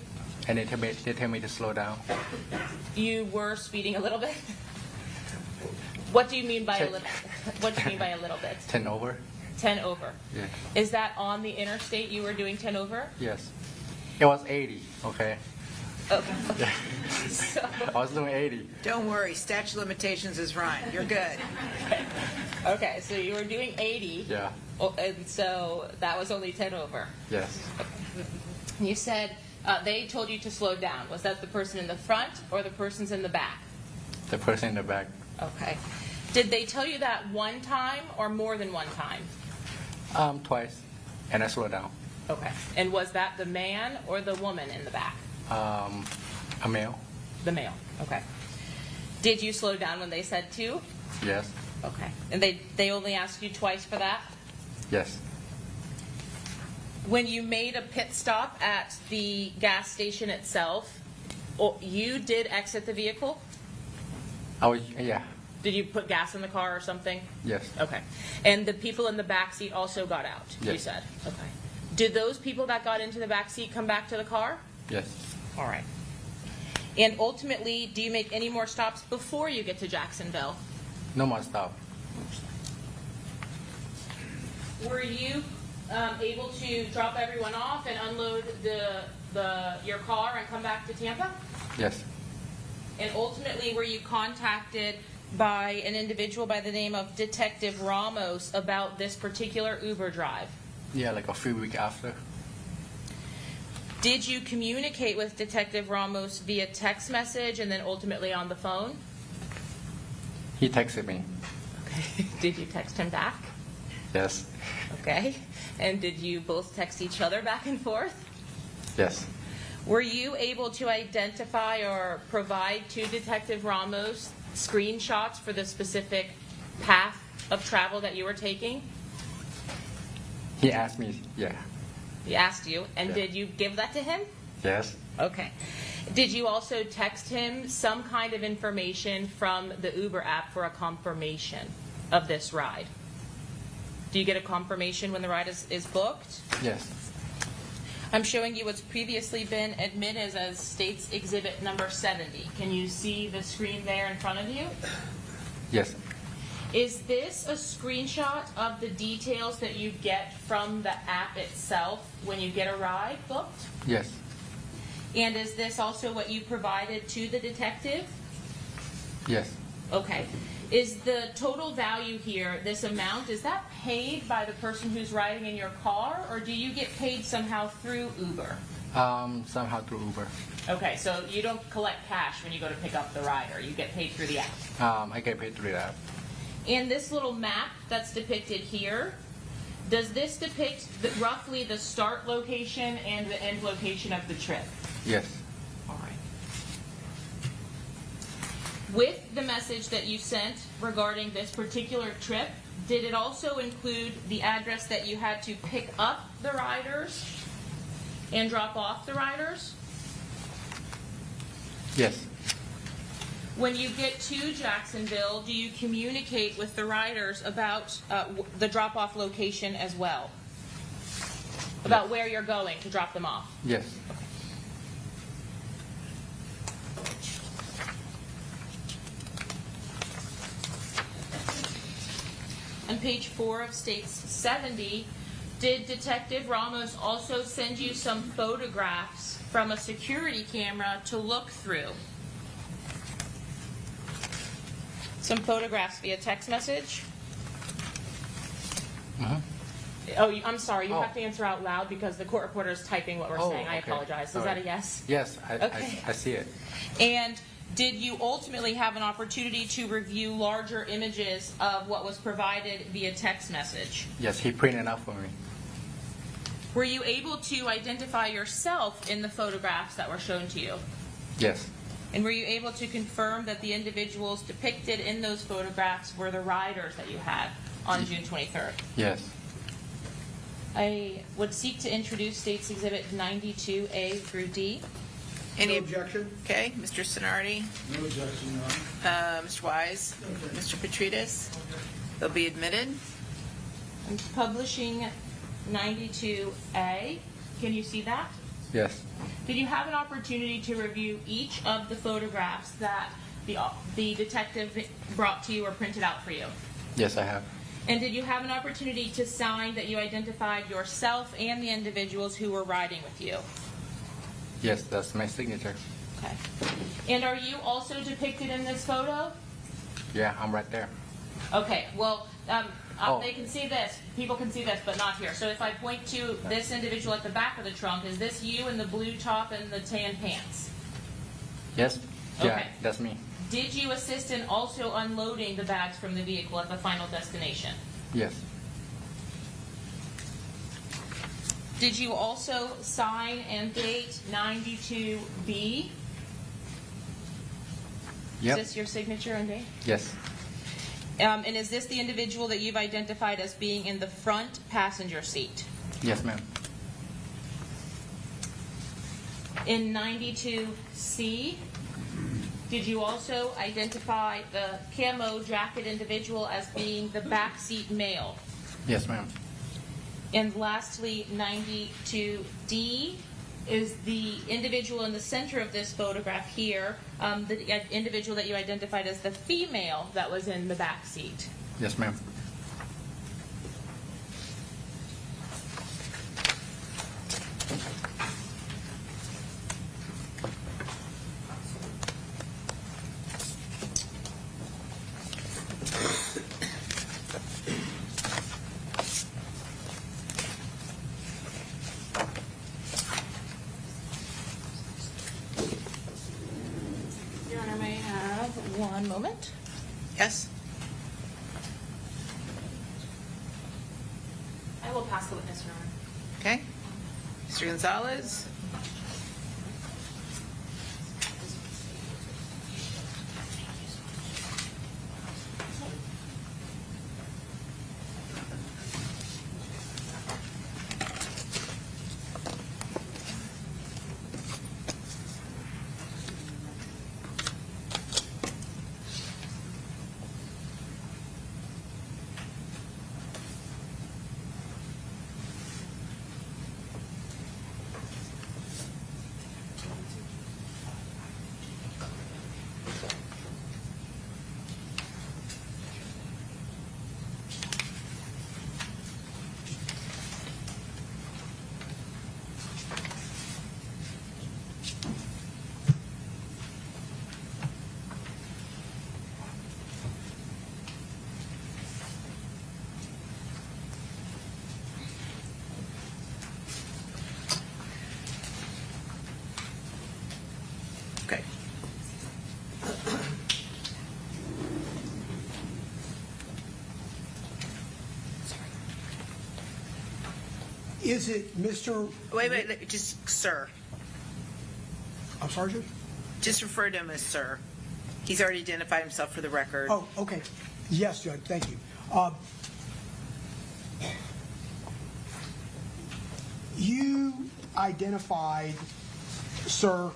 and they tell me to slow down. You were speeding a little bit? What do you mean by a little? What do you mean by a little bit? 10 over. 10 over. Yeah. Is that on the interstate you were doing 10 over? Yes. It was 80, okay? Okay. So, I was doing 80. Don't worry, statute of limitations is right. You're good. okay, so you were doing 80. Yeah. Oh, and so that was only 10 over. Yes. You said they told you to slow down. Was that the person in the front or the person's in the back? The person in the back. Okay. Did they tell you that one time or more than one time? Twice, and I slowed down. Okay. And was that the man or the woman in the back? A male. The male. Okay. Did you slow down when they said to? Yes. Okay. And they only asked you twice for that? Yes. When you made a pit stop at the gas station itself, you did exit the vehicle? Yeah. Did you put gas in the car or something? Yes. Okay. And the people in the back seat also got out, you Yes. said? Okay. Did those people that got into the back seat come back to the car? Yes. All right. And ultimately, do you make any more stops before you get to Jacksonville? No more stop. Were you able to drop everyone off and unload your car and come back to Tampa? Yes. And ultimately, were you contacted by an individual by the name of Detective Ramos about this particular Uber drive? Yeah, like a few weeks after. Did you communicate with Detective Ramos via text message and then ultimately on the phone? He texted me. Okay. Did you text him back? Yes. Okay. And did you both text each other back and forth? Yes. Were you able to identify or provide to Detective Ramos screenshots for the specific path of travel that you were taking? He asked me, yeah. He asked you, and Yeah. did you give that to him? Yes. Okay. Did you also text him some kind of information from the Uber app for a confirmation of this ride? Do you get a confirmation when the ride is booked? Yes. I'm showing you what's previously been admitted as State's Exhibit number 70. Can you see the screen there in front of you? Yes. Is this a screenshot of the details that you get from the app itself when you get a ride booked? Yes. And is this also what you provided to the detective? Yes. Okay. Is the total value here, this amount, is that paid by the person who's riding in your car, or do you get paid somehow through Uber? Somehow through Uber. Okay, so you don't collect cash when you go to pick up the rider. You get paid through the app. I get paid through the app. In this little map that's depicted here, does this depict roughly the start location and the end location of the trip? Yes. All right. With the message that you sent regarding this particular trip, did it also include the address that you had to pick up the riders and drop off the riders? Yes. When you get to Jacksonville, do you communicate with the riders about the drop-off location as well? About where you're going to drop them off? Yes. On page 4 of States 70, did Detective Ramos also send you some photographs from a security camera to look through? Some photographs via text message? Uh-huh. Oh, I'm sorry. You Oh. have to answer out loud because the court reporter is typing what we're Oh, saying. I okay. apologize. Is All that right. a yes? Yes, Okay. I see it. And did you ultimately have an opportunity to review larger images of what was provided via text message? Yes, he printed out for me. Were you able to identify yourself in the photographs that were shown to you? Yes. And were you able to confirm that the individuals depicted in those photographs were the riders that you had on June 23rd? Yes. I would seek to introduce States Exhibit 92A through D. Any No objection? Okay, Mr. Sonardi, No objection, Your Honor. Mr. Wise, Mr. Petrides. They'll be admitted. I'm publishing 92A. Can you see that? Yes. Did you have an opportunity to review each of the photographs that the detective brought to you or printed out for you? Yes, I have. And did you have an opportunity to sign that you identified yourself and the individuals who were riding with you? Yes, that's my signature. Okay. And are you also depicted in this photo? Yeah, I'm right there. Okay, well, Oh. they can see this. People can see this, but not here. So if I point to this individual at the back of the trunk, is this you in the blue top and the tan pants? Yes? Yeah, Okay. that's me. Did you assist in also unloading the bags from the vehicle at the final destination? Yes. Did you also sign and date 92B? Yep. Is this your signature and date? Yes. And is this the individual that you've identified as being in the front passenger seat? Yes, ma'am. In 92C, did you also identify the camo jacket individual as being the backseat male? Yes, ma'am. And lastly, 92D is the individual in the center of this photograph here, the individual that you identified as the female that was in the back seat. Yes, ma'am. Your Honor, may I have one moment? Yes? I will pass the witness, Your Honor. Okay. Mr. Gonzalez? Okay. Is it Mr.? Wait, just sir. I'm sorry, Judge? Just refer to him as sir. He's already identified himself for the record. Oh, okay. Yes, Judge, thank you. You identified, sir,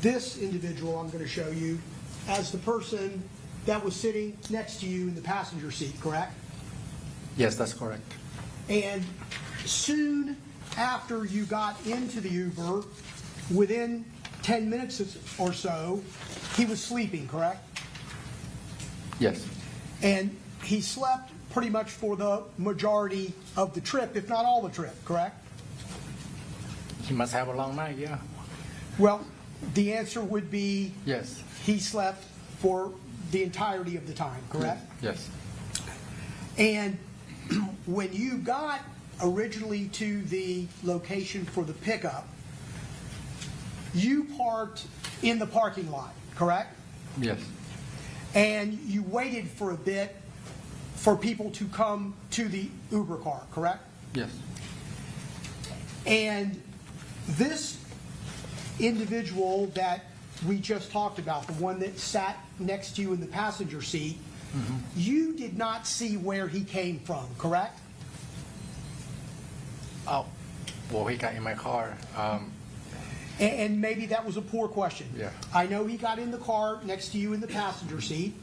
this individual I'm going to show you as the person that was sitting next to you in the passenger seat, correct? Yes, that's correct. And soon after you got into the Uber, within 10 minutes or so, he was sleeping, correct? Yes. And he slept pretty much for the majority of the trip, if not all the trip, correct? He must have a long night, yeah. Well, the answer would be Yes. he slept for the entirety of the time, correct? Yes. And when you got originally to the location for the pickup, you parked in the parking lot, correct? Yes. And you waited for a bit for people to come to the Uber car, correct? Yes. And this individual that we just talked about, the one that sat next to you in the passenger seat, you did not see where he came from, correct? Oh, well, he got in my car. And maybe that was a poor question. Yeah. I know he got in the car next to you in the passenger seat.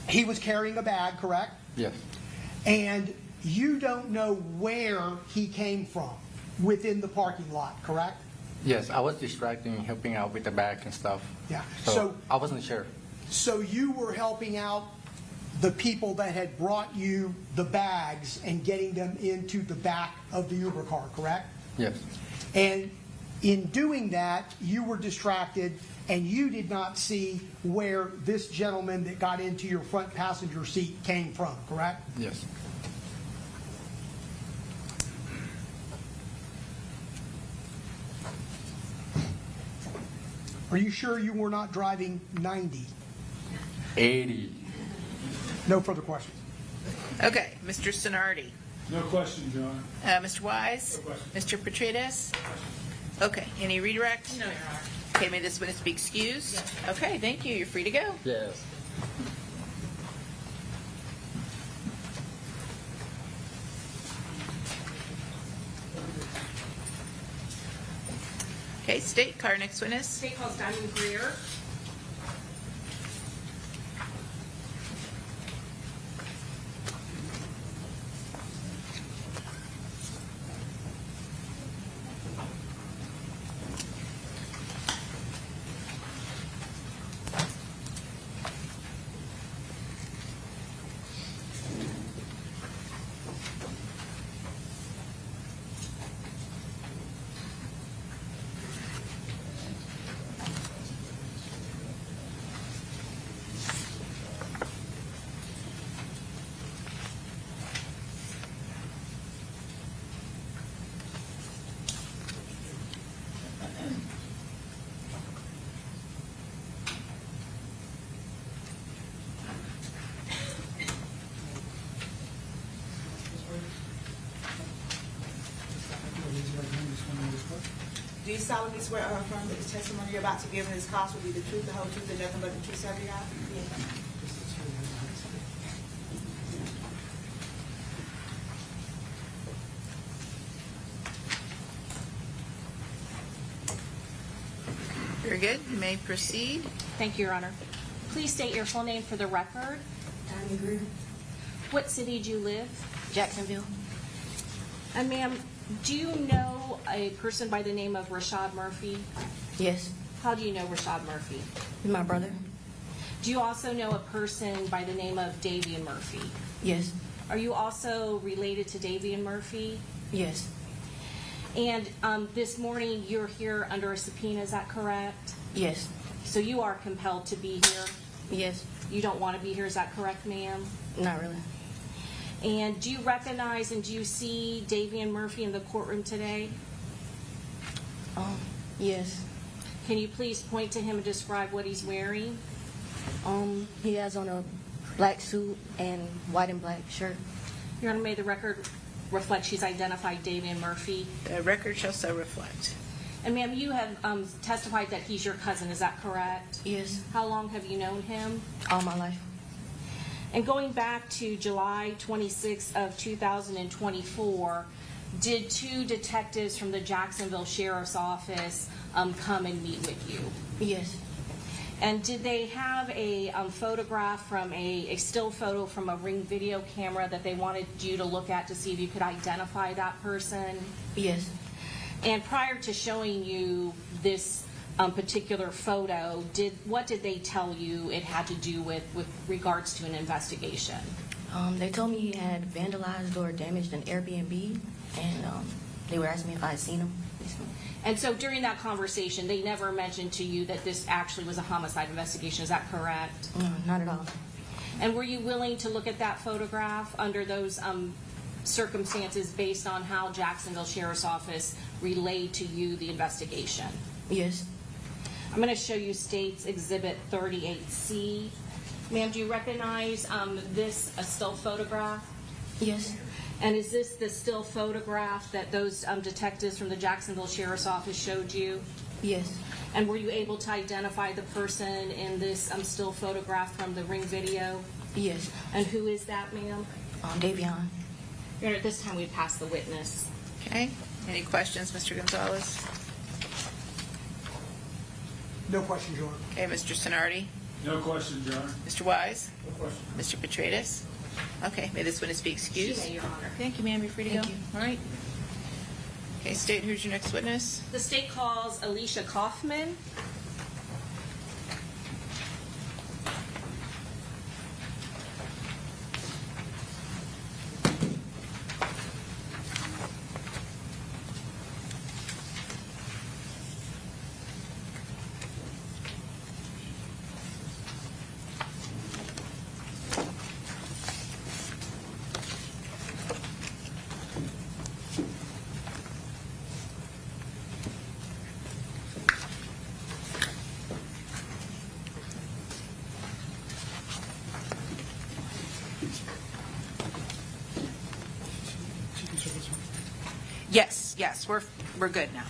He was carrying a bag, correct? Yes. And you don't know where he came from within the parking lot, correct? Yes, I was distracting, helping out with the bag and stuff. Yeah. So I wasn't sure. So you were helping out the people that had brought you the bags and getting them into the back of the Uber car, correct? Yes. And in doing that, you were distracted and you did not see where this gentleman that got into your front passenger seat came from, correct? Yes. Are you sure you were not driving 90? 80. No further questions. Okay, Mr. Sonardi. No question, John. Mr. Wise? Mr. Petrides? Okay, any redirect? No, Your Honor. Okay, may this witness be excused? Okay, thank you. You're free to go. Yes. Okay, state car next witness. State calls Davian Greer. Do you solemnly swear or affirm that the testimony you're about to give in this cause will be the truth, the whole truth, and nothing but the truth, so help you God? Very good. You may proceed. Thank you, Your Honor. Please state your full name for the record. Davion Murphy. What city do you live? Jacksonville. And ma'am, do you know a person by the name of Rashad Murphy? Yes. How do you know Rashad Murphy? My brother. Do you also know a person by the name of Davian Murphy? Yes. Are you also related to Davian Murphy? Yes. And this morning you're here under a subpoena, is that correct? Yes. So you are compelled to be here? Yes. You don't want to be here, is that correct, ma'am? Not really. And do you recognize and do you see Davian Murphy in the courtroom today? Yes. Can you please point to him and describe what he's wearing? He has on a black suit and white and black shirt. Your Honor, may the record reflect she's identified Davian Murphy. The record shall so reflect. And ma'am, you have testified that he's your cousin, is that correct? Yes. How long have you known him? All my life. And going back to July 26th of 2024, did 2 detectives from the Jacksonville Sheriff's Office come and meet with you? Yes. And did they have a photograph from a still photo from a Ring video camera that they wanted you to look at to see if you could identify that person? Yes. And prior to showing you this particular photo, what did they tell you it had to do with regards to an investigation? They told me he had vandalized or damaged an Airbnb, and they were asking me if I had seen him. And so during that conversation, they never mentioned to you that this actually was a homicide investigation. Is that correct? No, not at all. And were you willing to look at that photograph under those circumstances based on how Jacksonville Sheriff's Office relayed to you the investigation? Yes. I'm going to show you State's Exhibit 38C. Ma'am, do you recognize this a still photograph? Yes. And is this the still photograph that those detectives from the Jacksonville Sheriff's Office showed you? Yes. And were you able to identify the person in this still photograph from the Ring video? Yes. And who is that, ma'am? Davion. At this time, we pass the witness. Okay. Any questions, Mr. Gonzalez? No questions, Your Honor. Okay, Mr. Sonardi? No questions, Your Honor. Mr. Wise? No questions. Mr. Petratus? Okay, may this witness be excused? She may, Your Honor. Thank you, ma'am. You're free to go. Thank you. All right. Okay, State, who's your next witness? The state calls Alicia Kaufman. Yes, we're good now.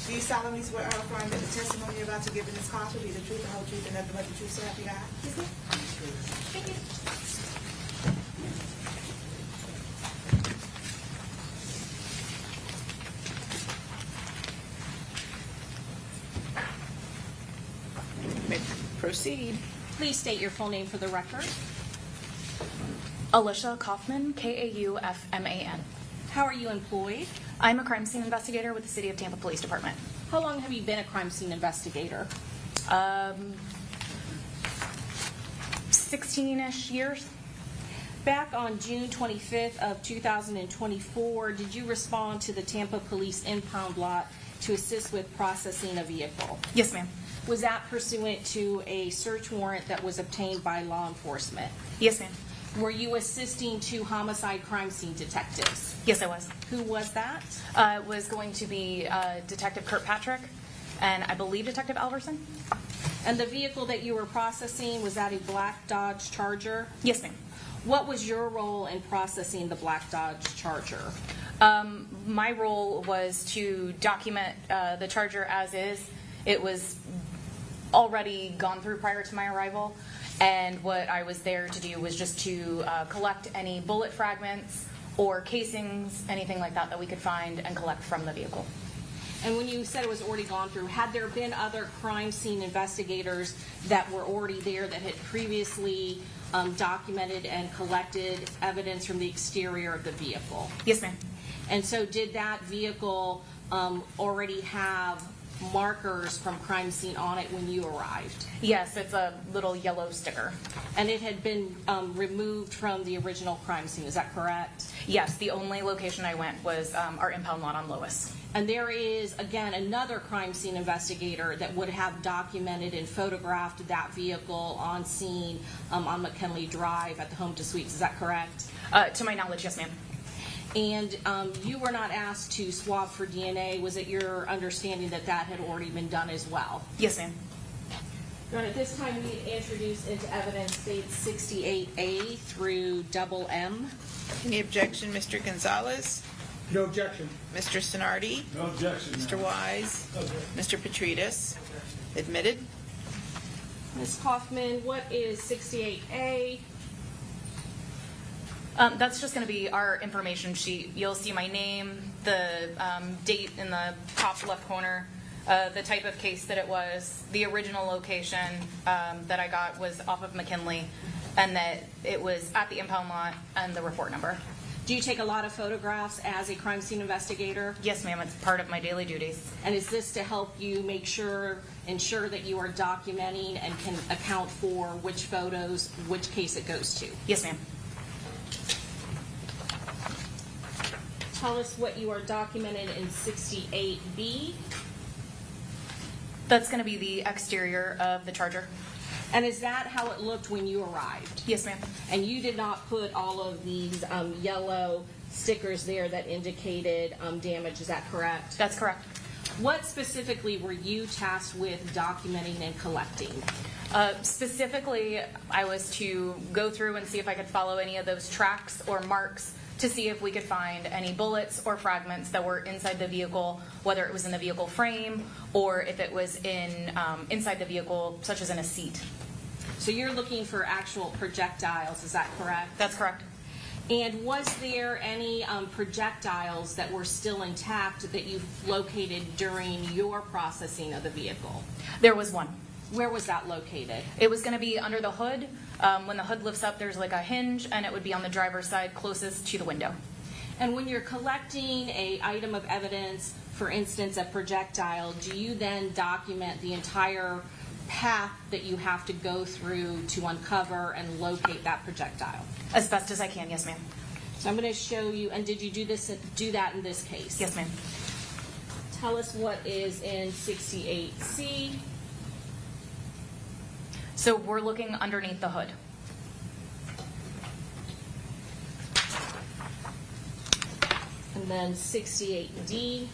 Do you solemnly swear or affirm that the testimony you're about to give in this cause will be the truth, the whole truth, and nothing but the truth, so help you God? Thank you. May proceed. Please state your full name for the record. Alicia Kaufman, Kaufman. How are you employed? I'm a crime scene investigator with the City of Tampa Police Department. How long have you been a crime scene investigator? 16-ish years. Back on June 25th of 2024, did you respond to the Tampa Police impound lot to assist with processing a vehicle? Yes, ma'am. Was that pursuant to a search warrant that was obtained by law enforcement? Yes, ma'am. Were you assisting 2 homicide crime scene detectives? Yes, I was. Who was that? It was going to be Detective Kirkpatrick and I believe Detective Alverson. And the vehicle that you were processing, was that a black Dodge Charger? Yes, ma'am. What was your role in processing the black Dodge Charger? My role was to document the Charger as is. It was already gone through prior to my arrival, and what I was there to do was just to collect any bullet fragments or casings, anything like that that we could find and collect from the vehicle. And when you said it was already gone through, had there been other crime scene investigators that were already there that had previously documented and collected evidence from the exterior of the vehicle? Yes, ma'am. And so did that vehicle already have markers from crime scene on it when you arrived? Yes, it's a little yellow sticker. And it had been removed from the original crime scene, is that correct? Yes, the only location I went was our impound lot on Lois. And there is, again, another crime scene investigator that would have documented and photographed that vehicle on scene on McKinley Drive at the Home to Suites, is that correct? To my knowledge, yes, ma'am. And you were not asked to swab for DNA. Was it your understanding that that had already been done as well? Yes, ma'am. Your Honor, at this time, we introduce into evidence states 68A through double M. Any objection, Mr. Gonzalez? No objection. Mr. Sonardi? No objection. Mr. Wise? Mr. Petridis? Admitted? Ms. Kaufman, what is 68A? That's just going to be our information sheet. You'll see my name, the date in the top left corner, the type of case that it was, the original location that I got was off of McKinley, and that it was at the impound lot, and the report number. Do you take a lot of photographs as a crime scene investigator? Yes, ma'am. It's part of my daily duties. And is this to help you ensure that you are documenting and can account for which photos, which case it goes to? Yes, ma'am. Tell us what you are documenting in 68B. That's going to be the exterior of the Charger. And is that how it looked when you arrived? Yes, ma'am. And you did not put all of these yellow stickers there that indicated damage, is that correct? That's correct. What specifically were you tasked with documenting and collecting? Specifically, I was to go through and see if I could follow any of those tracks or marks to see if we could find any bullets or fragments that were inside the vehicle, whether it was in the vehicle frame or if it was inside the vehicle, such as in a seat. So you're looking for actual projectiles, is that correct? That's correct. And was there any projectiles that were still intact that you located during your processing of the vehicle? There was one. Where was that located? It was going to be under the hood. When the hood lifts up, there's like a hinge, and it would be on the driver's side closest to the window. And when you're collecting an item of evidence, for instance, a projectile, do you then document the entire path that you have to go through to uncover and locate that projectile? As best as I can, yes, ma'am. So I'm going to show you, and did you do that in this case? Yes, ma'am. Tell us what is in 68C. So we're looking underneath the hood. And then 68D.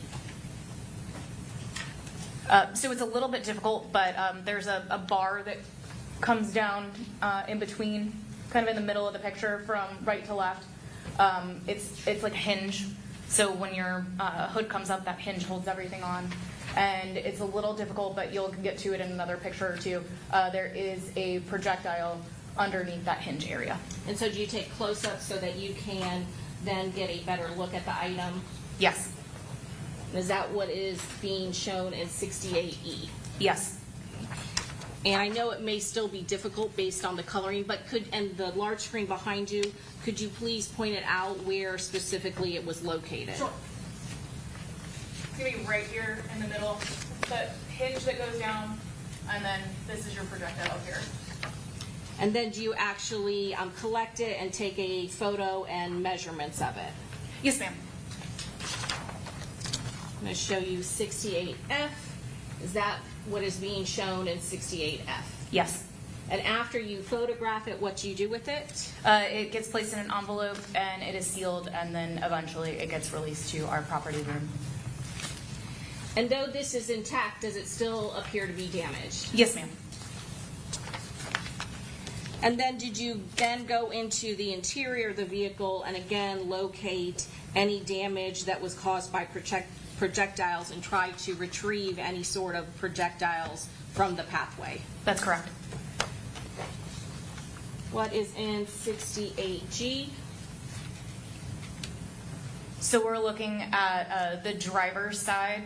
So it's a little bit difficult, but there's a bar that comes down in between, kind of in the middle of the picture from right to left. It's like a hinge. So when your hood comes up, that hinge holds everything on. And it's a little difficult, but you'll get to it in another picture or two. There is a projectile underneath that hinge area. And so do you take close-ups so that you can then get a better look at the item? Yes. Is that what is being shown in 68E? Yes. And I know it may still be difficult based on the coloring, but and the large screen behind you, could you please point it out where specifically it was located? Sure. It's going to be right here in the middle. The hinge that goes down, and then this is your projectile here. And then do you actually collect it and take a photo and measurements of it? Yes, ma'am. I'm going to show you 68F. Is that what is being shown in 68F? Yes. And after you photograph it, what do you do with it? It gets placed in an envelope, and it is sealed, and then eventually it gets released to our property room. And though this is intact, does it still appear to be damaged? Yes, ma'am. And then did you then go into the interior of the vehicle and again locate any damage that was caused by projectiles and try to retrieve any sort of projectiles from the pathway? That's correct. What is in 68G? So we're looking at the driver's side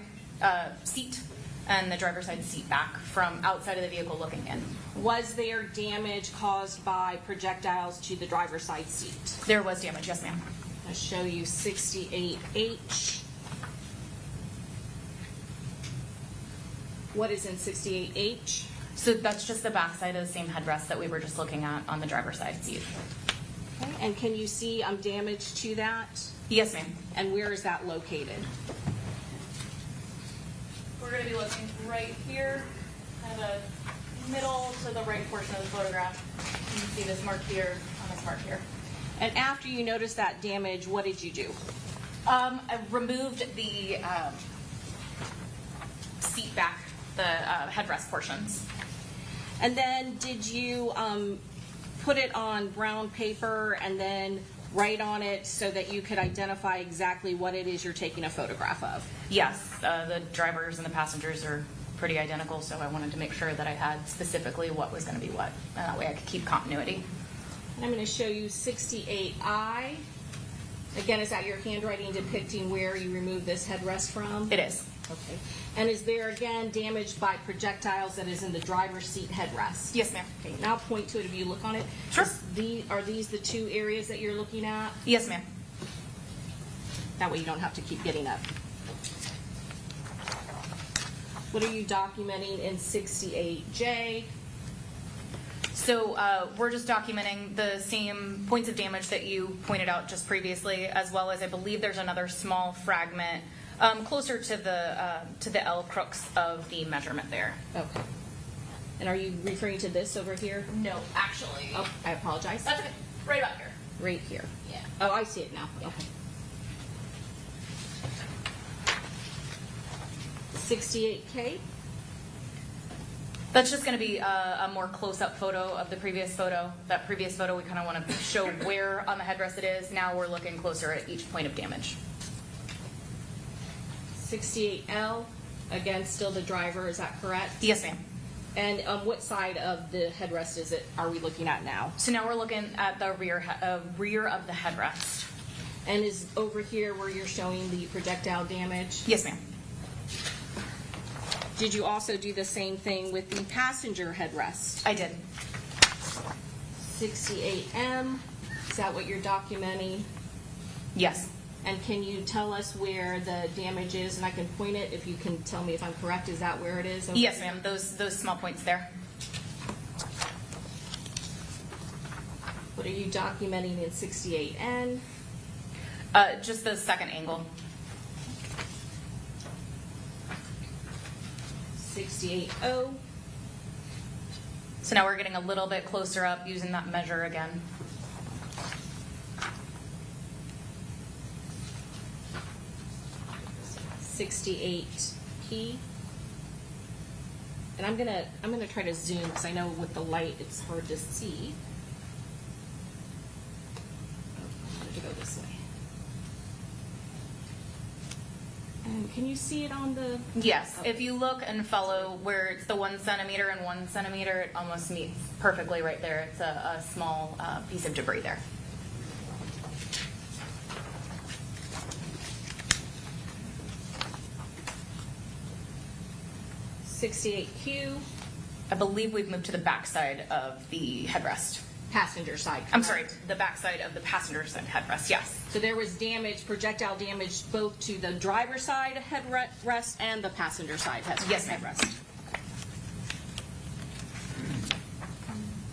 seat and the driver's side seat back from outside of the vehicle looking in. Was there damage caused by projectiles to the driver's side seat? There was damage, yes, ma'am. I'll show you 68H. What is in 68H? So that's just the back side of the same headrest that we were just looking at on the driver's side seat. Okay. And can you see damage to that? Yes, ma'am. And where is that located? We're going to be looking right here, kind of the middle to the right portion of the photograph. You can see this mark here on this mark here. And after you noticed that damage, what did you do? I removed the seat back, the headrest portions. And then did you put it on brown paper and then write on it so that you could identify exactly what it is you're taking a photograph of? Yes, the drivers and the passengers are pretty identical, so I wanted to make sure that I had specifically what was going to be what, and that way I could keep continuity. And I'm going to show you 68I. Again, is that your handwriting depicting where you removed this headrest from? It is. Okay. And is there, again, damage by projectiles that is in the driver's seat headrest? Yes, ma'am. Okay, now point to it if you look on it. Sure. Are these the two areas that you're looking at? Yes, ma'am. That way you don't have to keep getting up. What are you documenting in 68J? So we're just documenting the same points of damage that you pointed out just previously, as well as I believe there's another small fragment closer to the L crux of the measurement there. Okay. And are you referring to this over here? No, actually. Oh, I apologize. That's okay. Right about here. Right here. Yeah. Oh, I see it now. Okay. 68K? That's just going to be a more close-up photo of the previous photo. That previous photo, we kind of want to show where on the headrest it is. Now we're looking closer at each point of damage. 68L, again, still the driver, is that correct? Yes, ma'am. And on what side of the headrest are we looking at now? So now we're looking at the rear of the headrest. And is over here where you're showing the projectile damage? Yes, ma'am. Did you also do the same thing with the passenger headrest? I did. 68M, is that what you're documenting? Yes. And can you tell us where the damage is? And I can point it if you can tell me if I'm correct. Is that where it is? over Yes, here? ma'am. Those small points there. What are you documenting in 68N? Just the second angle. 68O. So now we're getting a little bit closer up using that measure again. P. And I'm gonna try to zoom because I know with the light it's hard to see. Oh, I wanted to go this way. And can you see it on the? Yes. If you look and follow where it's the 1 centimeter and 1 centimeter, it almost meets perfectly right there. It's a small piece of debris there. .68Q. I believe we've moved to the backside of the headrest. Passenger side. I'm sorry, the backside of the passenger side headrest, yes. So there was damage, projectile damage, both to the driver's side headrest and the passenger side headrest. Yes, ma'am.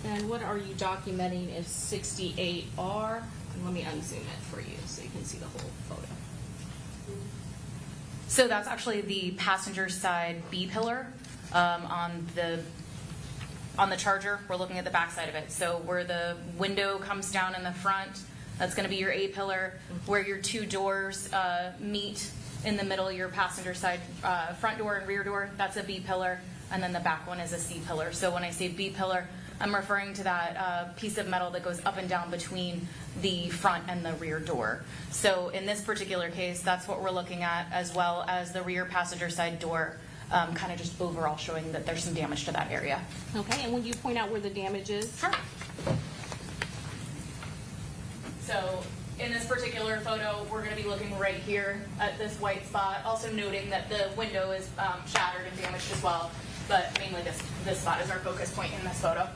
And what are you documenting in 68R? And let me unzoom it for you so you can see the whole photo. So that's actually the passenger side B pillar on the Charger. We're looking at the back side of it. So where the window comes down in the front, that's going to be your A pillar. Where your two doors meet in the middle, your passenger side front door and rear door, that's a B pillar. And then the back one is a C pillar. So when I say B pillar, I'm referring to that piece of metal that goes up and down between the front and the rear door. So in this particular case, that's what we're looking at, as well as the rear passenger side door, kind of just overall showing that there's some damage to that area. Okay, and when you point out where the damage is? Sure. So in this particular photo, we're going to be looking right here at this white spot, also noting that the window is shattered and damaged as well, but mainly this spot is our focus point in this photo.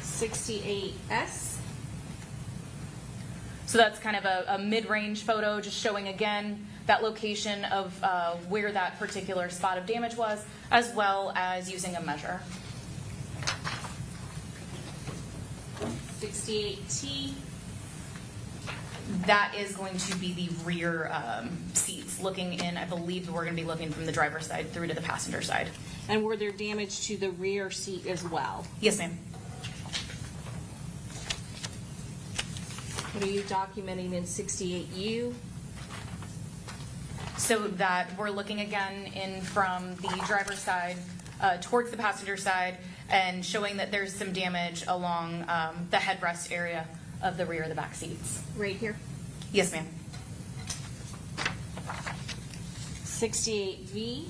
68S. So that's kind of a mid-range photo, just showing again that location of where that particular spot of damage was, as well as using a measure. 68T. That is going to be the rear seats looking in. I believe we're going to be looking from the driver's side through to the passenger side. And were there damage to the rear seat as well? Yes, ma'am. What are you documenting in 68U? So that we're looking again in from the driver's side towards the passenger side and showing that there's some damage along the headrest area of the rear of the back seats. Right here? Yes, ma'am. 68V.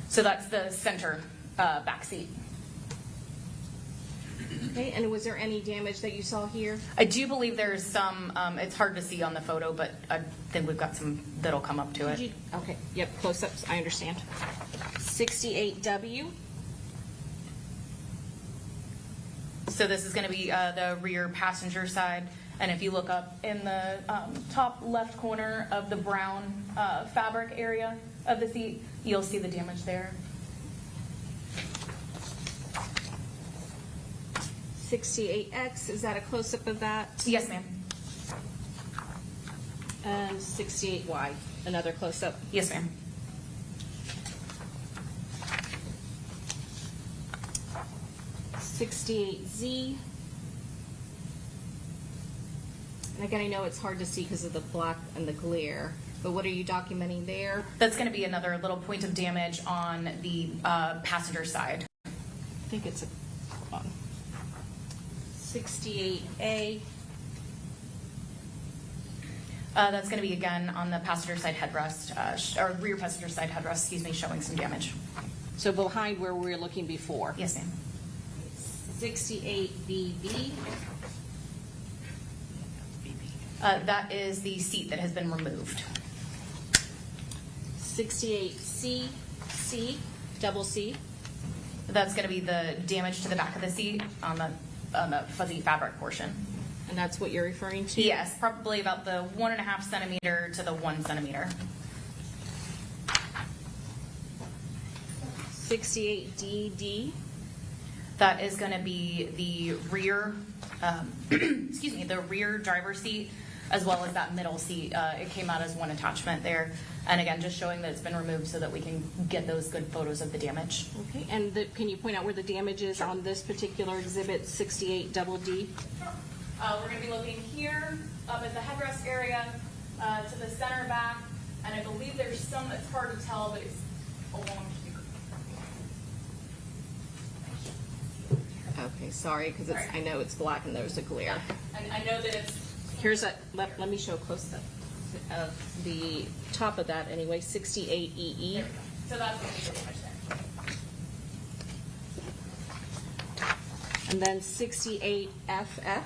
So that's the center back seat. Okay, and was there any damage that you saw here? I do believe there's some, it's hard to see on the photo, but I think we've got some that'll come up to it. Okay, yep, close-ups, I understand. 68W. So this is going to be the rear passenger side. And if you look up in the top left corner of the brown fabric area of the seat, you'll see the damage there. 68X, is that a close-up of that? Yes, ma'am. And 68Y, another close-up? Yes, ma'am. Z. And again, I know it's hard to see because of the black and the glare, but what are you documenting there? That's going to be another little point of damage on the passenger side. I think it's a 68A. That's going to be again on the passenger side headrest, or rear passenger side headrest, excuse me, showing some damage. So behind where we were looking before. Yes, ma'am. 68BB. That is the seat that has been removed. 68C, double C. That's going to be the damage to the back of the seat on the fuzzy fabric portion. And that's what you're referring to? Yes, probably about the 1.5 centimeter to the 1 centimeter. 68DD. That is going to be the rear, excuse me, the rear driver's seat, as well as that middle seat. It came out as one attachment there. And again, just showing that it's been removed so that we can get those good photos of the damage. Okay, and can you point out where the damage is on this particular exhibit, 68 double D? We're going to be looking here up at the headrest area to the center back, and I believe there's some that's hard to tell, but it's along here. Okay, sorry, because I know it's black and there's a glare. And I know that it's... Here's a, let me show a close-up of the top of that anyway, 68EE. There we go. So that's going to be the damage there. And then 68FF.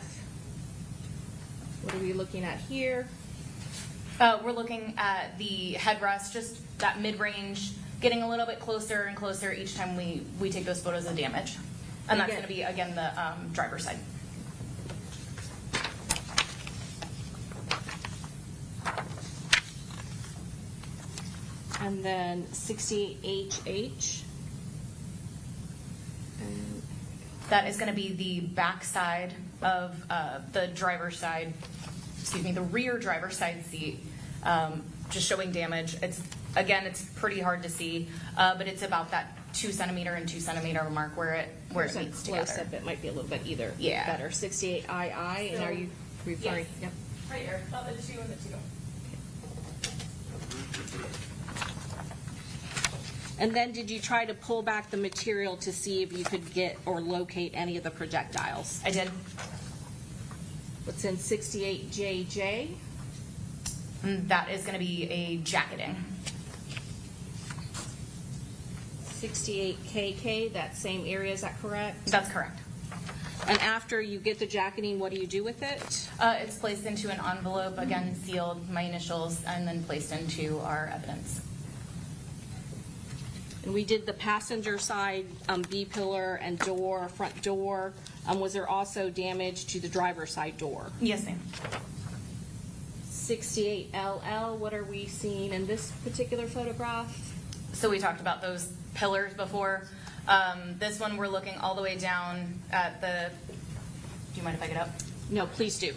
What are we looking at here? We're looking at the headrest, just that mid-range, getting a little bit closer and closer each time we take those photos of damage. And that's going to be, again, the driver's side. And then 68HH. That is going to be the back side of the driver's side, excuse me, the rear driver's side seat, just showing damage. It's pretty hard to see, but it's about that 2 centimeter and 2 centimeter mark where it meets together. Close up, it might be a little bit either Yeah. better. 68II, and are you referring? Yes. Yep. Right here, about the 2 and the 2. And then did you try to pull back the material to see if you could get or locate any of the projectiles? I did. What's in 68JJ? And that is going to be a jacketing. 68KK, that same area, is that correct? That's correct. And after you get the jacketing, what do you do with it? It's placed into an envelope, again sealed, my initials, and then placed into our evidence. And we did the passenger side B-pillar and door, front door. Was there also damage to the driver's side door? Yes, ma'am. 68LL, what are we seeing in this particular photograph? So we talked about those pillars before. This one we're looking all the way down at the, do you mind if I get up? No, please do.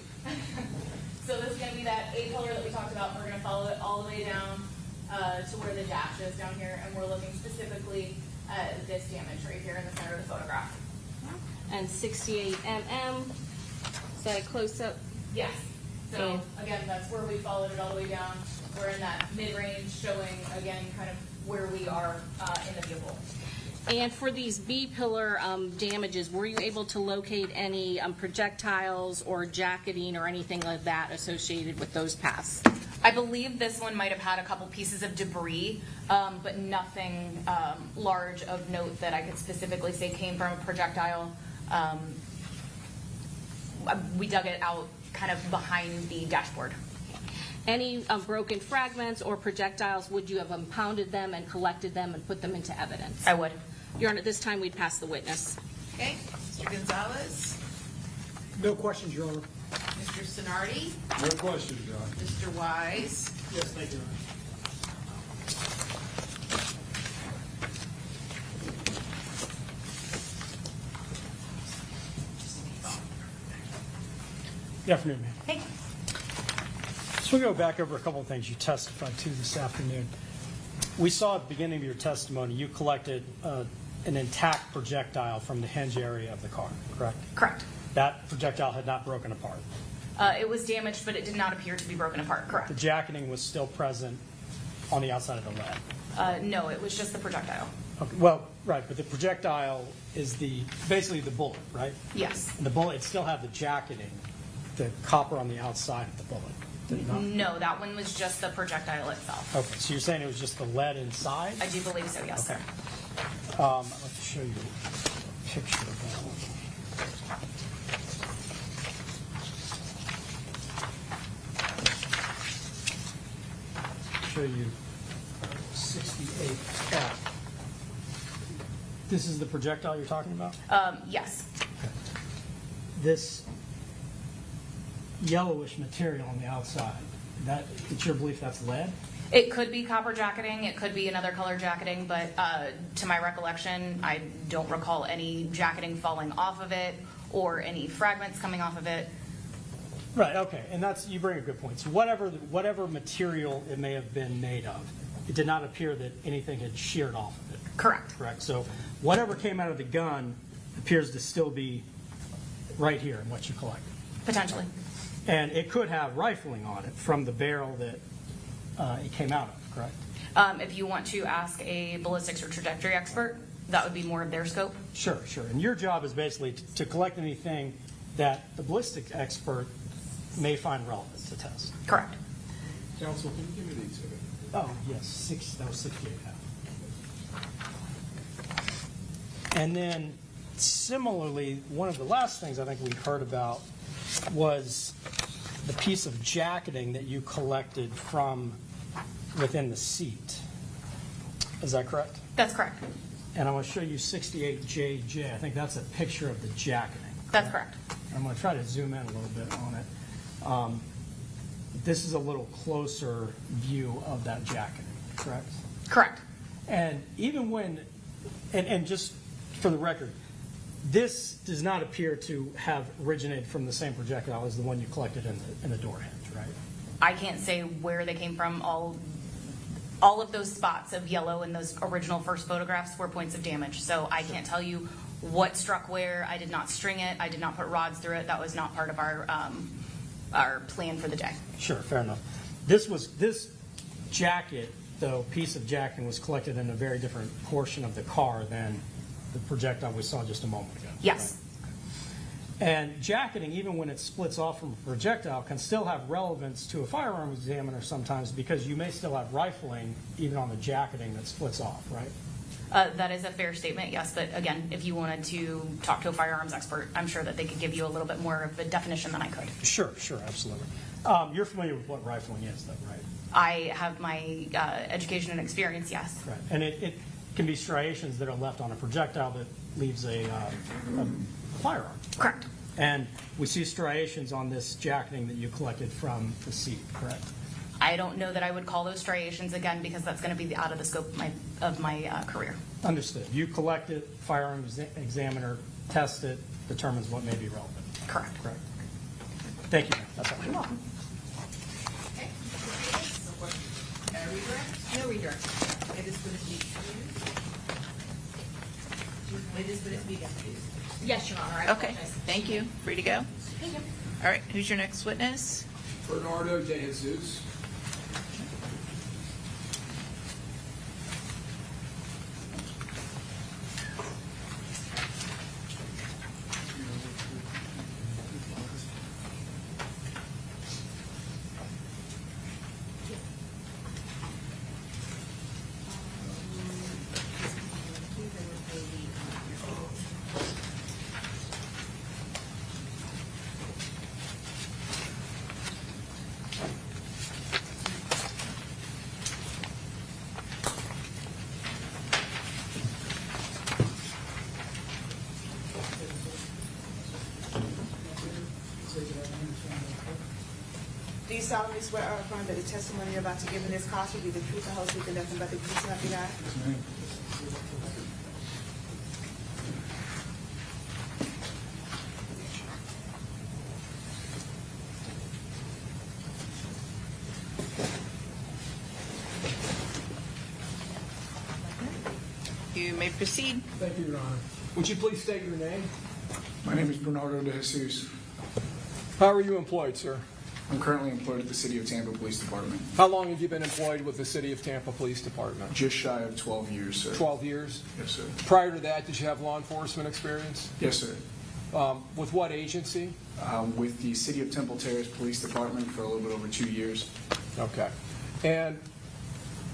So this is going to be that A pillar that we talked about. We're going to follow it all the way down to where the dash is down here, and we're looking specifically at this damage right here in the center of the photograph. And 68mm, is that a close-up? Yes. So again, that's where we followed it all the way down. We're in that mid-range, showing again kind of where we are in the vehicle. And for these B-pillar damages, were you able to locate any projectiles or jacketing or anything like that associated with those paths? I believe this one might have had a couple pieces of debris, but nothing large of note that I could specifically say came from a projectile. We dug it out kind of behind the dashboard. Any broken fragments or projectiles, would you have impounded them and collected them and put them into evidence? I would. Your Honor, at this time, we'd pass the witness. Okay, Mr. Gonzalez, No questions, Your Honor. Mr. Sonardi, No questions, John. Mr. Wise, Yes, thank you, Your Honor. Good afternoon, ma'am. Hey. So we'll go back over a couple of things you testified to this afternoon. We saw at the beginning of your testimony you collected an intact projectile from the hinge area of the car, correct? Correct. That projectile had not broken apart. It was damaged, but it did not appear to be broken apart. Correct. The jacketing was still present on the outside of the lead. No, it was just the projectile. Okay, well, right, but the projectile is basically the bullet, right? Yes. And the bullet, it still had the jacketing, the copper on the outside of the bullet. Did it not? No, that one was just the projectile itself. Okay, so you're saying it was just the lead inside? I do believe so, yes. Okay. I'd like to show you a picture of that one. Show you 68F. This is the projectile you're talking about? Yes. This yellowish material on the outside, it's your belief that's lead? It could be copper jacketing, it could be another color jacketing, but to my recollection, I don't recall any jacketing falling off of it or any fragments coming off of it. Right, okay, and you bring a good point. So whatever material it may have been made of, it did not appear that anything had sheared off of it. Correct. Correct, so whatever came out of the gun appears to still be right here in what you collected. Potentially. And it could have rifling on it from the barrel that it came out of, correct? If you want to ask a ballistics or trajectory expert, that would be more of their scope. Sure. And your job is basically to collect anything that the ballistic expert may find relevant to test. Correct. Counsel, can you give me the exhibit? Oh, yes, that was 68. And then similarly, one of the last things I think we heard about was the piece of jacketing that you collected from within the seat. Is that correct? That's correct. And I want to show you 68JJ. I think that's a picture of the jacketing. That's correct. I'm going to try to zoom in a little bit on it. This is a little closer view of that jacketing, correct? Correct. And even when, and just for the record, this does not appear to have originated from the same projectile as the one you collected in the door hinge, right? I can't say where they came from. All of those spots of yellow in those original first photographs were points of damage. So I can't tell you what struck where. I did not string it. I did not put rods through it. That was not part of our plan for the day. Sure, fair enough. This jacket, though, piece of jacketing was collected in a very different portion of the car than the projectile we saw just a moment ago. Yes. Right? And jacketing, even when it splits off from a projectile, can still have relevance to a firearm examiner sometimes because you may still have rifling even on the jacketing that splits off, right? That is a fair statement, yes. But again, if you wanted to talk to a firearms expert, I'm sure that they could give you a little bit more of a definition than I could. Sure, absolutely. You're familiar with what rifling is, though, right? I have my education and experience, yes. Right. And it can be striations that are left on a projectile that leaves a firearm. Correct. And we see striations on this jacketing that you collected from the seat, correct? I don't know that I would call those striations again because that's going to be out of the scope of my career. Understood. You collect it, firearms examiner tests it, determines what may be relevant. Correct. Thank you. That's all. You're welcome. okay. Redirect? No redirect. It is going to be excused. It is going to be excused. Yes, Your Honor. I Okay, apologize. thank you. Free to go. Thank you. All right, who's your next witness? Bernardo De Jesus. Do you solemnly swear or affirm that the testimony you're about to give in this cause will be the truth, the whole truth, and nothing but the truth, so help you God? You may proceed. Thank you, Your Honor. Would you please state your name? My name is Bernardo De Jesus. How are you employed, sir? I'm currently employed at the City of Tampa Police Department. How long have you been employed with the City of Tampa Police Department? Just shy of 12 years, sir. 12 years? Yes, sir. Prior to that, did you have law enforcement experience? Yes, sir. With what agency? With the City of Temple Terrace Police Department for a little bit over 2 years. Okay. And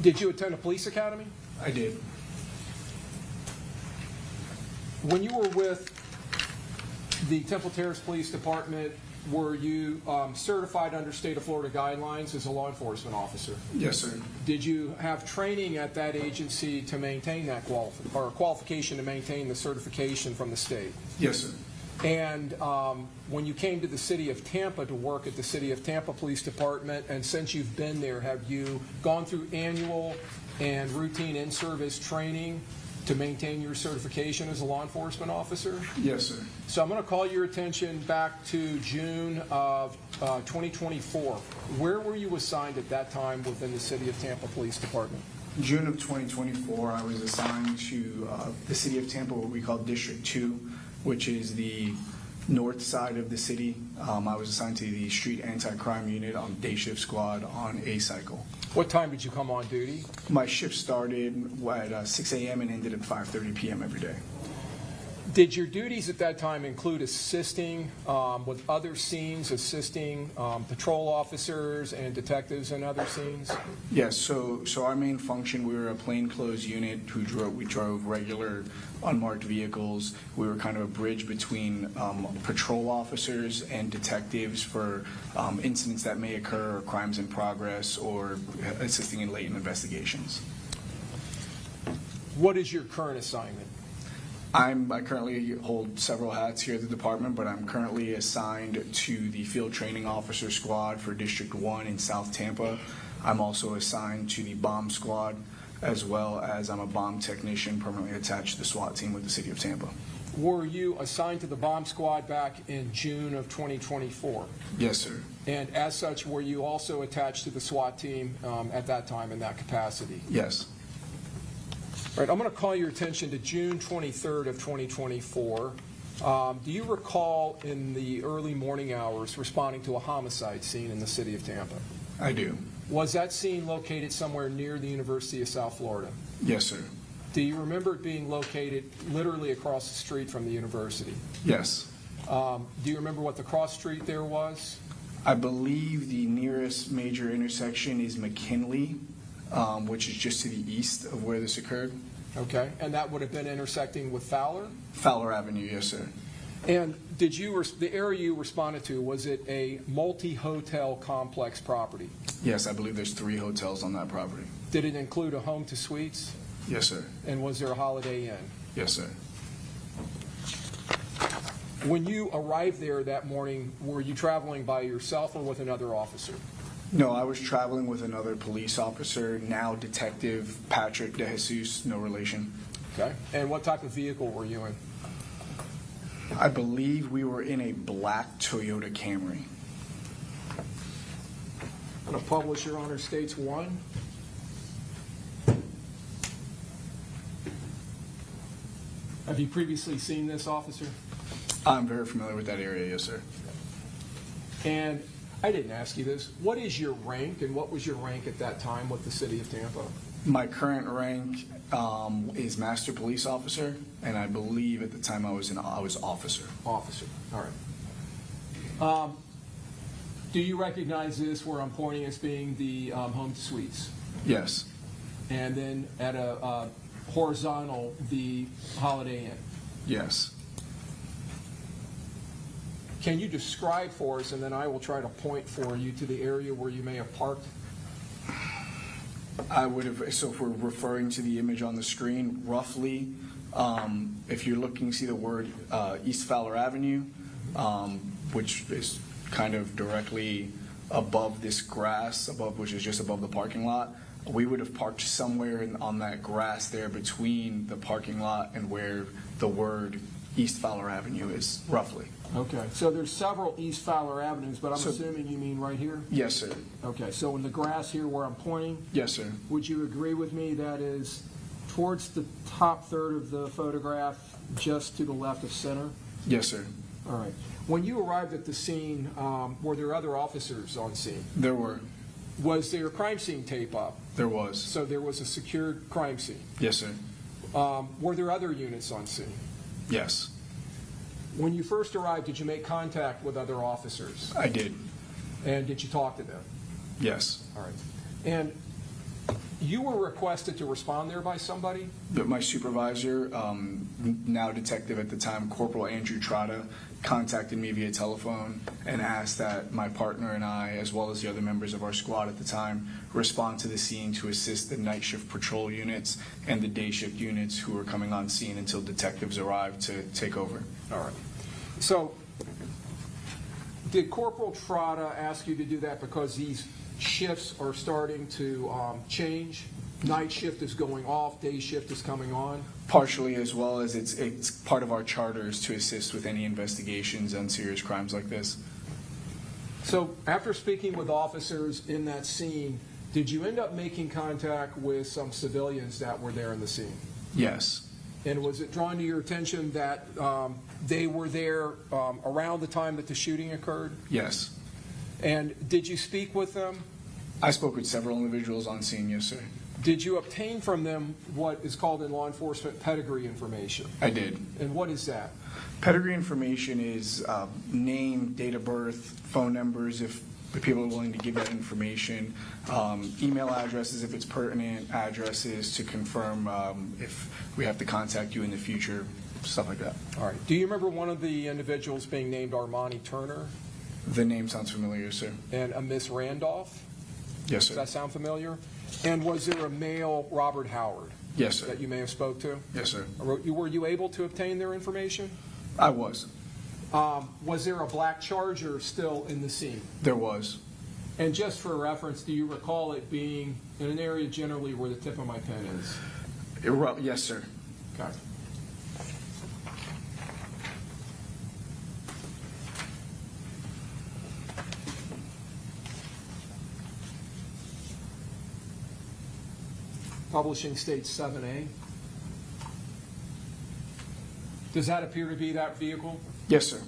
did you attend a police academy? I did. When you were with the Temple Terrace Police Department, were you certified under state of Florida guidelines as a law enforcement officer? Yes, sir. Did you have training at that agency to maintain that qualification to maintain the certification from the state? Yes, sir. And when you came to the City of Tampa to work at the City of Tampa Police Department, and since you've been there, have you gone through annual and routine in-service training to maintain your certification as a law enforcement officer? Yes, sir. So I'm going to call your attention back to June of 2024. Where were you assigned at that time within the City of Tampa Police Department? June of 2024, I was assigned to the City of Tampa, what we call District 2, which is the north side of the city. I was assigned to the Street Anti-Crime Unit on day shift squad on A cycle. What time did you come on duty? My shift started at 6 a.m. and ended at 5:30 p.m. every day. Did your duties at that time include assisting with other scenes, assisting patrol officers and detectives in other scenes? Yes, so our main function, we were a plainclothes unit we drove regular unmarked vehicles. We were kind of a bridge between patrol officers and detectives for incidents that may occur or crimes in progress or assisting in latent investigations. What is your current assignment? I currently hold several hats here at the department, but I'm currently assigned to the Field Training Officer Squad for District 1 in South Tampa. I'm also assigned to the Bomb Squad, as well as I'm a bomb technician permanently attached to the SWAT team with the City of Tampa. Were you assigned to the Bomb Squad back in June of 2024? Yes, sir. And as such, were you also attached to the SWAT team at that time in that capacity? Yes. All right, I'm going to call your attention to June 23rd of 2024. Do you recall in the early morning hours responding to a homicide scene in the City of Tampa? I do. Was that scene located somewhere near the University of South Florida? Yes, sir. Do you remember it being located literally across the street from the university? Yes. Do you remember what the cross street there was? I believe the nearest major intersection is McKinley, which is just to the east of where this occurred. Okay, and that would have been intersecting with Fowler? Fowler Avenue, yes, sir. And did you, the area you responded to, was it a multi-hotel complex property? Yes, I believe there's 3 hotels on that property. Did it include a home to suites? Yes, sir. And was there a Holiday Inn? Yes, sir. When you arrived there that morning, were you traveling by yourself or with another officer? No, I was traveling with another police officer, now Detective Patrick De Jesus, no relation. Okay. And what type of vehicle were you in? I believe we were in a black Toyota Camry. I'm going to publish Your Honor States 1. Have you previously seen this officer? I'm very familiar with that area, yes, sir. And I didn't ask you this. What is your rank, and what was your rank at that time with the city of Tampa? My current rank is Master Police Officer, and I believe at the time I was officer. Officer, all right. Do you recognize this where I'm pointing as being the home suites? Yes. And then at a horizontal, the Holiday Inn? Yes. Can you describe for us, and then I will try to point for you to the area where you may have parked? I would have, so if we're referring to the image on the screen, roughly, if you're looking, see the word East Fowler Avenue, which is kind of directly above this grass, which is just above the parking lot, we would have parked somewhere on that grass there between the parking lot and where the word East Fowler Avenue is, roughly. Okay, so there's several East Fowler Avenues, but I'm assuming you mean right here? Yes, sir. Okay, so in the grass here where I'm pointing? Yes, sir. Would you agree with me that is towards the top third of the photograph, just to the left of center? Yes, sir. All right. When you arrived at the scene, were there other officers on scene? There were. Was there crime scene tape up? There was. So there was a secured crime scene? Yes, sir. Were there other units on scene? Yes. When you first arrived, did you make contact with other officers? I did. And did you talk to them? Yes. All right. And you were requested to respond there by somebody? But my supervisor, now detective at the time, Corporal Andrew Trotta, contacted me via telephone and asked that my partner and I, as well as the other members of our squad at the time, respond to the scene to assist the night shift patrol units and the day shift units who were coming on scene until detectives arrived to take over. All right. So did Corporal Trotta ask you to do that because these shifts are starting to change? Night shift is going off, day shift is coming on? Partially, as well as it's part of our charters to assist with any investigations on serious crimes like this. So after speaking with officers in that scene, did you end up making contact with some civilians that were there in the scene? Yes. And was it drawn to your attention that they were there around the time that the shooting occurred? Yes. And did you speak with them? I spoke with several individuals on scene, yes, sir. Did you obtain from them what is called in law enforcement pedigree information? I did. And what is that? Pedigree information is name, date of birth, phone numbers if people are willing to give that information, email addresses if it's pertinent, addresses to confirm if we have to contact you in the future, stuff like that. All right. Do you remember one of the individuals being named Armani Turner? The name sounds familiar, sir. And a Miss Randolph? Yes, sir. Does that sound familiar? And was there a male Robert Howard? Yes, sir. That you may have spoke to? Yes, sir. Were you able to obtain their information? I was. Was there a black Charger still in the scene? There was. And just for reference, do you recall it being in an area generally where the tip of my pen is? Yes, sir. Okay. Publishing states 7A. Does that appear to be that vehicle? Yes, sir.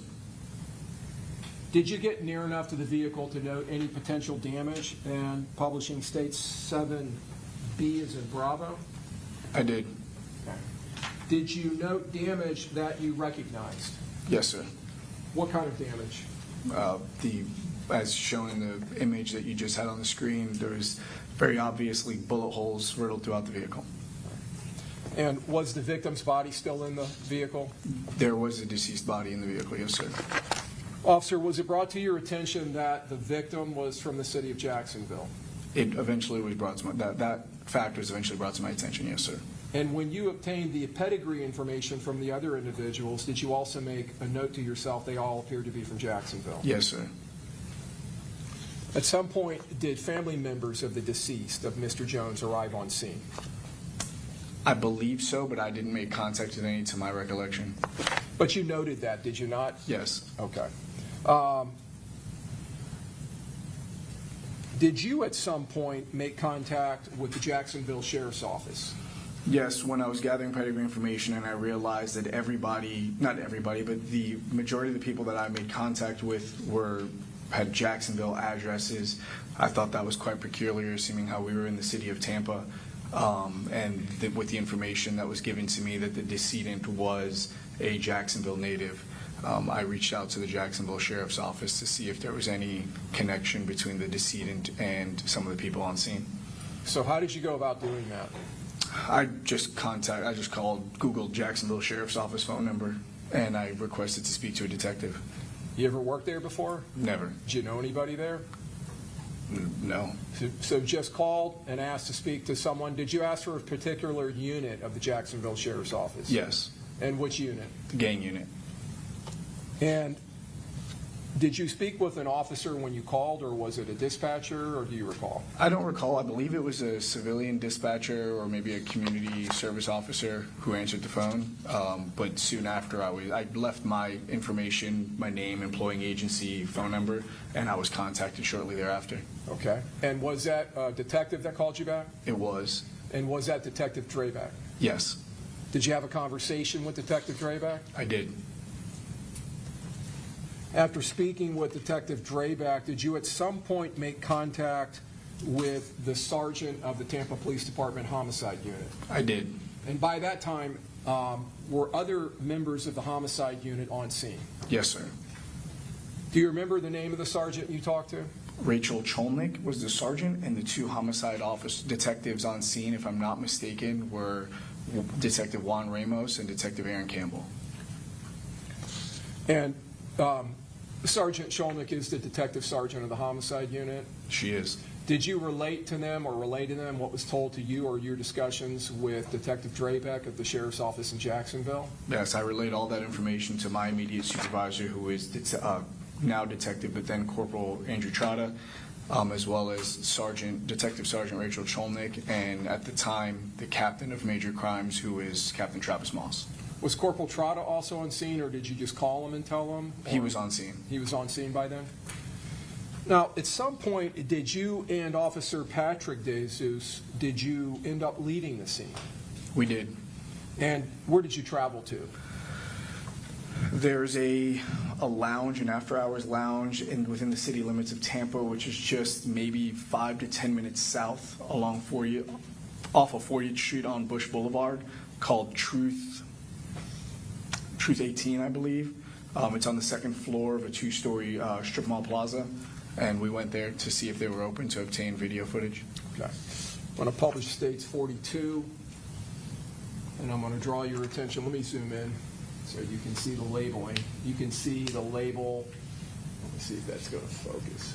Did you get near enough to the vehicle to note any potential damage? And publishing states 7B as in Bravo. I did. Okay. Did you note damage that you recognized? Yes, sir. What kind of damage? As shown in the image that you just had on the screen, there was very obviously bullet holes riddled throughout the vehicle. And was the victim's body still in the vehicle? There was a deceased body in the vehicle, yes, sir. Officer, was it brought to your attention that the victim was from the city of Jacksonville? It eventually was brought to that fact was eventually brought to my attention, yes, sir. And when you obtained the pedigree information from the other individuals, did you also make a note to yourself they all appeared to be from Jacksonville? Yes, sir. At some point, did family members of the deceased, of Mr. Jones, arrive on scene? I believe so, but I didn't make contact with any to my recollection. But you noted that, did you not? Yes. Okay. Did you at some point make contact with the Jacksonville Sheriff's Office? Yes, when I was gathering pedigree information and I realized that everybody, not everybody, but the majority of the people that I made contact with were had Jacksonville addresses. I thought that was quite peculiar, seeming how we were in the city of Tampa. With the information that was given to me that the decedent was a Jacksonville native, I reached out to the Jacksonville Sheriff's Office to see if there was any connection between the decedent and some of the people on scene. So how did you go about doing that? I just Googled Jacksonville Sheriff's Office phone number, and I requested to speak to a detective. You ever worked there before? Never. Did you know anybody there? No. So just called and asked to speak to someone. Did you ask for a particular unit of the Jacksonville Sheriff's Office? Yes. And which unit? The gang unit. And did you speak with an officer when you called, or was it a dispatcher, or do you recall? I don't recall. I believe it was a civilian dispatcher or maybe a community service officer who answered the phone. But soon after, I left my information, my name, employing agency, phone number, and I was contacted shortly thereafter. Okay. And was that a detective that called you back? It was. And was that Detective Drayback? Yes. Did you have a conversation with Detective Drayback? I did. After speaking with Detective Drayback, did you at some point make contact with the sergeant of the Tampa Police Department Homicide Unit? I did. And by that time, were other members of the Homicide Unit on scene? Yes, sir. Do you remember the name of the sergeant you talked to? Rachel Cholnick was the sergeant, and the two homicide office detectives on scene, if I'm not mistaken, were Detective Juan Ramos and Detective Aaron Campbell. And Sergeant Cholnick is the detective sergeant of the Homicide Unit? She is. Did you relate to them or relay to them what was told to you or your discussions with Detective Drayback of the Sheriff's Office in Jacksonville? Yes, I relayed all that information to my immediate supervisor, who is now Detective, but then Corporal Andrew Trotta, as well as Detective Sergeant Rachel Cholnick, and at the time, the captain of major crimes, who is Captain Travis Moss. Was Corporal Trotta also on scene, or did you just call him and tell him? He was on scene. He was on scene by then? Now, at some point, did you and Officer Patrick De Jesus, did you end up leaving the scene? We did. And where did you travel to? There's a lounge, an after-hours lounge within the city limits of Tampa, which is just maybe 5 to 10 minutes south off of 40th Street on Bush Boulevard, called Truth 18, I believe. It's on the second floor of a 2-story strip mall plaza, and we went there to see if they were open to obtain video footage. Okay. I'm going to publish States 42, and I'm going to draw your attention. Let me zoom in so you can see the labeling. You can see the label. Let me see if that's going to focus.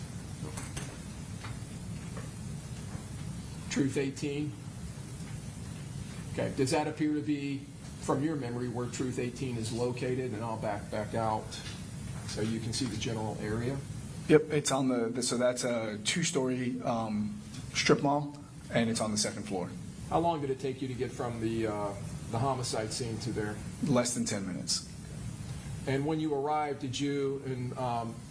Truth 18. Okay. Does that appear to be, from your memory, where Truth 18 is located? And I'll back out so you can see the general area. Yep, it's on so that's a 2-story strip mall, and it's on the second floor. How long did it take you to get from the homicide scene to there? Less than 10 minutes. And when you arrived, did you and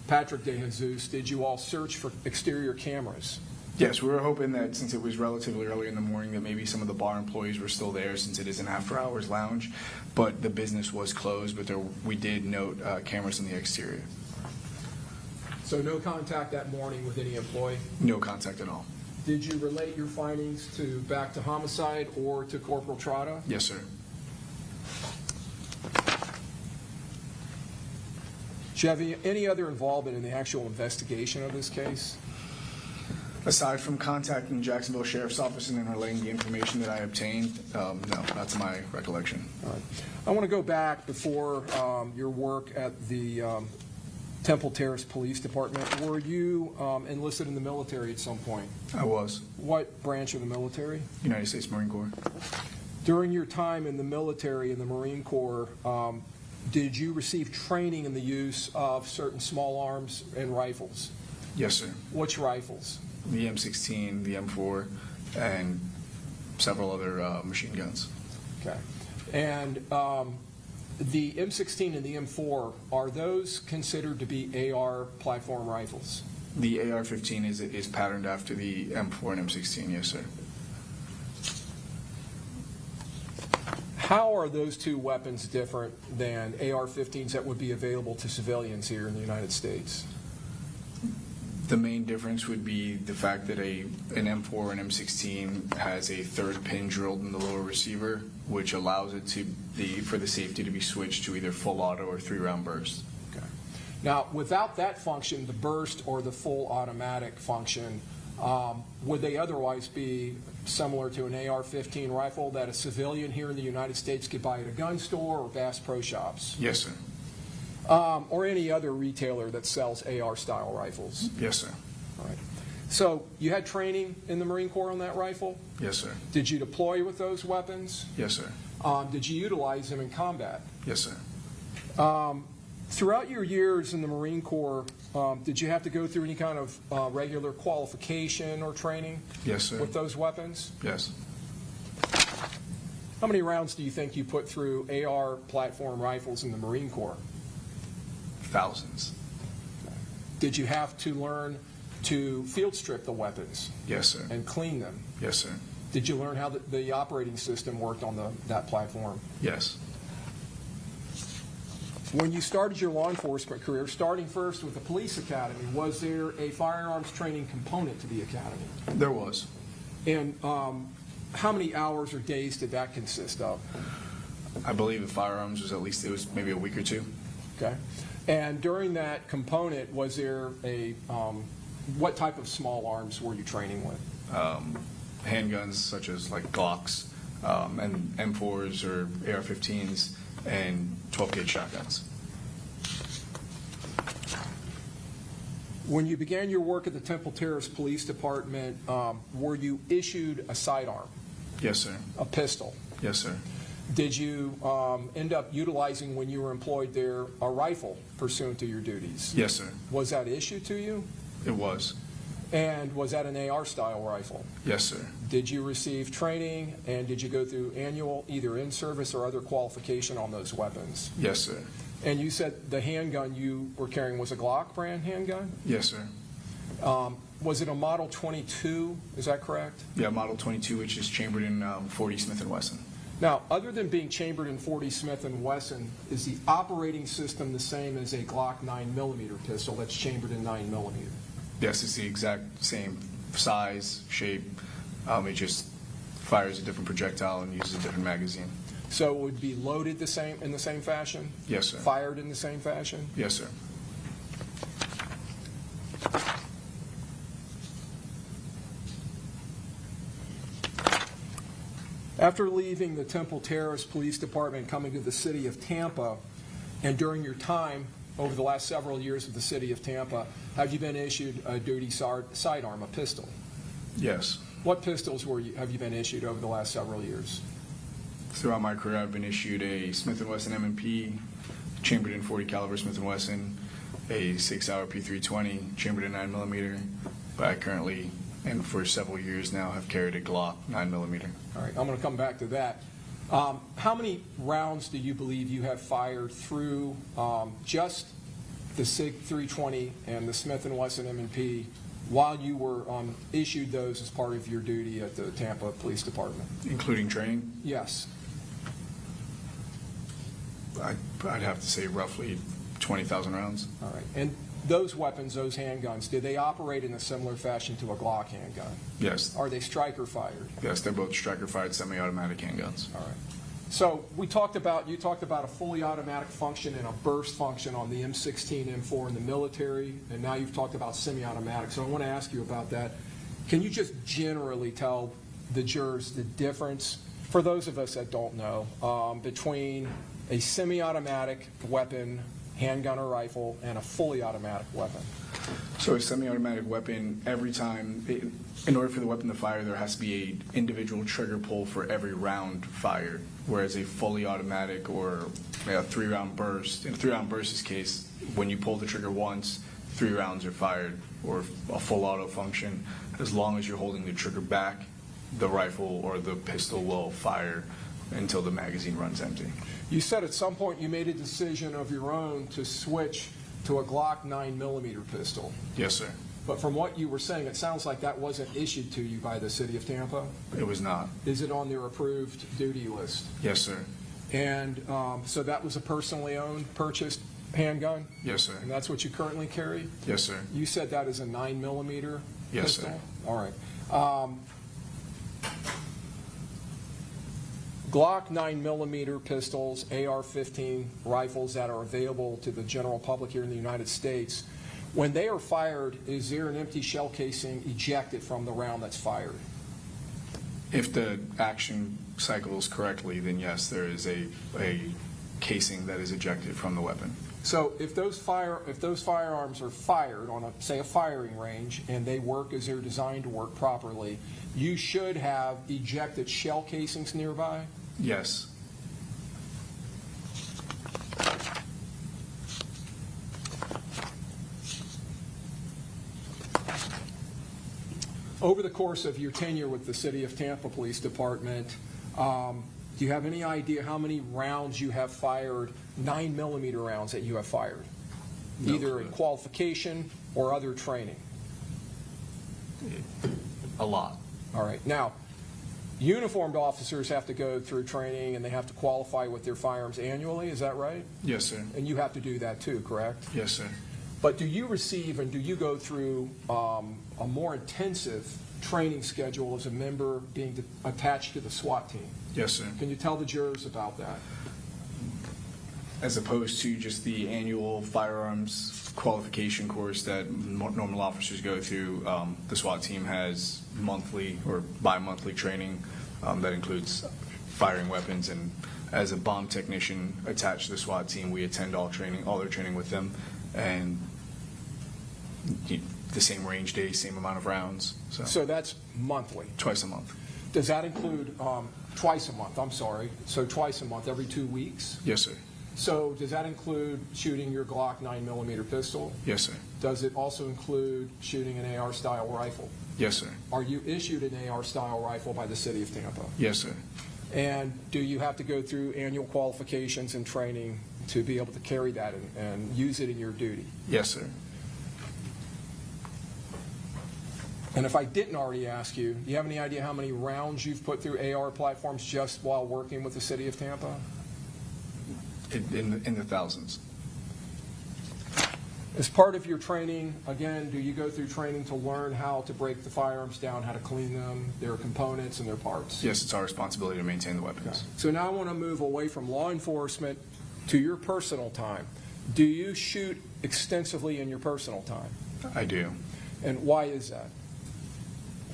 Patrick De Jesus, did you all search for exterior cameras? Yes, we were hoping that since it was relatively early in the morning that maybe some of the bar employees were still there, since it is an after-hours lounge, but the business was closed, but we did note cameras in the exterior. So no contact that morning with any employee? No contact at all. Did you relate your findings back to homicide or to Corporal Trotta? Yes, sir. Do you have any other involvement in the actual investigation of this case? Aside from contacting the Jacksonville Sheriff's Office and then relaying the information that I obtained, no, not to my recollection. All right. I want to go back before your work at the Temple Terrace Police Department. Were you enlisted in the military at some point? I was. What branch of the military? United States Marine Corps. During your time in the military, in the Marine Corps, did you receive training in the use of certain small arms and rifles? Yes, sir. Which rifles? The M16, the M4, and several other machine guns. Okay. And the M16 and the M4, are those considered to be AR platform rifles? The AR-15 is patterned after the M4 and M16, yes, sir. How are those two weapons different than AR-15s that would be available to civilians here in the United States? The main difference would be the fact that an M4 and M16 has a third pin drilled in the lower receiver, which allows it for the safety to be switched to either full auto or 3-round burst. Okay. Now, without that function, the burst or the full automatic function, would they otherwise be similar to an AR-15 rifle that a civilian here in the United States could buy at a gun store or Bass Pro Shops? Yes, sir. Or any other retailer that sells AR-style rifles? Yes, sir. All right. So you had training in the Marine Corps on that rifle? Yes, sir. Did you deploy with those weapons? Yes, sir. Did you utilize them in combat? Yes, sir. Throughout your years in the Marine Corps, did you have to go through any kind of regular qualification or training? Yes, sir. With those weapons? Yes. How many rounds do you think you put through AR platform rifles in the Marine Corps? Thousands. Did you have to learn to field strip the weapons? Yes, sir. And clean them? Yes, sir. Did you learn how the operating system worked on that platform? Yes. When you started your law enforcement career, starting first with the police academy, was there a firearms training component to the academy? There was. And how many hours or days did that consist of? I believe the firearms was it was maybe a week or two. Okay. And during that component, was there what type of small arms were you training with? Handguns such as like Glocks and M4s or AR-15s and 12-gauge shotguns. When you began your work at the Temple Terrace Police Department, were you issued a sidearm? Yes, sir. A pistol? Yes, sir. Did you end up utilizing, when you were employed there, a rifle pursuant to your duties? Yes, sir. Was that issued to you? It was. And was that an AR-style rifle? Yes, sir. Did you receive training, and did you go through annual, either in-service or other qualification on those weapons? Yes, sir. And you said the handgun you were carrying was a Glock brand handgun? Yes, sir. Was it a Model 22? Is that correct? Yeah, Model 22, which is chambered in 40 Smith & Wesson. Now, other than being chambered in 40 Smith & Wesson, is the operating system the same as a Glock 9mm pistol that's chambered in 9mm? Yes, it's the exact same size, shape. It just fires a different projectile and uses a different magazine. So it would be loaded in the same fashion? Yes, sir. Fired in the same fashion? Yes, sir. After leaving the Temple Terrace Police Department, coming to the city of Tampa, and during your time over the last several years with the city of Tampa, have you been issued a duty sidearm, a pistol? Yes. What pistols have you been issued over the last several years? Throughout my career, I've been issued a Smith & Wesson M&P, chambered in 40 caliber Smith & Wesson, a 6-hour P320, chambered in 9mm, but I currently, and for several years now, have carried a Glock 9mm. All right, I'm going to come back to that. How many rounds do you believe you have fired through just the SIG 320 and the Smith & Wesson M&P while you were issued those as part of your duty at the Tampa Police Department? Including training? Yes. I'd have to say roughly 20,000 rounds. All right. And those weapons, those handguns, did they operate in a similar fashion to a Glock handgun? Yes. Are they striker fired? Yes, they're both striker-fired semi-automatic handguns. All right. So you talked about a fully automatic function and a burst function on the M16, M4 in the military, and now you've talked about semi-automatic. So I want to ask you about that. Can you just generally tell the jurors the difference, for those of us that don't know, between a semi-automatic weapon, handgun or rifle, and a fully automatic weapon? So a semi-automatic weapon, every time, in order for the weapon to fire, there has to be an individual trigger pull for every round fired, whereas a fully automatic or a 3-round burst, in a 3-round burst's case, when you pull the trigger once, 3 rounds are fired, or a full auto function. As long as you're holding the trigger back, the rifle or the pistol will fire until the magazine runs empty. You said at some point you made a decision of your own to switch to a Glock 9mm pistol. Yes, sir. But from what you were saying, it sounds like that wasn't issued to you by the city of Tampa? It was not. Is it on their approved duty list? Yes, sir. And so that was a personally owned, purchased handgun? Yes, sir. And that's what you currently carry? Yes, sir. You said that is a 9mm Yes, pistol? sir. All right. Glock 9mm pistols, AR-15 rifles that are available to the general public here in the United States, when they are fired, is there an empty shell casing ejected from the round that's fired? If the action cycles correctly, then yes, there is a casing that is ejected from the weapon. So if those firearms are fired on, say, a firing range, and they work as they're designed to work properly, you should have ejected shell casings nearby? Yes. Over the course of your tenure with the City of Tampa Police Department, do you have any idea how many rounds you have fired, 9mm rounds that you have fired? No Either clue. in qualification or other training? A lot. All right. Now, uniformed officers have to go through training and they have to qualify with their firearms annually, is that right? Yes, sir. And you have to do that too, correct? Yes, sir. But do you receive and do you go through a more intensive training schedule as a member being attached to the SWAT team? Yes, sir. Can you tell the jurors about that? As opposed to just the annual firearms qualification course that normal officers go through, the SWAT team has monthly or bi-monthly training that includes firing weapons. And as a bomb technician attached to the SWAT team, we attend all their training with them, and the same range day, same amount of rounds. So that's monthly? Twice a month. Does that include twice a month? I'm sorry. So twice a month, every 2 weeks? Yes, sir. So does that include shooting your Glock 9mm pistol? Yes, sir. Does it also include shooting an AR-style rifle? Yes, sir. Are you issued an AR-style rifle by the City of Tampa? Yes, sir. And do you have to go through annual qualifications and training to be able to carry that and use it in your duty? Yes, sir. And if I didn't already ask you, do you have any idea how many rounds you've put through AR platforms just while working with the City of Tampa? In the thousands. As part of your training, again, do you go through training to learn how to break the firearms down, how to clean them, their components and their parts? Yes, it's our responsibility to maintain the weapons. Okay. So now I want to move away from law enforcement to your personal time. Do you shoot extensively in your personal time? I do. And why is that?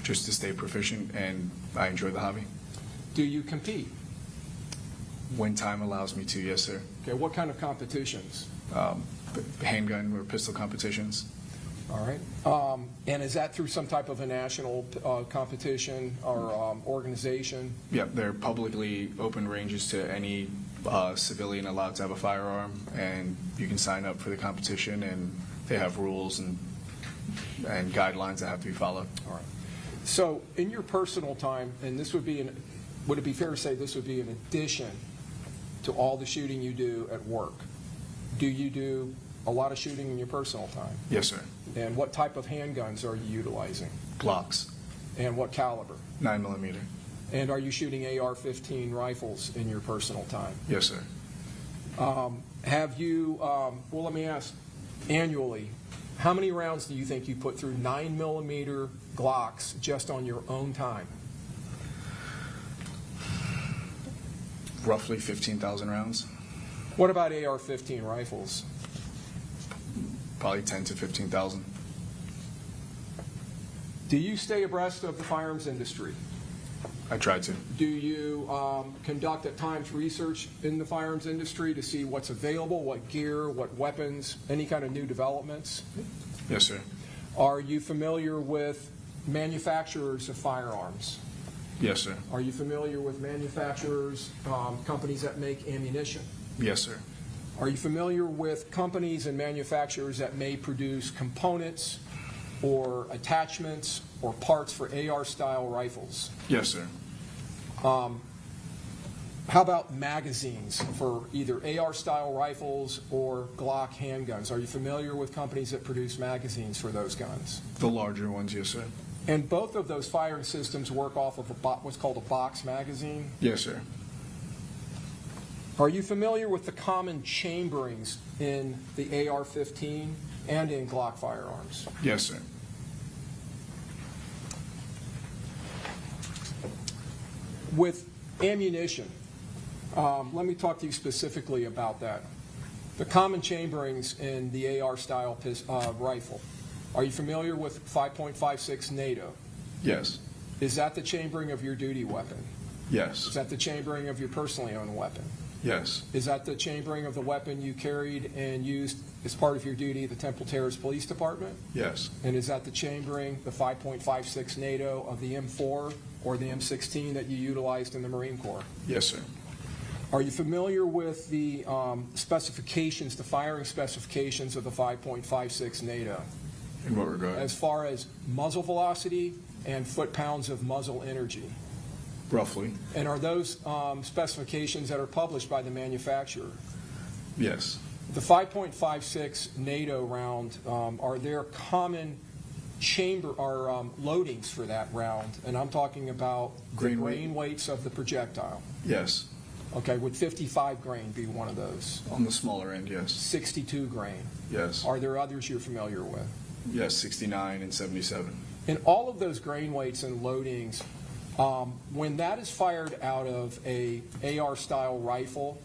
Just to stay proficient, and I enjoy the hobby. Do you compete? When time allows me to, yes, sir. Okay, what kind of competitions? Handgun or pistol competitions. All right. And is that through some type of a national competition or organization? Yep, they're publicly open ranges to any civilian allowed to have a firearm, and you can sign up for the competition, and they have rules and guidelines that have to be followed. All right. So in your personal time, and this would be would it be fair to say this would be in addition to all the shooting you do at work? Do you do a lot of shooting in your personal time? Yes, sir. And what type of handguns are you utilizing? Glocks. And what caliber? 9mm. And are you shooting AR-15 rifles in your personal time? Yes, sir. Have you, well, let me ask, annually, how many rounds do you think you put through 9mm Glocks just on your own time? Roughly 15,000 rounds. What about AR-15 rifles? Probably 10 to 15,000. Do you stay abreast of the firearms industry? I try to. Do you conduct at times research in the firearms industry to see what's available, what gear, what weapons, any kind of new developments? Yes, sir. Are you familiar with manufacturers of firearms? Yes, sir. Are you familiar with manufacturers, companies that make ammunition? Yes, sir. Are you familiar with companies and manufacturers that may produce components or attachments or parts for AR-style rifles? Yes, sir. How about magazines for either AR-style rifles or Glock handguns? Are you familiar with companies that produce magazines for those guns? The larger ones, yes, sir. And both of those firing systems work off of what's called a box magazine? Yes, sir. Are you familiar with the common chamberings in the AR-15 and in Glock firearms? Yes, sir. With ammunition, let me talk to you specifically about that. The common chamberings in the AR-style rifle. Are you familiar with 5.56 NATO? Yes. Is that the chambering of your duty weapon? Yes. Is that the chambering of your personally owned weapon? Yes. Is that the chambering of the weapon you carried and used as part of your duty at the Temple Terrace Police Department? Yes. And is that the chambering, the 5.56 NATO of the M4 or the M16 that you utilized in the Marine Corps? Yes, sir. Are you familiar with the specifications, the firing specifications of the 5.56 NATO? In what regard? As far as muzzle velocity and foot-pounds of muzzle energy? Roughly. And are those specifications that are published by the manufacturer? Yes. The 5.56 NATO round, are there common chamber or loadings for that round? And I'm talking about the grain weights of the projectile. Yes. Okay, would 55 grain be one of those? On the smaller end, yes. 62 grain? Yes. Are there others you're familiar with? Yes, 69 and 77. In all of those grain weights and loadings, when that is fired out of a AR-style rifle,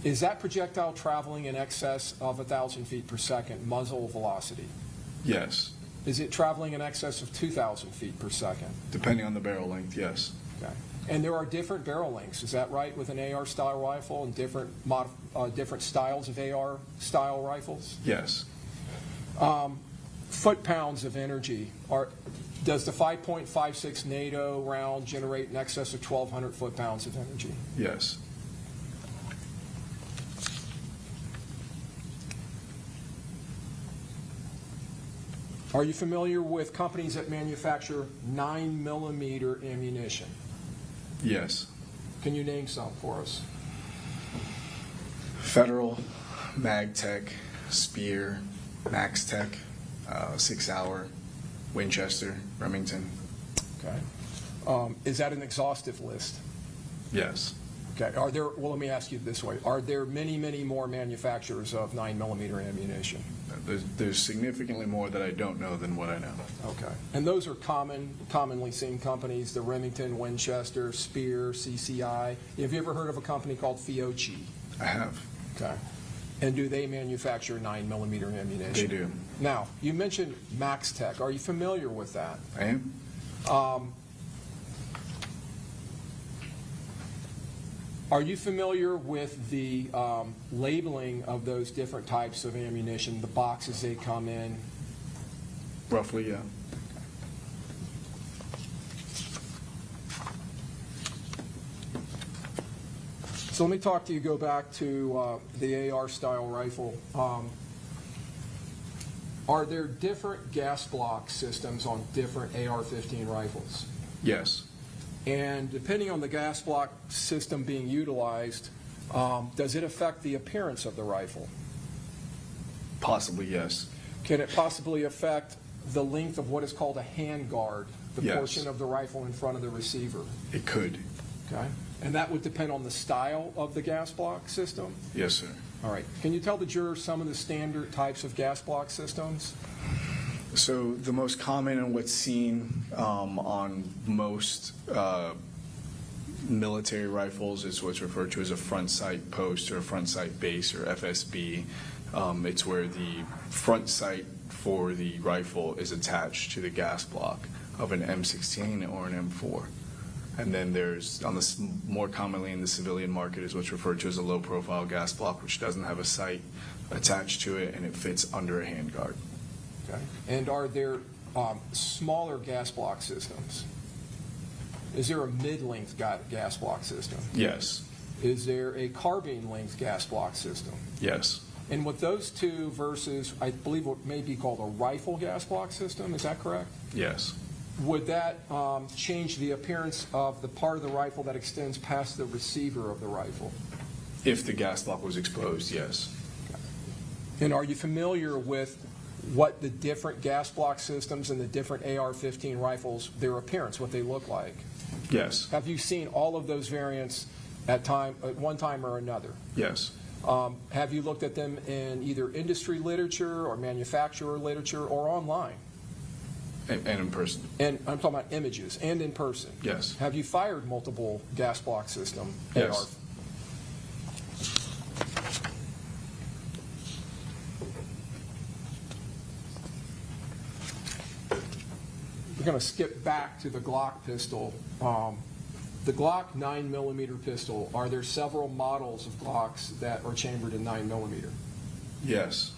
is that projectile traveling in excess of 1,000 feet per second muzzle velocity? Yes. Is it traveling in excess of 2,000 feet per second? Depending on the barrel length, yes. Okay. And there are different barrel lengths, is that right, with an AR-style rifle and different styles of AR-style rifles? Yes. Foot-pounds of energy. Does the 5.56 NATO round generate in excess of 1,200 foot-pounds of energy? Yes. Are you familiar with companies that manufacture 9mm ammunition? Yes. Can you name some for us? Federal, MagTech, Spear, MaxTech, 6 Hour, Winchester, Remington. Okay. Is that an exhaustive list? Yes. Okay. Well, let me ask you this way. Are there many, many more manufacturers of 9mm ammunition? There's significantly more that I don't know than what I know. Okay. And those are commonly seen companies, the Remington, Winchester, Spear, CCI. Have you ever heard of a company called Fiocchi? I have. Okay. And do they manufacture 9mm ammunition? They do. Now, you mentioned MaxTech. Are you familiar with that? I am. Are you familiar with the labeling of those different types of ammunition, the boxes they come in? Roughly, yeah. So let me talk to you, go back to the AR-style rifle. Are there different gas block systems on different AR-15 rifles? Yes. And depending on the gas block system being utilized, does it affect the appearance of the rifle? Possibly, yes. Can it possibly affect the length of what is called a hand guard, the Yes. portion of the rifle in front of the receiver? It could. Okay. And that would depend on the style of the gas block system? Yes, sir. All right. Can you tell the jurors some of the standard types of gas block systems? So the most common and what's seen on most military rifles is what's referred to as a front sight post or a front sight base or FSB. It's where the front sight for the rifle is attached to the gas block of an M16 or an M4. And then there's, more commonly in the civilian market, is what's referred to as a low-profile gas block, which doesn't have a sight attached to it, and it fits under a handguard. Okay. And are there smaller gas block systems? Is there a mid-length gas block system? Yes. Is there a carbine-length gas block system? Yes. And with those two versus, I believe what may be called a rifle gas block system, is that correct? Yes. Would that change the appearance of the part of the rifle that extends past the receiver of the rifle? If the gas block was exposed, yes. And are you familiar with what the different gas block systems and the different AR-15 rifles, their appearance, what they look like? Yes. Have you seen all of those variants at one time or another. Yes. Have you looked at them in either industry literature or manufacturer literature or online? And in person. And I'm talking about images and in person. Yes. Have you fired multiple gas block system Yes. AR? We're going to skip back to the Glock pistol. The Glock 9mm pistol, are there several models of Glocks that are chambered in 9mm? Yes.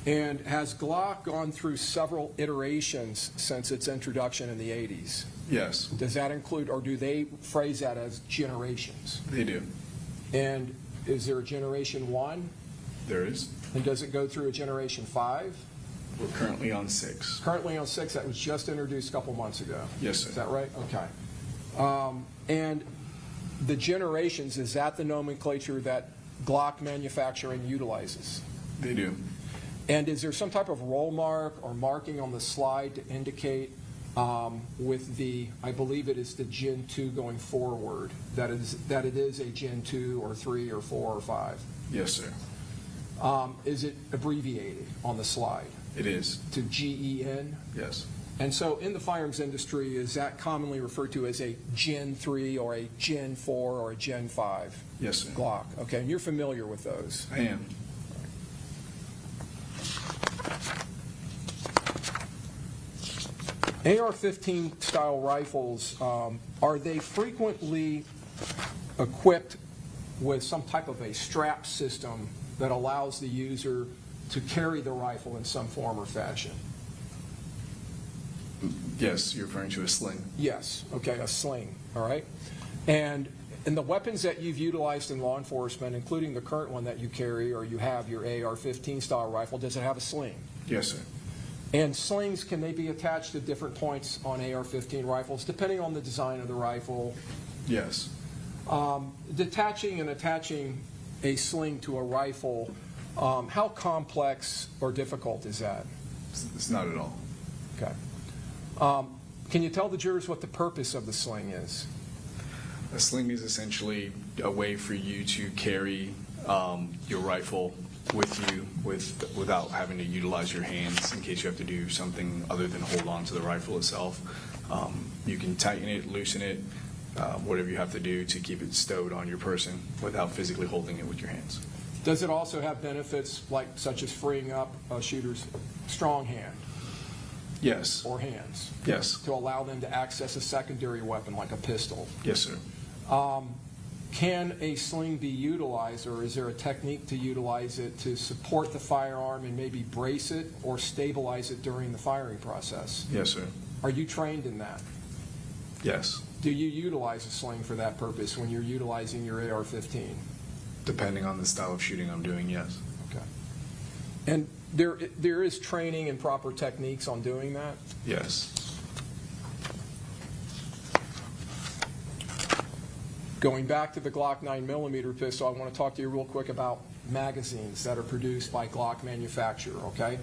And has Glock gone through several iterations since its introduction in the 80s? Yes. Does that include, or do they phrase that as generations? They do. And is there a generation 1? There is. And does it go through a generation 5? We're currently on 6. Currently on 6, that was just introduced a couple months ago. Yes, sir. Is that right? Okay. And the generations, is that the nomenclature that Glock manufacturing utilizes? They do. And is there some type of roll mark or marking on the slide to indicate with the, I believe it is the Gen 2 going forward, that it is a Gen 2 or 3 or 4 or 5? Yes, sir. Is it abbreviated on the slide? It is. To GEN? Yes. And so in the firearms industry, is that commonly referred to as a Gen 3 or a Gen 4 or a Gen 5? Yes, sir. Glock. Okay, and you're familiar with those? I am. AR-15 style rifles, are they frequently equipped with some type of a strap system that allows the user to carry the rifle in some form or fashion? Yes, you're referring to a sling. Yes, okay, a sling, all right? And in the weapons that you've utilized in law enforcement, including the current one that you carry or you have, your AR-15 style rifle, does it have a sling? Yes, sir. And slings, can they be attached to different points on AR-15 rifles, depending on the design of the rifle? Yes. Detaching and attaching a sling to a rifle, how complex or difficult is that? It's not at all. Okay. Can you tell the jurors what the purpose of the sling is? A sling is essentially a way for you to carry your rifle with you without having to utilize your hands in case you have to do something other than hold on to the rifle itself. You can tighten it, loosen it, whatever you have to do to keep it stowed on your person without physically holding it with your hands. Does it also have benefits such as freeing up a shooter's strong hand? Yes. Or hands? Yes. To allow them to access a secondary weapon like a pistol? Yes, sir. Can a sling be utilized, or is there a technique to utilize it to support the firearm and maybe brace it or stabilize it during the firing process? Yes, sir. Are you trained in that? Yes. Do you utilize a sling for that purpose when you're utilizing your AR-15? Depending on the style of shooting I'm doing, yes. Okay. And there is training and proper techniques on doing that? Yes. Going back to the Glock 9mm pistol, I want to talk to you real quick about magazines that are produced by Glock manufacturer, okay?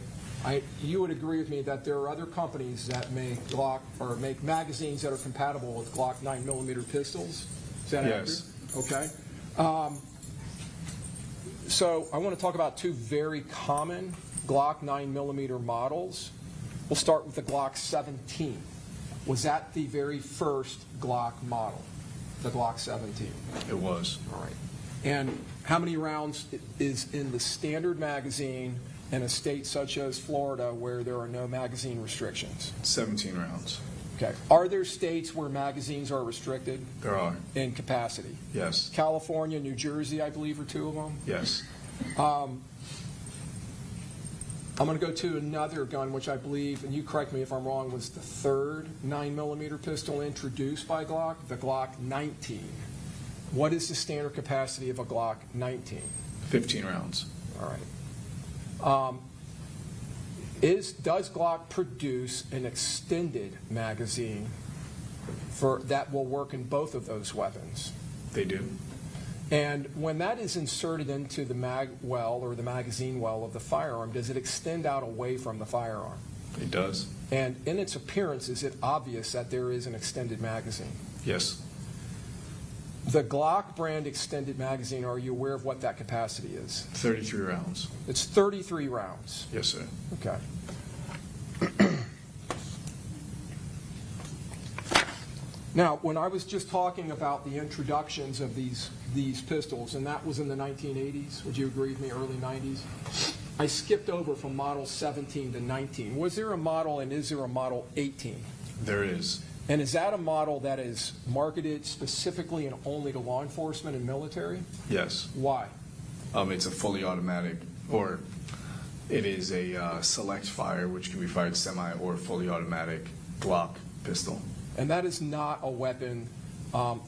You would agree with me that there are other companies that make Glock or make magazines that are compatible with Glock 9mm pistols? Is that Yes. accurate? Okay. So I want to talk about two very common Glock 9mm models. We'll start with the Glock 17. Was that the very first Glock model, the Glock 17? It was. All right. And how many rounds is in the standard magazine in a state such as Florida where there are no magazine restrictions? 17 rounds. Okay. Are there states where magazines are restricted? There are. In capacity? Yes. California, New Jersey, I believe, are two of them? Yes. I'm going to go to another gun, which I believe, and you correct me if I'm wrong, was the third 9mm pistol introduced by Glock, the Glock 19. What is the standard capacity of a Glock 19? 15 rounds. All right. Does Glock produce an extended magazine that will work in both of those weapons? They do. And when that is inserted into the mag well or the magazine well of the firearm, does it extend out away from the firearm? It does. And in its appearance, is it obvious that there is an extended magazine? Yes. The Glock brand extended magazine, are you aware of what that capacity is? 33 rounds. It's 33 rounds. Yes, sir. Okay. Now, when I was just talking about the introductions of these pistols, and that was in the 1980s, would you agree with me, early 90s? I skipped over from model 17 to 19. Was there a model, and is there a model 18? There is. And is that a model that is marketed specifically and only to law enforcement and military? Yes. Why? It's a fully automatic, or it is a select fire, which can be fired semi or fully automatic Glock pistol. And that is not a weapon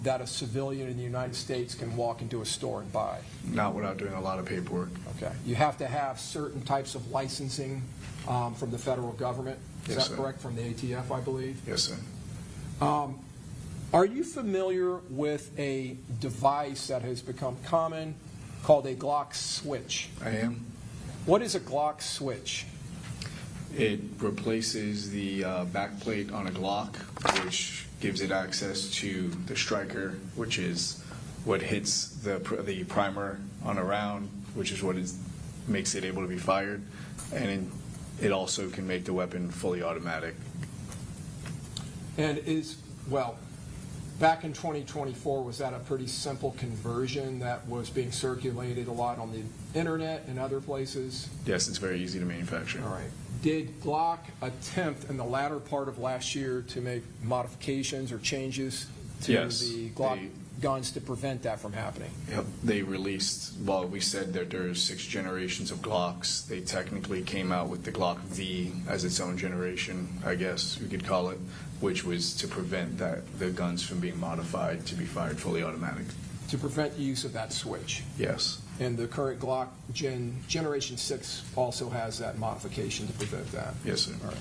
that a civilian in the United States can walk into a store and buy. Not without doing a lot of paperwork. Okay. You have to have certain types of licensing from the federal government. Is Yes, that sir. correct? From the ATF, I believe? Yes, sir. Are you familiar with a device that has become common called a Glock switch? I am. What is a Glock switch? It replaces the backplate on a Glock, which gives it access to the striker, which is what hits the primer on a round, which is what makes it able to be fired. And it also can make the weapon fully automatic. And well, back in 2024, was that a pretty simple conversion that was being circulated a lot on the internet and other places? Yes, it's very easy to manufacture. All right. Did Glock attempt in the latter part of last year to make modifications or changes to Yes, the Glock guns to prevent that from happening? Yep. They released, well, we said that there's 6 generations of Glocks. They technically came out with the Glock V as its own generation, I guess we could call it, which was to prevent the guns from being modified to be fired fully automatic. To prevent the use of that switch. Yes. And the current Glock Generation 6 also has that modification to prevent that. Yes, sir. All right.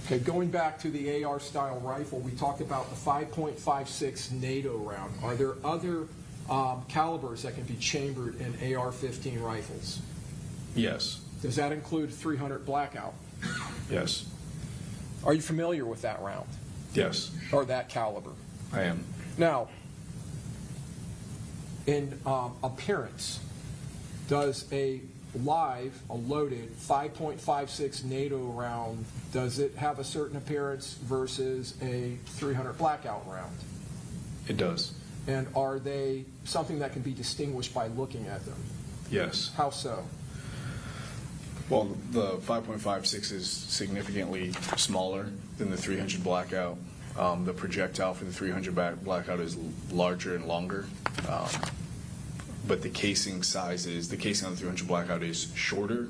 Okay, going back to the AR-style rifle, we talked about the 5.56 NATO round. Are there other calibers that can be chambered in AR-15 rifles? Yes. Does that include 300 Blackout? Yes. Are you familiar with that round? Yes. Or that caliber? I am. Now, in appearance, does a loaded 5.56 NATO round, does it have a certain appearance versus a 300 Blackout round? It does. And are they something that can be distinguished by looking at them? Yes. How so? Well, the 5.56 is significantly smaller than the 300 Blackout. The projectile for the 300 Blackout is larger and longer. But the casing on the 300 Blackout is shorter,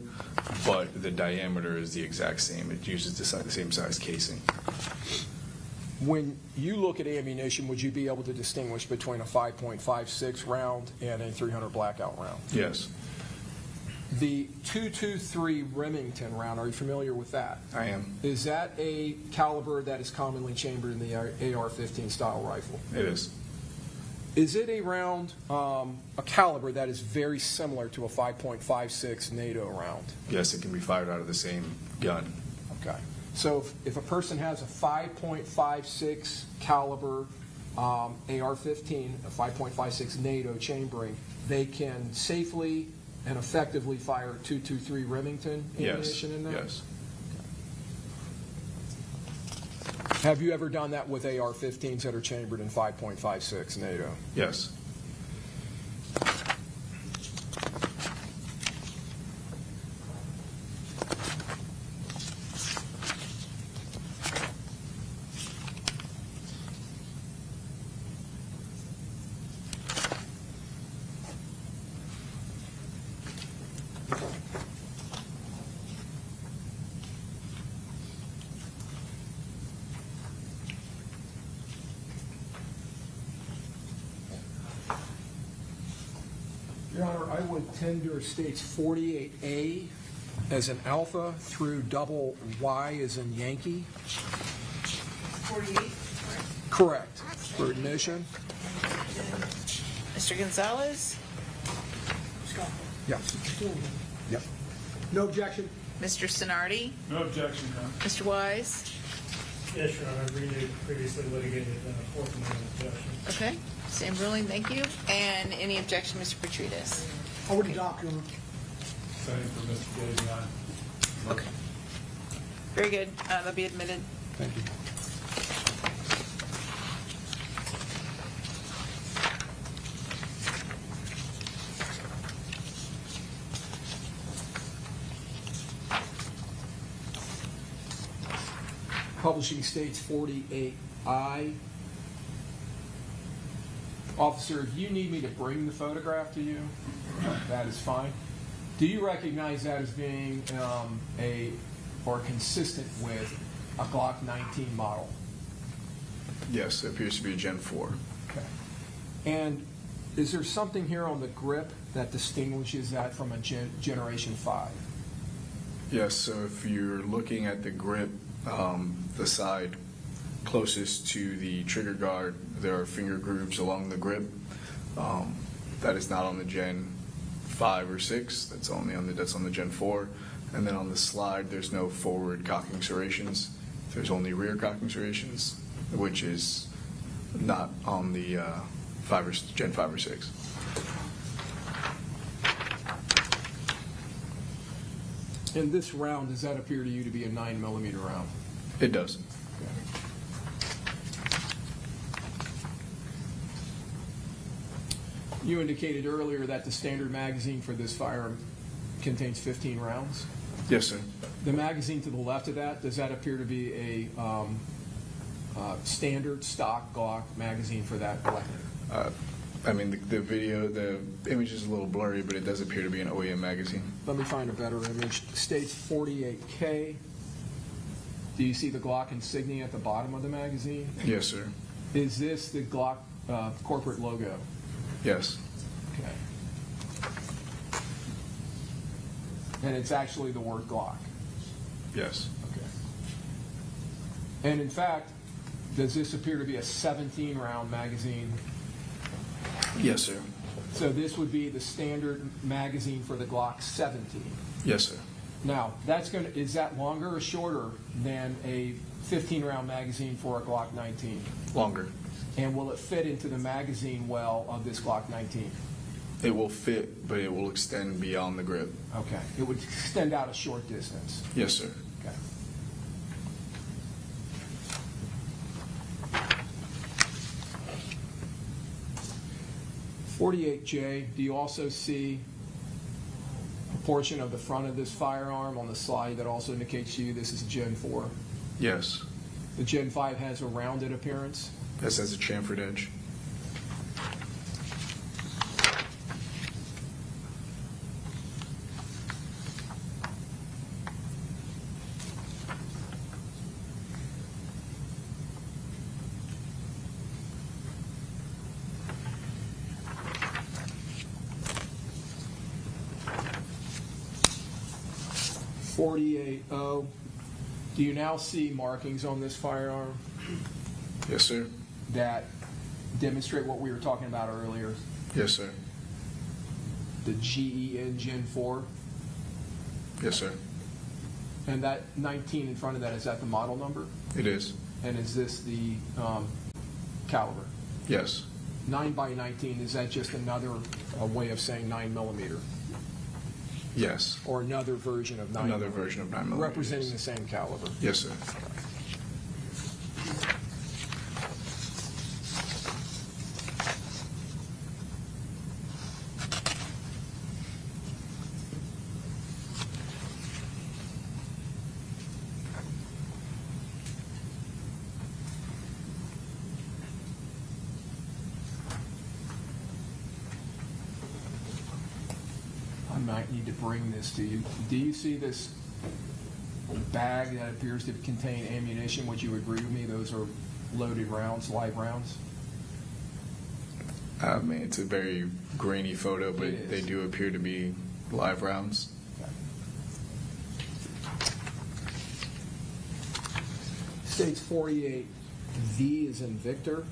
but the diameter is the exact same. It uses the same size casing. When you look at ammunition, would you be able to distinguish between a 5.56 round and a 300 Blackout round? Yes. The 223 Remington round, are you familiar with that? I am. Is that a caliber that is commonly chambered in the AR-15 style rifle? It is. Is it a round, a caliber that is very similar to a 5.56 NATO round? Yes, it can be fired out of the same gun. Okay. So if a person has a 5.56 caliber AR-15, a 5.56 NATO chambering, they can safely and effectively fire 223 Remington ammunition in there? Yes. Have you ever done that with AR-15s that are chambered in 5.56 NATO? Yes. Your Honor, I would tender states 48A as an alpha through double Y as in Yankee. 48, Correct. For admission? Mr. Gonzalez? Yes. Yep. No objection. Mr. Sonardi? No objection, Your Honor. Mr. Wise? Yes, Your Honor, renewed previously litigated Fourth Amendment objection. Okay, same ruling, thank you. And any objection, Mr. Petridis? I would adopt, Your Honor. Same for Mr. Davion. Okay. Very good, that'll be admitted. Thank you. Publishing states 48I. Officer, if you need me to bring the photograph to you, that is fine. Do you recognize that as being or consistent with a Glock 19 model? Yes, it appears to be a Gen 4. Okay. And is there something here on the grip that distinguishes that from a Generation 5? Yes, so if you're looking at the grip, the side closest to the trigger guard, there are finger grooves along the grip. That is not on the Gen 5 or 6. That's only on the Gen 4. And then on the slide, there's no forward cocking serrations. There's only rear cocking serrations, which is not on the Gen 5 or 6. And this round, does that appear to you to be a 9mm round? It does. You indicated earlier that the standard magazine for this firearm contains 15 rounds. Yes, sir. The magazine to the left of that, does that appear to be a standard stock Glock magazine for that weapon? I mean, the video, the image is a little blurry, but it does appear to be an OEM magazine. Let me find a better image. States 48K. Do you see the Glock insignia at the bottom of the magazine? Yes, sir. Is this the Glock corporate logo? Yes. Okay. And it's actually the word Glock? Yes. Okay. And in fact, does this appear to be a 17-round magazine? Yes, sir. So this would be the standard magazine for the Glock 17? Yes, sir. Now, is that longer or shorter than a 15-round magazine for a Glock 19? Longer. And will it fit into the magazine well of this Glock 19? It will fit, but it will extend beyond the grip. Okay. It would extend out a short distance? Yes, sir. Okay. .48J, do you also see a portion of the front of this firearm on the slide that also indicates to you this is a Gen 4? Yes. The Gen 5 has a rounded appearance? This has a chamfered edge. .48O, do you now see markings on this firearm Yes, sir. that demonstrate what we were talking about earlier? Yes, sir. The GEN Gen 4? Yes, sir. And that 19 in front of that, is that the model number? It is. And is this the caliber? Yes. 9x19, is that just another way of saying 9mm? Yes. Or another version of 9mm? Another version of 9mm. Representing the same caliber? Yes, sir. I might need to bring this to you. Do you see this bag that appears to contain ammunition? Would you agree with me those are loaded rounds, live rounds? I mean, it's a very grainy photo, but It is. they do appear to be live rounds. States 48, V is in Victor.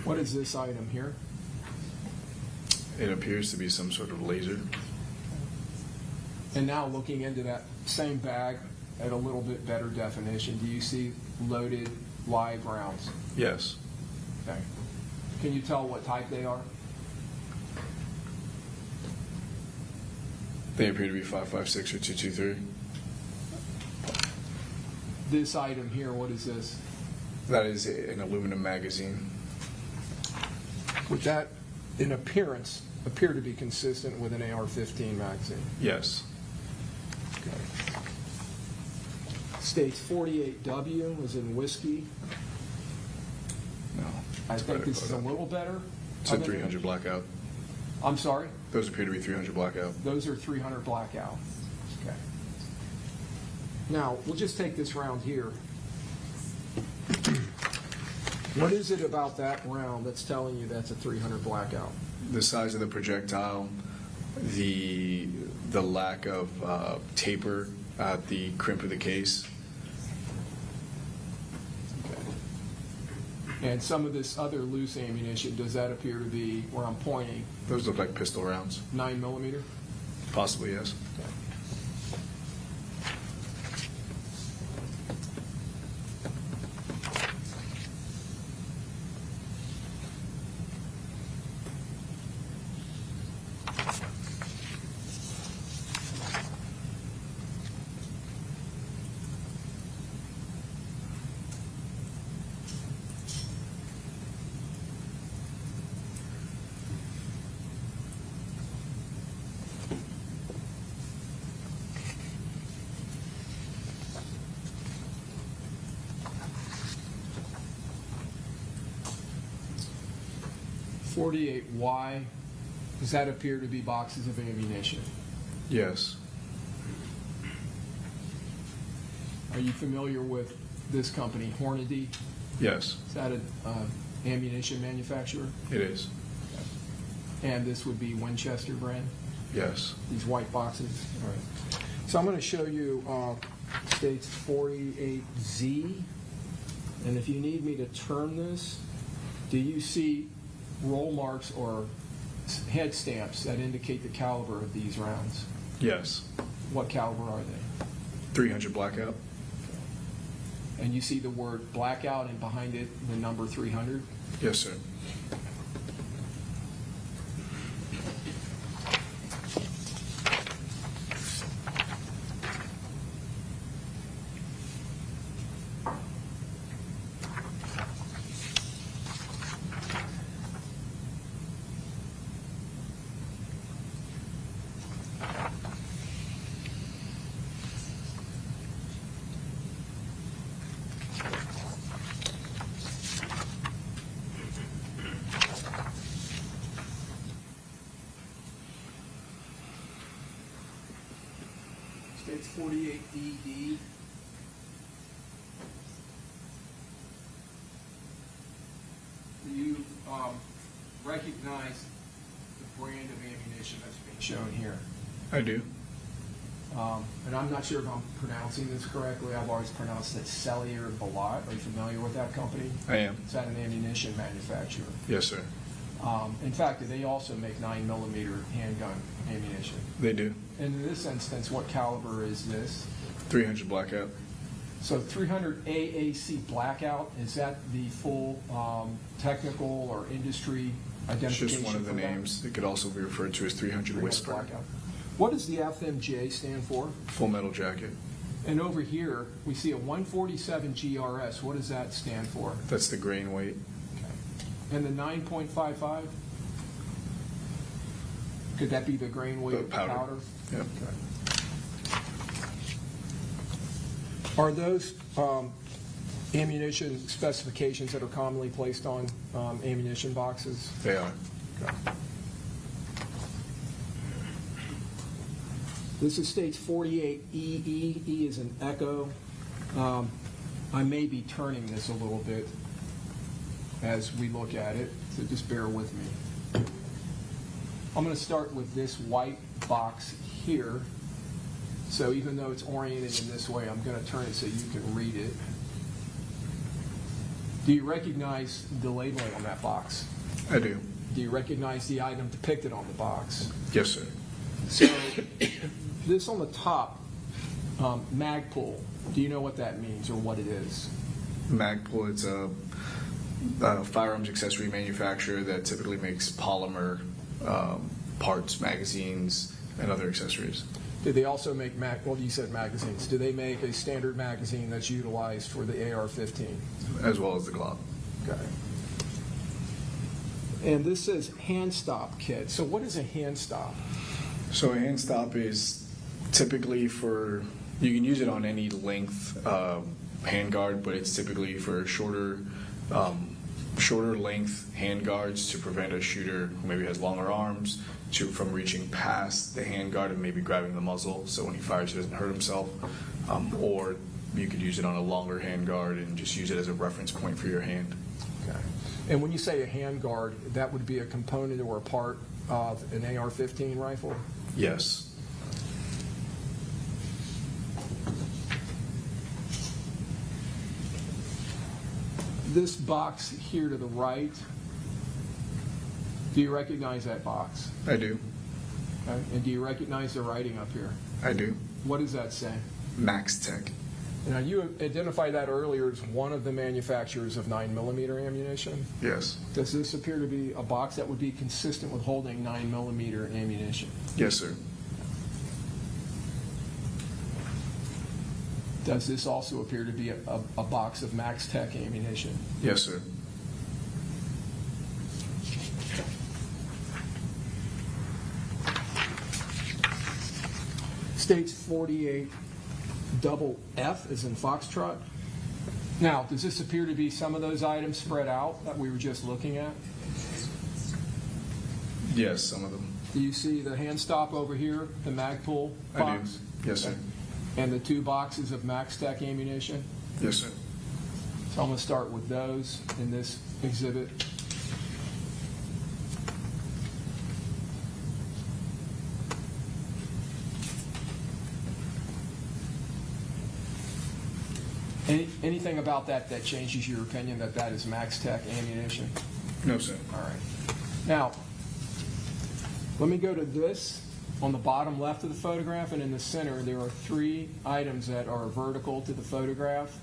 What is this item here? It appears to be some sort of laser. And now looking into that same bag at a little bit better definition, do you see loaded live rounds? Yes. Okay. Can you tell what type they are? They appear to be 5.56 or 2.23. This item here, what is this? That is an aluminum magazine. Would that, in appearance, appear to be consistent with an AR-15 magazine? Yes. Okay. States 48W is in whiskey. No. I think this is a little better. It's a 300 blackout. I'm sorry? Those appear to be 300 blackout. Those are 300 blackout. Okay. Now, we'll just take this round here. What is it about that round that's telling you that's a 300 blackout? The size of the projectile, the lack of taper at the crimp of the case. And some of this other loose ammunition, does that appear to be, where I'm pointing, Those look like pistol rounds. 9mm? Possibly, yes. Okay. .48Y, does that appear to be boxes of ammunition? Yes. Are you familiar with this company, Hornady? Yes, Is that an ammunition manufacturer? it is. And this would be Winchester brand? Yes. These white boxes? All right. So I'm going to show you states 48Z. And if you need me to turn this, do you see roll marks or head stamps that indicate the caliber of these rounds? Yes. What caliber are they? 300 blackout. And you see the word blackout and behind it the number 300? Yes, sir. States 48DD. Do you recognize the brand of ammunition that's being shown here? I do. And I'm not sure if I'm pronouncing this correctly. I've always pronounced it Cellier Balot. Are you familiar with that company? I am. Is that an ammunition manufacturer? Yes, sir. In fact, they also make 9mm handgun ammunition. They do. And in this instance, what caliber is this? 300 blackout. So 300 AAC blackout, is that the full technical or industry It's identification? just one of the for that? names. It could also be referred to as 300 300 Whisper. blackout. What does the FMJ stand for? Full metal jacket. And over here, we see a 147 GRS. What does that stand for? That's the grain weight. And the 9.55? Could that be the grain weight The of the powder. powder? Yep. Are those ammunition specifications that are commonly placed on ammunition boxes? They are. This is states 48EE. E is an echo. I may be turning this a little bit as we look at it, so just bear with me. I'm going to start with this white box here. So even though it's oriented in this way, I'm going to turn it so you can read it. Do you recognize the labeling on that box? I do. do you recognize the item depicted on the box? Yes, sir. So this on the top, Magpul, do you know what that means or what it is? Magpul, it's a firearms accessory manufacturer that typically makes polymer parts, magazines, and other accessories. Do they also make, well, you said magazines. Do they make a standard magazine that's utilized for the AR-15? As well as the Glock. Okay. And this says hand stop kit. So what is a hand stop? So a hand stop is typically for, you can use it on any length handguard, but it's typically for shorter length handguards to prevent a shooter who maybe has longer arms from reaching past the handguard and maybe grabbing the muzzle, so when he fires he doesn't hurt himself. Or you could use it on a longer handguard and just use it as a reference point for your hand. Okay. And when you say a handguard, that would be a component or a part of an AR-15 rifle? Yes. This box here to the right, do you recognize that box? I do. Okay. And do you recognize the writing up here? I do. What does that say? Max Tech. Now, you identified that earlier as one of the manufacturers of 9mm ammunition. Yes. Does this appear to be a box that would be consistent with holding 9mm ammunition? Yes, sir. Does this also appear to be a box of Max Tech ammunition? Yes, sir. States 48 double F as in Foxtrot. Now, does this appear to be some of those items spread out that we were just looking at? Yes, some of them. Do you see the hand stop over here, the Magpul box? I do. Yes, sir. And the 2 boxes of Max Tech ammunition? Yes, sir. So I'm going to start with those in this exhibit. Anything about that changes your opinion that that is Max Tech ammunition? No, sir. All right. Now, let me go to this. On the bottom left of the photograph and in the center, there are 3 items that are vertical to the photograph.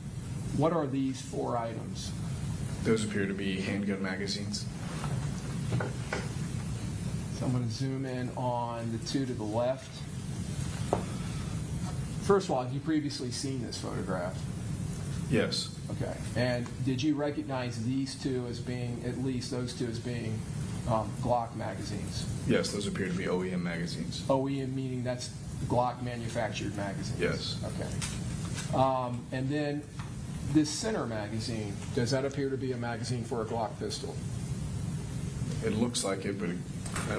What are these 4 items? Those appear to be handgun magazines. So I'm going to zoom in on the 2 to the left. First of all, have you previously seen this photograph? Yes. Okay. And did you recognize these 2 as being, at least those 2 as being Glock magazines? Yes, those appear to be OEM magazines. OEM meaning that's Glock manufactured magazines? Yes. Okay. And then this center magazine, does that appear to be a magazine for a Glock pistol? It looks like it, but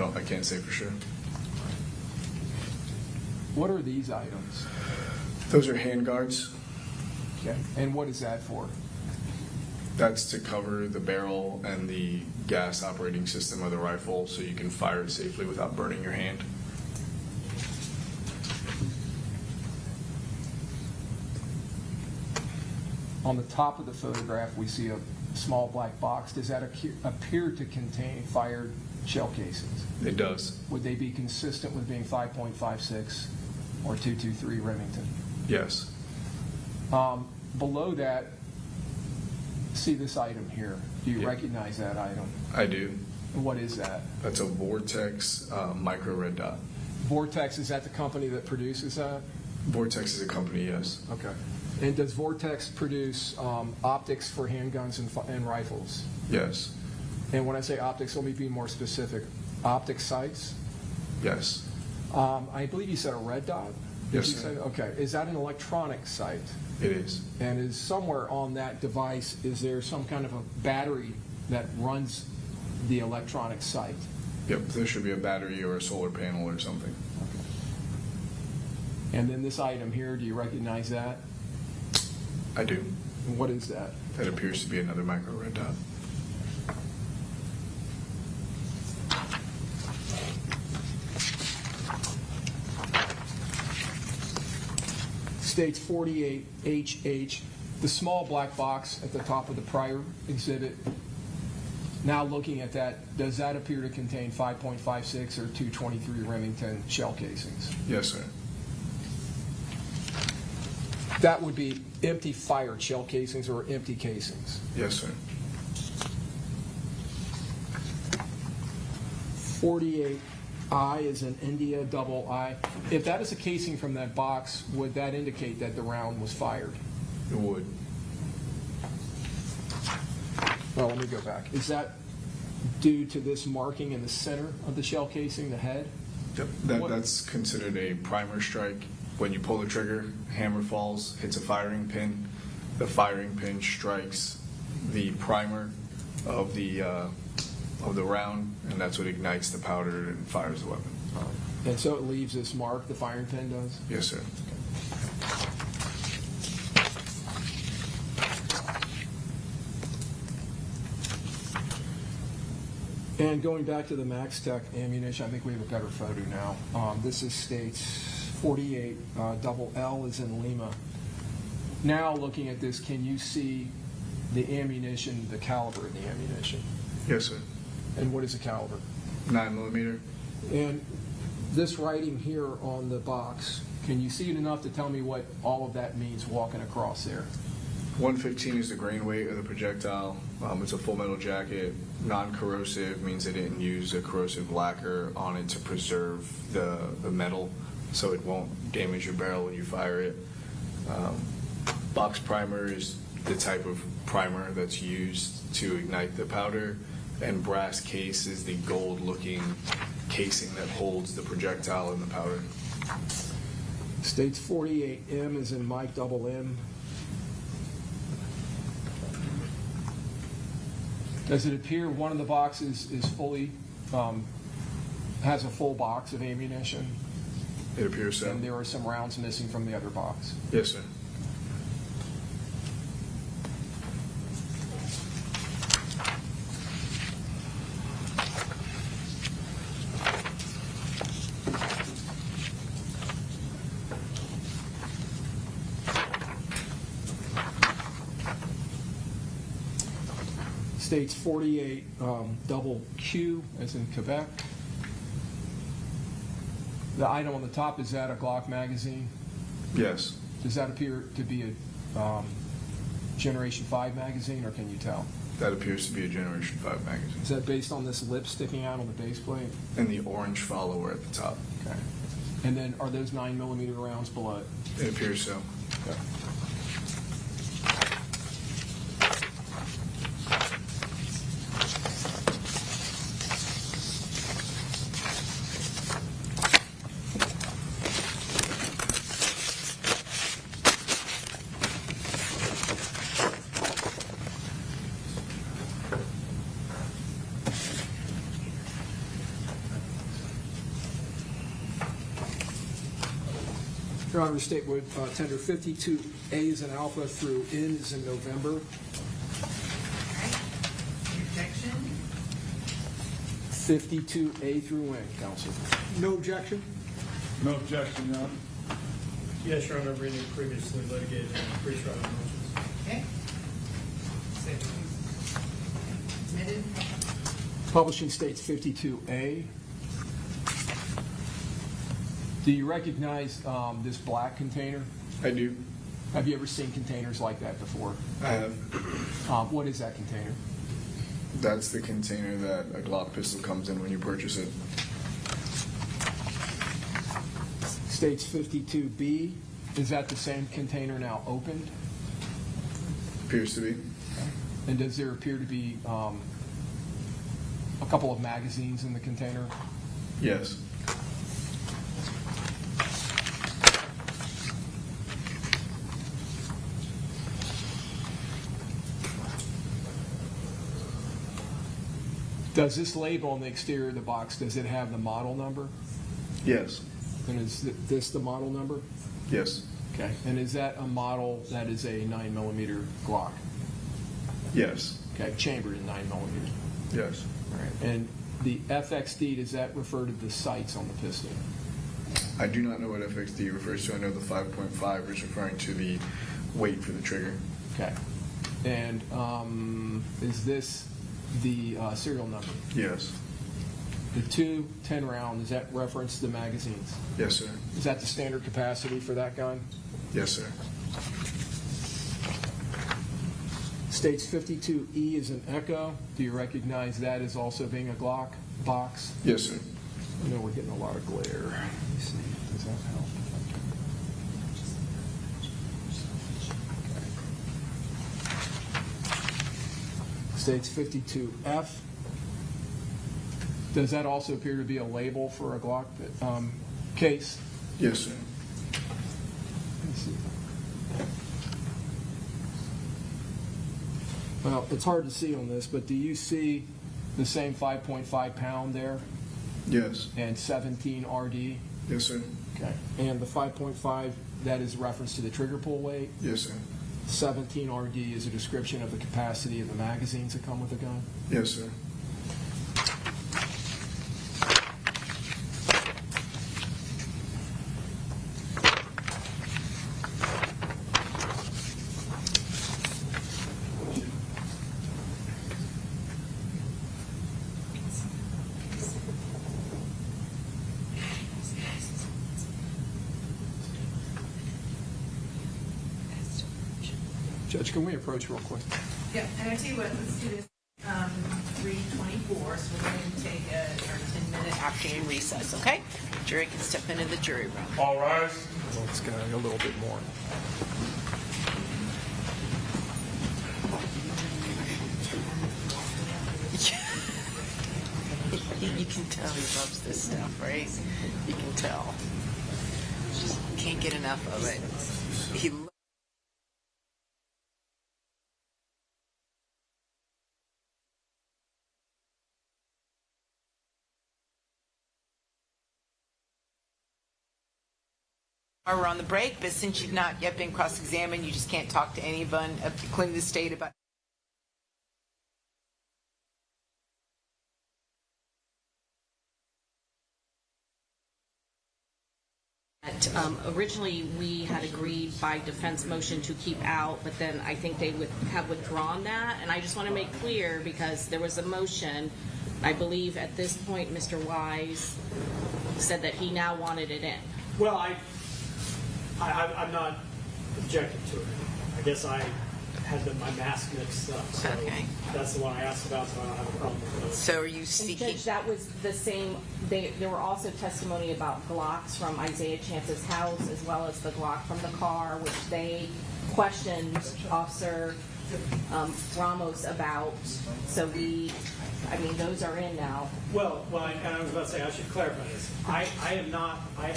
I can't say for sure. What are these items? Those are handguards. Okay. And what is that for? That's to cover the barrel and the gas operating system of the rifle so you can fire it safely without burning your hand. On the top of the photograph, we see a small black box. Does that appear to contain fired shell casings? It does. Would they be consistent with being 5.56 or 223 Remington? Yes. Below that, see this item here. Do you recognize that item? I do. And what is that? That's a Vortex micro red dot. Vortex, is that the company that produces that? Vortex is a company, yes. Okay. And does Vortex produce optics for handguns and rifles? Yes. And when I say optics, let me be more specific. Optic sights? Yes. I believe you said a red dot? Yes, Did you sir. say? Okay. Is that an electronic sight? It is. And is somewhere on that device, is there some kind of a battery that runs the electronic sight? Yep, there should be a battery or a solar panel or something. Okay. And then this item here, do you recognize that? I do. And what is that? That appears to be another micro red dot. States 48HH, the small black box at the top of the prior exhibit. Now looking at that, does that appear to contain 5.56 or 223 Remington shell casings? Yes, sir. That would be empty fired shell casings or empty casings? Yes, sir. 48I is an India double I. If that is a casing from that box, would that indicate that the round was fired? It would. Well, let me go back. Is that due to this marking in the center of the shell casing, the head? Yep. That's considered a primer strike. When you pull the trigger, hammer falls, hits a firing pin. The firing pin strikes the primer of the round, and that's what ignites the powder and fires the weapon. And so it leaves this mark, the firing pin does? Yes, sir. And going back to the Max Tech ammunition, I think we have a better photo now. This is states 48, double L is in Lima. Now looking at this, can you see the ammunition, the caliber of the ammunition? Yes, sir. And what is the caliber? 9mm. And this writing here on the box, can you see it enough to tell me what all of that means walking across there? 115 is the grain weight of the projectile. It's a full metal jacket. Non-corrosive means they didn't use a corrosive lacquer on it to preserve the metal, so it won't damage your barrel when you fire it. Box primer is the type of primer that's used to ignite the powder, and brass case is the gold-looking casing that holds the projectile and the powder. States 48M is in Mike double M. Does it appear one of the boxes is fully, has a full box of ammunition? It appears so. And there are some rounds missing from the other box? Yes, sir. States 48 double Q as in Quebec. The item on the top, is that a Glock magazine? Yes. Does that appear to be a Generation 5 magazine, or can you tell? That appears to be a Generation 5 magazine. Is that based on this lip sticking out on the base plate? And the orange follower at the top. Okay. And then are those 9mm rounds below it? It appears so. Okay. Your Honor, the state would tender 52 A's in Alpha through N's in November. Objection? 52 A through N, counsel. No objection? No objection, Your Honor. Yes, Your Honor, reading previously litigated pre-trial motions. Okay. Submitted. Publishing states 52A. Do you recognize this black container? I do. Have you ever seen containers like that before? I have. What is that container? That's the container that a Glock pistol comes in when you purchase it. States 52B. Is that the same container now opened? Appears to be. And does there appear to be a couple of magazines in the container? Yes. Does this label on the exterior of the box, does it have the model number? Yes. And is this the model number? Yes. Okay. And is that a model that is a 9mm Glock? Yes. Okay, chambered in 9mm. Yes. All right. And the FXD, does that refer to the sights on the pistol? I do not know what FXD refers to. I know the 5.5 is referring to the weight for the trigger. Okay. And is this the serial number? Yes. The 2 10-round, does that reference the magazines? Yes, sir. Is that the standard capacity for that gun? Yes, sir. States 52E is an Echo. Do you recognize that as also being a Glock box? Yes, sir. I know we're getting a lot of glare. Let me see. Does that help? States 52F. Does that also appear to be a label for a Glock case? Yes, sir. Let me see. Well, it's hard to see on this, but do you see the same 5.5 pound there? Yes. And 17 RD? Yes, sir. Okay. And the 5.5, that is reference to the trigger pull weight? Yes, sir. 17 RD is a description of the capacity of the magazines that come with the gun? Yes, sir. Judge, can we approach real quick? Yeah, and I tell you what, let's do this, 3:24, so we're going to take our 10-minute afternoon recess, okay? Jury can step into the jury room. All rise. Let's go a little bit more. You can tell he loves this stuff, right? You can tell. Just can't get enough of it. He We're on the break, but since you've not yet been cross-examined, you just can't talk to anyone, including the state, about. Originally, we had agreed by defense motion to keep out, but then I think they would have withdrawn that. And I just want to make clear, because there was a motion, I believe at this point, Mr. Wise said that he now wanted it in. Well, I'm not objecting to it. I guess I had my mask mixed up, so Okay. that's the one I asked about, so I don't have a problem with it. So are you And seeking? Judge, that was the same, there were also testimony about Glocks from Isaiah Chance's house, as well as the Glock from the car, which they questioned Officer Ramos about. So those are in now. Well, and I was about to say, I should clarify this. I am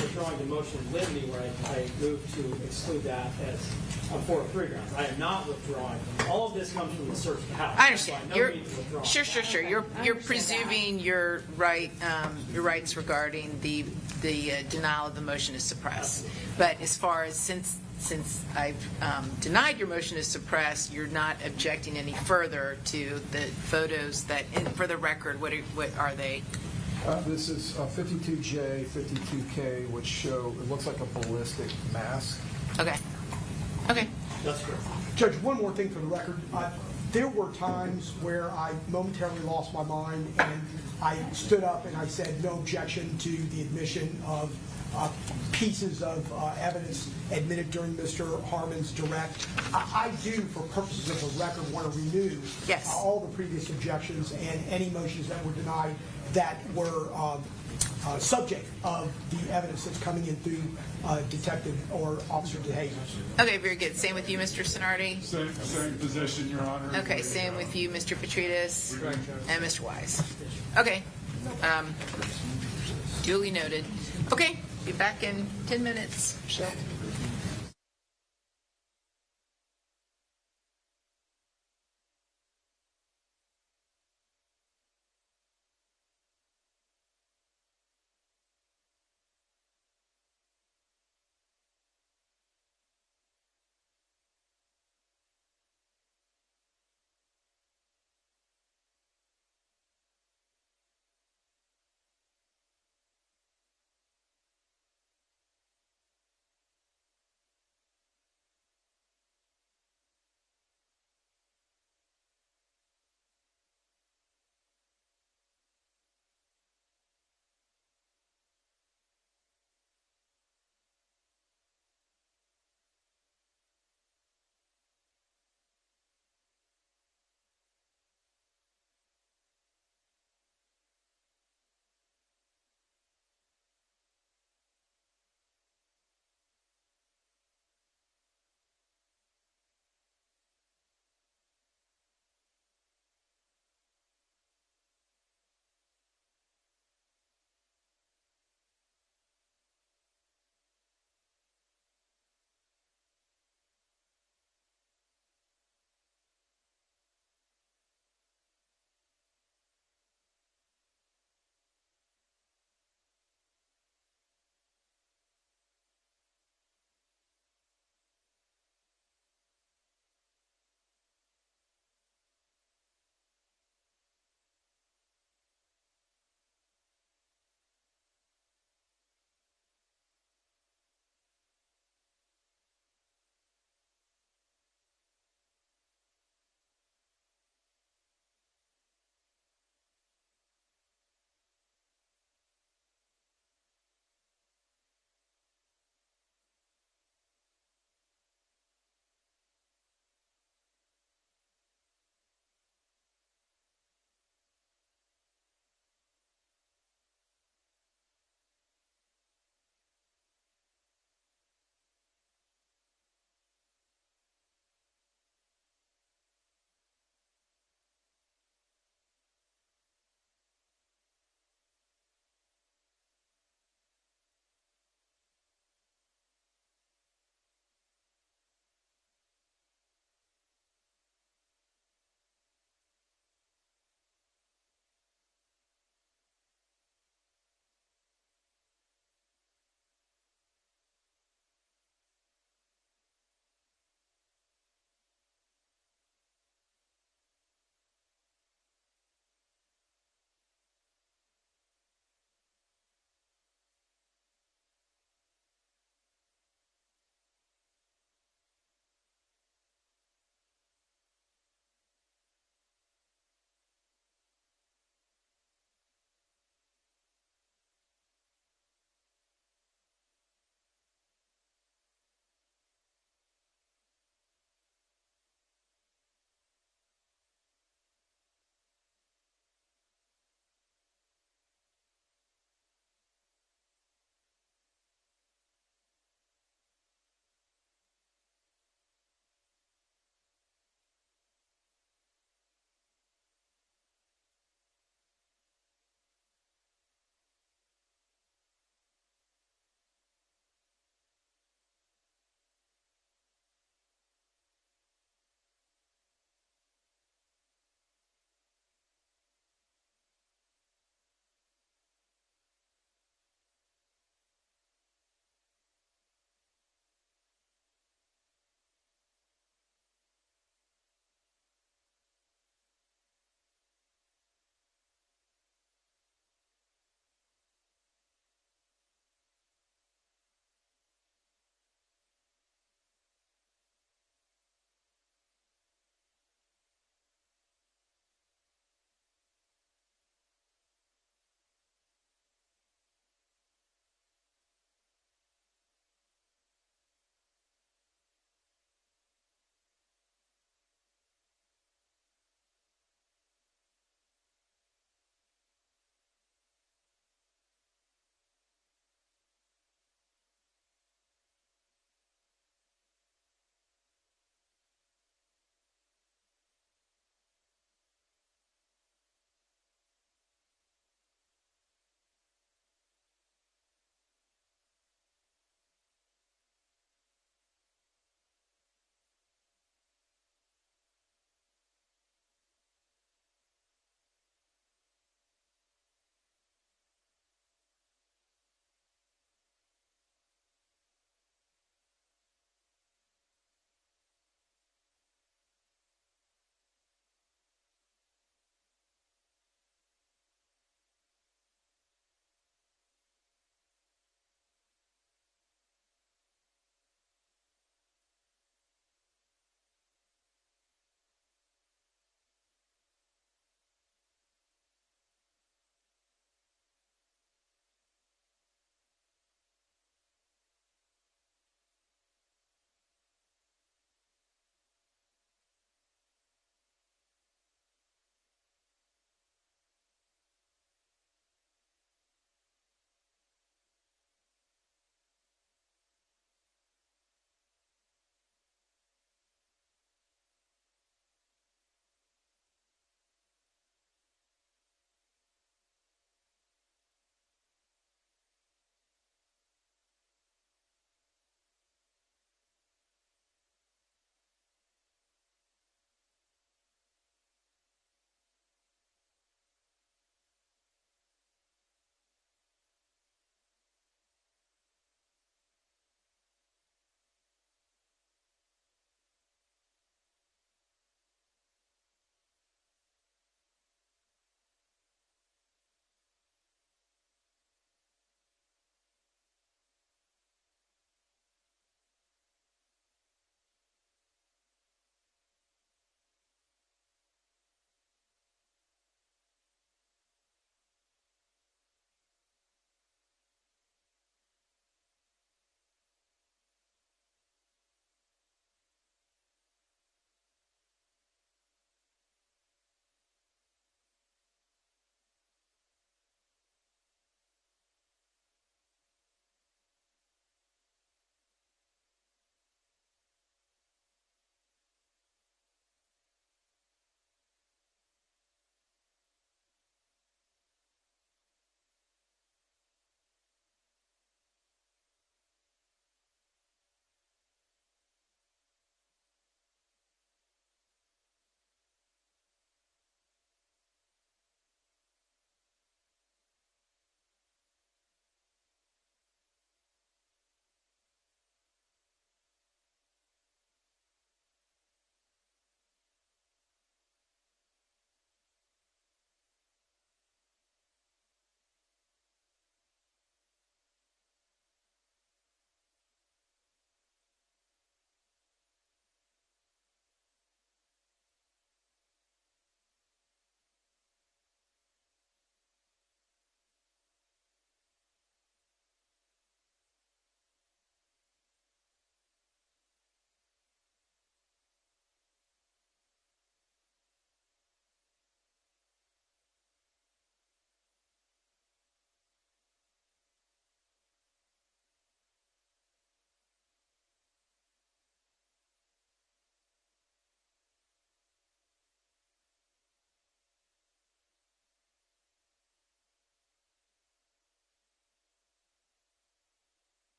withdrawing the motion in limine where I moved to exclude that as on 403 grounds. I am not withdrawing. All of this comes from the search of the house. I understand. That's why no need to withdraw. Sure. You're presuming your rights regarding the denial of the motion to suppress. But as far as since I've denied your motion to suppress, you're not objecting any further to the photos that, and for the record, what are they? This is 52J, 52K, which show, it looks like a ballistic mask. Okay. That's correct. Judge, one more thing for the record. There were times where I momentarily lost my mind and I stood up and I said no objection to the admission of pieces of evidence admitted during Mr. Harmon's direct. I do, for purposes of the record, want to renew all the previous objections and any motions that were denied that were subject of the evidence that's coming in through Detective or Officer De Jesus. Okay, very good. Same with you, Mr. Sonardi? Same position, Your Honor. Okay, same with you, Mr. Petrides and Mr. Wise. Okay. Duly noted. Okay, be back in 10 minutes. Michelle.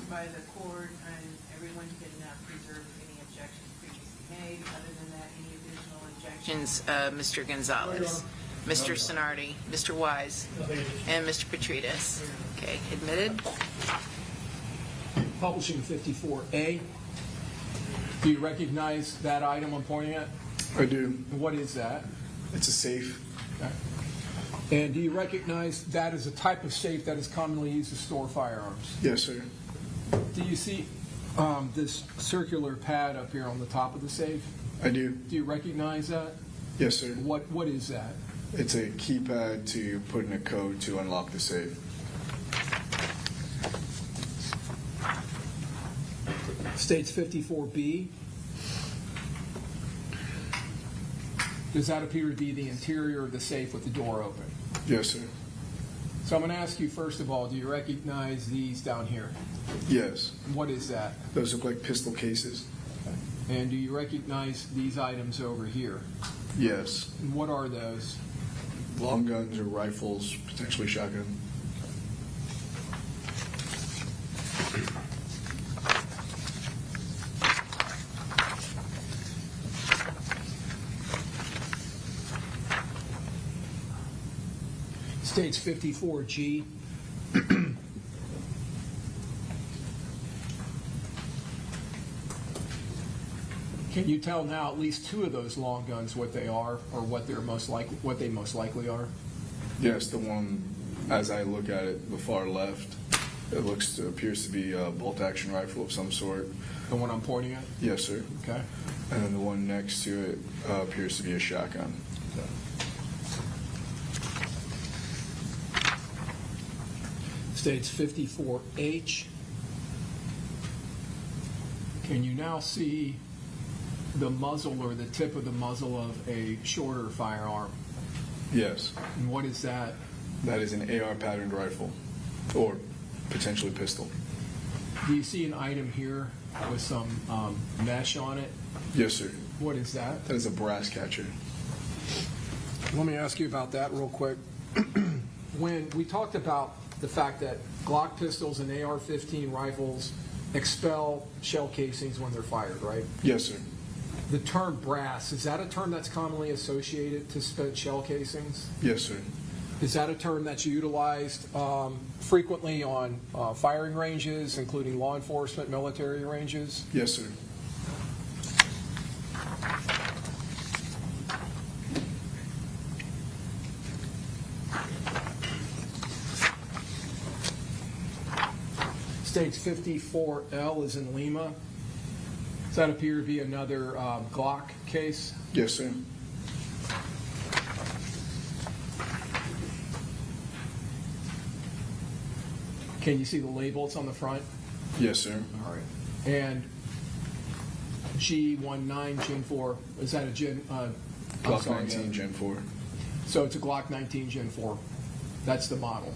by the court, and everyone can preserve any objections previously made. Other than that, any additional objections? Mr. Gonzalez, Mr. Sonardi, Mr. Wise, and Mr. Petrides. Okay, admitted. Publishing 54A. Do you recognize that item I'm pointing at? I do. What is that? It's a safe. Okay. And do you recognize that as a type of safe that is commonly used to store firearms? Yes, sir. Do you see this circular pad up here on the top of the safe? I do. Do you recognize that? Yes, sir. What is that? It's a keypad to put in a code to unlock the safe. States 54B. Does that appear to be the interior of the safe with the door open? Yes, sir. So I'm going to ask you, first of all, do you recognize these down here? Yes. What is that? Those look like pistol cases. And do you recognize these items over here? Yes. And what are those? Long guns or rifles, potentially shotgun. States 54G. Can you tell now at least two of those long guns what they are, or what they most likely are? Yes, the one, as I look at it, the far left, it appears to be a bolt-action rifle of some sort. The one I'm pointing at? Yes, sir. Okay. And then the one next to it appears to be a shotgun. States 54H. Can you now see the muzzle or the tip of the muzzle of a shorter firearm? Yes. And what is that? That is an AR patterned rifle, or potentially pistol. Do you see an item here with some mesh on it? Yes, sir. What is that? That is a brass catcher. Let me ask you about that real quick. When we talked about the fact that Glock pistols and AR-15 rifles expel shell casings when they're fired, right? Yes, sir. The term brass, is that a term that's commonly associated to spent shell casings? Yes, sir. Is that a term that's utilized frequently on firing ranges, including law enforcement, military ranges? Yes, sir. States 54L is in Lima. Does that appear to be another Glock case? Yes, sir. Can you see the labels on the front? Yes, sir. All right. And G19 Gen 4, is that a Gen? Glock 19 Gen 4. So it's a Glock 19 Gen 4. That's the model.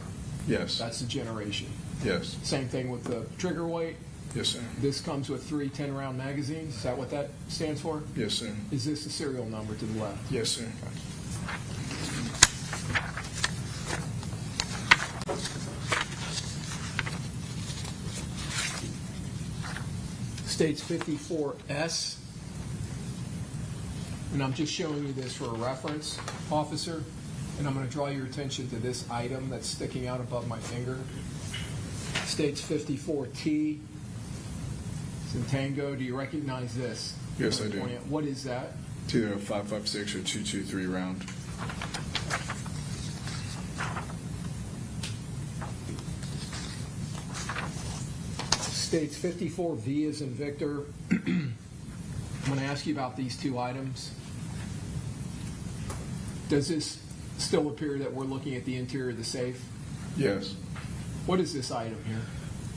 Yes. That's the generation. Yes. Same thing with the trigger weight. Yes, sir. This comes with 3 10-round magazines. Is that what that stands for? Yes, sir. Is this the serial number to the left? Yes, sir. States 54S. And I'm just showing you this for a reference, officer. And I'm going to draw your attention to this item that's sticking out above my finger. States 54T. It's in Tango. Do you recognize this? Yes, I do. What is that? It's either a 5.56 or 2.23 round. States 54V is in Victor. I'm going to ask you about these two items. Does this still appear that we're looking at the interior of the safe? Yes. What is this item here?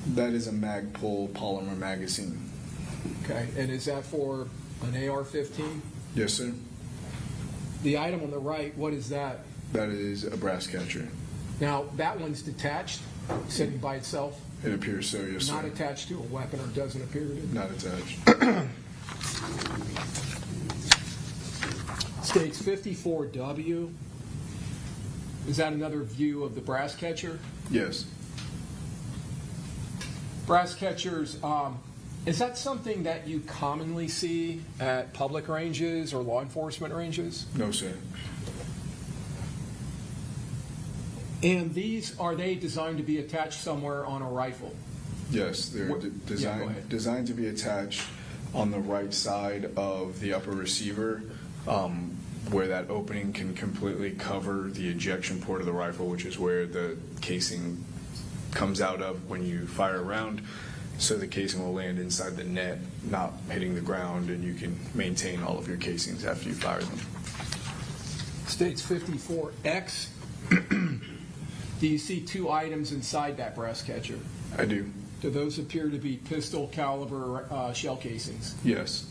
That is a Magpul polymer magazine. Okay, and is that for an AR-15? Yes, sir. The item on the right, what is that? That is a brass catcher. Now, that one's detached, sitting by itself? It appears so, yes, sir. Not attached to a weapon, or doesn't appear to be? Not attached. States 54W. Is that another view of the brass catcher? Yes. Brass catchers, is that something that you commonly see at public ranges or law enforcement ranges? No, sir. And these, are they designed to be attached somewhere on a rifle? Yes, they're What- yeah, go designed ahead. designed to be attached on the right side of the upper receiver, where that opening can completely cover the ejection port of the rifle, which is where the casing comes out of when you fire a round. So the casing will land inside the net, not hitting the ground, and you can maintain all of your casings after you fire them. States 54X. Do you see two items inside that brass catcher? I do. Do those appear to be pistol caliber shell casings? Yes.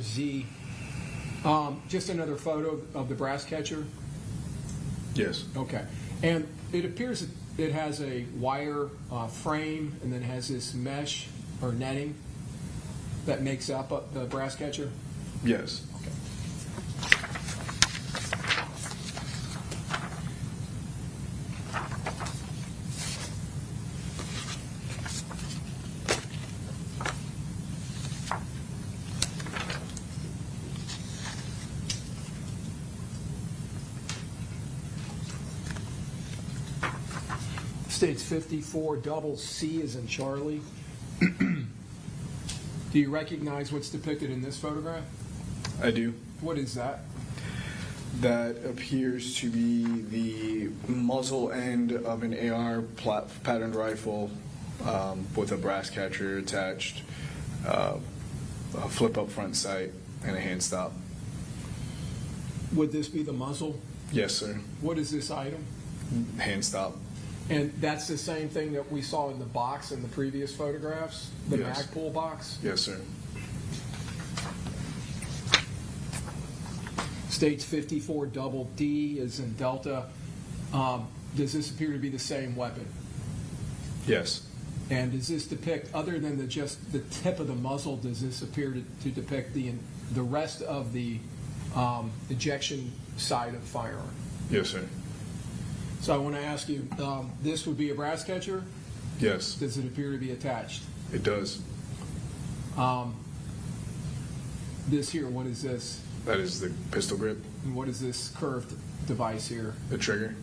Z. Just another photo of the brass catcher? Yes. Okay. And it appears that it has a wire frame and then has this mesh or netting that makes up the brass catcher? Yes. States 54 double C as in Charlie. Do you recognize what's depicted in this photograph? I do. What is that? That appears to be the muzzle end of an AR patterned rifle with a brass catcher attached, a flip-up front sight, and a hand stop. Would this be the muzzle? Yes, sir. What is this item? Hand stop. And that's the same thing that we saw in the box in the previous photographs? The Yes. Magpul box? Yes, sir. States 54 double D is in Delta. Does this appear to be the same weapon? Yes. And does this depict, other than just the tip of the muzzle, does this appear to depict the rest of the ejection side of the firearm? Yes, sir. So I want to ask you, this would be a brass catcher? Yes. Does it appear to be attached? It does. This here, what is this? That is the pistol grip. And what is this curved device here? The trigger.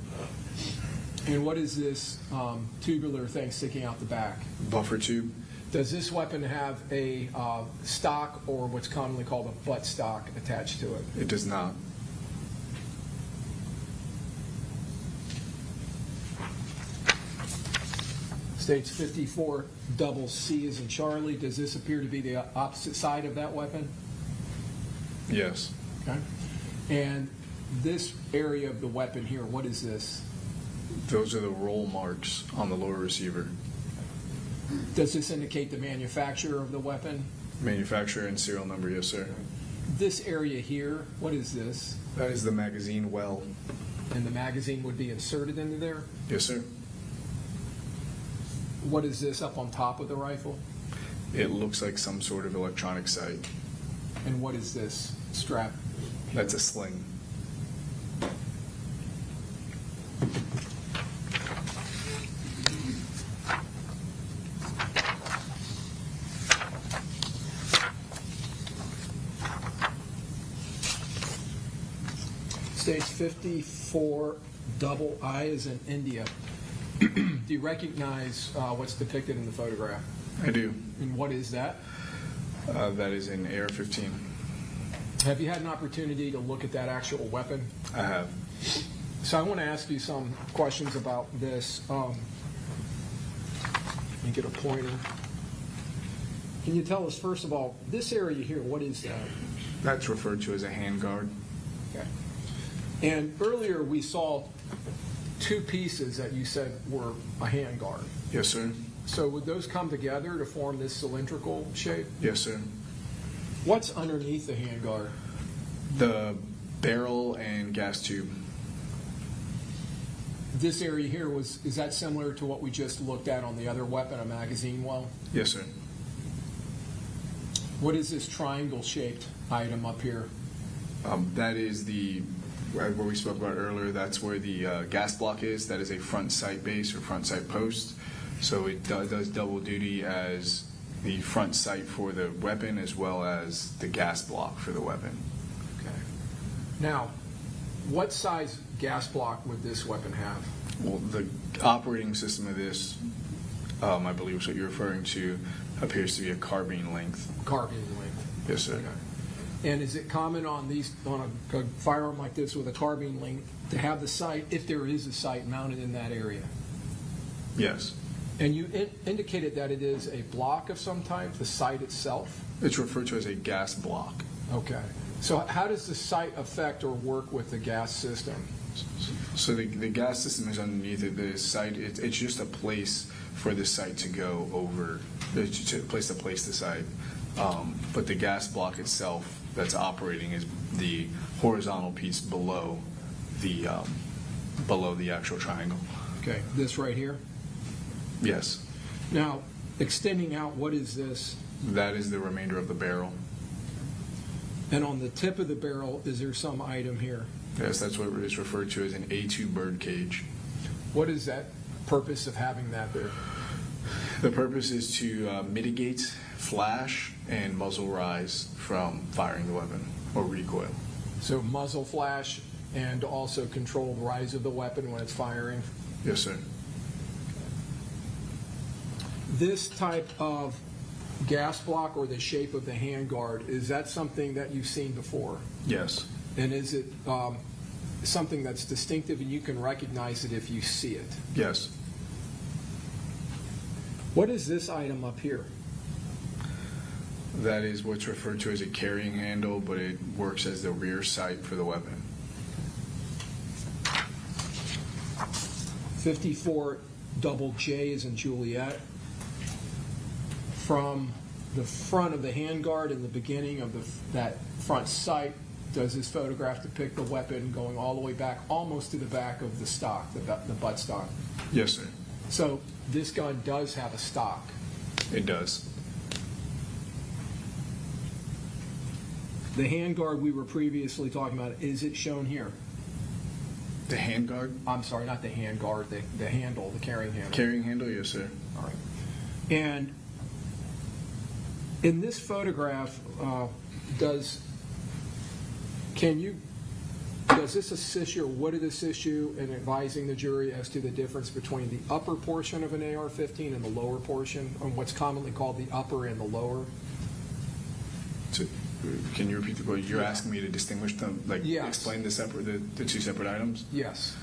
And what is this tubular thing sticking out the back? Buffer tube. Does this weapon have a stock or what's commonly called a butt stock attached to it? It does not. States 54 double C as in Charlie. Does this appear to be the opposite side of that weapon? Yes. Okay. And this area of the weapon here, what is this? Those are the roll marks on the lower receiver. Does this indicate the manufacturer of the weapon? Manufacturer and serial number, yes, sir. This area here, what is this? That is the magazine well. And the magazine would be inserted into there? Yes, sir. What is this up on top of the rifle? It looks like some sort of electronic sight. And what is this strap? That's a sling. Stage 54 double I is in India. Do you recognize what's depicted in the photograph? I do. And what is that? That is an AR-15. Have you had an opportunity to look at that actual weapon? I have. So I want to ask you some questions about this. Let me get a pointer. Can you tell us, first of all, this area here, what is that? That's referred to as a handguard. Okay. And earlier we saw two pieces that you said were a handguard. Yes, sir. So would those come together to form this cylindrical shape? Yes, sir. What's underneath the handguard? The barrel and gas tube. This area here, is that similar to what we just looked at on the other weapon, a magazine well? Yes, sir. What is this triangle-shaped item up here? That is the where we spoke about earlier, that's where the gas block is. That is a front sight base or front sight post. So it does double duty as the front sight for the weapon as well as the gas block for the weapon. Okay. Now, what size gas block would this weapon have? Well, the operating system of this, I believe is what you're referring to, appears to be a carbine length. Carbine length. Yes, sir. Okay. And is it common on a firearm like this with a carbine length to have the sight, if there is a sight, mounted in that area? Yes. And you indicated that it is a block of some type, the sight itself? It's referred to as a gas block. Okay. So how does the sight affect or work with the gas system? So the gas system is underneath it. The sight, it's just a place for the sight to go over, to place the sight. But the gas block itself that's operating is the horizontal piece below the actual triangle. Okay, this right here? Yes. Now, extending out, what is this? That is the remainder of the barrel. And on the tip of the barrel, is there some item here? Yes, that's what is referred to as an A2 bird cage. What is that purpose of having that there? The purpose is to mitigate flash and muzzle rise from firing the weapon or recoil. So muzzle flash and also control the rise of the weapon when it's firing? Yes, sir. This type of gas block or the shape of the handguard, is that something that you've seen before? Yes. And is it something that's distinctive and you can recognize it if you see it? Yes. What is this item up here? That is what's referred to as a carrying handle, but it works as the rear sight for the weapon. 54 double J as in Juliet. From the front of the handguard in the beginning of that front sight, does this photograph depict the weapon going all the way back, almost to the back of the stock, the butt stock? Yes, sir. So this gun does have a stock. It does. The handguard we were previously talking about, is it shown here? The handguard? I'm sorry, not the handguard, the handle, the carrying handle. Carrying handle, yes, sir. All right. And in this photograph, does this assist you, or would it assist you in advising the jury as to the difference between the upper portion of an AR-15 and the lower portion, or what's commonly called the upper and the lower? So, can you repeat the question? You're asking me to distinguish them, like Yes. explain the two separate items? Yes.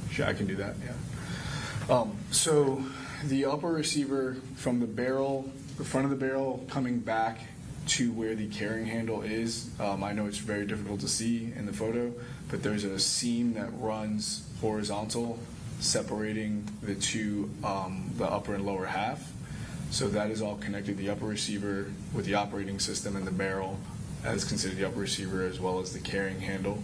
Sure, I can do that, yeah. So the upper receiver from the barrel, the front of the barrel coming back to where the carrying handle is, I know it's very difficult to see in the photo, but there's a seam that runs horizontal separating the two, the upper and lower half. So that is all connected, the upper receiver with the operating system and the barrel as considered the upper receiver as well as the carrying handle.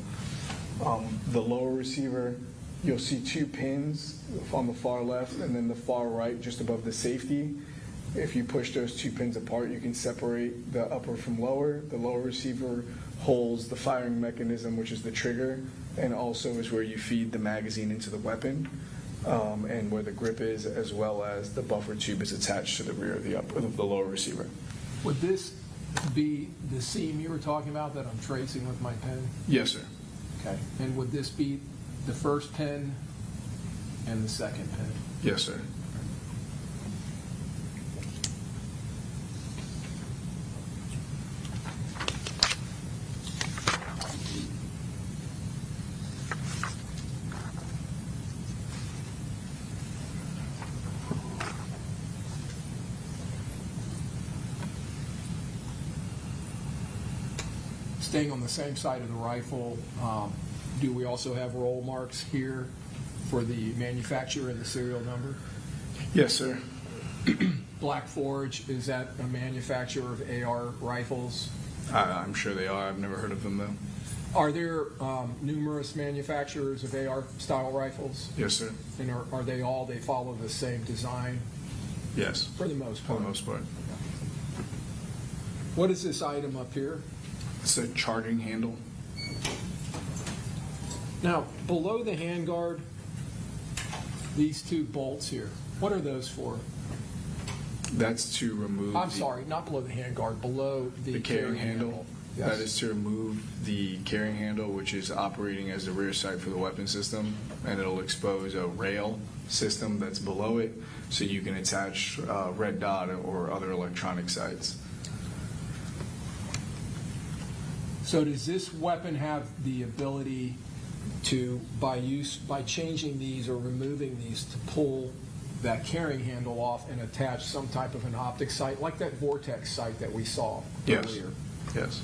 The lower receiver, you'll see two pins on the far left and then the far right just above the safety. If you push those two pins apart, you can separate the upper from lower. The lower receiver holds the firing mechanism, which is the trigger, and also is where you feed the magazine into the weapon, and where the grip is, as well as the buffer tube is attached to the rear of the lower receiver. Would this be the seam you were talking about that I'm tracing with my pen? Yes, sir. Okay. And would this be the first pin and the second pin? Yes, sir. Staying on the same side of the rifle, do we also have roll marks here for the manufacturer and the serial number? Yes, sir. Black Forge, is that a manufacturer of AR rifles? I'm sure they are. I've never heard of them, though. Are there numerous manufacturers of AR style rifles? Yes, sir. And are they all, they follow the same design? Yes. For the most part? For the most part. What is this item up here? It's a charging handle. Now, below the handguard, these two bolts here, what are those for? That's to remove. I'm sorry, not below the handguard, below the carrying handle. Yes. That is to remove the carrying handle, which is operating as the rear sight for the weapon system, and it'll expose a rail system that's below it, so you can attach red dot or other electronic sights. So does this weapon have the ability to, by changing these or removing these, to pull that carrying handle off and attach some type of an optic sight, like that vortex sight that we saw Yes. earlier? Yes.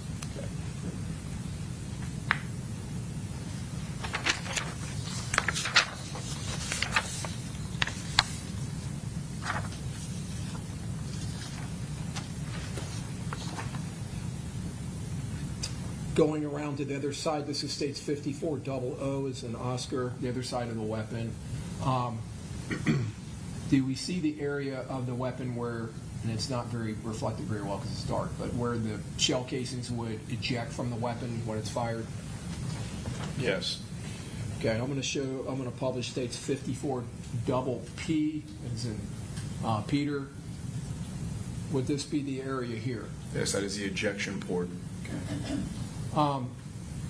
Going around to the other side, this is states 5400 is an Oscar, the other side of the weapon. Do we see the area of the weapon where, and it's not very reflected very well because it's dark, but where the shell casings would eject from the weapon when it's fired? Yes. Okay, I'm going to publish states 54 double P, as in Peter. Would this be the area here? Yes, that is the ejection port. And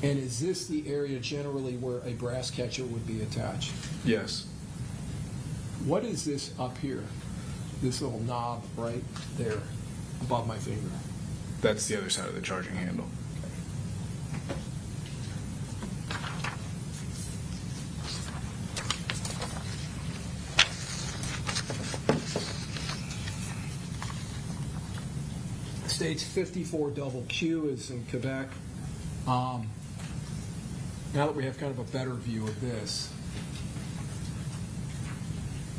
is this the area generally where a brass catcher would be attached? Yes. What is this up here? This little knob right there above my finger? That's the other side of the charging handle. States 54 double Q is in Quebec. Now that we have kind of a better view of this,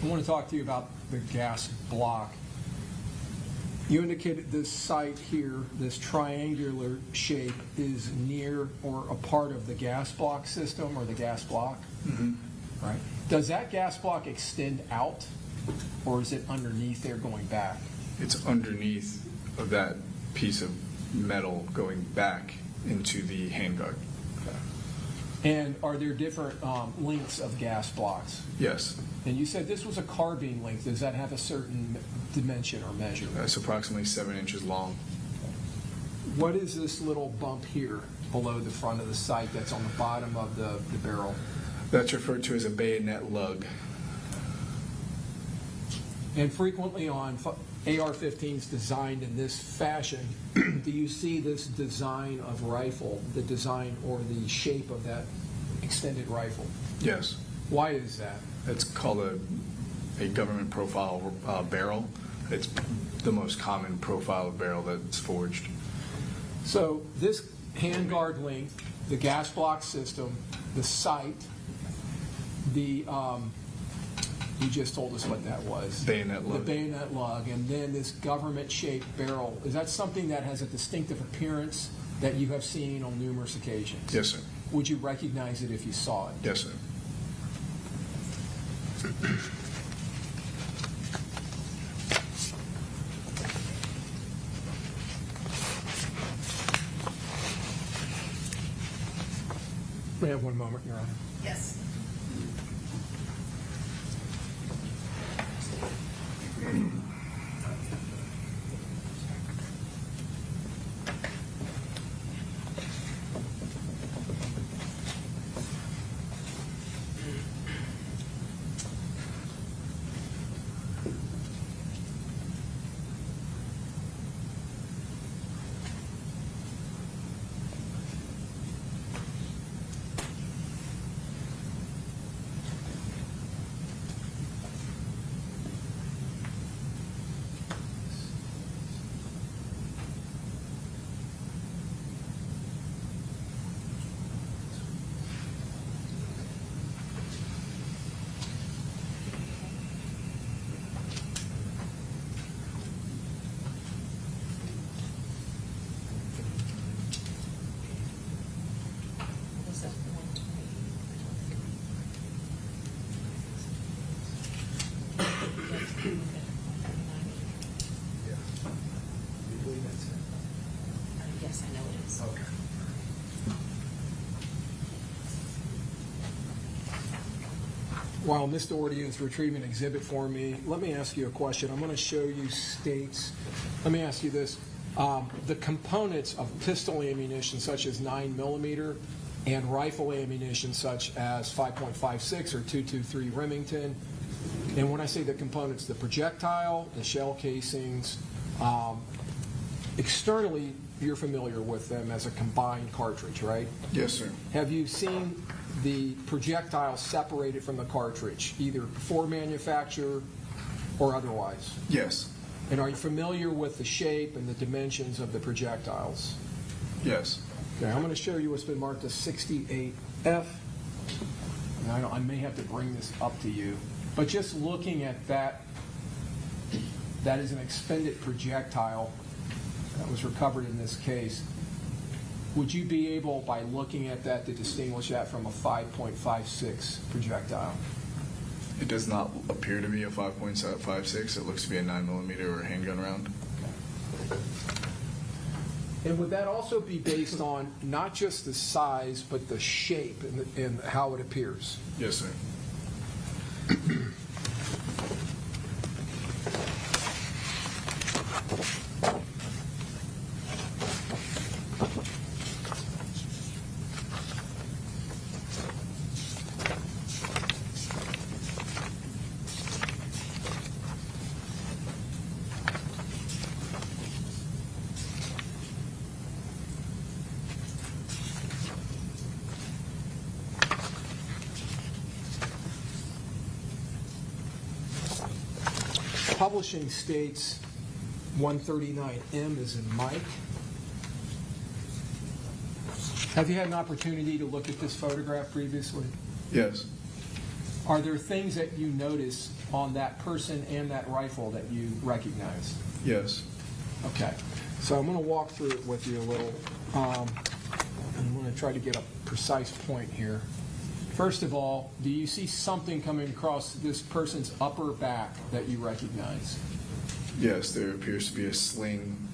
I want to talk to you about the gas block. You indicated this site here, this triangular shape, is near or a part of the gas block system or the gas block. Mm-hmm. Right. Does that gas block extend out, or is it underneath there going back? It's underneath of that piece of metal going back into the handguard. And are there different lengths of gas blocks? Yes. And you said this was a carbine length. Does that have a certain dimension or measure? That's approximately 7 inches long. What is this little bump here below the front of the sight that's on the bottom of the barrel? That's referred to as a bayonet lug. And frequently on AR-15s designed in this fashion, do you see this design of rifle, the design or the shape of that extended rifle? Yes. Why is that? It's called a government profile barrel. It's the most common profile of barrel that's forged. So this handguard length, the gas block system, the sight, the you just told us what that was. Bayonet lug. The bayonet lug, and then this government-shaped barrel. Is that something that has a distinctive appearance that you have seen on numerous occasions? Yes, sir. Would you recognize it if you saw it? Yes, sir. We have one moment, Your Honor. Yes. While Mr. Ordia is retrieving an exhibit for me, let me ask you a question. I'm going to show you states. Let me ask you this. The components of pistol ammunition, such as 9mm, and rifle ammunition, such as 5.56 or 223 Remington, and when I say the components, the projectile, the shell casings, externally, you're familiar with them as a combined cartridge, right? Yes, sir. Have you seen the projectile separated from the cartridge, either before manufacture or otherwise? Yes. And are you familiar with the shape and the dimensions of the projectiles? Yes. Okay, I'm going to show you what's been marked as 68F. And I may have to bring this up to you, but just looking at that, that is an expended projectile that was recovered in this case. Would you be able, by looking at that, to distinguish that from a 5.56 projectile? It does not appear to be a 5.56. It looks to be a 9mm or a handgun round. And would that also be based on not just the size, but the shape and how it appears? Yes, sir. Publishing states 139M is in Mike. Have you had an opportunity to look at this photograph previously? Yes. Are there things that you notice on that person and that rifle that you recognize? Yes. Okay. So I'm going to walk through it with you a little. And I'm going to try to get a precise point here. First of all, do you see something coming across this person's upper back that you recognize? Yes, there appears to be a sling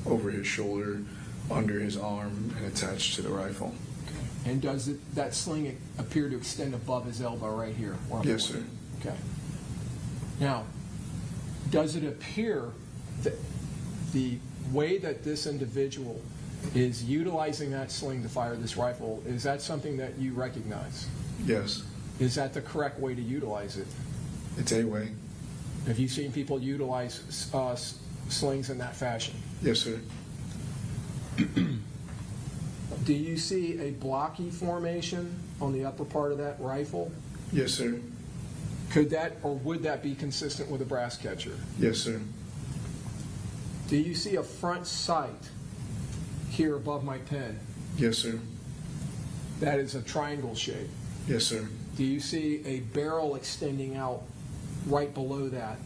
over his shoulder, under his arm, and attached to the rifle. Okay. And does that sling appear to extend above his elbow right here? Yes, sir. Okay. Now, does it appear that the way that this individual is utilizing that sling to fire this rifle, is that something that you recognize? Yes. Is that the correct way to utilize it? It's a way. Have you seen people utilize slings in that fashion? Yes, sir. Do you see a blocky formation on the upper part of that rifle? Yes, sir. Could that or would that be consistent with a brass catcher? Yes, sir. Do you see a front sight here above my pen? Yes, sir. That is a triangle shape. Yes, sir. Do you see a barrel extending out right below that?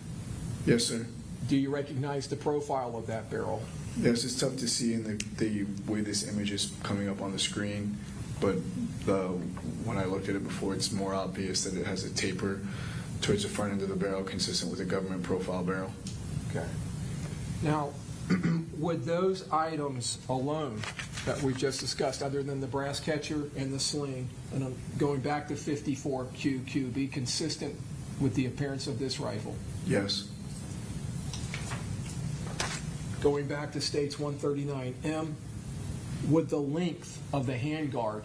Yes, sir. Do you recognize the profile of that barrel? Yes, it's tough to see in the way this image is coming up on the screen, but when I looked at it before, it's more obvious that it has a taper towards the front end of the barrel, consistent with a government profile barrel. Okay. Now, would those items alone that we just discussed, other than the brass catcher and the sling, and I'm going back to 54QQ, be consistent with the appearance of this rifle? Yes. Going back to states 139M, would the length of the handguard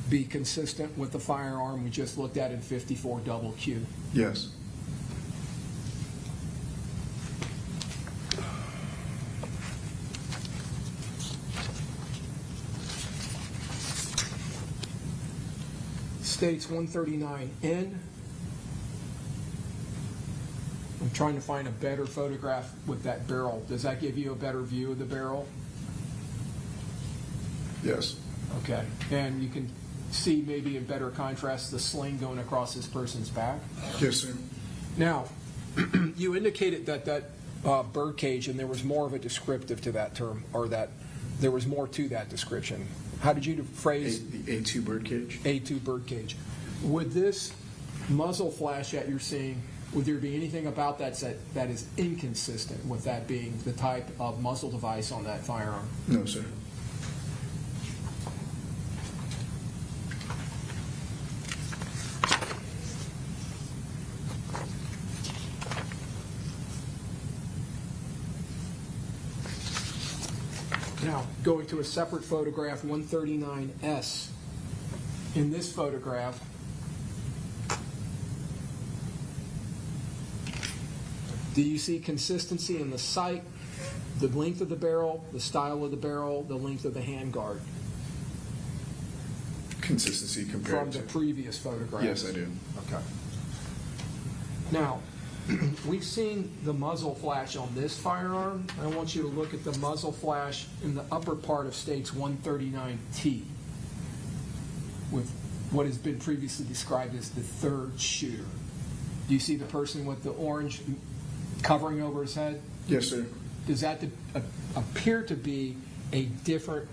be consistent with the firearm we just looked at in 54QQ? Yes. States 139N. I'm trying to find a better photograph with that barrel. Does that give you a better view of the barrel? Yes. Okay. And you can see maybe in better contrast the sling going across this person's back? Yes, sir. Now, you indicated that bird cage, and there was more of a descriptive to that term, or that there was more to that description. How did you phrase? The A2 bird cage? A2 bird cage. Would this muzzle flash that you're seeing, would there be anything about that that is inconsistent with that being the type of muzzle device on that firearm? No, sir. Now, going to a separate photograph, 139S. In this photograph, do you see consistency in the sight, the length of the barrel, the style of the barrel, the length of the handguard? Consistency From compared the to... previous photographs? Yes, I do. Okay. Now, we've seen the muzzle flash on this firearm. I want you to look at the muzzle flash in the upper part of States 139T with what has been previously described as the third shooter. Do you see the person with the orange covering over his head? Yes, sir. Does that appear to be a different,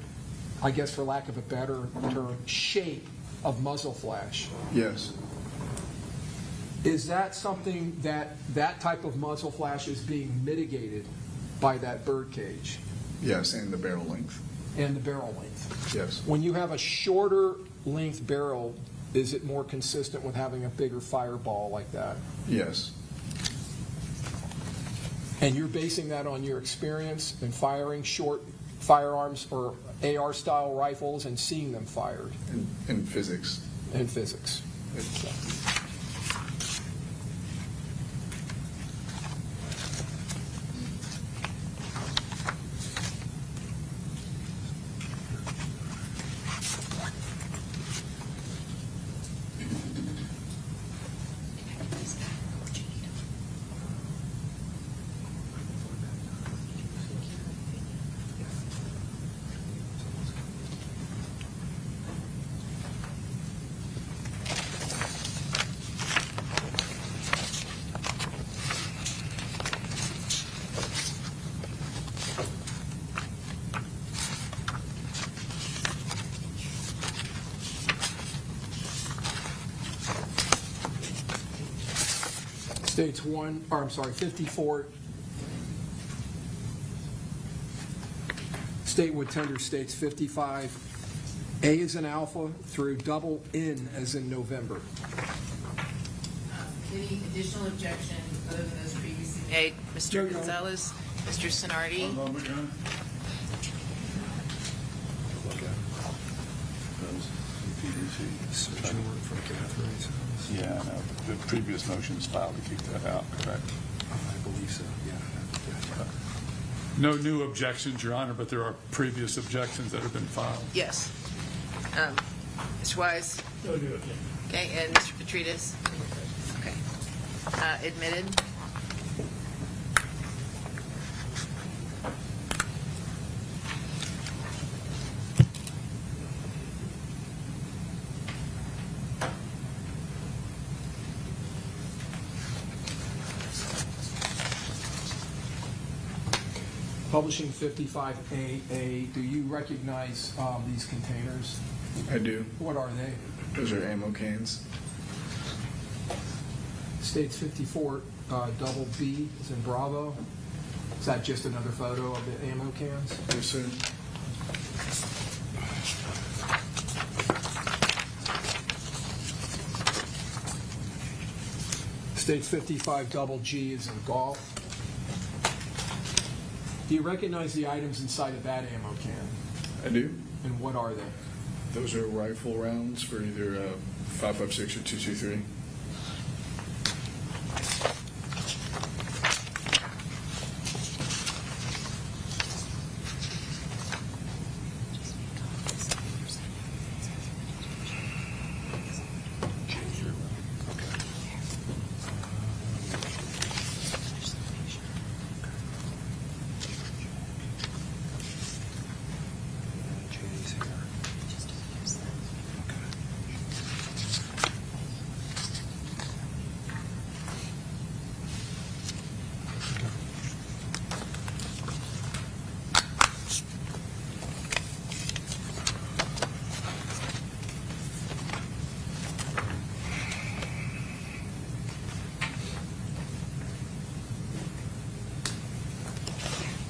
I guess for lack of a better term, shape of muzzle flash? Yes. Is that something that type of muzzle flash is being mitigated by that bird cage? Yes, and the barrel length. And the barrel length? Yes. When you have a shorter length barrel, is it more consistent with having a bigger fireball like that? Yes. And you're basing that on your experience in firing short firearms or AR-style rifles and seeing them fired? In physics. In physics. States 54. Statewood Tender states 55. A is in alpha through double N as in November. Any additional objection other than those previously made? Mr. Gonzalez, Mr. Sonardi? Yeah, no, the previous motions filed to keep that out, correct? I believe so, yeah. No new objections, Your Honor, but there are previous objections that have been filed. Yes. Mr. Wise? No new objection. Okay, and Mr. Petridis? Okay. Admitted. Publishing 55AA, do you recognize these containers? I do. What are they? Those are ammo cans. States 54 double B is in Bravo. Is that just another photo of the ammo cans? Yes, sir. States 55 double G is in Golf. Do you recognize the items inside of that ammo can? I do. And what are they? Those are rifle rounds for either 5.56 or 223.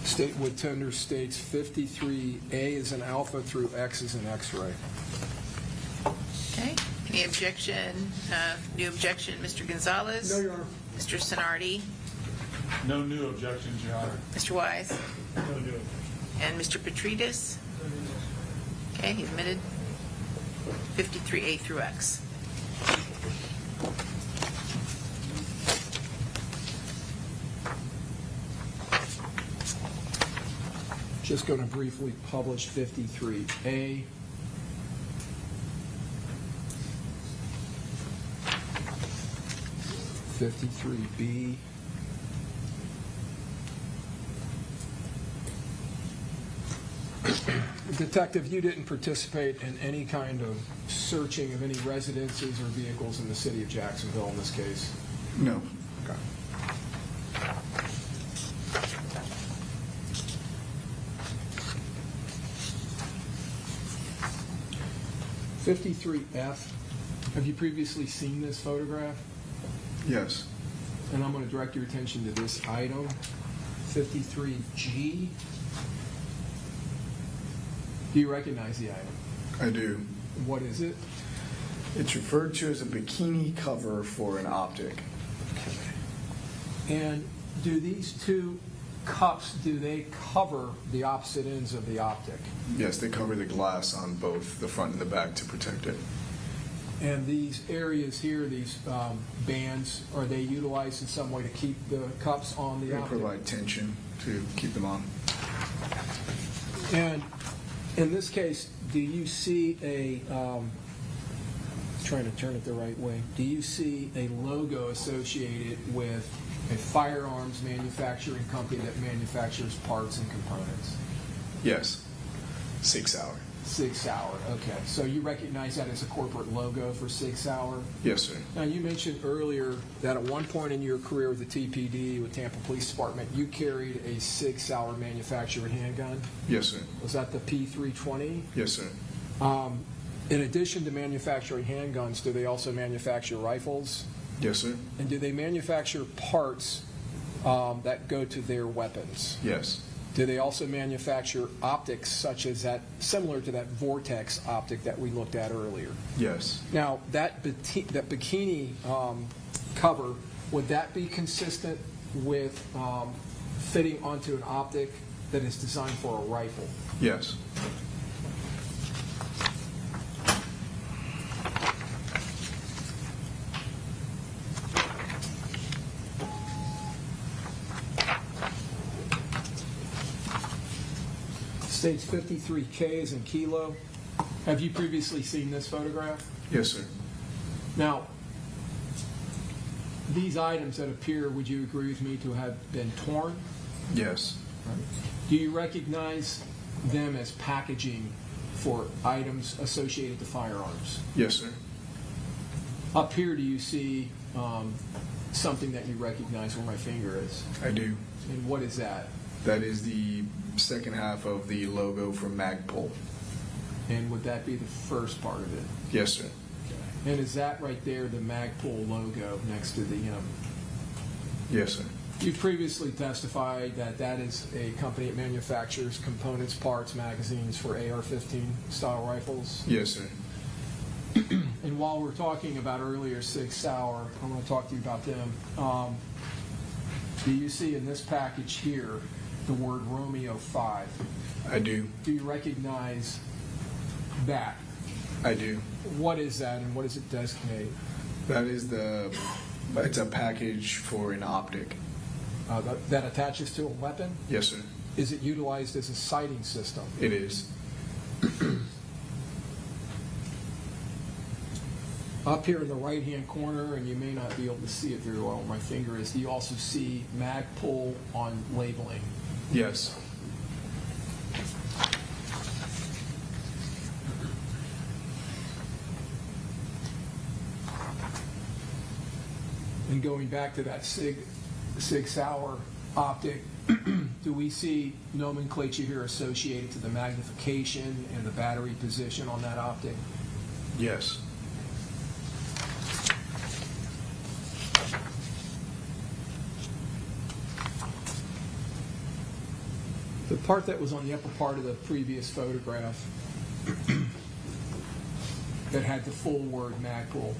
Statewood Tender states 53A is an alpha through X is an X-ray. Okay. Any objection? New objection, Mr. Gonzalez? No, Your Honor. Mr. Sonardi? No new objections, Your Honor. Mr. Wise? No new. And Mr. Petridis? Okay, he admitted 53A through X. Just going to briefly publish 53A. (53B). Detective, you didn't participate in any kind of searching of any residences or vehicles in the city of Jacksonville in this case? No. Okay. (53F). Have you previously seen this photograph? Yes. And I'm going to direct your attention to this item, 53G. Do you recognize the item? I do. What is it? It's referred to as a bikini cover for an optic. And do these two cups, do they cover the opposite ends of the optic? Yes, they cover the glass on both the front and the back to protect it. And these areas here, these bands, are they utilized in some way to keep the cups on the They optic? provide tension to keep them on. And in this case, do you see a, trying to turn it the right way, do you see a logo associated with a firearms manufacturing company that manufactures parts and components? Yes. 6 Hour. 6 Hour, okay. So you recognize that as a corporate logo for 6 Hour? Yes, sir. Now, you mentioned earlier that at one point in your career with the TPD, with Tampa Police Department, you carried a 6 Hour manufactured handgun. Yes, sir. Was that the P320? Yes, sir. In addition to manufacturing handguns, do they also manufacture rifles? Yes, sir. And do they manufacture parts that go to their weapons? Yes. Do they also manufacture optics such as that, similar to that Vortex optic that we looked at earlier? Yes. Now, that bikini cover, would that be consistent with fitting onto an optic that is designed for a rifle? Yes. States 53K is in kilo. Have you previously seen this photograph? Yes, sir. Now, these items that appear, would you agree with me, to have been torn? Yes. Do you recognize them as packaging for items associated to firearms? Yes, sir. Up here, do you see something that you recognize where my finger is? I do. And what is that? That is the second half of the logo for Magpul. And would that be the first part of it? Yes, sir. And is that right there the Magpul logo next to the Yes, sir. You previously testified that that is a company that manufactures components, parts, magazines for AR-15 style rifles. Yes, sir. And while we're talking about earlier 6 Hour, I want to talk to you about them. Do you see in this package here the word Romeo 5? I do. Do you recognize that? I do. What is that, and what does it designate? That is it's a package for an optic. That attaches to a weapon? Yes, sir. Is it utilized as a sighting system? It is. Up here in the right-hand corner, and you may not be able to see it very well where my finger is, do you also see Magpul on labeling? Yes. And going back to that 6 Hour optic, do we see nomenclature here associated to the magnification and the battery position on that optic? Yes. The part that was on the upper part of the previous photograph that had the full word Magpul,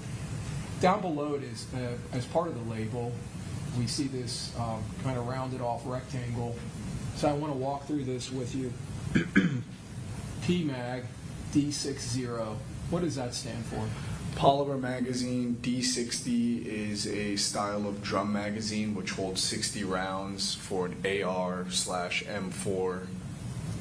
down below it is, as part of the label, we see this kind of rounded off rectangle. So I want to walk through this with you. PMAG D60. What does that stand for? Polymer magazine D60 is a style of drum magazine which holds 60 rounds for an AR/M4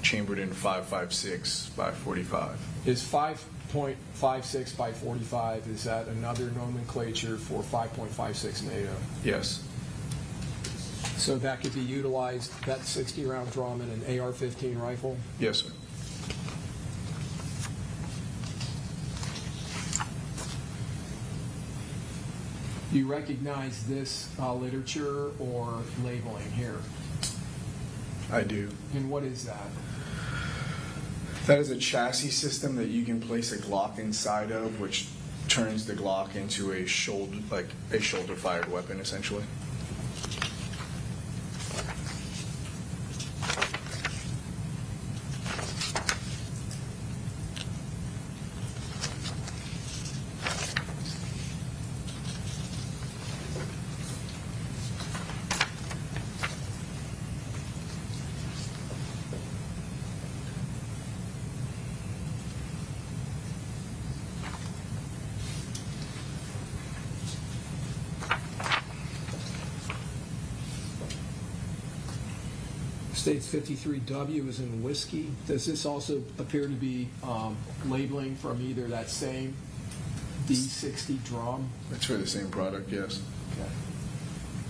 chambered in 5.56 by 45. Is 5.56 by 45, is that another nomenclature for 5.56 NATO? Yes. So that could be utilized, that 60-round drum in an AR-15 rifle? Yes, sir. Do you recognize this literature or labeling here? I do. And what is that? That is a chassis system that you can place a Glock inside of, which turns the Glock into a shoulder-fired weapon, essentially. States 53W is in whiskey. Does this also appear to be labeling from either that same D60 drum? It's for the same product, yes. Okay.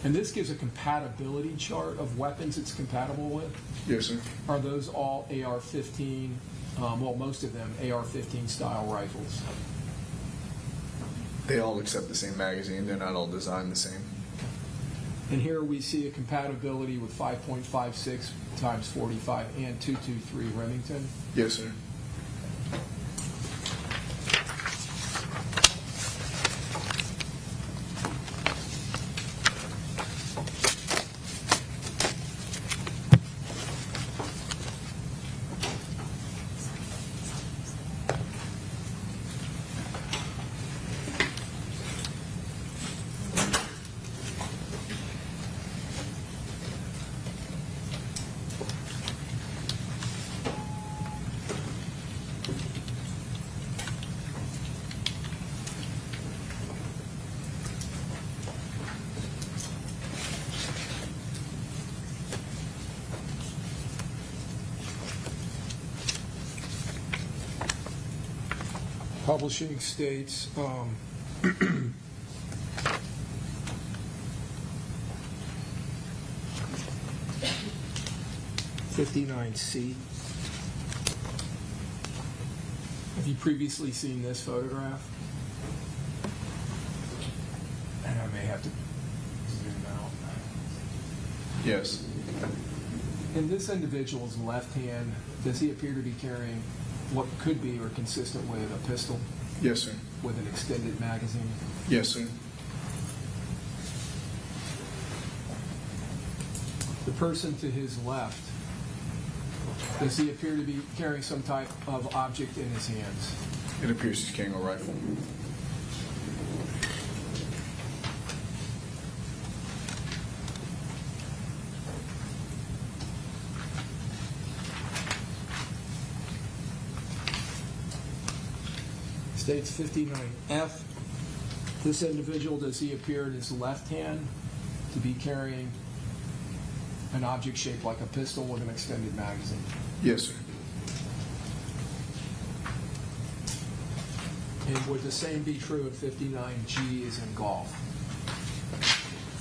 And this gives a compatibility chart of weapons it's compatible with? Yes, sir. Are those all AR-15, well, most of them AR-15 style rifles? They all accept the same magazine. They're not all designed the same. And here we see a compatibility with 5.56 times 45 and 223 Remington. Yes, sir. Publishing states 59C. Have you previously seen this photograph? And I may have to zoom out. Yes. In this individual's left hand, does he appear to be carrying what could be or consistent with a pistol? Yes, sir. With an extended magazine? Yes, sir. The person to his left, does he appear to be carrying some type of object in his hands? It appears he's carrying a rifle. States 59F. This individual, does he appear in his left hand to be carrying an object shaped like a pistol with an extended magazine? Yes, sir. And would the same be true of 59G as in golf?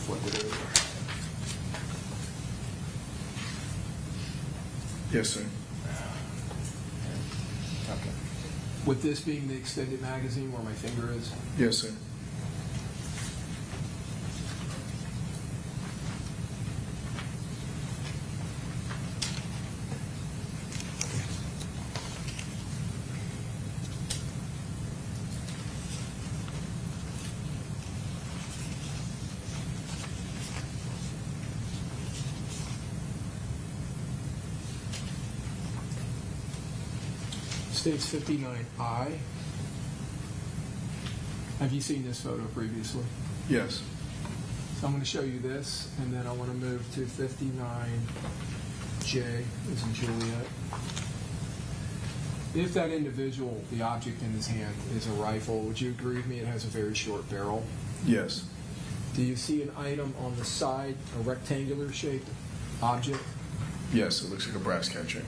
Flip it over. Yes, sir. Okay. With this being the extended magazine where my finger is? Yes, sir. States 59I. Have you seen this photo previously? Yes. So I'm going to show you this, and then I want to move to 59J, as in Juliet. If that individual, the object in his hand, is a rifle, would you agree with me it has a very short barrel? Yes. Do you see an item on the side, a rectangular shaped object? Yes, it looks like a brass catcher.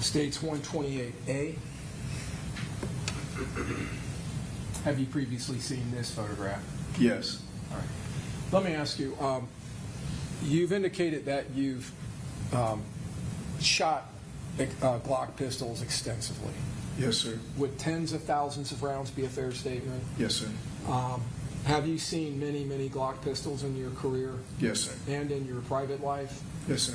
States 128A. Have you previously seen this photograph? Yes. All right. Let me ask you, you've indicated that you've shot Glock pistols extensively. Yes, sir. Would tens of thousands of rounds be a fair statement? Yes, sir. Have you seen many, many Glock pistols in your career? Yes, sir. And in your private life? Yes, sir.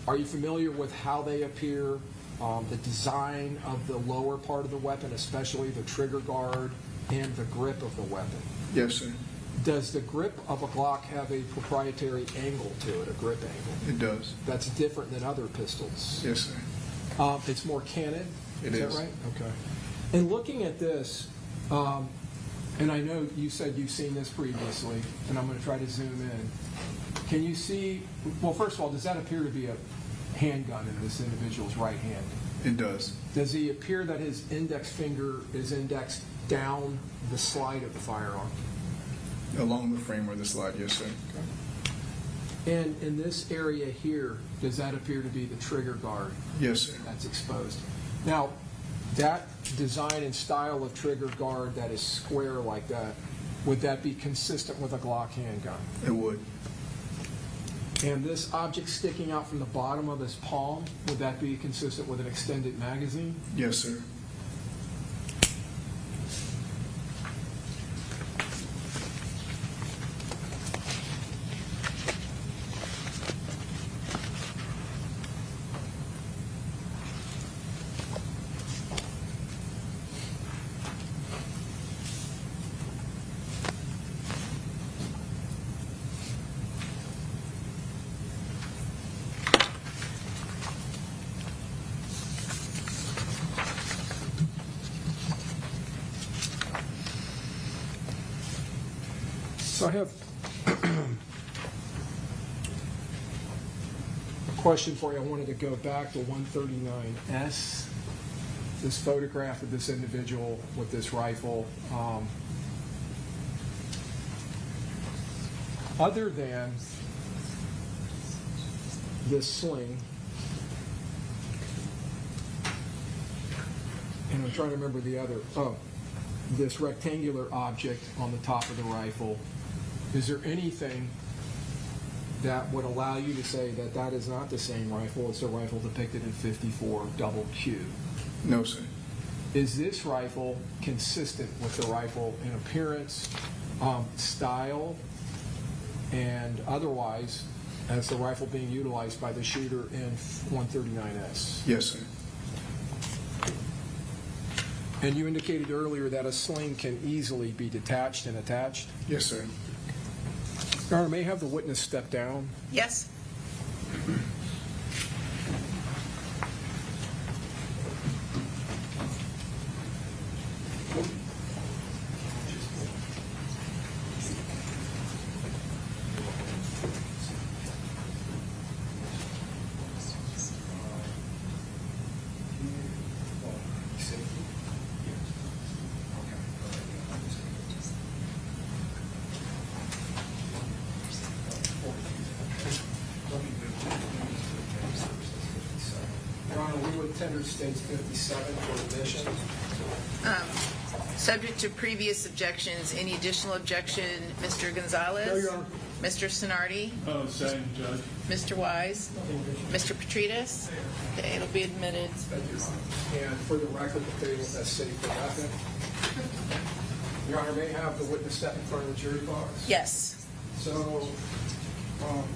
Are you familiar with how they appear, the design of the lower part of the weapon, especially the trigger guard and the grip of the weapon? Yes, sir. Does the grip of a Glock have a proprietary angle to it, a grip angle? It does. That's different than other pistols. Yes, sir. It's more canted? It is is. that right? Okay. And looking at this, and I know you said you've seen this previously, and I'm going to try to zoom in. Can you see, well, first of all, does that appear to be a handgun in this individual's right hand? It does. Does he appear that his index finger is indexed down the slide of the firearm? Along the frame of the slide, yes, sir. And in this area here, does that appear to be the trigger guard? Yes, sir. That's exposed. Now, that design and style of trigger guard that is square like that, would that be consistent with a Glock handgun? It would. And this object sticking out from the bottom of his palm, would that be consistent with an extended magazine? Yes, sir. So I have a question for you. I wanted to go back to 139S, this photograph of this individual with this rifle. Other than this sling, and I'm trying to remember the other, this rectangular object on the top of the rifle, is there anything that would allow you to say that that is not the same rifle as the rifle depicted in 54 double Q? No, sir. Is this rifle consistent with the rifle in appearance, style, and otherwise as the rifle being utilized by the shooter in 139S? Yes, sir. And you indicated earlier that a sling can easily be detached and attached? Yes, sir. Your Honor, may I have the witness step down? Yes? Your Honor, we would tender States 57 for admission. Subject to previous objections, any additional objection, Mr. Gonzalez? No, Your Honor. Mr. Sonardi? Oh, same, Judge. Mr. Wise? Mr. Petridis? Okay, it'll be admitted. Thank you, Your Honor. And for the record, the table is safe for nothing. Your Honor, may I have the witness step in front of the jury box? Yes. So,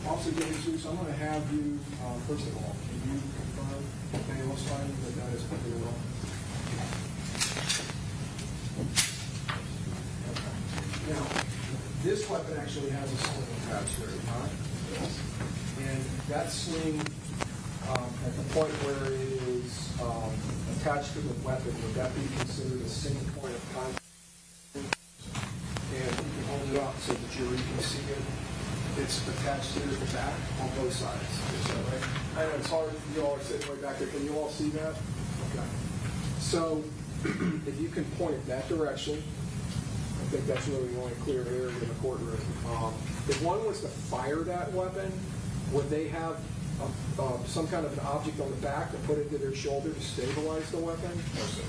Officer De Jesus, I'm going to have you, first of all, can you confirm bailiff's finding that that is completely wrong? Okay. Now, this weapon actually has a sling attached to it, huh? And that sling, at the point where it is attached to the weapon, would that be considered a single point of contact? And you can hold it up so the jury can see it. It's attached to the back on both sides. Is that right? I know it's hard. You all are sitting way back there. Can you all see that? Okay. So if you can point it that direction, I think that's really the only clear area in the courtroom. If one was to fire that weapon, would they have some kind of an object on the back to put it to their shoulder to stabilize the weapon? No, sir.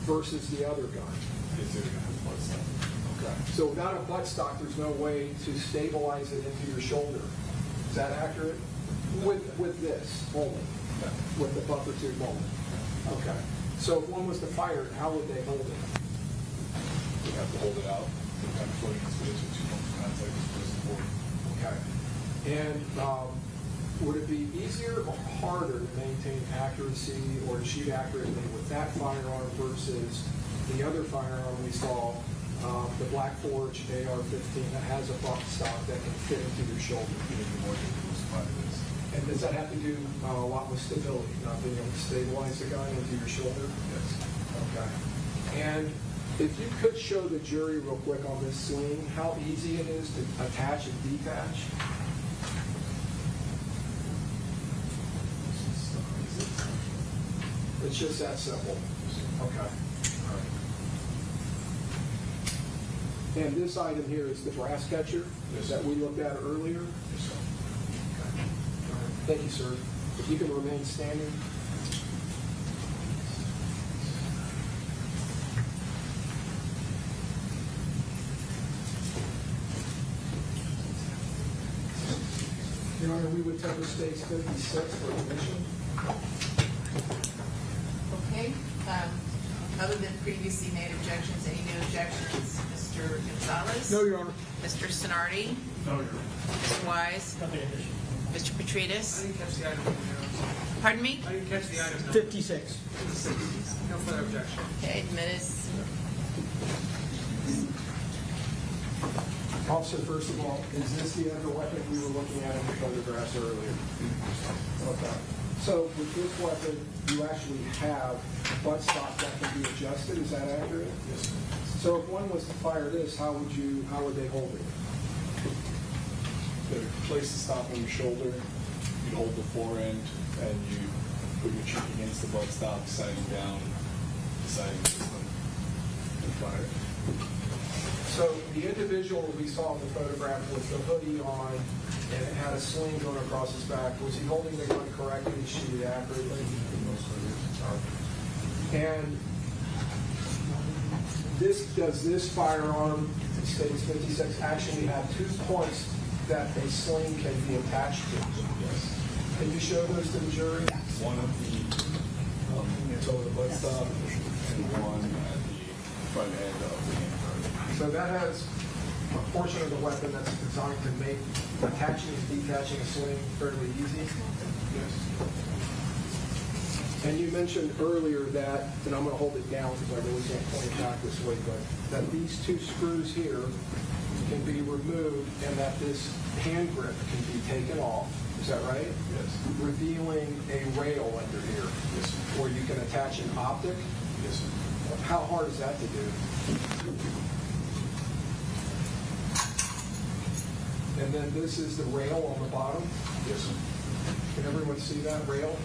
Versus the other gun? It's either going to have blood stuff. Okay. So without a buttstock, there's no way to stabilize it into your shoulder. Is that accurate? With this only? No. With the buffer tube only? Okay. So if one was to fire it, how would they hold it? You have to hold it out. Kind of floating its way to 2 points of contact as opposed to 4. Okay. And would it be easier or harder to maintain accuracy or to shoot accurately with that firearm versus the other firearm we saw, the Black Forge AR-15 that has a buttstock that can fit into your shoulder? You need more than this. And does that have to do a lot with stability, not being able to stabilize the gun into your shoulder? Yes. Okay. And if you could show the jury real quick on this sling, how easy it is to attach and detach? It's just that simple. Okay. All right. And this item here is the brass catcher that we looked at earlier? Yes, sir. Okay. All right. Thank you, sir. If you can remain standing. Your Honor, we would take the state's 56 for admission. Okay, other than previously made objections, any new objections? Mr. Gonzalez? No, Your Honor. Mr. Sonardi? No, Your Honor. Mr. Wise? Mr. Petridis? I didn't catch the item. Pardon me? I didn't catch the item. 56. No further objection. Okay, minutes. Officer, first of all, is this the other weapon we were looking at in the photographs earlier? Okay. So with this weapon, you actually have a buttstock that can be adjusted, is that accurate? Yes, sir. So if one was to fire this, how would they hold it? You place the stop on your shoulder, you hold the forend, and you put your cheek against the buttstock, sighting down, the sighting system, and fire. So the individual we saw in the photograph with the hoodie on and it had a sling going across his back, was he holding the gun correctly to shoot it accurately? And does this firearm, States 56, actually have 2 points that a sling can be attached to? Yes. Can you show those to the jury? One at the toe of the buttstock, and one at the front end of the handguard. So that has a portion of the weapon that's designed to make attaching and detaching a sling fairly easy. Yes. And you mentioned earlier that, and I'm going to hold it down because I really can't point it back this way, but that these 2 screws here can be removed and that this hand grip can be taken off. Is that right? Yes. Revealing a rail under here. Yes, sir. Where you can attach an optic. Yes, sir. How hard is that to do? And then this is the rail on the bottom. Yes, sir. Can everyone see that rail?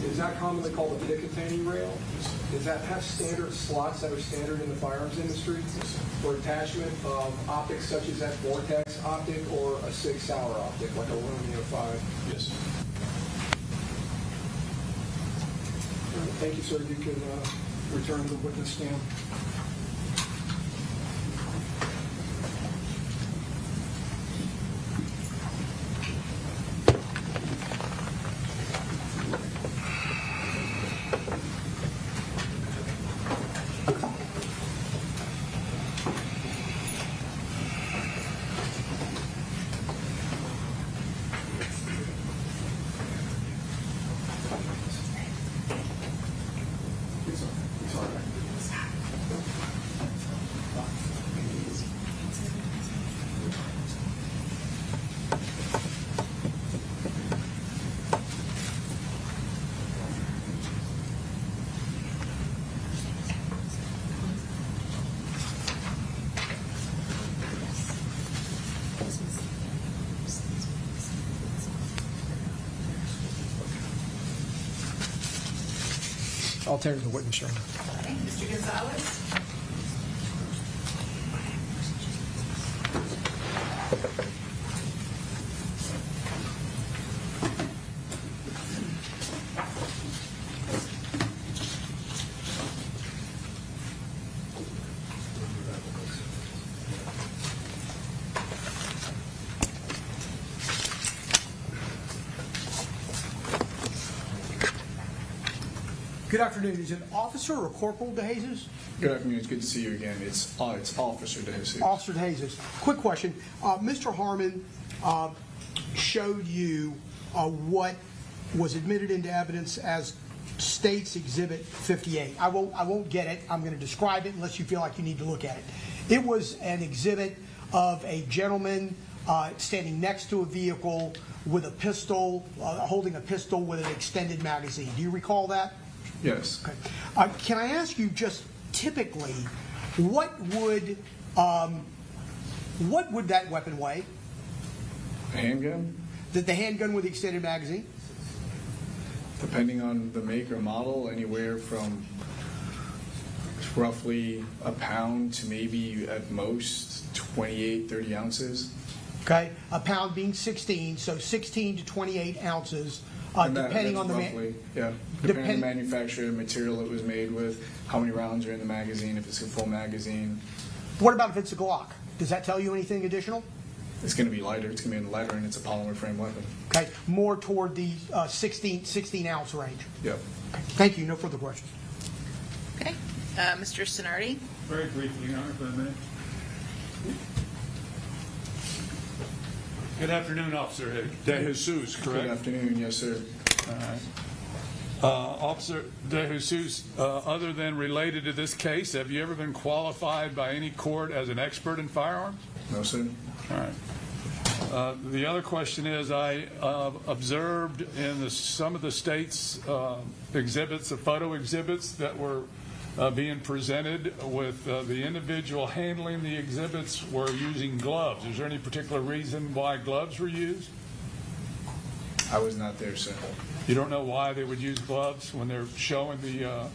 Is that commonly called a Picatinny rail? Yes, sir. Does that have standard slots that are standard in the firearms industry Yes, sir. for attachment of optics such as that Vortex optic or a 6 Sauer optic like a Romeo 5? Yes, sir. Thank you, sir. You can return to the witness stand. I'll turn to the witness, Your Honor. Okay, Mr. Gonzalez? Good afternoon. Is it Officer or Corporal De Jesus? Good afternoon. It's good to see you again. It's Officer De Jesus. Officer De Jesus. Quick question. Mr. Harmon showed you what was admitted into evidence as State's Exhibit 58. I won't get it. I'm going to describe it unless you feel like you need to look at it. It was an exhibit of a gentleman standing next to a vehicle with a pistol, holding a pistol with an extended magazine. Do you recall that? Yes. Okay. Can I ask you just typically, what would that weapon weigh? A handgun? The handgun with the extended magazine? Depending on the make or model, anywhere from roughly a pound to maybe at most 28, 30 ounces. Okay. A pound being 16, so 16 to 28 ounces. Depending on the roughly, depending on the manufacturer, the material it was made with, how many rounds are in the magazine, if it's a full magazine. What about if it's a Glock? Does that tell you anything additional? It's going to be lighter. It's going to be in leather, and it's a polymer frame weapon. Okay, more toward the 16 ounce range. Yep. Okay. Thank you. No further questions. Okay. Mr. Sonardi? Very briefly, Your Honor, if I may. Good afternoon, Officer De Jesus, correct? Good afternoon, yes, sir. All right. Officer De Jesus, other than related to this case, have you ever been qualified by any court as an expert in firearms? No, sir. All right. The other question is, I observed in some of the state's exhibits, the photo exhibits that were being presented with the individual handling the exhibits were using gloves. Is there any particular reason why gloves were used? I was not there, sir. You don't know why they would use gloves when they're showing the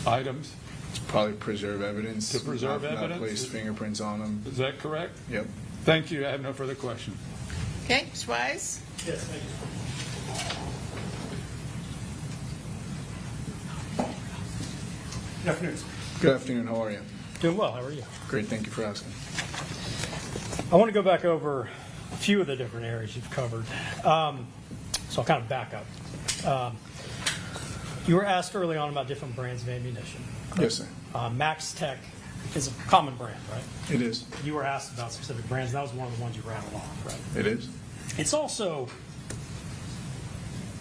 items? To probably preserve evidence. To preserve evidence? Not place fingerprints on them. Is that correct? Yep. Thank you. I have no further questions. Okay, Ms. Wise? Yes, thank you. Good afternoon. Good afternoon. How are you? Doing well. How are you? Great. Thank you for asking. I want to go back over a few of the different areas you've covered. So I'll kind of back up. You were asked early on about different brands of ammunition. Yes, sir. Max Tech is a common brand, right? It is. You were asked about specific brands, and that was one of the ones you rattled off, right? It is. It's also,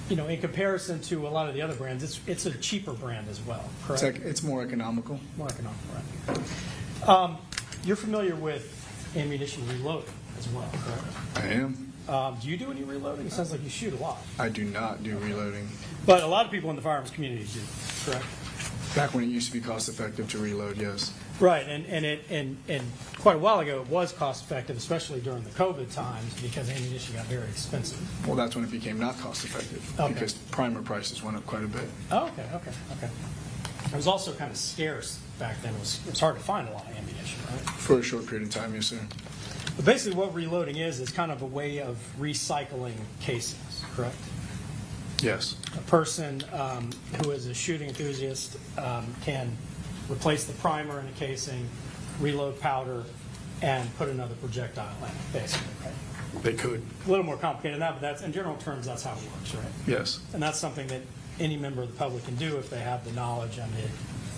you know, in comparison to a lot of the other brands, it's a cheaper brand as well, correct? It's more economical. More economical, right? You're familiar with ammunition reloading as well, correct? I am. Do you do any reloading? It sounds like you shoot a lot. I do not do reloading. But a lot of people in the firearms community do, correct? Back when it used to be cost effective to reload, yes. Right, and quite a while ago it was cost effective, especially during the COVID times, because ammunition got very expensive. Well, that's when it became not cost effective, Okay. because primer prices went up quite a bit. Oh, okay. It was also kind of scarce back then. It was hard to find a lot of ammunition, right? For a short period of time, yes, sir. But basically what reloading is kind of a way of recycling casings, correct? Yes. A person who is a shooting enthusiast can replace the primer in a casing, reload powder, and put another projectile in it, basically, right? They could. A little more complicated than that, but that's, in general terms, that's how it works, right? Yes. And that's something that any member of the public can do if they have the knowledge and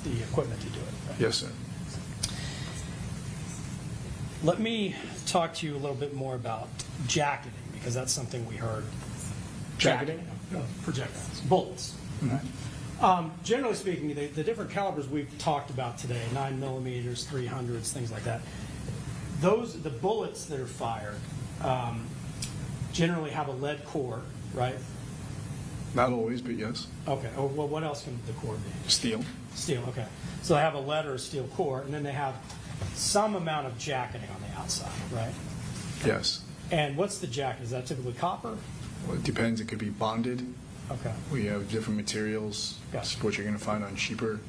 the equipment to do it. Right? Yes, sir. Let me talk to you a little bit more about jacketing, because that's something we heard. Jacketing? Projectiles, bullets. Right? Generally speaking, the different calibers we've talked about today, 9 millimeters, 300s, things like that, the bullets that are fired generally have a lead core, right? Not always, but yes. Okay. Oh, well, what else can the core be? Steel. Steel, okay. So they have a lead or a steel core, and then they have some amount of jacketing on the outside, right? Yes. And what's the jacket? Is that typically copper? Well, it depends. It could be bonded. Okay. We have different materials, Gotcha. what you're going to find on cheaper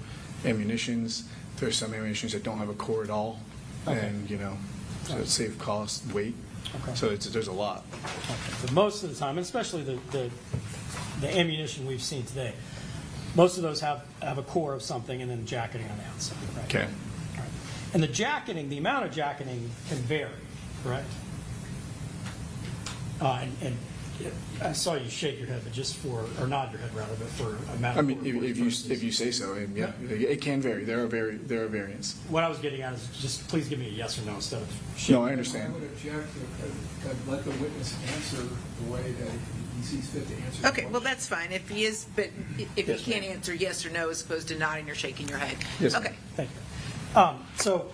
ammunitions. There's some ammunitions that don't have a core at all, Okay. and so it save cost, weight. Okay. So there's a lot. Okay. But most of the time, and especially the ammunition we've seen today, most of those have a core of something and then jacketing on the outside, right? Okay. All right. And the jacketing, the amount of jacketing can vary, correct? And I saw you shake your head, but just or nod your head rather, but for amount I of mean, core if you say so, and yeah, it can vary. There are variants. What I was getting at is just please give me a yes or no instead of No, shaking. I understand. I would object to let the witness answer the way that he sees fit to answer. the Okay, well, question. that's fine. If he is, but if Yes, he can't answer yes or no as opposed to nodding or shaking your head. Yes, ma'am. Okay. Thank you. So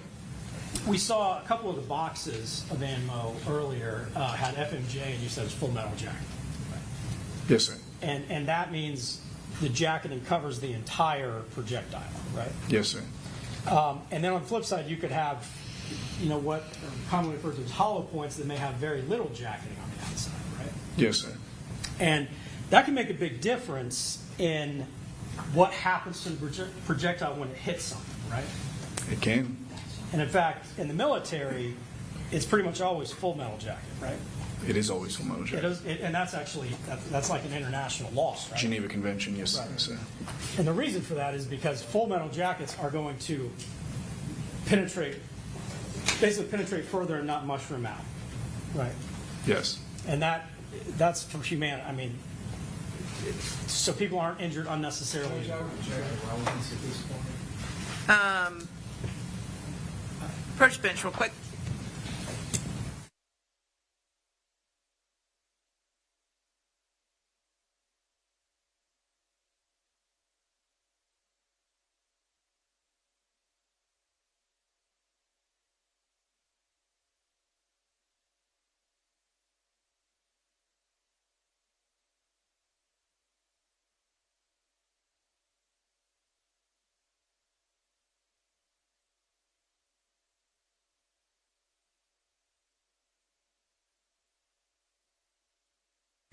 we saw a couple of the boxes of ammo earlier had FMJ, and you said it's full metal jacket. Yes, sir. And that means the jacketing covers the entire projectile, right? Yes, sir. And then on the flip side, you could have, what are commonly referred to as hollow points that may have very little jacketing on the outside, right? Yes, sir. And that can make a big difference in what happens to the projectile when it hits something, right? It can. And in fact, in the military, it's pretty much always full metal jacket, right? It is always full metal jacket. And that's actually, that's like an international law, right? Geneva Convention, yes, Right. sir. And the reason for that is because full metal jackets are going to basically penetrate further and not mushroom out, right? Yes. And that's for humanity. I mean, so people aren't injured unnecessarily. Judge, I would object to relevance at this point. Approach bench real quick.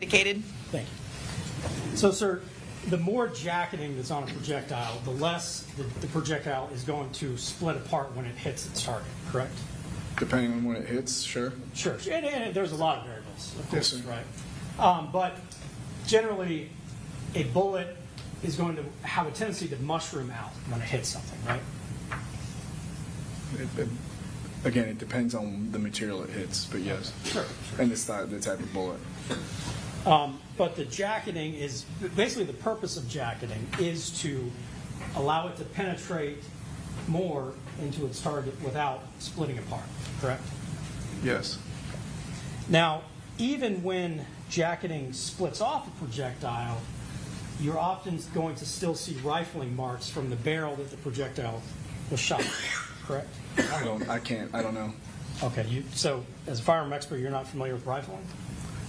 Indicated. Thank you. So, sir, the more jacketing that's on a projectile, the less the projectile is going to split apart when it hits its target, correct? Depending on when it hits, sure. Sure. And there's a lot of variables, of course, Yes, sir. right? But generally, a bullet is going to have a tendency to mushroom out when it hits something, right? Again, it depends on the material it hits, but yes. Sure. And the type of bullet. But the jacketing is, basically the purpose of jacketing is to allow it to penetrate more into its target without splitting apart, correct? Yes. Now, even when jacketing splits off a projectile, you're often going to still see rifling marks from the barrel that the projectile was shot, correct? I don't know. Okay, so as a firearm expert, you're not familiar with rifling?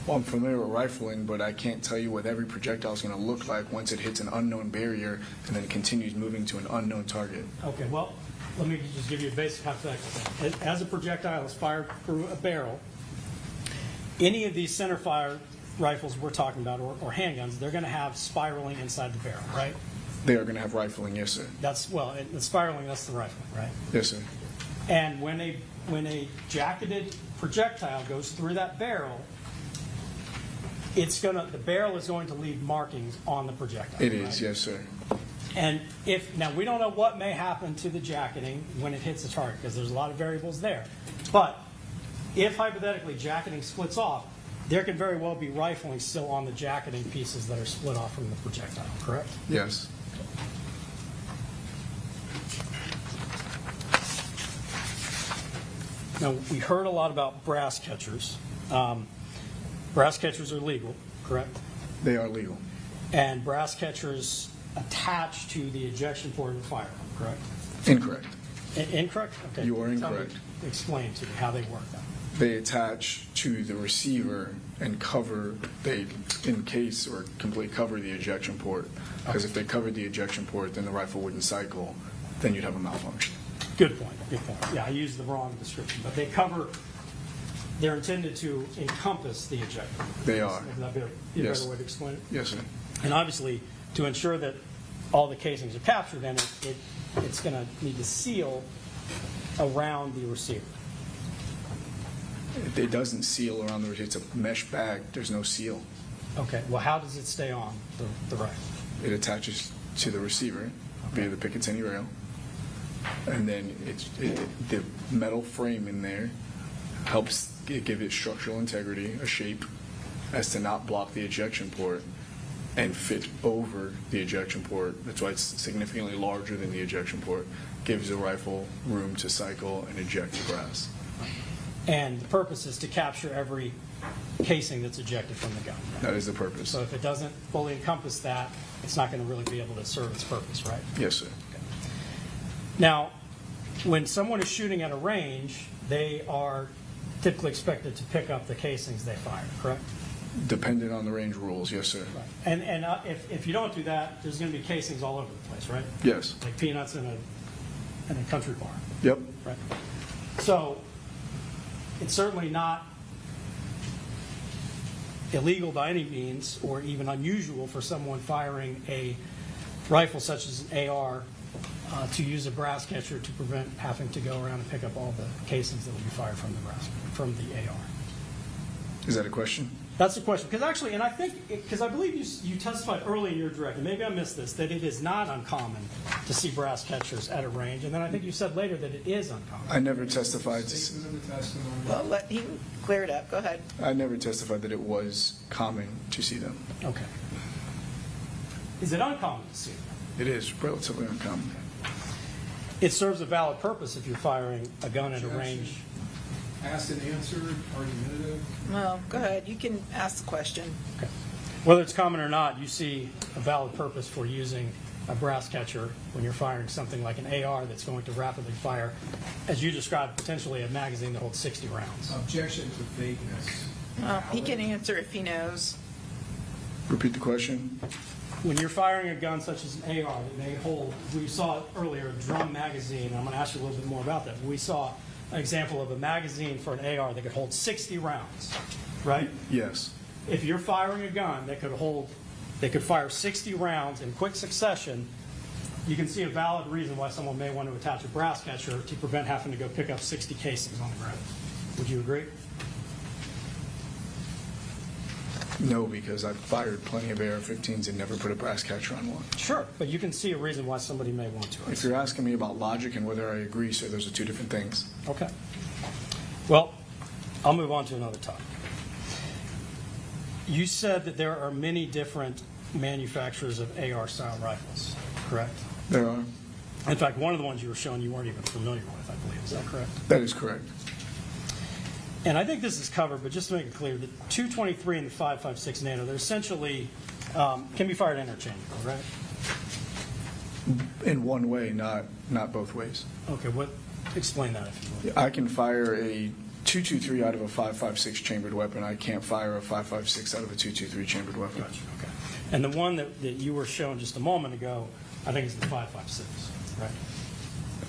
Well, I'm familiar with rifling, but I can't tell you what every projectile is going to look like once it hits an unknown barrier and then continues moving to an unknown target. Okay, well, let me just give you a basic hypothetical thing. As a projectile is fired through a barrel, any of these center fire rifles we're talking about, or handguns, they're going to have spiraling inside the barrel, right? They are going to have rifling, yes, sir. The spiraling, that's the rifling, right? Yes, sir. And when a jacketed projectile goes through that barrel, the barrel is going to leave markings on the projectile. It right? is, yes, sir. And now we don't know what may happen to the jacketing when it hits the target because there's a lot of variables there. But if hypothetically jacketing splits off, there can very well be rifling still on the jacketing pieces that are split off from the projectile, correct? Yes. Now, we heard a lot about brass catchers. Brass catchers are legal, correct? They are legal. And brass catchers attach to the ejection port of the firearm, correct? Incorrect. Incorrect? Okay. You are Tell me- incorrect. Explain to me how they work then. They attach to the receiver and they encase or completely cover the ejection port. Because if they covered the ejection port, then the rifle wouldn't cycle. Then you'd have a malfunction. Good point, good point. Yeah, I used the wrong description, but they're intended to encompass the ejector. They are. Would that be a Yes. better way to explain it? Yes, sir. And obviously, to ensure that all the casings are captured in it, it's going to need to seal around the receiver. It doesn't seal around the, it's a mesh bag, there's no seal. Okay, well, how does it stay on the rifle? It attaches to the receiver via the Picatinny rail. And then the metal frame in there helps give it structural integrity, a shape, as to not block the ejection port and fit over the ejection port. That's why it's significantly larger than the ejection port. Gives the rifle room to cycle and eject the brass. And the purpose is to capture every casing that's ejected from the gun. That is the purpose. So if it doesn't fully encompass that, it's not going to really be able to serve its purpose, right? Yes, sir. Now, when someone is shooting at a range, they are typically expected to pick up the casings they fire, correct? Dependent on the range rules, yes, sir. Right. And if you don't do that, there's going to be casings all over the place, right? Yes. Like peanuts in a country bar. Yep. Right. So it's certainly not illegal by any means or even unusual for someone firing a rifle such as an AR to use a brass catcher to prevent having to go around and pick up all the casings that will be fired from the AR. Is that a question? That's the question. Because actually, and I think, because I believe you testified early in your direct, and maybe I missed this, that it is not uncommon to see brass catchers at a range. And then I think you said later that it is uncommon. I never testified to. Well, let him clear it up. Go ahead. I never testified that it was common to see them. Okay. Is it uncommon to see them? It is relatively uncommon. It serves a valid purpose if you're firing a gun at a range. Asked and answered, argumentative. Well, go ahead. You can ask the question. Okay. Whether it's common or not, you see a valid purpose for using a brass catcher when you're firing something like an AR that's going to rapidly fire, as you described, potentially a magazine that holds 60 rounds. Objection to vagueness. He can answer if he knows. Repeat the question. When you're firing a gun such as an AR that may hold, we saw earlier, a drum magazine, I'm going to ask you a little bit more about that. We saw an example of a magazine for an AR that could hold 60 rounds, right? Yes. If you're firing a gun that could fire 60 rounds in quick succession, you can see a valid reason why someone may want to attach a brass catcher to prevent having to go pick up 60 casings on the ground. Would you agree? No, because I've fired plenty of AR-15s and never put a brass catcher on one. Sure, but you can see a reason why somebody may want to. If you're asking me about logic and whether I agree, sir, those are two different things. Okay. Well, I'll move on to another topic. You said that there are many different manufacturers of AR-style rifles, correct? There are. In fact, one of the ones you were showing you weren't even familiar with, I believe. Is that correct? That is correct. And I think this is covered, but just to make it clear, the 223 and the 5.56 Nano, they're essentially can be fired interchangeably, right? In one way, not both ways. Okay, explain that if you will. I can fire a 223 out of a 5.56 chambered weapon. I can't fire a 5.56 out of a 223 chambered weapon. Gotcha, okay. And the one that you were showing just a moment ago, I think is the 5.56, right?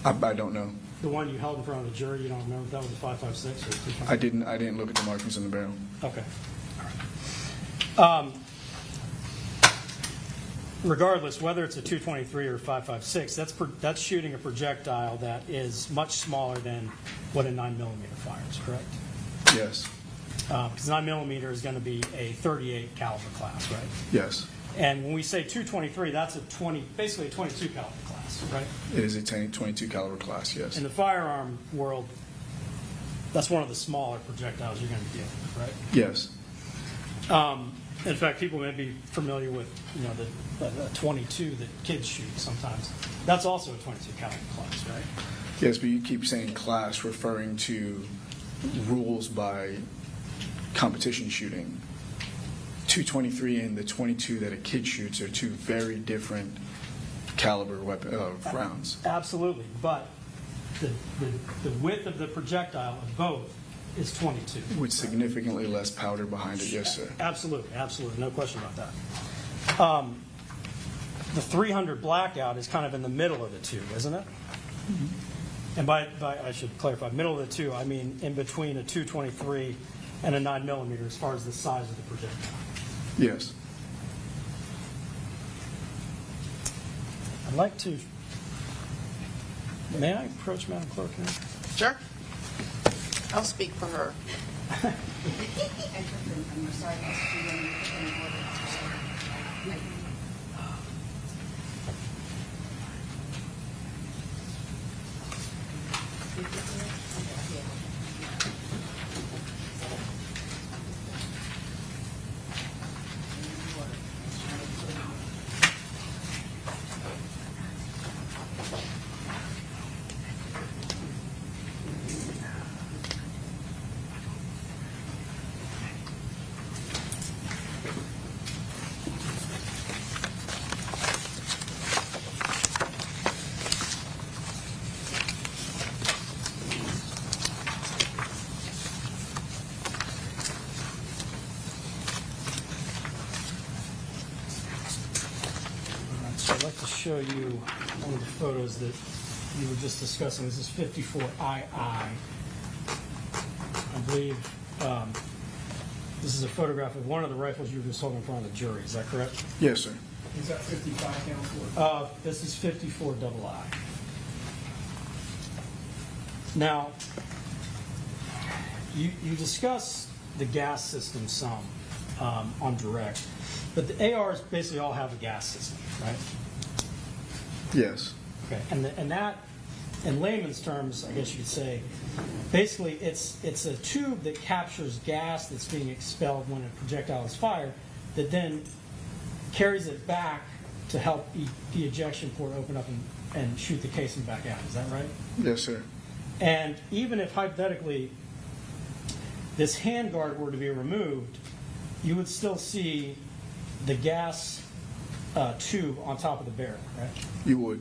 I don't know. The one you held in front of the jury, you don't remember if that was a 5.56 or 223? I didn't look at the markings on the barrel. Okay. All right. Regardless, whether it's a 223 or 5.56, that's shooting a projectile that is much smaller than what a 9mm fires, correct? Yes. Because 9mm is going to be a 38 caliber class, right? Yes. And when we say 223, that's basically a 22 caliber class, right? It is a 22 caliber class, yes. In the firearm world, that's one of the smaller projectiles you're going to be dealing with, right? Yes. In fact, people may be familiar with, the 22 that kids shoot sometimes. That's also a 22 caliber class, right? Yes, but you keep saying class, referring to rules by competition shooting. 223 and the 22 that a kid shoots are two very different caliber rounds. Absolutely, but the width of the projectile of both is 22. With significantly less powder behind it, yes, sir. Absolutely, no question about that. The 300 blackout is kind of in the middle of the two, isn't it? Mm-hmm. And by I should clarify, middle of the two, I mean in between a 223 and a 9mm as far as the size of the projectile. Yes. I'd like to, may I approach Madam Clerk now? Sure. I'll speak for her. So I'd like to show you one of the photos that you were just discussing. This is 54II. I believe this is a photograph of one of the rifles you were just holding in front of the jury. Is that correct? Yes, sir. Is that 55 Counselor? This is 54II. Now, you discuss the gas system some on direct, but the ARs basically all have a gas system, right? Yes. Okay, and that, in layman's terms, I guess you could say, basically it's a tube that captures gas that's being expelled when a projectile is fired, that then carries it back to help the ejection port open up and shoot the casing back out. Is that right? Yes, sir. And even if hypothetically this handguard were to be removed, you would still see the gas tube on top of the barrel, right? You would.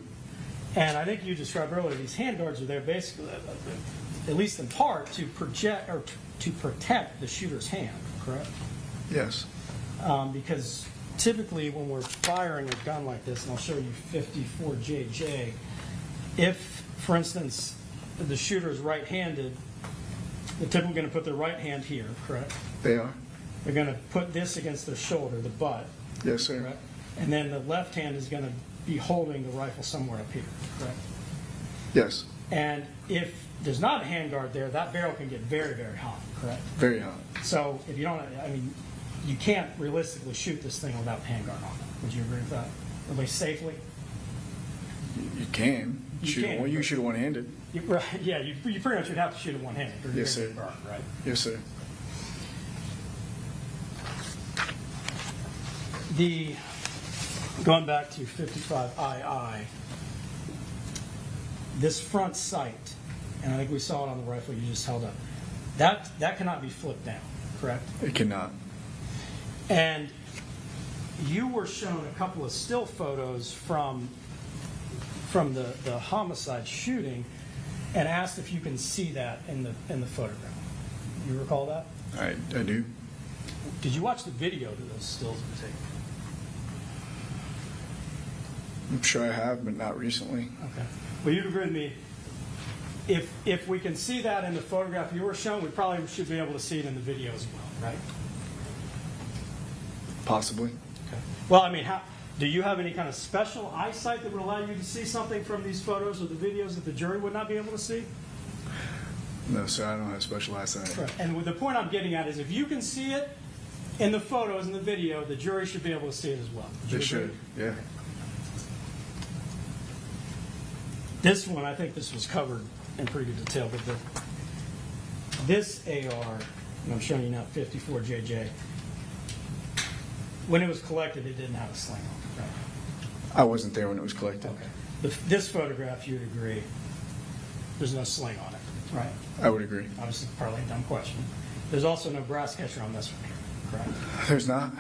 And I think you described earlier, these handguards are there basically, at least in part, to project or to protect the shooter's hand, correct? Yes. Because typically when we're firing a gun like this, and I'll show you 54JJ, if, for instance, the shooter is right-handed, they're typically going to put their right hand here, correct? They are. They're going to put this against their shoulder, the butt, Yes, sir. correct? And then the left hand is going to be holding the rifle somewhere up here, correct? Yes. And if there's not a handguard there, that barrel can get very, very hot, correct? Very hot. So if you don't, I mean, you can't realistically shoot this thing without the handguard on it. Would you agree with that? At least safely? You can. You Shoot can, one. You but- shoot one-handed. Right, yeah, you pretty much would have to shoot it one-handed. Or you're Yes, gonna sir. get burned, right? Yes, sir. Going back to 55II, this front sight, and I think we saw it on the rifle you just held up, that cannot be flipped down, correct? It cannot. And you were shown a couple of still photos from the homicide shooting and asked if you can see that in the photograph. You recall that? I do. Did you watch the video that those stills were taken? I'm sure I have, but not recently. Okay. Well, you'd agree with me, if we can see that in the photograph you were shown, we probably should be able to see it in the video as well, right? Possibly. Okay. Well, I mean, do you have any kind of special eyesight that would allow you to see something from these photos or the videos that the jury would not be able to see? No, sir, I don't have special eyesight. Correct. And the point I'm getting at is if you can see it in the photos and the video, the jury should be able to see it as well. Would you They should, agree? yeah. This one, I think this was covered in pretty good detail, but this AR, and I'm showing you now 54JJ, when it was collected, it didn't have a sling on it, right? I wasn't there when it was collected. Okay. This photograph, you'd agree, there's no sling on it, right? I would agree. Obviously, probably a dumb question. There's also no brass catcher on this one here, correct? There's not.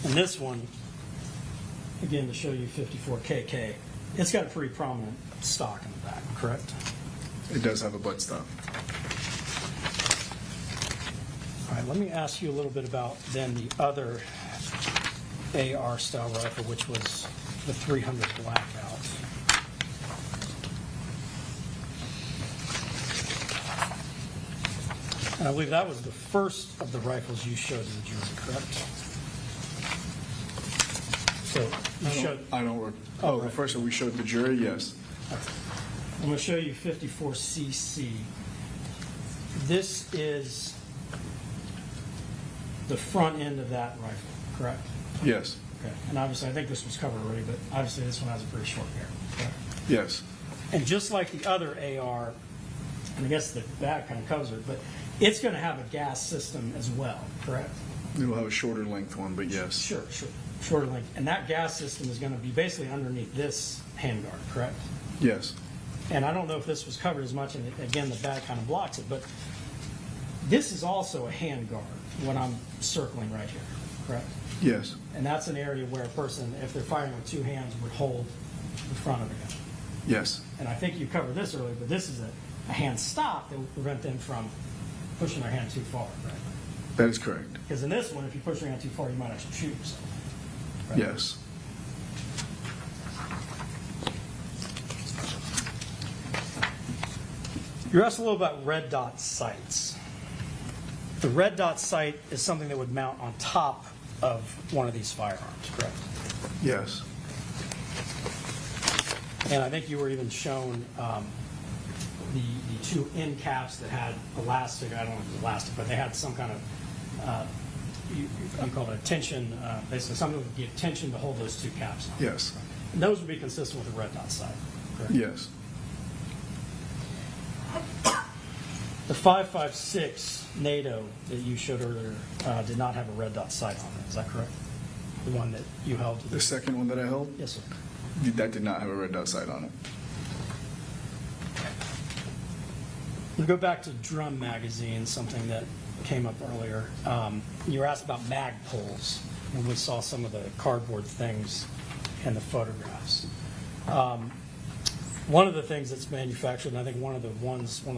And this one, again, to show you 54KK, it's got a pretty prominent stock in the back, correct? It does have a butt stop. All right, let me ask you a little bit about then the other AR style rifle, which was the 300 Blackout. And I believe that was the first of the rifles you showed to the jury, correct? So you showed. I don't work. Oh, The right. first one we showed the jury, yes. I'm going to show you 54cc. This is the front end of that rifle, correct? Yes. Okay. And obviously, I think this was covered already, but obviously this one has a pretty short barrel, correct? Yes. And just like the other AR, and I guess the back kind of covers it, but it's going to have a gas system as well, correct? It will have a shorter length one, but yes. Sure. Shorter length. And that gas system is going to be basically underneath this handguard, correct? Yes. And I don't know if this was covered as much, and again, the back kind of blocks it, but this is also a handguard, what I'm circling right here, correct? Yes. And that's an area where a person, if they're firing with two hands, would hold the front of the gun. Yes. And I think you covered this earlier, but this is a hand stop that would prevent them from pushing their hand too far, right? That is correct. Because in this one, if you push your hand too far, you might actually shoot yourself. Right? Yes. You're asked a little about red dot sights. The red dot sight is something that would mount on top of one of these firearms, correct? Yes. And I think you were even shown the two end caps that had elastic, I don't know if it was elastic, but they had some kind of, you call it a tension, basically something that would give tension to hold those two caps on. Yes. And those would be consistent with the red dot sight, correct? Yes. The 5.56 NATO that you showed earlier did not have a red dot sight on it, is that correct? The one that you held? The second one that I held? Yes, sir. That did not have a red dot sight on it. We'll go back to drum magazine, something that came up earlier. You were asked about mag pulls, and we saw some of the cardboard things in the photographs. One of the things that's manufactured, and I think one of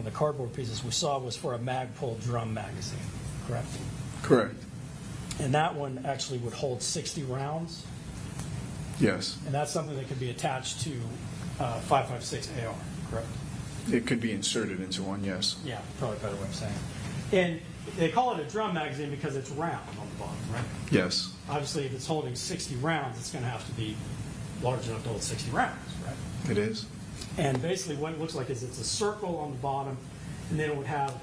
the cardboard pieces we saw was for a mag pull drum magazine, correct? Correct. And that one actually would hold 60 rounds, Yes. and that's something that could be attached to 5.56 AR, correct? It could be inserted into one, yes. Yeah, probably a better way of saying it. And they call it a drum magazine because it's round on the bottom, right? Yes. Obviously, if it's holding 60 rounds, it's going to have to be large enough to hold 60 rounds, right? It is. And basically what it looks like is it's a circle on the bottom, and then it would have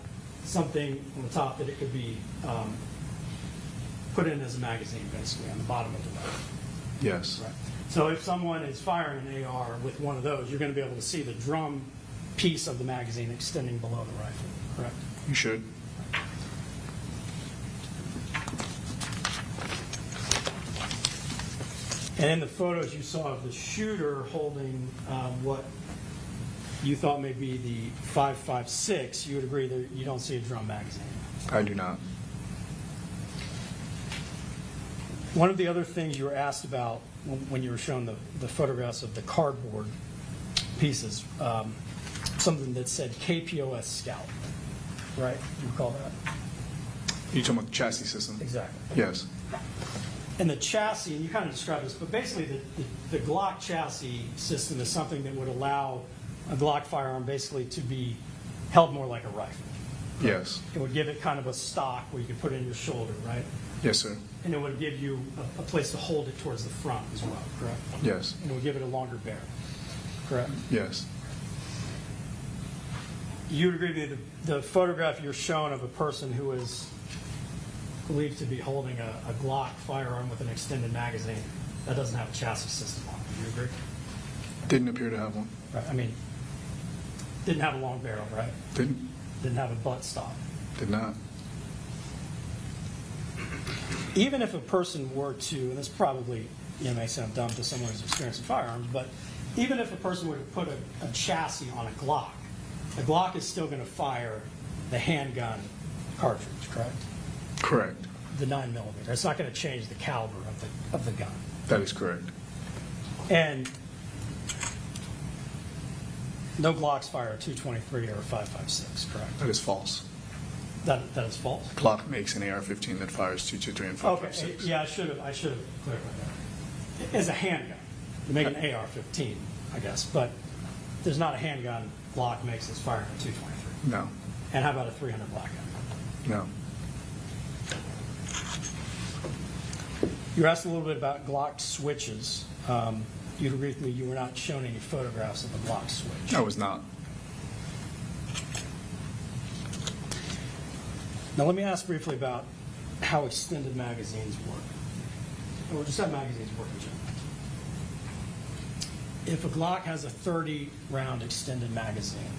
something on the top that it could be put in as a magazine, basically, on the bottom of the weapon. Yes. Right. So if someone is firing an AR with one of those, you're going to be able to see the drum piece of the magazine extending below the rifle, correct? You should. And in the photos you saw of the shooter holding what you thought may be the 5.56, you would agree that you don't see a drum magazine. I do not. One of the other things you were asked about when you were shown the photographs of the cardboard pieces, something that said KPOS Scout, right? You recall that? You're talking about the chassis system? Exactly. Yes. And the chassis, and you kind of described this, but basically the Glock chassis system is something that would allow a Glock firearm basically to be held more like a rifle. Yes. It would give it kind of a stock where you could put it in your shoulder, right? Yes, sir. And it would give you a place to hold it towards the front as well, correct? Yes. And it would give it a longer barrel, correct? Yes. You would agree that the photograph you're showing of a person who is believed to be holding a Glock firearm with an extended magazine, that doesn't have a chassis system on it. Do you agree? Didn't appear to have one. Right. I mean, didn't have a long barrel, right? Didn't. Didn't have a butt stop. Did not. Even if a person were to, and this probably may sound dumb to someone who's experienced in firearms, but even if a person were to put a chassis on a Glock is still going to fire the handgun cartridge, correct? Correct. The 9mm. It's not going to change the caliber of the gun. That is correct. And no Glocks fire a .223 or a 5.56, correct? That is false. That is false. Glock makes an AR-15 that fires .223 and 5.56. Okay. Yeah, I should have clarified that. As a handgun, you make an AR-15, I guess, but there's not a handgun Glock makes that's firing a .223. No. And how about a .300 black gun? No. You asked a little bit about Glock switches. You'd agree with me, you were not shown any photographs of the Glock switch. I was not. Now, let me ask briefly about how extended magazines work, or just how magazines work in general. If a Glock has a 30-round extended magazine,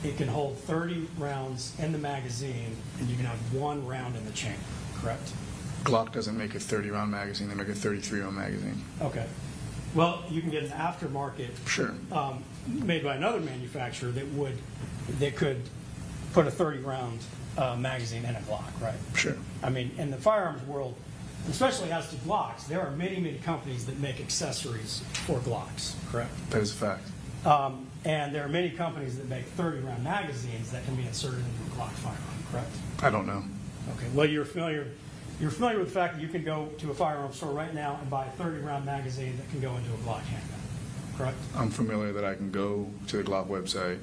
it can hold 30 rounds in the magazine, and you can have 1 round in the chamber, correct? Glock doesn't make a 30-round magazine. They make a 33-round magazine. Okay. Well, you can get an aftermarket Sure. made by another manufacturer that could put a 30-round magazine in a Glock, right? Sure. I mean, in the firearms world, especially as to Glocks, there are many, many companies that make accessories for Glocks, correct? That is a fact. And there are many companies that make 30-round magazines that can be inserted into a Glock firearm, correct? I don't know. Okay. Well, you're familiar with the fact that you can go to a firearms store right now and buy a 30-round magazine that can go into a Glock handgun, correct? I'm familiar that I can go to the Glock website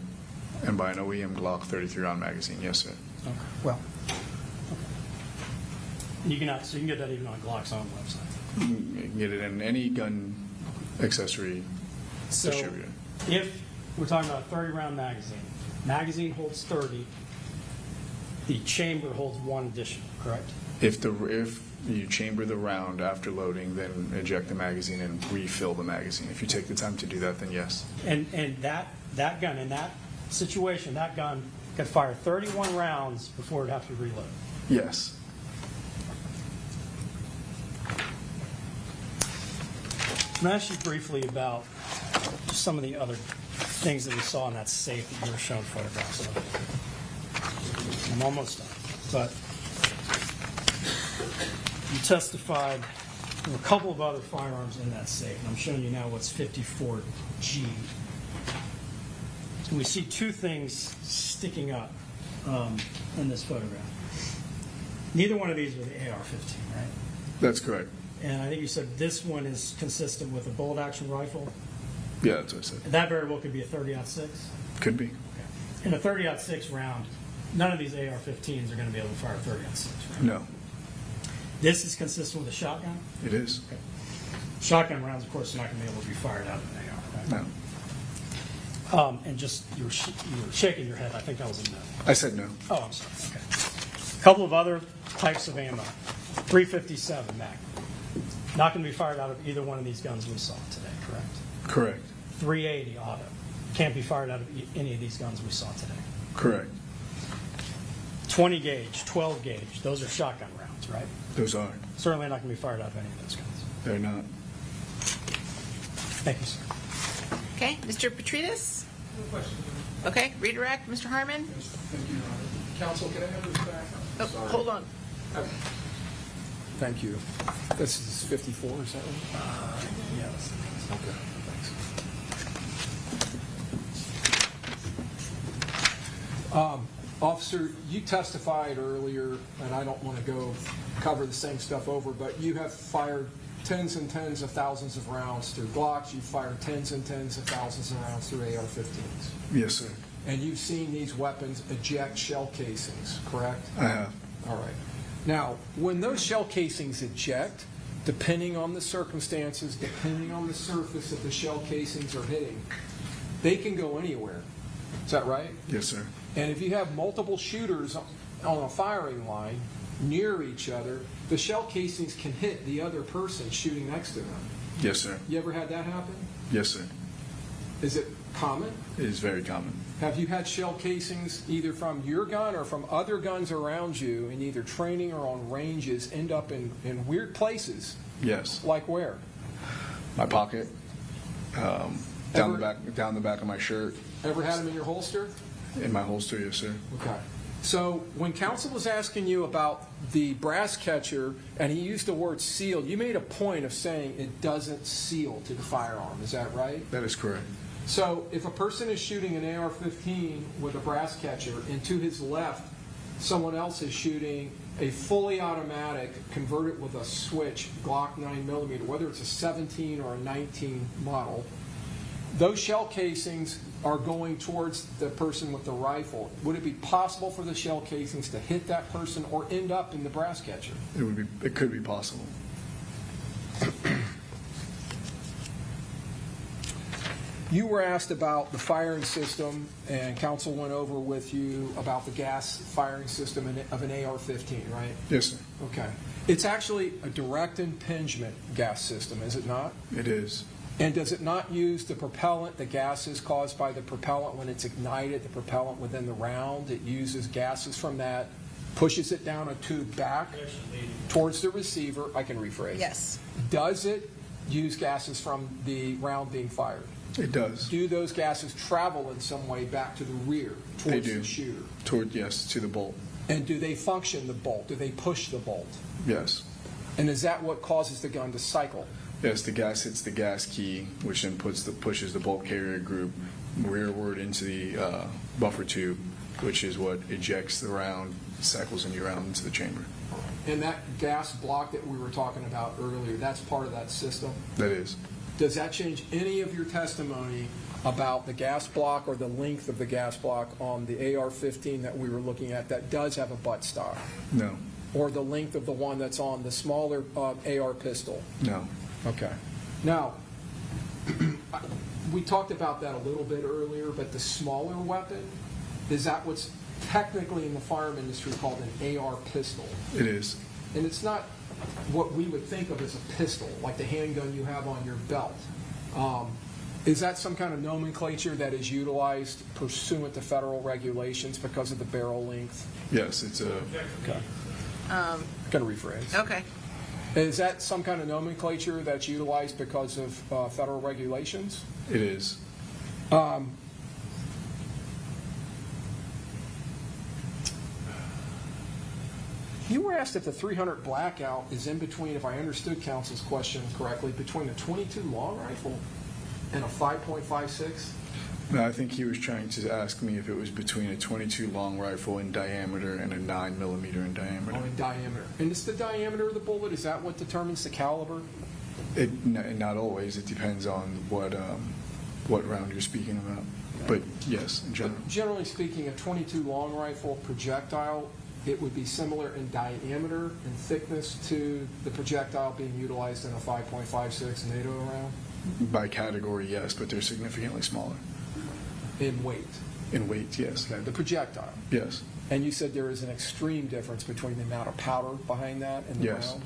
and buy an OEM Glock 33-round magazine. Yes, sir. Okay. Well, okay. So you can get that even on Glock's own website. You can get it in any gun accessory So distributor. if we're talking about a 30-round magazine holds 30, the chamber holds 1 additional, correct? If you chamber the round after loading, then eject the magazine and refill the magazine. If you take the time to do that, then yes. And that gun, in that situation, that gun could fire 31 rounds before it would have to reload. Yes. I'm going to ask you briefly about some of the other things that we saw in that safe that you were shown photographs of. I'm almost done. But you testified there were a couple of other firearms in that safe. And I'm showing you now what's 54G. And we see 2 things sticking up in this photograph. Neither one of these were the AR-15, right? That's correct. And I think you said this one is consistent with a bolt-action rifle. Yeah, that's what I said. And that very well could be a 30-06. Could be. In a 30-06 round, none of these AR-15s are going to be able to fire a 30-06, right? No, This is consistent with a shotgun? it is. Okay. Shotgun rounds, of course, are not going to be able to be fired out of an AR, right? No. And just, you were shaking your head. I think that was a no. I said no. Oh, I'm sorry. Okay. A couple of other types of ammo. 357 Mac. Not going to be fired out of either one of these guns we saw today, correct? Correct. 380 auto. Can't be fired out of any of these guns we saw today. Correct. 20 gauge, 12 gauge. Those are shotgun rounds, right? Those are. Certainly not going to be fired out of any of those guns. They're not. Thank you, sir. Okay, Mr. Petrides? No question. Okay, redirect, Mr. Harmon? Thank you, Your Honor. Counsel, can I have this back? Oh, Sorry. hold on. Thank you. This is 54, is that right? Yes. Okay, thanks. Officer, you testified earlier, and I don't want to go cover the same stuff over, but you have fired tens and tens of thousands of rounds through Glocks. You've fired tens and tens of thousands of rounds through AR-15s. Yes, sir. And you've seen these weapons eject shell casings, correct? I have. All right. Now, when those shell casings eject, depending on the circumstances, depending on the surface that the shell casings are hitting, they can go anywhere. Is that right? Yes, sir. And if you have multiple shooters on a firing line near each other, the shell casings can hit the other person shooting next to them. Yes, sir. You ever had that happen? Yes, sir. Is it common? It is very common. Have you had shell casings either from your gun or from other guns around you in either training or on ranges end up in weird places? Yes. Like where? My pocket, down the back of my shirt. Ever had them in your holster? In my holster, yes, sir. Okay. So when counsel was asking you about the brass catcher and he used the word sealed, you made a point of saying it doesn't seal to the firearm. Is that right? That is correct. So if a person is shooting an AR-15 with a brass catcher and to his left someone else is shooting a fully automatic converted with a switch Glock 9mm, whether it's a 17 or a 19 model, those shell casings are going towards the person with the rifle, would it be possible for the shell casings to hit that person or end up in the brass catcher? It could be possible. You were asked about the firing system, and counsel went over with you about the gas firing system of an AR-15, right? Yes, sir. Okay. It's actually a direct impingement gas system, is it not? It is. And does it not use the propellant, the gases caused by the propellant when it's ignited, the propellant within the round? It uses gases from that, pushes it down a tube back towards the receiver. I can rephrase. Yes. Does it use gases from the round being fired? It does. Do those gases travel in some way back to the rear They towards do. the shooter? Yes, to the bolt. And do they function the bolt? Do they push the bolt? Yes. And is that what causes the gun to cycle? Yes, the gas hits the gas key, which then pushes the bolt carrier group rearward into the buffer tube, which is what ejects the round, cycles in your round into the chamber. And that gas block that we were talking about earlier, that's part of that system? That is. Does that change any of your testimony about the gas block or the length of the gas block on the AR-15 that we were looking at that does have a butt stock? No. Or the length of the one that's on the smaller AR pistol? No. Okay. Now, we talked about that a little bit earlier, but the smaller weapon, is that what's technically in the firearm industry called an AR pistol? It is. And it's not what we would think of as a pistol, like the handgun you have on your belt. Is that some kind of nomenclature that is utilized pursuant to federal regulations because of the barrel length? Yes, it's a... Okay. Got to rephrase. Okay. Is that some kind of nomenclature that's utilized because of federal regulations? It is. You were asked if the 300 blackout is in between, if I understood counsel's question correctly, between a 22 long rifle and a 5.56? No, I think he was trying to ask me if it was between a 22 long rifle in diameter and a 9mm in diameter. Oh, in diameter. And it's the diameter of the bullet, is that what determines the caliber? Not always. It depends on what round you're speaking about. But yes, in general. Generally speaking, a 22 long rifle projectile, it would be similar in diameter and thickness to the projectile being utilized in a 5.56 NATO round? By category, yes, but they're significantly smaller. In weight? In weight, yes. Okay, the projectile? Yes. And you said there is an extreme difference between the amount of powder behind that and the Yes. round?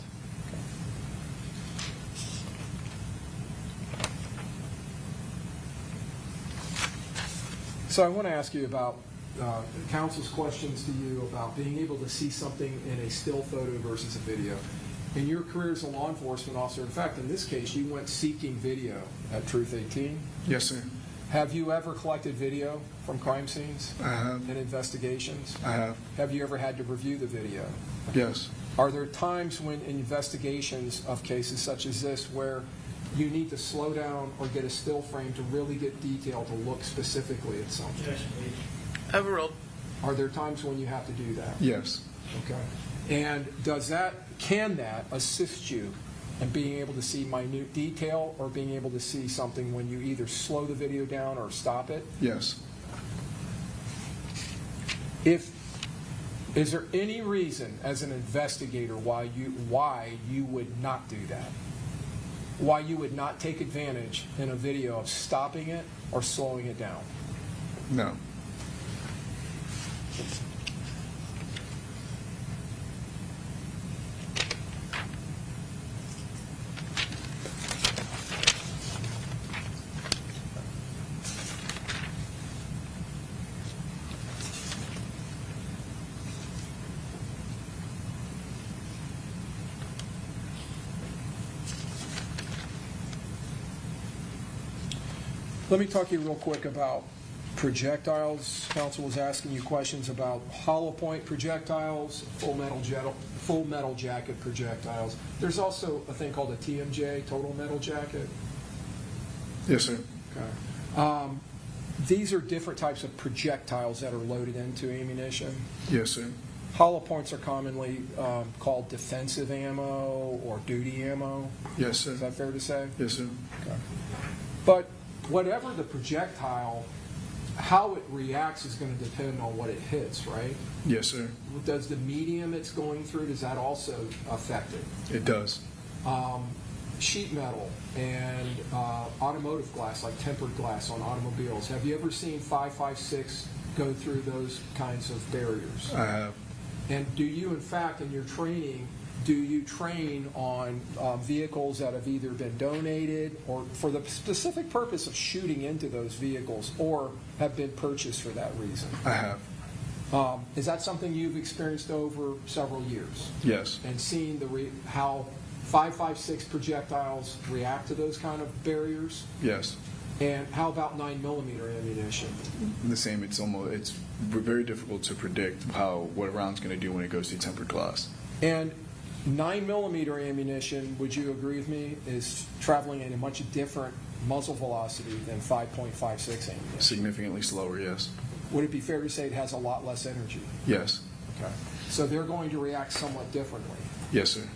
So I want to ask you about counsel's questions to you about being able to see something in a still photo versus a video. In your career as a law enforcement officer, in fact, in this case, you went seeking video at Truth 18. Yes, sir. Have you ever collected video from crime scenes I have. and investigations? I have. Have you ever had to review the video? Yes. Are there times when in investigations of cases such as this where you need to slow down or get a still frame to really get detail to look specifically at something? Overruled. Are there times when you have to do that? Yes. Okay. And can that assist you in being able to see minute detail or being able to see something when you either slow the video down or stop it? Yes. Is there any reason as an investigator why you would not do that? Why you would not take advantage in a video of stopping it or slowing it down? No. Let me talk to you real quick about projectiles. Counsel was asking you questions about hollow point projectiles, full metal jacket projectiles. There's also a thing called a TMJ, total metal jacket. Yes, sir. Okay. These are different types of projectiles that are loaded into ammunition. Yes, sir. Hollow points are commonly called defensive ammo or duty ammo. Yes, sir. Is that fair to say? Yes, sir. Okay. But whatever the projectile how it reacts is going to depend on what it hits, right? Yes, sir. Does the medium it's going through, does that also affect it? It does. Sheet metal and automotive glass, like tempered glass on automobiles. Have you ever seen 5.56 go through those kinds of barriers? I have. And do you, in fact, in your training, do you train on vehicles that have either been donated or for the specific purpose of shooting into those vehicles or have been purchased for that reason? I have. Is that something you've experienced over several years? Yes. And seen how 5.56 projectiles react to those kind of barriers? Yes. And how about 9mm ammunition? The same. It's very difficult to predict what a round's going to do when it goes through tempered glass. And 9mm ammunition, would you agree with me, is traveling at a much different muzzle velocity than 5.56 ammunition? Significantly slower, yes. Would it be fair to say it has a lot less energy? Yes. Okay. So they're going to react somewhat differently. Yes, sir.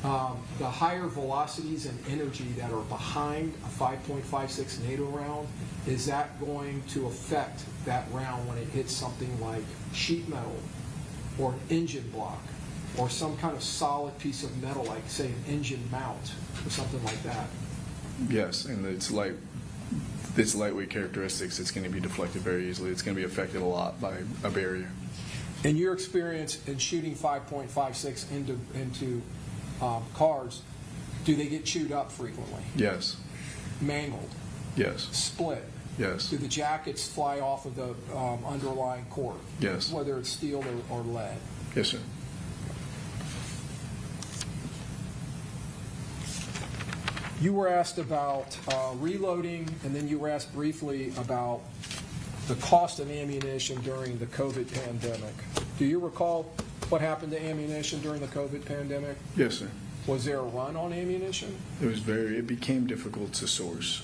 The higher velocities and energy that are behind a 5.56 NATO round, is that going to affect that round when it hits something like sheet metal or an engine block or some kind of solid piece of metal, like, say, an engine mount or something like that? Yes, and its lightweight characteristics, it's going to be deflected very easily. It's going to be affected a lot by a barrier. In your experience in shooting 5.56 into cars, do they get chewed up frequently? Yes. Mangled? Yes. Split? Yes. Do the jackets fly off of the underlying core? Yes. Whether it's steel or lead? Yes, sir. You were asked about reloading, and then you were asked briefly about the cost of ammunition during the COVID pandemic. Do you recall what happened to ammunition during the COVID pandemic? Yes, sir. Was there a run on ammunition? It became difficult to source.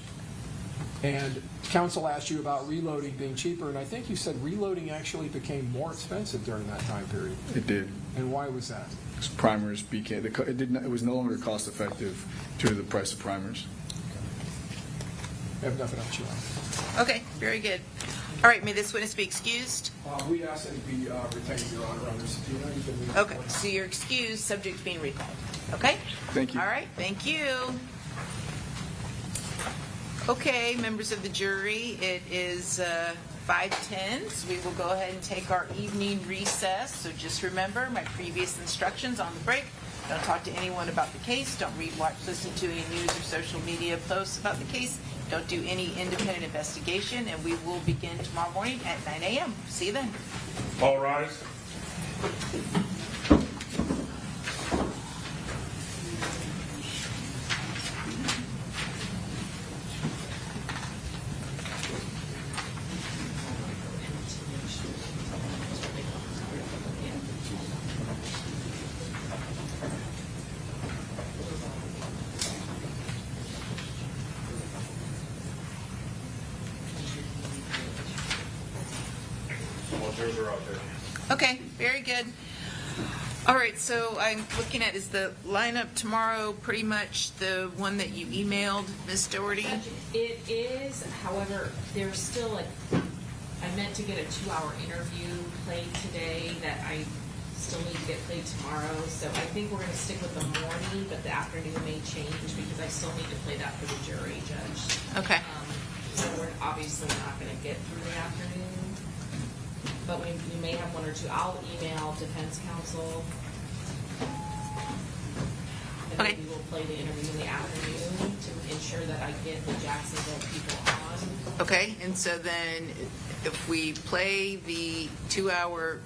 And counsel asked you about reloading being cheaper, and I think you said reloading actually became more expensive during that time period. It did. And why was that? Primers became, it was no longer cost effective due to the price of primers. I have nothing else you want. Okay, very good. All right, may this witness be excused? We ask that he be retained, Your Honor, under subpoena. He's been recalled. Okay, so you're excused, subject to being recalled. Okay? Thank you. All right, thank you. Okay, members of the jury, it is 5:10, so we will go ahead and take our evening recess. So just remember my previous instructions on the break. Don't talk to anyone about the case. Don't read, watch, listen to any news or social media posts about the case. Don't do any independent investigation, and we will begin tomorrow morning at 9 a.m. See you then. All rise. Okay, very good. All right, so I'm looking at, is the lineup tomorrow pretty much the one that you emailed, Ms. Doherty? It is, however, there's still I meant to get a 2-hour interview played today that I still need to get played tomorrow. So I think we're going to stick with the morning, but the afternoon may change because I still need to play that for the jury, Judge. Okay. So we're obviously not going to get through the afternoon. But we may have one or two. I'll email defense counsel. And Okay. then we will play the interview in the afternoon to ensure that I get the Jacksonville people on. Okay, and so then if we play the 2-hour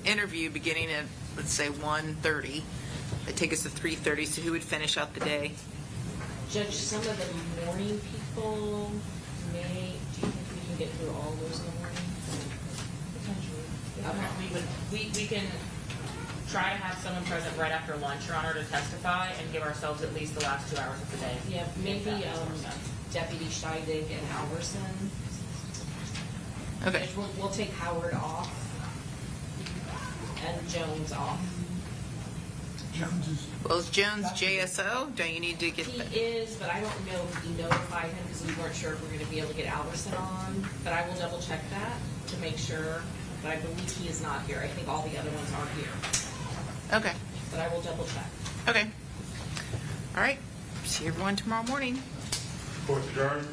interview beginning at, let's say, 1:30, it'd take us to 3:30, so who would finish out the day? Judge, some of the morning people do you think we can get through all those in the morning? We can try to have someone present right after lunch, Your Honor, to testify and give ourselves at least the last 2 hours of the day. Yeah, maybe Deputy Steidig and Alverson. Okay. Judge, we'll take Howard off and Jones off. Well, is Jones JSO? Don't you need to get that? He is, but I don't know if we notified him because we weren't sure if we're going to be able to get Alverson on. But I will double check that to make sure. But I believe he is not here. I think all the other ones are here. Okay. But I will double check. Okay. All right. See everyone tomorrow morning. Court adjourned.